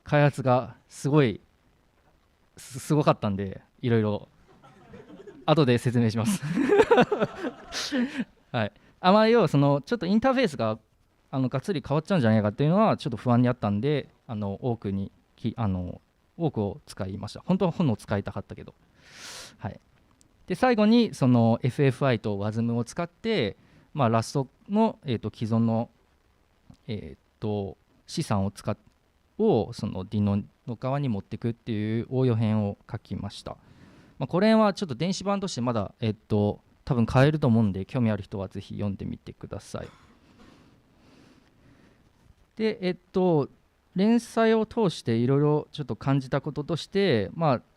開発がすごかったんで、いろいろ後で説明しますはい、要はそのちょっとインターフェースががっつり変わっちゃうんじゃないかっていうのはちょっと不安にあったんで、多くを使いました。本当は炎を使いたかったけど、はい、で最後にその FFI と WASM を使って、ラストの、既存の、資産をその Dino の側に持っていくっていう応用編を書きました。これはちょっと電子版としてまだ、多分買えると思うんで、興味ある人はぜひ読んでみてください。で、連載を通していろいろちょっと感じたこととして、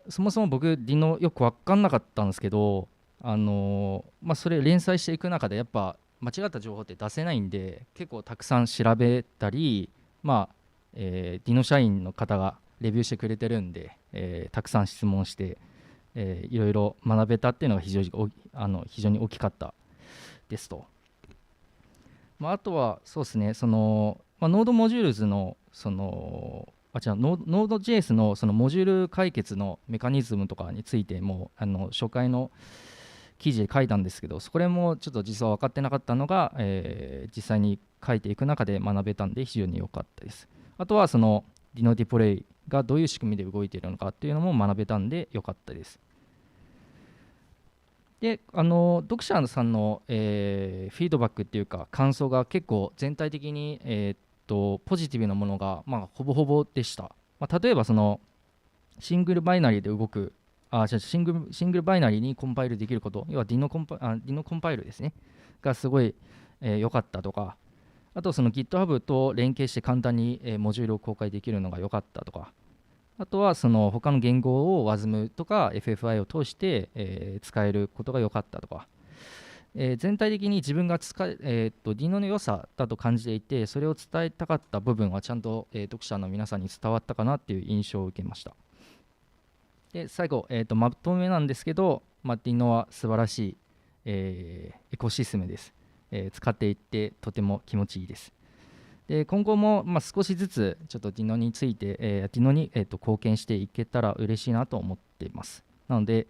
そもそも僕 Dino よく分かんなかったんですけど、それ連載していく中でやっぱ間違った情報って出せないんで、結構たくさん調べたり、Dino 社員の方がレビューしてくれてるんで、たくさん質問して、いろいろ学べたっていうのが非常に大きかったですと。あとはそうですね、そのNode モジュールズのNode.js のそのモジュール解決のメカニズムとかについても初回の記事で書いたんですけど、それもちょっと実は分かってなかったのが、実際に書いていく中で学べたんで非常に良かったです。あとはその Dino デプロイがどういう仕組みで動いているのかっていうのも学べたんで良かったです。で読者さんの、フィードバックっていうか感想が結構全体的に、ポジティブなものが、ほぼほぼでした。例えばそのシングルバイナリーで動くシングルバイナリーにコンパイルできること、要は Dino コンパイルですねがすごい良かったとか、あとその GitHub と連携して簡単にモジュールを公開できるのが良かったとか、あとはその他の言語を WASM とか FFI を通して、使えることが良かったとか、全体的に自分がDino の良さだと感じていて、それを伝えたかった部分はちゃんと、読者の皆さんに伝わったかなっていう印象を受けました。で最後、まとめなんですけど、Dino は素晴らしい、エコシステムです。使っていってとても気持ちいいです。で今後も少しずつちょっと Dino について、Dino に、貢献していけたら嬉しいなと思っています。なので、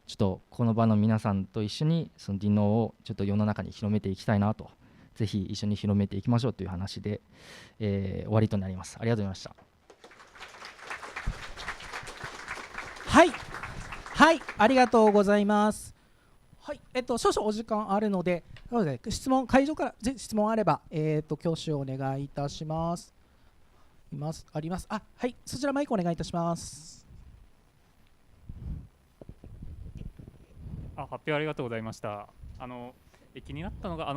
ちょっとこの場の皆さんと一緒にその Dino をちょっと世の中に広めていきたいなと、ぜひ一緒に広めていきましょうという話で、終わりとなります。ありがとうございました。はい、ありがとうございます。はい、少々お時間あるので、会場から質問あれば、挙手をお願いいたします。あります。はい、そちらマイクお願いいたします。発表ありがとうございました。気になったのが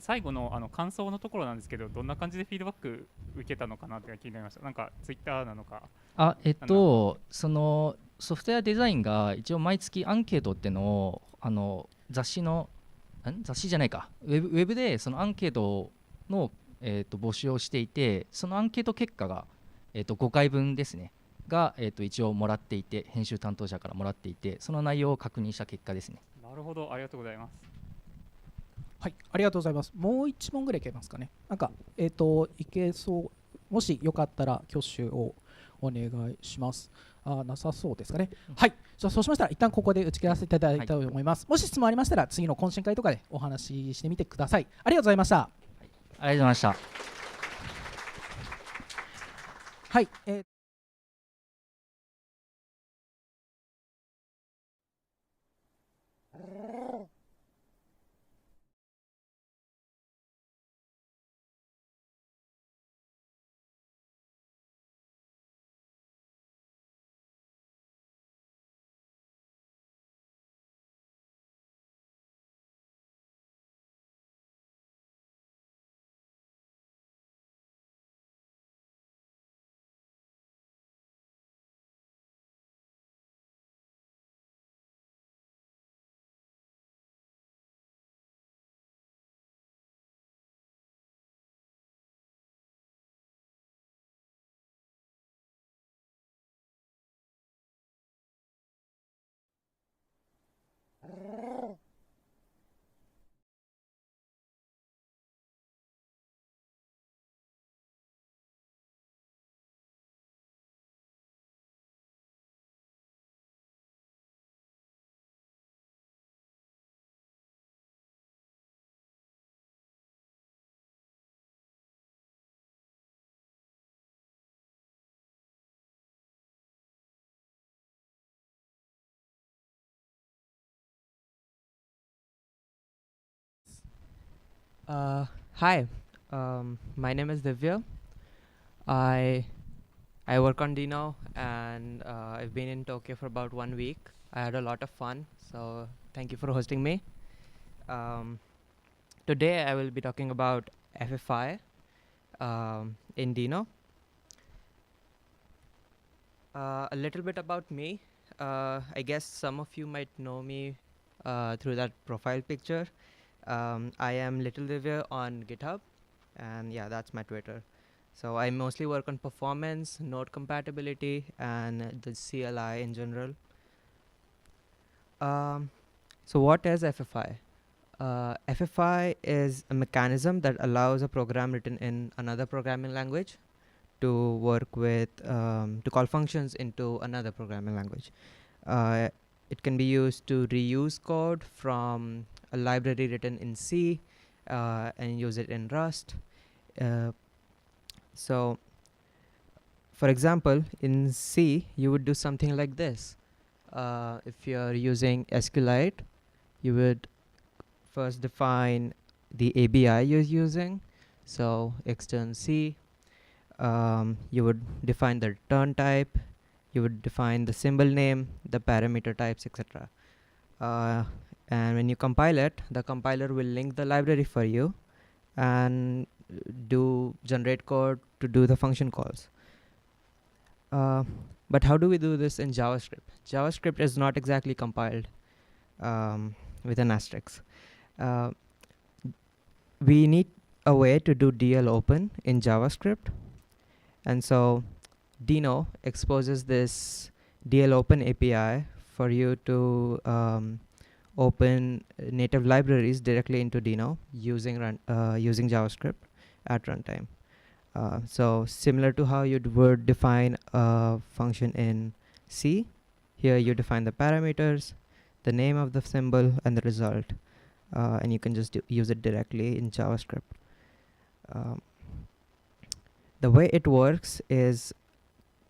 最後の感想のところなんですけど、どんな感じでフィードバック受けたのかなって気になりました。なんかツイッターなのか。そのソフトウェアデザインが一応毎月アンケートっていうのを雑誌じゃないか、ウェブでそのアンケートの、募集をしていて、そのアンケート結果が、5回分ですねが、一応もらっていて、編集担当者からもらっていて、その内容を確認した結果ですね。なるほど、ありがとうございます。はい、ありがとうございます。もう1問ぐらいいけますかね。なんかいけそう、もしよかったら挙手をお願いします。なさそうですかね。はい、じゃあそうしましたら一旦ここで打ち切らせていただきたいと思います。もし質問ありましたら次の懇親会とかでお話ししてみてください。ありがとうございました。ありがとうございました。はい、Hi, my name is Divya. I I work on Dino, and I've been in Tokyo for about 1 week. I had a lot of fun, so thank you for hosting me. Um, Today I will be talking about FFI in Dino. A little bit about me. I guess some of you might know me through that profile picture. I am Little Divya on GitHub, and yeah, that's my Twitter. So I mostly work on performance, node compatibility, and the CLI in general. So what is FFI? FFI is a mechanism that allows a program written in another programming language to work with, to call functions into another programming language. It can be used to reuse code from a library written in C and use it in Rust. So, for example, in C, you would do something like this. If you're using SQLite, you would first define the ABI you're using. So, extern C. You would define the return type. You would define the symbol name, the parameter types, etc. And when you compile it, the compiler will link the library for you and generate code to do the function calls. But how do we do this in JavaScript? JavaScript is not exactly compiled with an asterisk. We need a way to do DL open in JavaScript. And so Dino exposes this DL open API for you to open native libraries directly into Dino using JavaScript at runtime. So similar to how you would define a function in C, here you define the parameters, the name of the symbol, and the result. And you can just use it directly in JavaScript. The way it works is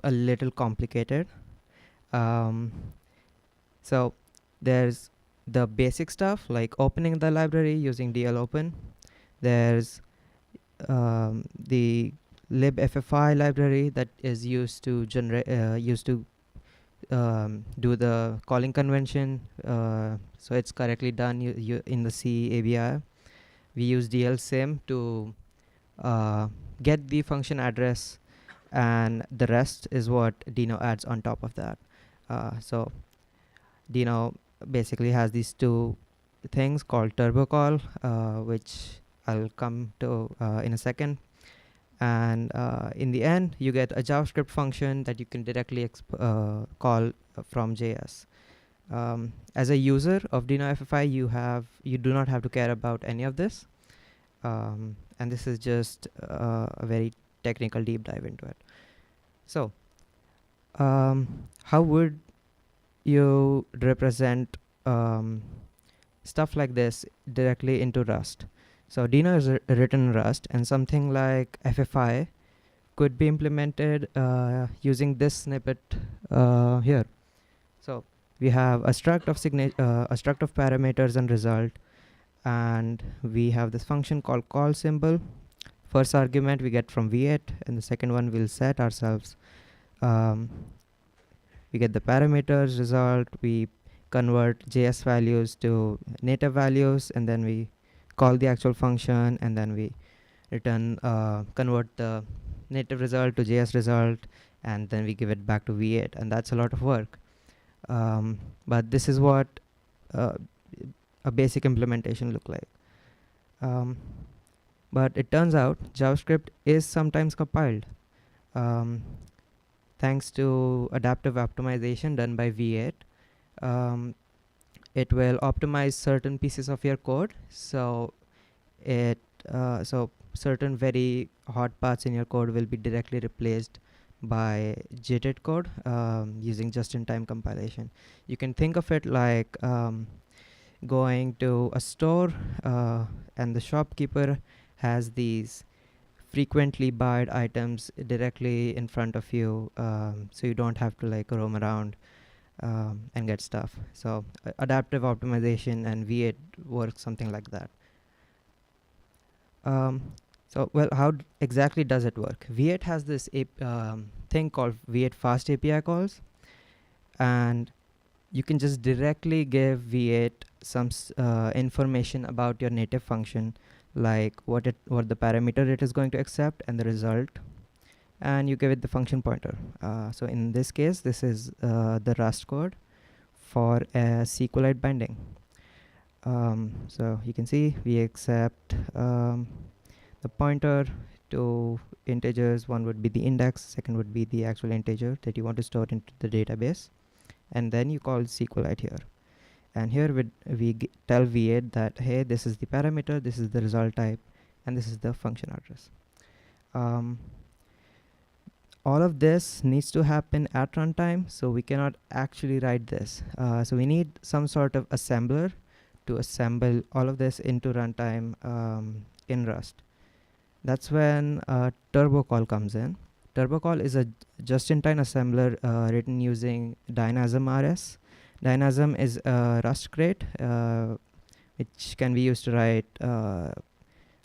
a little complicated. So there's the basic stuff like opening the library using DL open. There's the libffi library that is used to generate do the calling convention, so it's correctly done in the C ABI. We use DLSim to get the function address, and the rest is what Dino adds on top of that. So Dino basically has these two things called turbo call, which I'll come to in a second. And in the end, you get a JavaScript function that you can directly call from JS. As a user of Dino FFI, you do not have to care about any of this. And this is just a very technical deep dive into it. So, how would you represent stuff like this directly into Rust? So Dino is written in Rust, and something like FFI could be implemented using this snippet here. So we have a struct of parameters and result, and we have this function called call symbol. First argument we get from V8, and the second one we'll set ourselves. We get the parameters result. We convert JS values to native values, and then we call the actual function, and then we return convert the native result to JS result, and then we give it back to V8, and that's a lot of work. But this is what a basic implementation look like. But it turns out JavaScript is sometimes compiled. Thanks to adaptive optimization done by V8, it will optimize certain pieces of your code, so certain very hot parts in your code will be directly replaced by JIT code using just-in-time compilation. You can think of it like going to a store and the shopkeeper has these frequently buyed items directly in front of you, so you don't have to like roam around and get stuff. So adaptive optimization and V8 works something like that. So, well, how exactly does it work? V8 has this thing called V8 Fast API calls, and you can just directly give V8 some information about your native function, like what the parameter it is going to accept and the result, and you give it the function pointer. So in this case, this is the Rust code for a SQLite binding. So you can see we accept the pointer to integers. One would be the index, second would be the actual integer that you want to store into the database, and then you call SQLite here. And here we tell V8 that, hey, this is the parameter, this is the result type, and this is the function address. All of this needs to happen at runtime, so we cannot actually write this. So we need some sort of assembler to assemble all of this into runtime in Rust. That's when turbo call comes in. Turbo call is a just-in-time assembler written using Dynasm RS. Dynasm is a Rust crate which can be used to write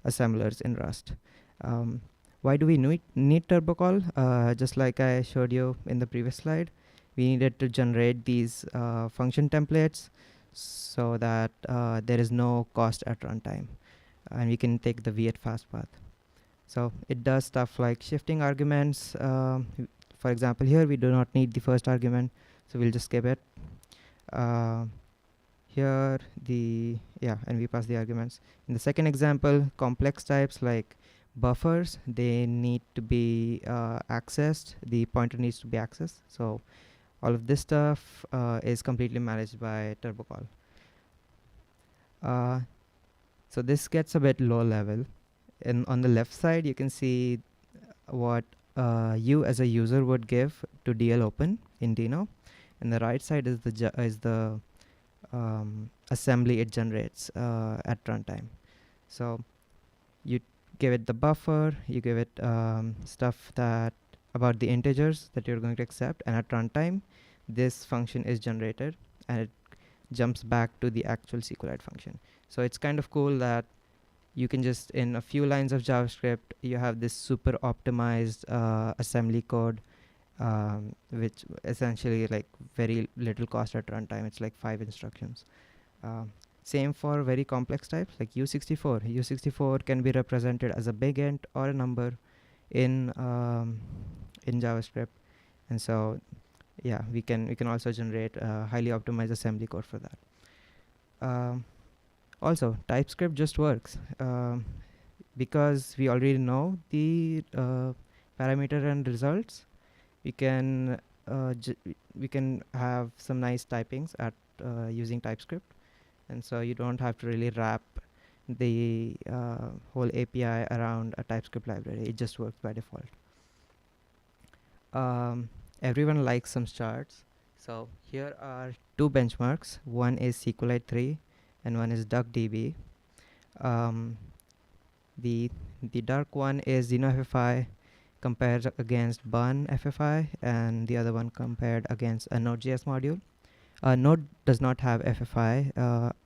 assemblers in Rust. Why do we need turbo call? Just like I showed you in the previous slide, we needed to generate these function templates so that there is no cost at runtime, and we can take the V8 fast path. So it does stuff like shifting arguments. For example, here we do not need the first argument, so we'll just skip it. Here and we pass the arguments. In the second example, complex types like buffers, they need to be accessed. The pointer needs to be accessed. So all of this stuff is completely managed by turbo call. So this gets a bit low level. And on the left side, you can see what you as a user would give to DL open in Dino, and the right side is the assembly it generates at runtime. So you give it the buffer, you give it stuff that about the integers that you're going to accept, and at runtime, this function is generated and it jumps back to the actual SQLite function. So it's kind of cool that you can just, in a few lines of JavaScript, you have this super optimized assembly code, which essentially like very little cost at runtime. It's like 5 instructions. Same for very complex types like U64. U64 can be represented as a big int or a number in JavaScript, and so yeah, we can also generate highly optimized assembly code for that. Also, TypeScript just works because we already know the parameter and results. We can have some nice typings at using TypeScript, and so you don't have to really wrap the whole API around a TypeScript library. It just works by default. Everyone likes some charts, so here are 2 benchmarks. One is SQLite 3 and one is DuckDB. The dark one is Dino FFI compared against Bun FFI, and the other one compared against a Node.js module. Node does not have FFI,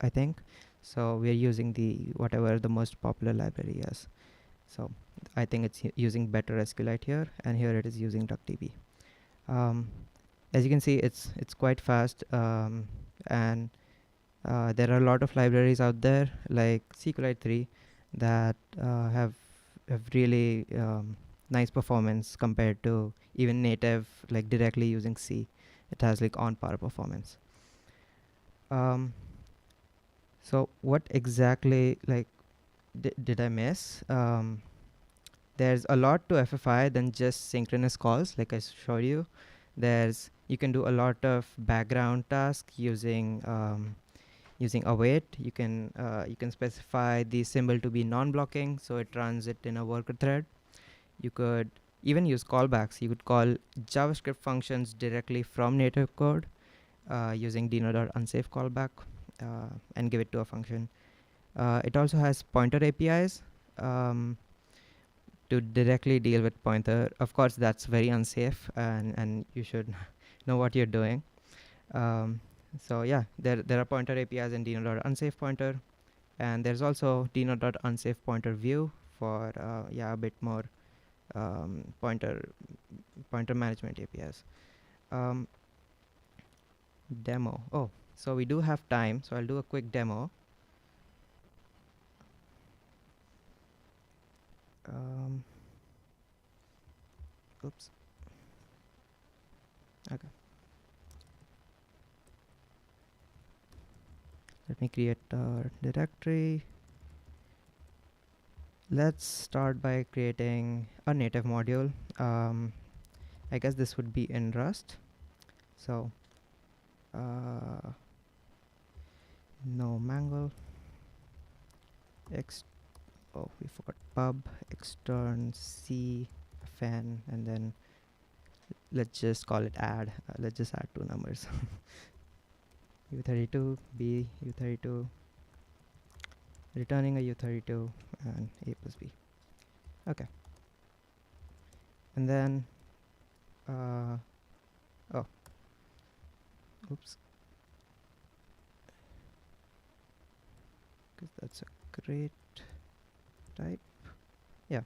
I think, so we're using whatever the most popular library is. So I think it's using better SQLite here, and here it is using DuckDB. As you can see, it's quite fast, and there are a lot of libraries out there like SQLite 3 that have really nice performance compared to even native, like directly using C. It has like on par performance. So what exactly did I miss? There's a lot to FFI than just synchronous calls, like I showed you. You can do a lot of background tasks using await. You can specify the symbol to be non-blocking, so it runs it in a worker thread. You could even use callbacks. You could call JavaScript functions directly from native code using dino.unsafe callback and give it to a function. It also has pointer APIs to directly deal with pointer. Of course, that's very unsafe, and you should know what you're doing. So yeah, there are pointer APIs in dino.unsafe pointer, and there's also dino.unsafe pointer view for yeah, a bit more pointer management APIs. Demo. Oh, so we do have time, so I'll do a quick demo. Oops. Okay. Let me create a directory. Let's start by creating a native module. I guess this would be in Rust. So no mangle. Oh, we forgot pub, extern, c, fan, and then let's just call it add. Let's just add 2 numbers. U32, B, U32, returning a U32, and A plus B. Okay. And then, oh, oops. Because that's a great type. Yeah.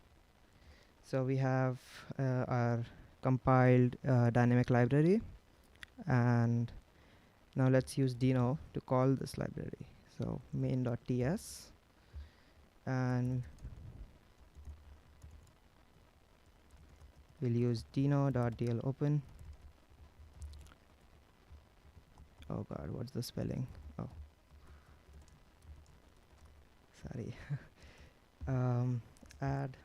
So we have our compiled dynamic library, and now let's use Dino to call this library. So main.ts, and we'll use dino.dlopen. Oh god, what's the spelling? Oh, sorry. Add,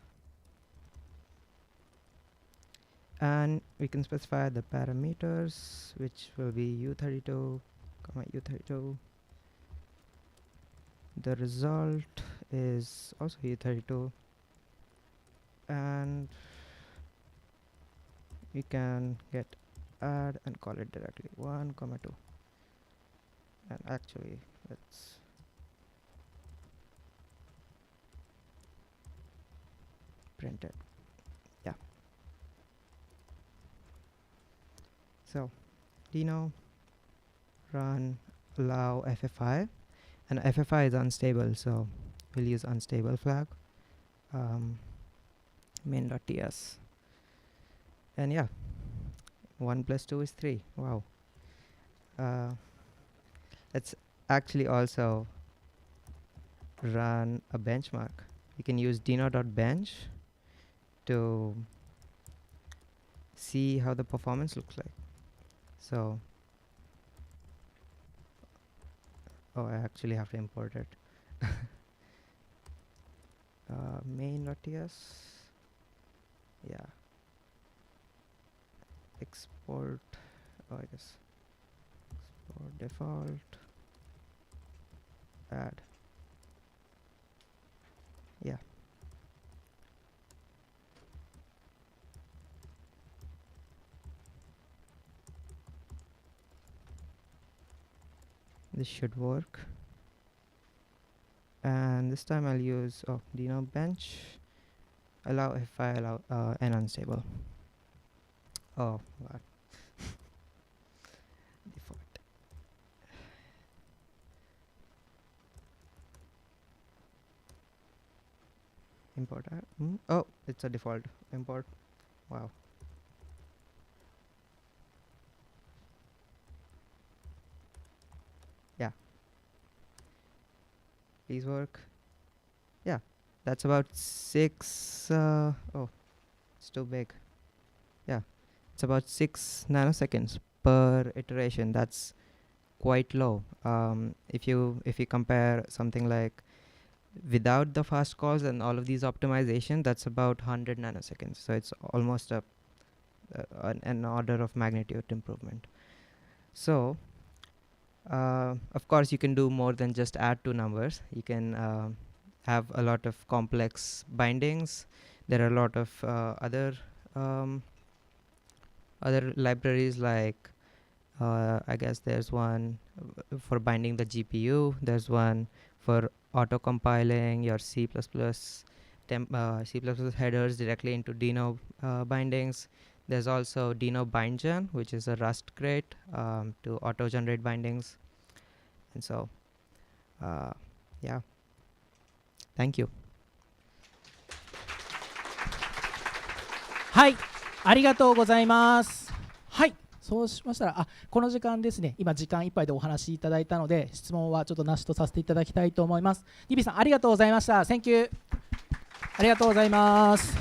and we can specify the parameters, which will be U32, U32. The result is also U32, and we can get add and call it directly 1, 2. And actually, let's print it. Yeah. So Dino run allow FFI, and FFI is unstable, so we'll use unstable flag. Main.ts, and yeah, 1 plus 2 is 3. Wow. Let's actually also run a benchmark. You can use dino.bench to see how the performance looks like. So, oh, I actually have to import it. Main.ts, yeah. Export, oh, I guess. Export default, add. Yeah. This should work. And this time I'll use Dino bench, allow if I allow n unstable. Oh god. Default. Import. Oh, it's a default import. Wow. Yeah. Please work. Yeah, that's about 6. Oh, it's too big. Yeah, it's about 6 nanoseconds per iteration. That's quite low. If you compare something like without the fast calls and all of these optimization, that's about 100 nanoseconds. So it's almost an order of magnitude improvement. So of course you can do more than just add 2 numbers. You can have a lot of complex bindings. There are a lot of other libraries, like I guess there's one for binding the GPU. There's one for auto compiling your C++ headers directly into Dino bindings. There's also Dino BindGen, which is a Rust crate to auto generate bindings. And so yeah, thank you. はい、ありがとうございます。はい、そうしましたら、この時間ですね、今時間いっぱいでお話しいただいたので、質問はちょっとなしとさせていただきたいと思います。DB さん、ありがとうございました。Thank you。ありがとうございます。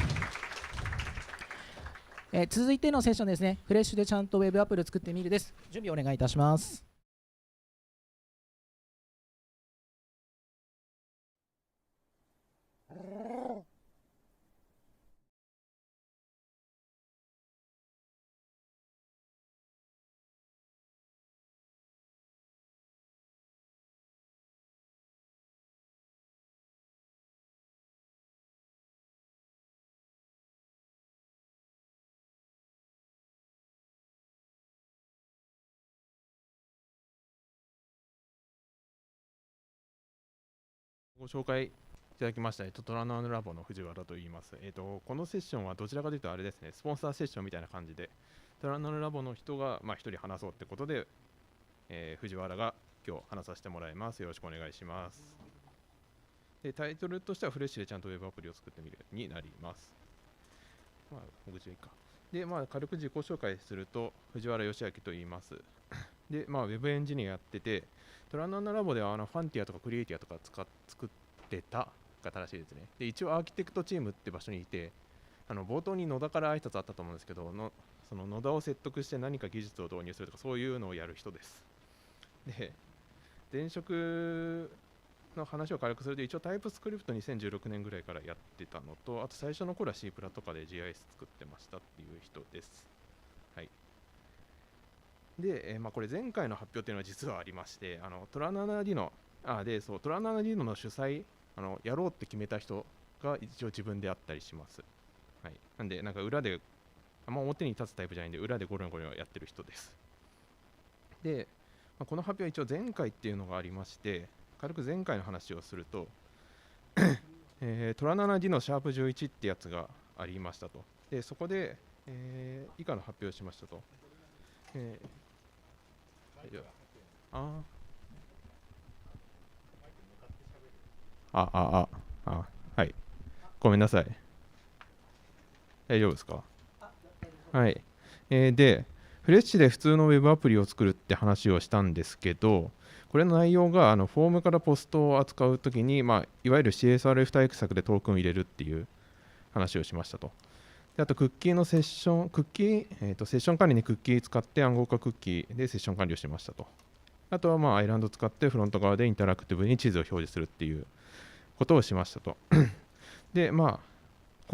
続いてのセッションですね、フレッシュでちゃんとウェブアプリを作ってみるです。準備お願いいたします。ご紹介いただきました、トラナーラボの藤原と言います。このセッションはどちらかというとあれですね、スポンサーセッションみたいな感じで、トラナーラボの人が一人話そうってことで、藤原が今日話させてもらいます。よろしくお願いします。でタイトルとしてはフレッシュでちゃんとウェブアプリを作ってみるになります。大口はいいか。で、軽く自己紹介すると、藤原義明と言います。で、ウェブエンジニアやってて、トラナーラボではファンティアとかクリエイティアとか作ってたが正しいですね。で、一応アーキテクトチームって場所にいて、冒頭に野田から挨拶あったと思うんですけど、その野田を説得して何か技術を導入するとか、そういうのをやる人です。で、前職の話を軽くすると、一応タイプスクリプト2016年ぐらいからやってたのと、あと最初の頃は C プラとかで GIS 作ってましたっていう人です。はい。で、これ前回の発表っていうのは実はありまして、トラナナディノの主催、やろうって決めた人が一応自分であったりします。はい。なんで、裏で、表に立つタイプじゃないんで、裏でゴロゴロやってる人です。で、この発表は一応前回っていうのがありまして、軽く前回の話をすると、トラナナディノシャープ11ってやつがありましたと。で、そこで、以下の発表をしましたと。はい。ごめんなさい。大丈夫ですか？はい。で、フレッシュで普通のウェブアプリを作るって話をしたんですけど、これの内容がフォームからポストを扱うときに、いわゆる CSRF 対策でトークンを入れるっていう話をしましたと。であと、クッキーのセッション、セッション管理にクッキー使って暗号化クッキーでセッション管理をしましたと。あとはアイランドを使ってフロント側でインタラクティブに地図を表示するっていうことをしましたと。で、こ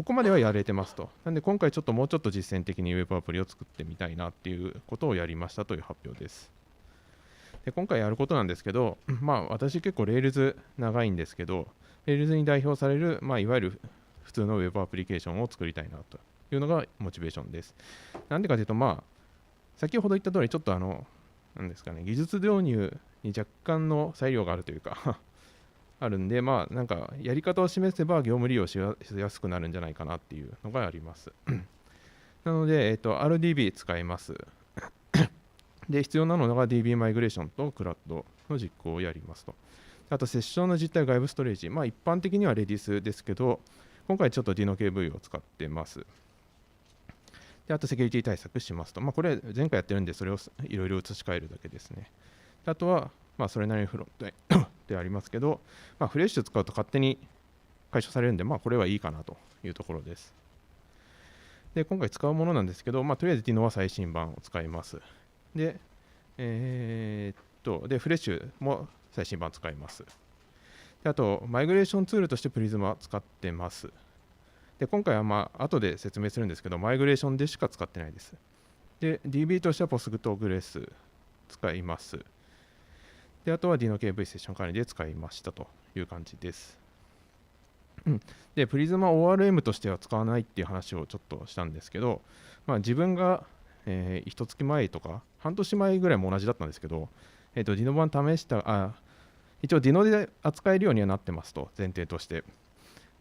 こまではやれてますと。なんで今回もうちょっと実践的にウェブアプリを作ってみたいなっていうことをやりましたという発表です。で今回やることなんですけど、私結構 Rails 長いんですけど、Rails に代表される、いわゆる普通のウェブアプリケーションを作りたいなというのがモチベーションです。なんでかというと、先ほど言った通り、ちょっとなんですかね、技術導入に若干の裁量があるというかあるんで、なんかやり方を示せば業務利用しやすくなるんじゃないかなっていうのがあります。なので、RDB 使います。で、必要なのが DB マイグレーションと CRUD の実行をやりますと。あと、セッションの実態外部ストレージ。一般的には Redis ですけど、今回ちょっと DynoKV を使ってます。であと、セキュリティ対策しますと。これ、前回やってるんで、それをいろいろ移し替えるだけですね。あとは、それなりにフロントでありますけど、フレッシュ使うと勝手に解消されるんで、これはいいかなというところです。で、今回使うものなんですけど、とりあえず Dino は最新版を使います。で、フレッシュも最新版使います。であと、マイグレーションツールとしてプリズマ使ってます。で、今回は後で説明するんですけど、マイグレーションでしか使ってないです。で、DB としては PostgreSQL 使います。で、あとは DynoKV セッション管理で使いましたという感じです。で、プリズマ ORM としては使わないっていう話をちょっとしたんですけど、自分が1月前とか半年前ぐらいも同じだったんですけど、Dino 版試した一応 Dino で扱えるようにはなってますと、前提として。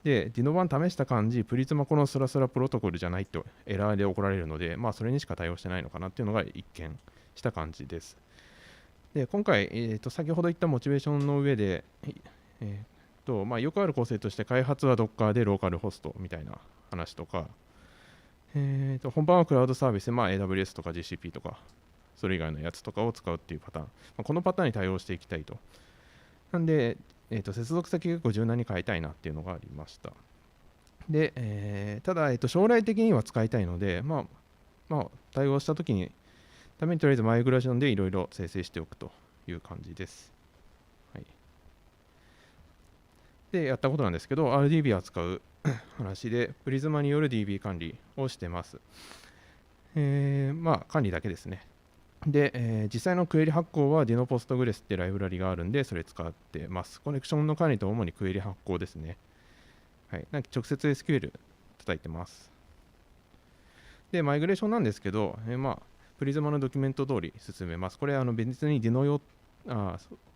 で、Dino 版試した感じ、プリズマこのスラスラプロトコルじゃないとエラーで怒られるので、それにしか対応してないのかなっていうのが一見した感じです。で、今回、先ほど言ったモチベーションの上で、よくある構成として開発は Docker でローカルホストみたいな話とか、本番はクラウドサービスで、AWS とか GCP とか、それ以外のやつとかを使うっていうパターン、このパターンに対応していきたいと。なんで、接続先結構柔軟に変えたいなっていうのがありました。で、ただ、将来的には使いたいので、対応したときに、ためにとりあえずマイグラーションでいろいろ生成しておくという感じです。はい、で、やったことなんですけど、RDB を扱う話で、プリズマによる DB 管理をしてます。管理だけですね。で、実際のクエリ発行は Dino Postgres ってライブラリがあるんで、それ使ってます。コネクションの管理と主にクエリ発行ですね。はい、なんか直接 SQL 叩いてます。で、マイグレーションなんですけど、プリズマのドキュメント通り進めます。これ、別に Dino 用、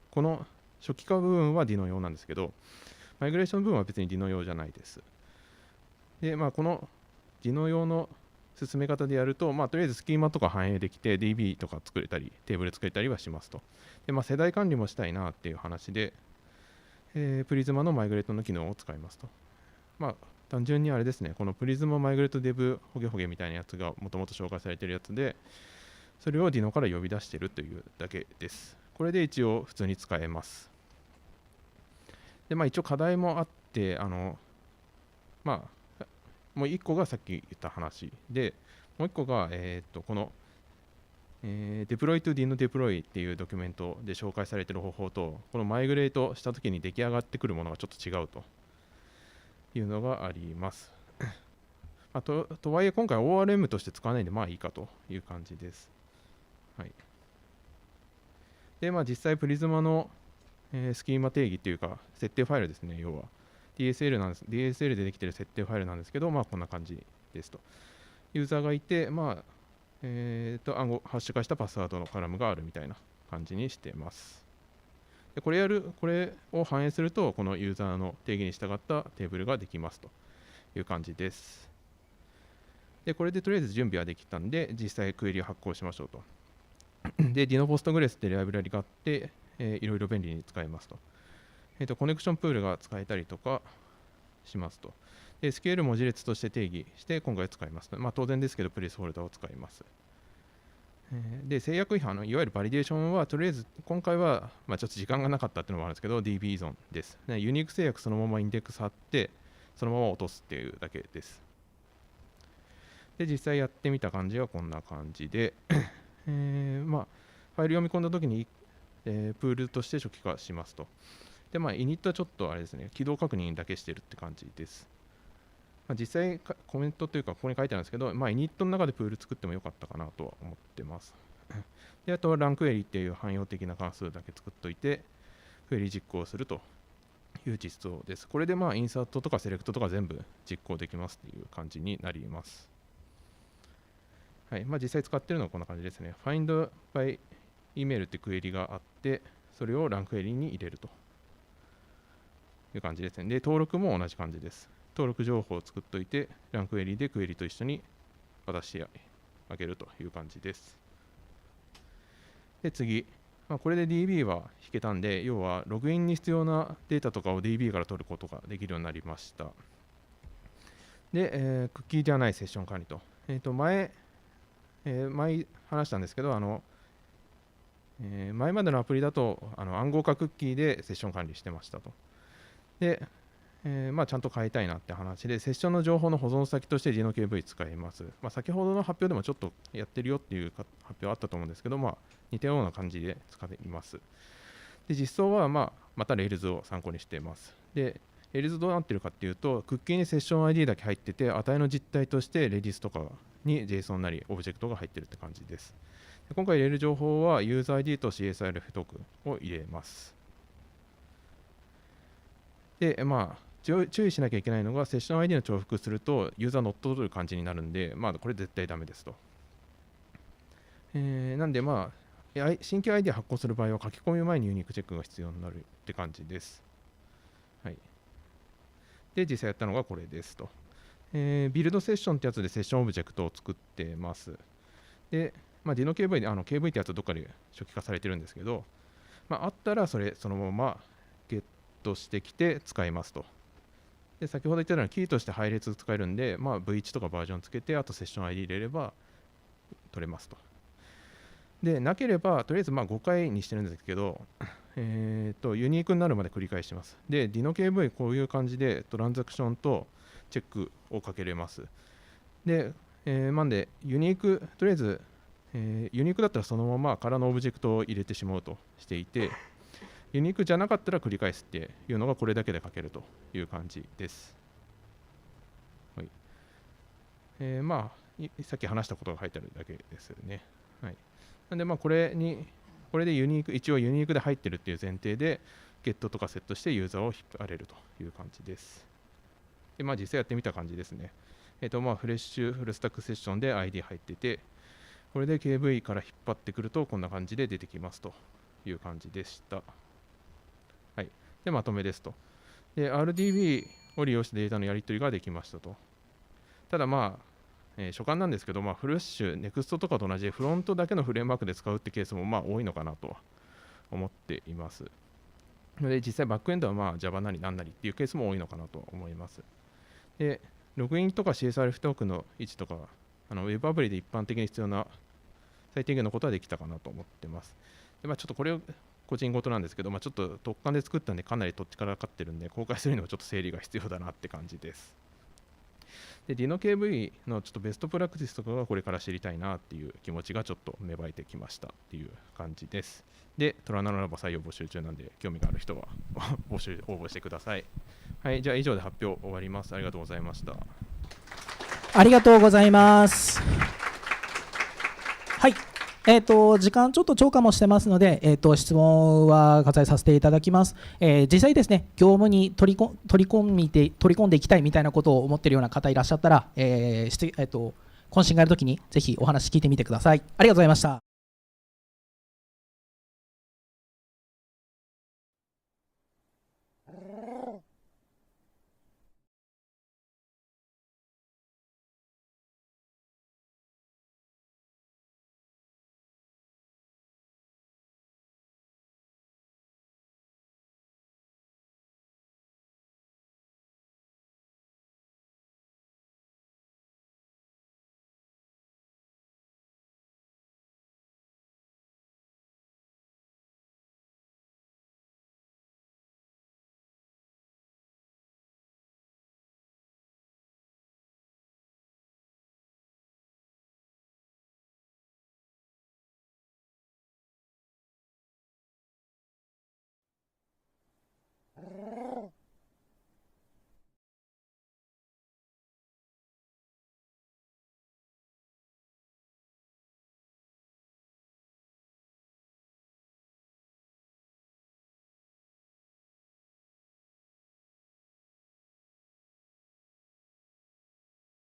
この初期化部分は Dino 用なんですけど、マイグレーション部分は別に Dino 用じゃないです。で、この Dino 用の進め方でやると、とりあえずスキーマとか反映できて、DB とか作れたり、テーブル作れたりはしますと。で、世代管理もしたいなっていう話で、プリズマのマイグレートの機能を使いますと。単純にあれですね、このプリズママイグレートデブホゲホゲみたいなやつがもともと紹介されているやつで、それを Dino から呼び出しているというだけです。これで一応普通に使えます。で、一応課題もあって、もう1個がさっき言った話で、もう1個が、この、Deploy to Dino Deploy っていうドキュメントで紹介されている方法と、このマイグレートしたときに出来上がってくるものがちょっと違うというのがあります。とはいえ、今回 ORM として使わないんで、いいかという感じです。はい。で、実際、プリズマの、スキーマ定義っていうか、設定ファイルですね、要は。DSL なんです。DSL でできている設定ファイルなんですけど、こんな感じですと。ユーザーがいて、ハッシュ化したパスワードのカラムがあるみたいな感じにしてます。で、これを反映すると、このユーザーの定義に従ったテーブルができますという感じです。で、これでとりあえず準備はできたんで、実際クエリを発行しましょうと。で、Dino Postgres ってライブラリがあって、いろいろ便利に使えますと。コネクションプールが使えたりとかしますと。で、SQL 文字列として定義して今回使いますと。当然ですけど、プレスホルダーを使います。で、制約違反のいわゆるバリデーションは、とりあえず今回は、ちょっと時間がなかったっていうのもあるんですけど、DB 依存です。ユニーク制約そのままインデックス貼って、そのまま落とすっていうだけです。で、実際やってみた感じはこんな感じで、ファイル読み込んだときに、プールとして初期化しますと。で、イニットはちょっとあれですね、起動確認だけしてるって感じです。実際コメントというか、ここに書いてあるんですけど、イニットの中でプール作ってもよかったかなとは思ってます。で、あとはランクエリっていう汎用的な関数だけ作っといて、クエリ実行するという実装です。これでインサートとかセレクトとか全部実行できますっていう感じになります。はい。実際使ってるのはこんな感じですね。find by email ってクエリがあって、それをランクエリに入れるという感じですね。で、登録も同じ感じです。登録情報を作っといて、ランクエリでクエリと一緒に渡してあげるという感じです。で、次。これで DB は引けたんで、要はログインに必要なデータとかを DB から取ることができるようになりました。で、クッキーじゃないセッション管理と。前話したんですけど、前までのアプリだと暗号化クッキーでセッション管理してましたと。で、ちゃんと変えたいなって話で、セッションの情報の保存先として DinoKV 使います。先ほどの発表でもちょっとやってるよっていう発表あったと思うんですけど、似たような感じで使います。で、実装はまた Rails を参考にしています。で、Rails どうなってるかっていうと、クッキーにセッション ID だけ入ってて、値の実態として Redis とかに JSON なりオブジェクトが入ってるって感じです。で、今回入れる情報はユーザー ID と CSRF トークンを入れます。で、注意しなきゃいけないのが、セッション ID の重複すると、ユーザー乗っ取る感じになるんで、これ絶対ダメですと。なんで、新規 ID 発行する場合は、書き込み前にユニークチェックが必要になるって感じです。はい。で、実際やったのがこれですと。ビルドセッションってやつでセッションオブジェクトを作ってます。で、DinoKV で、KV ってやつはどっかで初期化されてるんですけど、あったらそのままゲットしてきて使いますとで先ほど言ったようなキーとして配列使えるんで、まあ、V1 とかバージョンつけて、あとセッション ID 入れれば取れますと。で、なければ、とりあえずまあ5回にしてるんですけど、ユニークになるまで繰り返します。で、DinoKV こういう感じでトランザクションとチェックをかけれます。で、なんで、ユニーク、とりあえず、ユニークだったらそのまま空のオブジェクトを入れてしまうとしていて、ユニークじゃなかったら繰り返すっていうのがこれだけで書けるという感じです。はい。まあ、さっき話したことが書いてあるだけですよね。はい。なんで、まあ、これでユニーク、一応ユニークで入ってるっていう前提で、ゲットとかセットしてユーザーを引っ張れるという感じです。で、まあ、実際やってみた感じですね。まあ、フレッシュフルスタックセッションで ID 入ってて、これで KV から引っ張ってくると、こんな感じで出てきますという感じでした。はい。で、まとめですと。で、RDB を利用してデータのやり取りができましたと。ただ、まあ、所感なんですけど、まあ、フレッシュ、NEXT とかと同じで、フロントだけのフレームワークで使うってケースもまあ多いのかなとは思っています。で、実際バックエンドはまあ Java なりなんなりっていうケースも多いのかなと思います。で、ログインとか CSRF トークンの位置とか、ウェブアプリで一般的に必要な最低限のことはできたかなと思ってます。で、まあ、ちょっとこれ個人事なんですけど、まあ、ちょっと特感で作ったんでかなりどっちからかってるんで、公開するにはちょっと整理が必要だなって感じです。で、DinoKV のちょっとベストプラクティスとかがこれから知りたいなっていう気持ちがちょっと芽生えてきましたっていう感じです。で、トラナノラボ採用募集中なんで、興味がある人は応募してください。はい、じゃあ以上で発表終わります。ありがとうございました。ありがとうございます。はい。時間ちょっと超過もしてますので、質問は割愛させていただきます。実際ですね、業務に取り込んでいきたいみたいなことを思っているような方いらっしゃったら、懇親会の時にぜひお話聞いてみてください。ありがとうございました。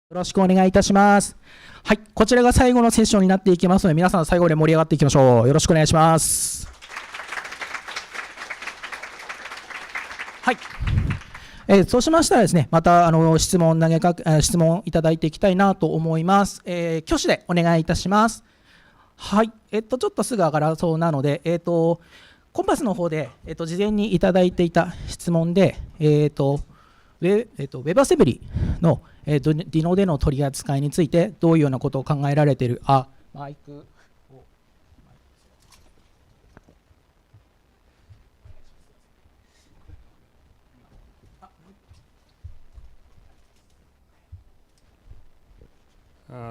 よろしくお願いいたします。はい、こちらが最後のセッションになっていきますので、皆さん最後まで盛り上がっていきましょう。よろしくお願いします。はい。そうしましたらですね、また質問いただいていきたいなと思います。挙手でお願いいたします。はい。ちょっとすぐ上がらそうなので、コンパスの方で、事前にいただいていた質問で、WebAssembly の、Dino での取り扱いについてどういうようなことを考えられているマイクを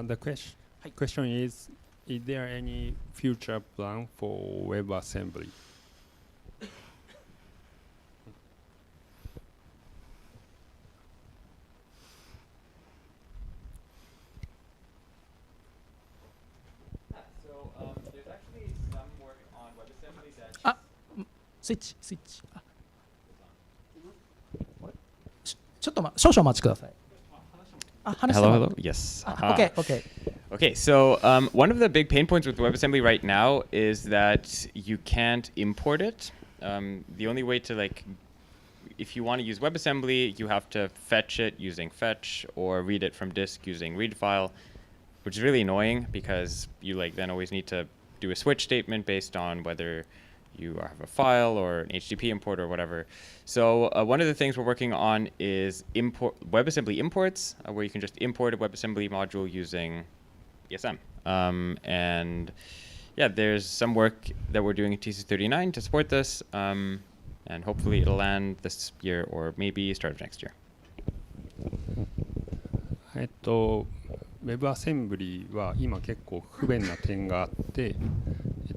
The question is there any future plan for WebAssembly? Switch. ちょっと少々お待ちください。Hello. Yes. Okay. So one of the big pain points with WebAssembly right now is that you can't import it. The only way to if you want to use WebAssembly, you have to fetch it using fetch or read it from disk using read file, which is really annoying because you then always need to do a switch statement based on whether you have a file or an HTTP import or whatever. So one of the things we're working on is WebAssembly imports, where you can just import a WebAssembly module using ESM. And yeah, there's some work that we're doing at TC39 to support this, and hopefully it'll land this year or maybe start of next year. WebAssembly は今結構不便な点があって、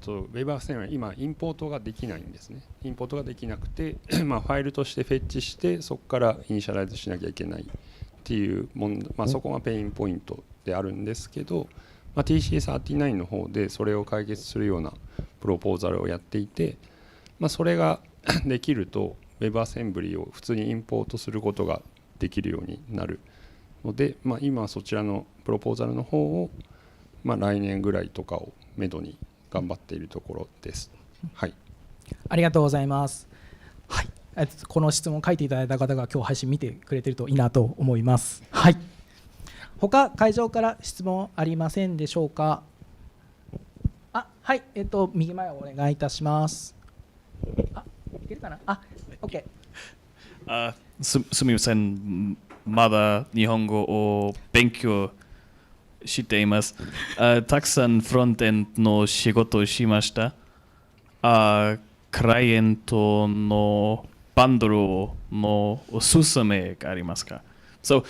WebAssembly は今インポートができないんですね。インポートができなくて、ファイルとしてフェッチしてそこからイニシャライズしなきゃいけないっていうそこがペインポイントであるんですけど、TC39 の方でそれを解決するようなプロポーザルをやっていて、それができると WebAssembly を普通にインポートすることができるようになるので、今そちらのプロポーザルの方を、来年ぐらいとかをめどに頑張っているところです。はい。ありがとうございます。はい。この質問を書いていただいた方が今日配信見てくれてるといいなと思います。はい。他会場から質問ありませんでしょうか。はい。右前をお願いいたします。いけるかな。OK。すみません。まだ日本語を勉強しています。たくさんフロントエンドの仕事をしました。クライアントのバンドルのおすすめがありますか？ So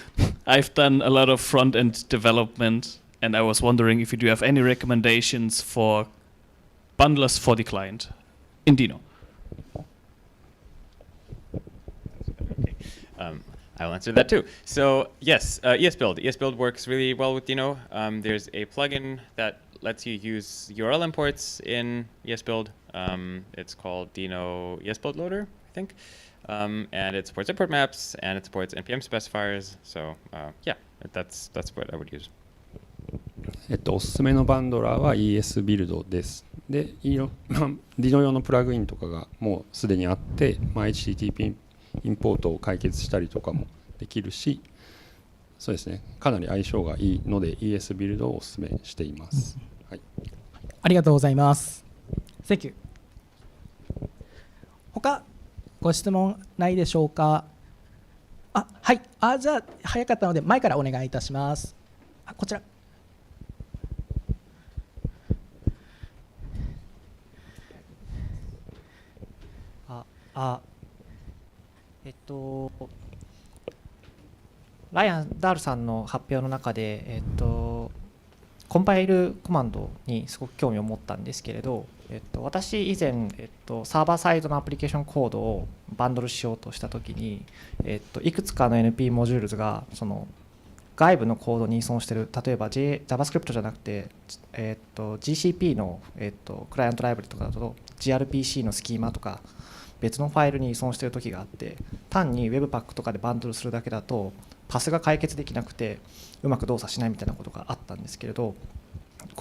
I've done a lot of front-end development and I was wondering if you do have any recommendations for bundlers for the client in Dino. I'll answer that too. So yes, ESBuild. ESBuild works really well with Dino. There's a plugin that lets you use URL imports in ESBuild. It's called Dino ESBuild Loader, I think. And it supports import maps and it supports NPM specifiers. So yeah, that's what I would use. おすすめのバンドラーは ESBuild です。で、Dino 用のプラグインとかがもうすでにあって、HTTP インポートを解決したりとかもできるし、そうですね、かなり相性がいいので ESBuild をおすすめしています。はい、ありがとうございます。Thank you。他ご質問ないでしょうか。はい。じゃあ早かったので前からお願いいたします。こちら。ライアン・ダールさんの発表の中で、コンパイルコマンドにすごく興味を持ったんですけれど、私以前、サーバーサイドのアプリケーションコードをバンドルしようとしたときに、いくつかの NP モジュールズがその外部のコードに依存している、例えば、JavaScript じゃなくて、GCP の、クライアントライブラリとかだと gRPC のスキーマとか別のファイルに依存しているときがあって、単に Webpack とかでバンドルするだけだとパスが解決できなくてうまく動作しないみたいなことがあったんですけれど、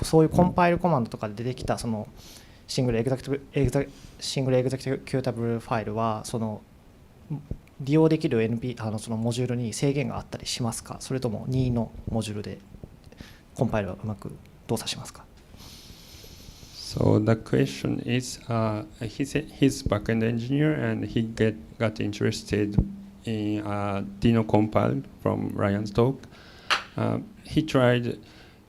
そういうコンパイルコマンドとかで出てきたそのシングルエグゼクティブキュータブルファイルはその利用できる NP そのモジュールに制限があったりしますか？それとも任意のモジュールでコンパイルはうまく動作しますか？ So the question is, he's backend engineer and he got interested in Dino compile from Ryan's talk. He tried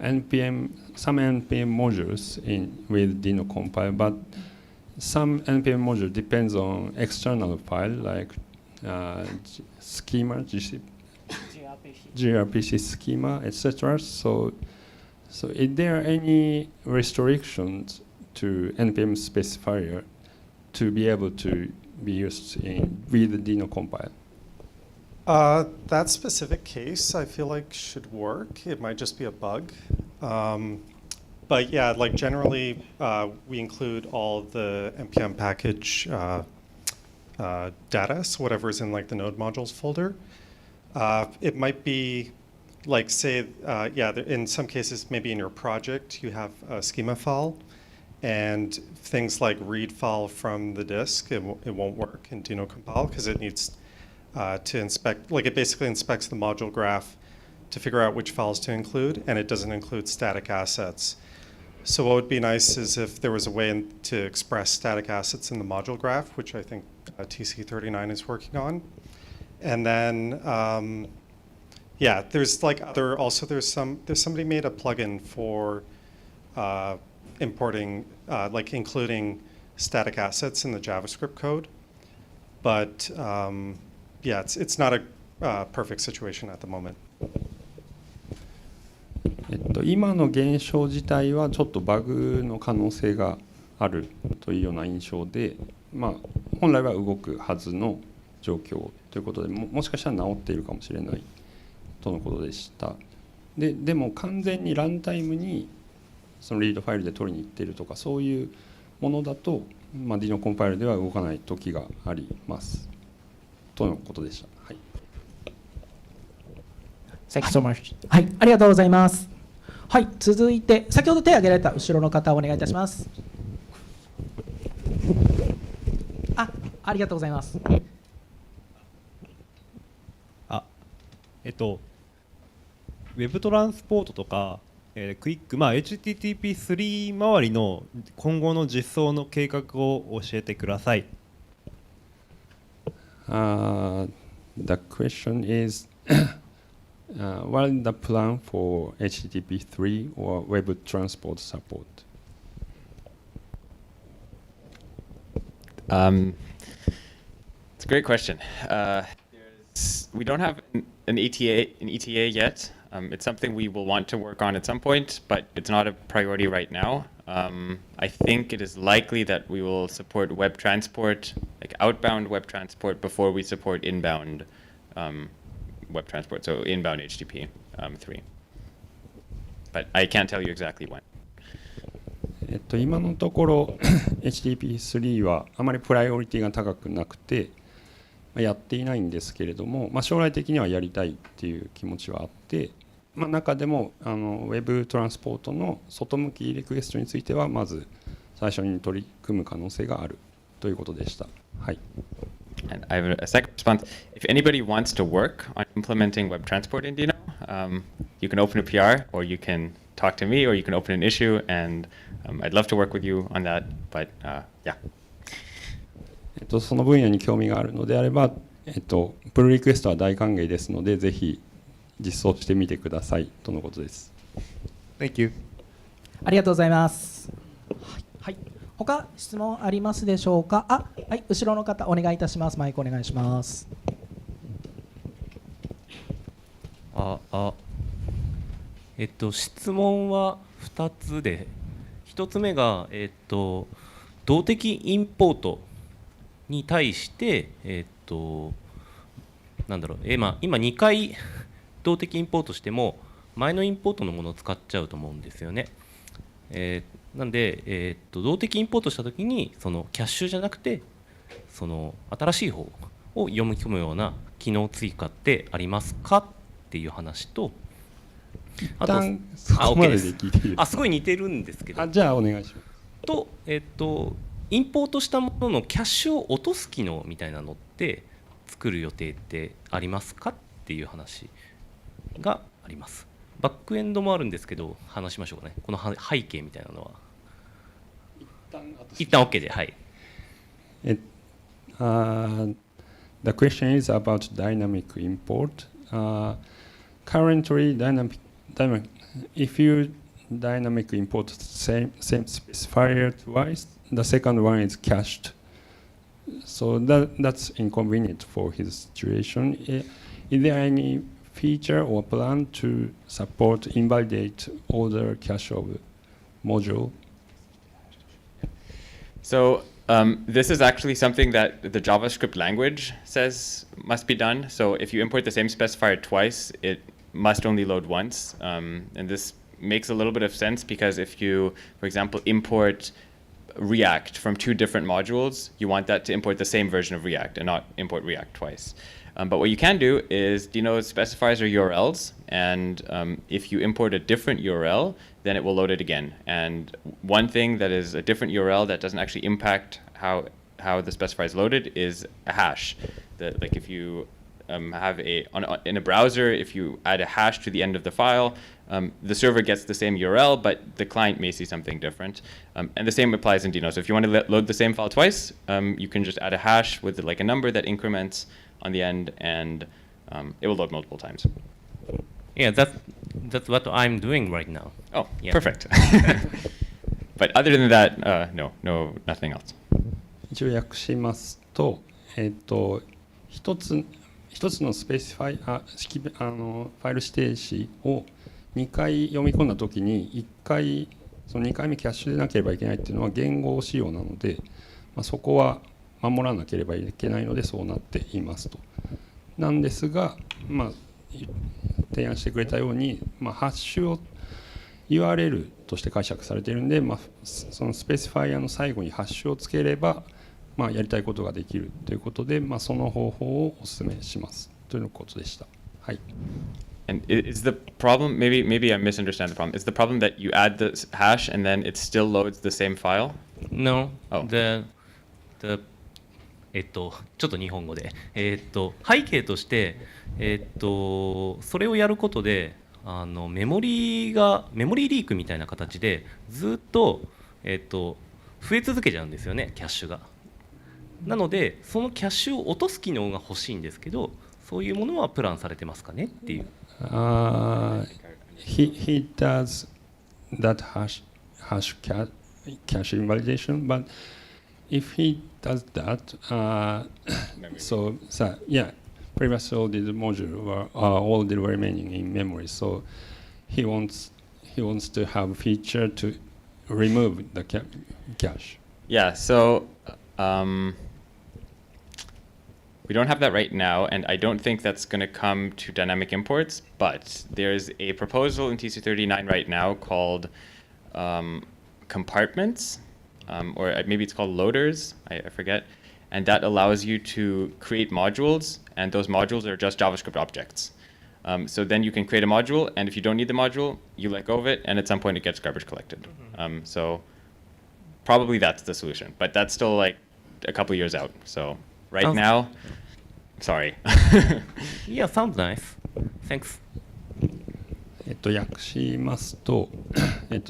some NPM modules with Dino compile, but some NPM module depends on external file like schema, gRPC schema, etc. So is there any restrictions to NPM specifier to be able to be used with the Dino compile? That specific case, I feel like should work. It might just be a bug. But yeah, like generally, we include all the NPM package data, so whatever's in like the node modules folder. It might be like say, in some cases, maybe in your project, you have a schema file, and things like read file from the disk, it won't work in Dino compile because it needs to inspect, like it basically inspects the module graph to figure out which files to include, and it doesn't include static assets. So what would be nice is if there was a way to express static assets in the module graph, which I think TC39 is working on. And then, yeah, there's like there's somebody made a plugin for importing, like including static assets in the JavaScript code. But yeah, it's not a perfect situation at the moment. 今の現象自体はちょっとバグの可能性があるというような印象で、まあ、本来は動くはずの状況ということで もしかしたら治っているかもしれないとのことでした。でも完全にランタイムにそのリードファイルで取りに行っているとかそういうものだと、まあ、Dino コンパイルでは動かない時がありますとのことでした。はい。Thank you so much. はい、ありがとうございます。はい、続いて先ほど手を挙げられた後ろの方お願いいたします。ありがとうございます。ウェブトランスポートとか、クイック、HTTP3 周りの今後の実装の計画を教えてください。The question is, what is the plan for HTTP3 or Web Transport support? It's a great question. We don't have an ETA yet. It's something we will want to work on at some point, but it's not a priority right now. I think it is likely that we will support web transport, like outbound web transport, before we support inbound web transport, so inbound HTTP 3. But I can't tell you exactly when. 今のところHTTP3 はあまりプライオリティが高くなくてやっていないんですけれども、将来的にはやりたいっていう気持ちはあって、中でもウェブトランスポートの外向きリクエストについてはまず最初に取り組む可能性があるということでした。はい。And I have a second response. If anybody wants to work on implementing web transport in Dino, you can open a PR, or you can talk to me, or you can open an issue, and I'd love to work with you on that. But yeah. その分野に興味があるのであれば、プルリクエストは大歓迎ですので、ぜひ実装してみてくださいとのことです。Thank you. ありがとうございます。はい。他質問ありますでしょうか。はい、後ろの方お願いいたします。マイクお願いします。質問は2つで、1つ目が動的インポートに対してなんだろう、今2回動的インポートしても前のインポートのものを使っちゃうと思うんですよね。なんで、動的インポートしたときにそのキャッシュじゃなくてその新しい方を読み込むような機能追加ってありますかっていう話と、あとそこまでで聞いていいですか。すごい似てるんですけど。じゃあお願いします。とインポートしたもののキャッシュを落とす機能みたいなのって作る予定ってありますかっていう話があります。バックエンドもあるんですけど話しましょうかね。この背景みたいなのは一旦 OK で、はい。The question is about dynamic import. Currently, if you dynamic import same specifier twice, the second one is cached. So that's inconvenient for his situation. Is there any feature or plan to support invalidate order cache of module? So this is actually something that the JavaScript language says must be done. So if you import the same specifier twice, it must only load once. And this makes a little bit of sense because if you, for example, import React from two different modules, you want that to import the same version of React and not import React twice. But what you can do is Dino specifiers are URLs, and if you import a different URL, then it will load it again. And one thing that is a different URL that doesn't actually impact how the specifier is loaded is a hash. Like if you have in a browser, if you add a hash to the end of the file, the server gets the same URL, but the client may see something different. And the same applies in Dino. So if you want to load the same file twice, you can just add a hash with like a number that increments on the end, and it will load multiple times. Yeah, that's what I'm doing right now. Oh, yeah. Perfect. But other than that, no, nothing else. 一応訳しますと、一つのスペシファイファイル指定詞を2回読み込んだときに1回その2回目キャッシュでなければいけないっていうのは言語仕様なので、そこは守らなければいけないのでそうなっていますと。なんですが、提案してくれたように、ハッシュを URL として解釈されているので、そのスペシファイアの最後にハッシュをつければ、やりたいことができるということで、その方法をお勧めしますということでした。はい。And is the problem, maybe I misunderstand the problem, is the problem that you add the hash and then it still loads the same file? No. Oh. ちょっと日本語で。背景として、それをやることで、メモリリークみたいな形でずっと、増え続けちゃうんですよね、キャッシュが。なので、そのキャッシュを落とす機能が欲しいんですけど、そういうものはプランされてますかねっていう。He does that hash cache invalidation, but if he does that, yeah, previously all the modules are all the remaining in memory, so he wants to have a feature to remove the cache. Yeah, so we don't have that right now, and I don't think that's going to come to dynamic imports, but there's a proposal in TC39 right now called compartments, or maybe it's called loaders, I forget, and that allows you to create modules, and those modules are just JavaScript objects. So then you can create a module, and if you don't need the module, you let go of it, and at some point it gets garbage collected. So probably that's the solution, but that's still like a couple years out. So right now, sorry. Yeah, sounds nice. Thanks. 訳しますと、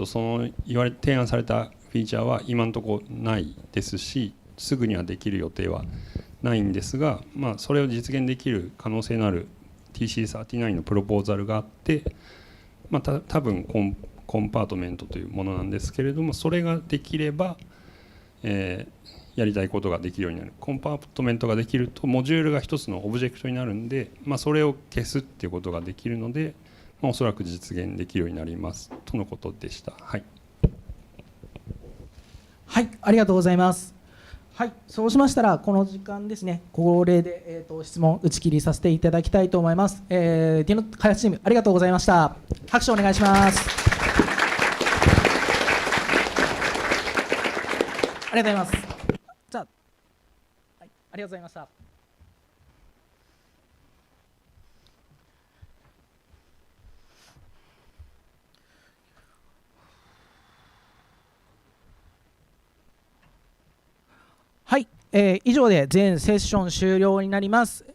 その提案されたフィーチャーは今のところないですし、すぐにはできる予定はないんですが、それを実現できる可能性のある TC39 のプロポーザルがあって、多分コンパートメントというものなんですけれども、それができれば、やりたいことができるようになる。コンパートメントができるとモジュールが一つのオブジェクトになるんで、それを消すっていうことができるので、おそらく実現できるようになりますとのことでした。はい。はい、ありがとうございます。はい、そうしましたらこの時間ですね、恒例で、質問打ち切りさせていただきたいと思います。ディノ開発チームありがとうございました。拍手お願いします。ありがとうございます。じゃあ、はい、ありがとうございました。はい、以上で全セッション終了になります。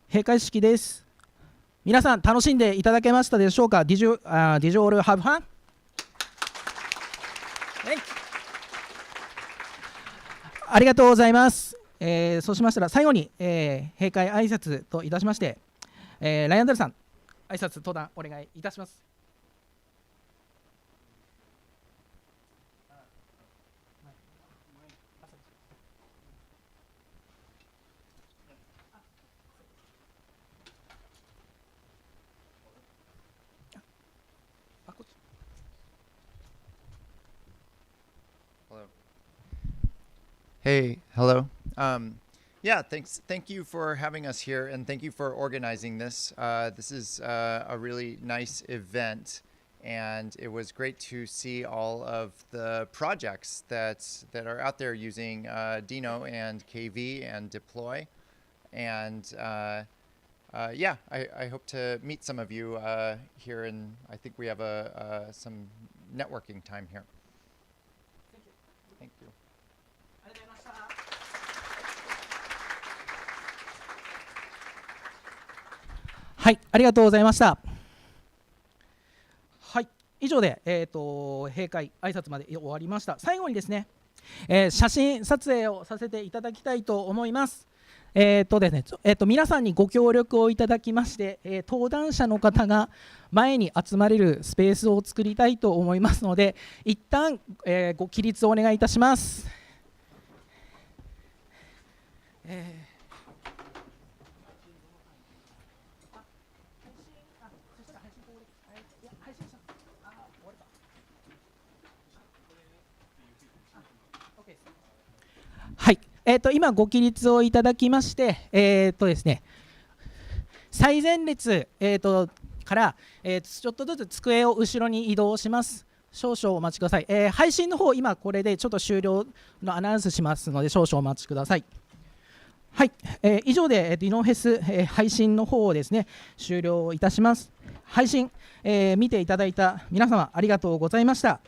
閉会式です。皆さん楽しんでいただけましたでしょうか。Did you all have fun? ありがとうございます。そうしましたら最後に、閉会挨拶といたしまして、ライアンダルさん挨拶登壇お願いいたします。Hey, hello. Yeah, thank you for having us here, and thank you for organizing this. This is a really nice event, and it was great to see all of the projects that are out there using Dino and KV and Deploy. And yeah, I hope to meet some of you here, and I think we have some networking time here. Thank you. はい、ありがとうございました。はい、以上で、閉会挨拶まで終わりました。最後にですね、写真撮影をさせていただきたいと思います。ですね、皆さんにご協力をいただきまして、登壇者の方が前に集まれるスペースを作りたいと思いますので、一旦、ご起立をお願いいたします。はい、今ご起立をいただきまして、ですね、最前列、から、ちょっとずつ机を後ろに移動します。少々お待ちください。配信の方、今これでちょっと終了のアナウンスしますので、少々お待ちください。はい、以上で、ディノフェス、配信の方をですね、終了いたします。配信、見ていただいた皆様、ありがとうございました。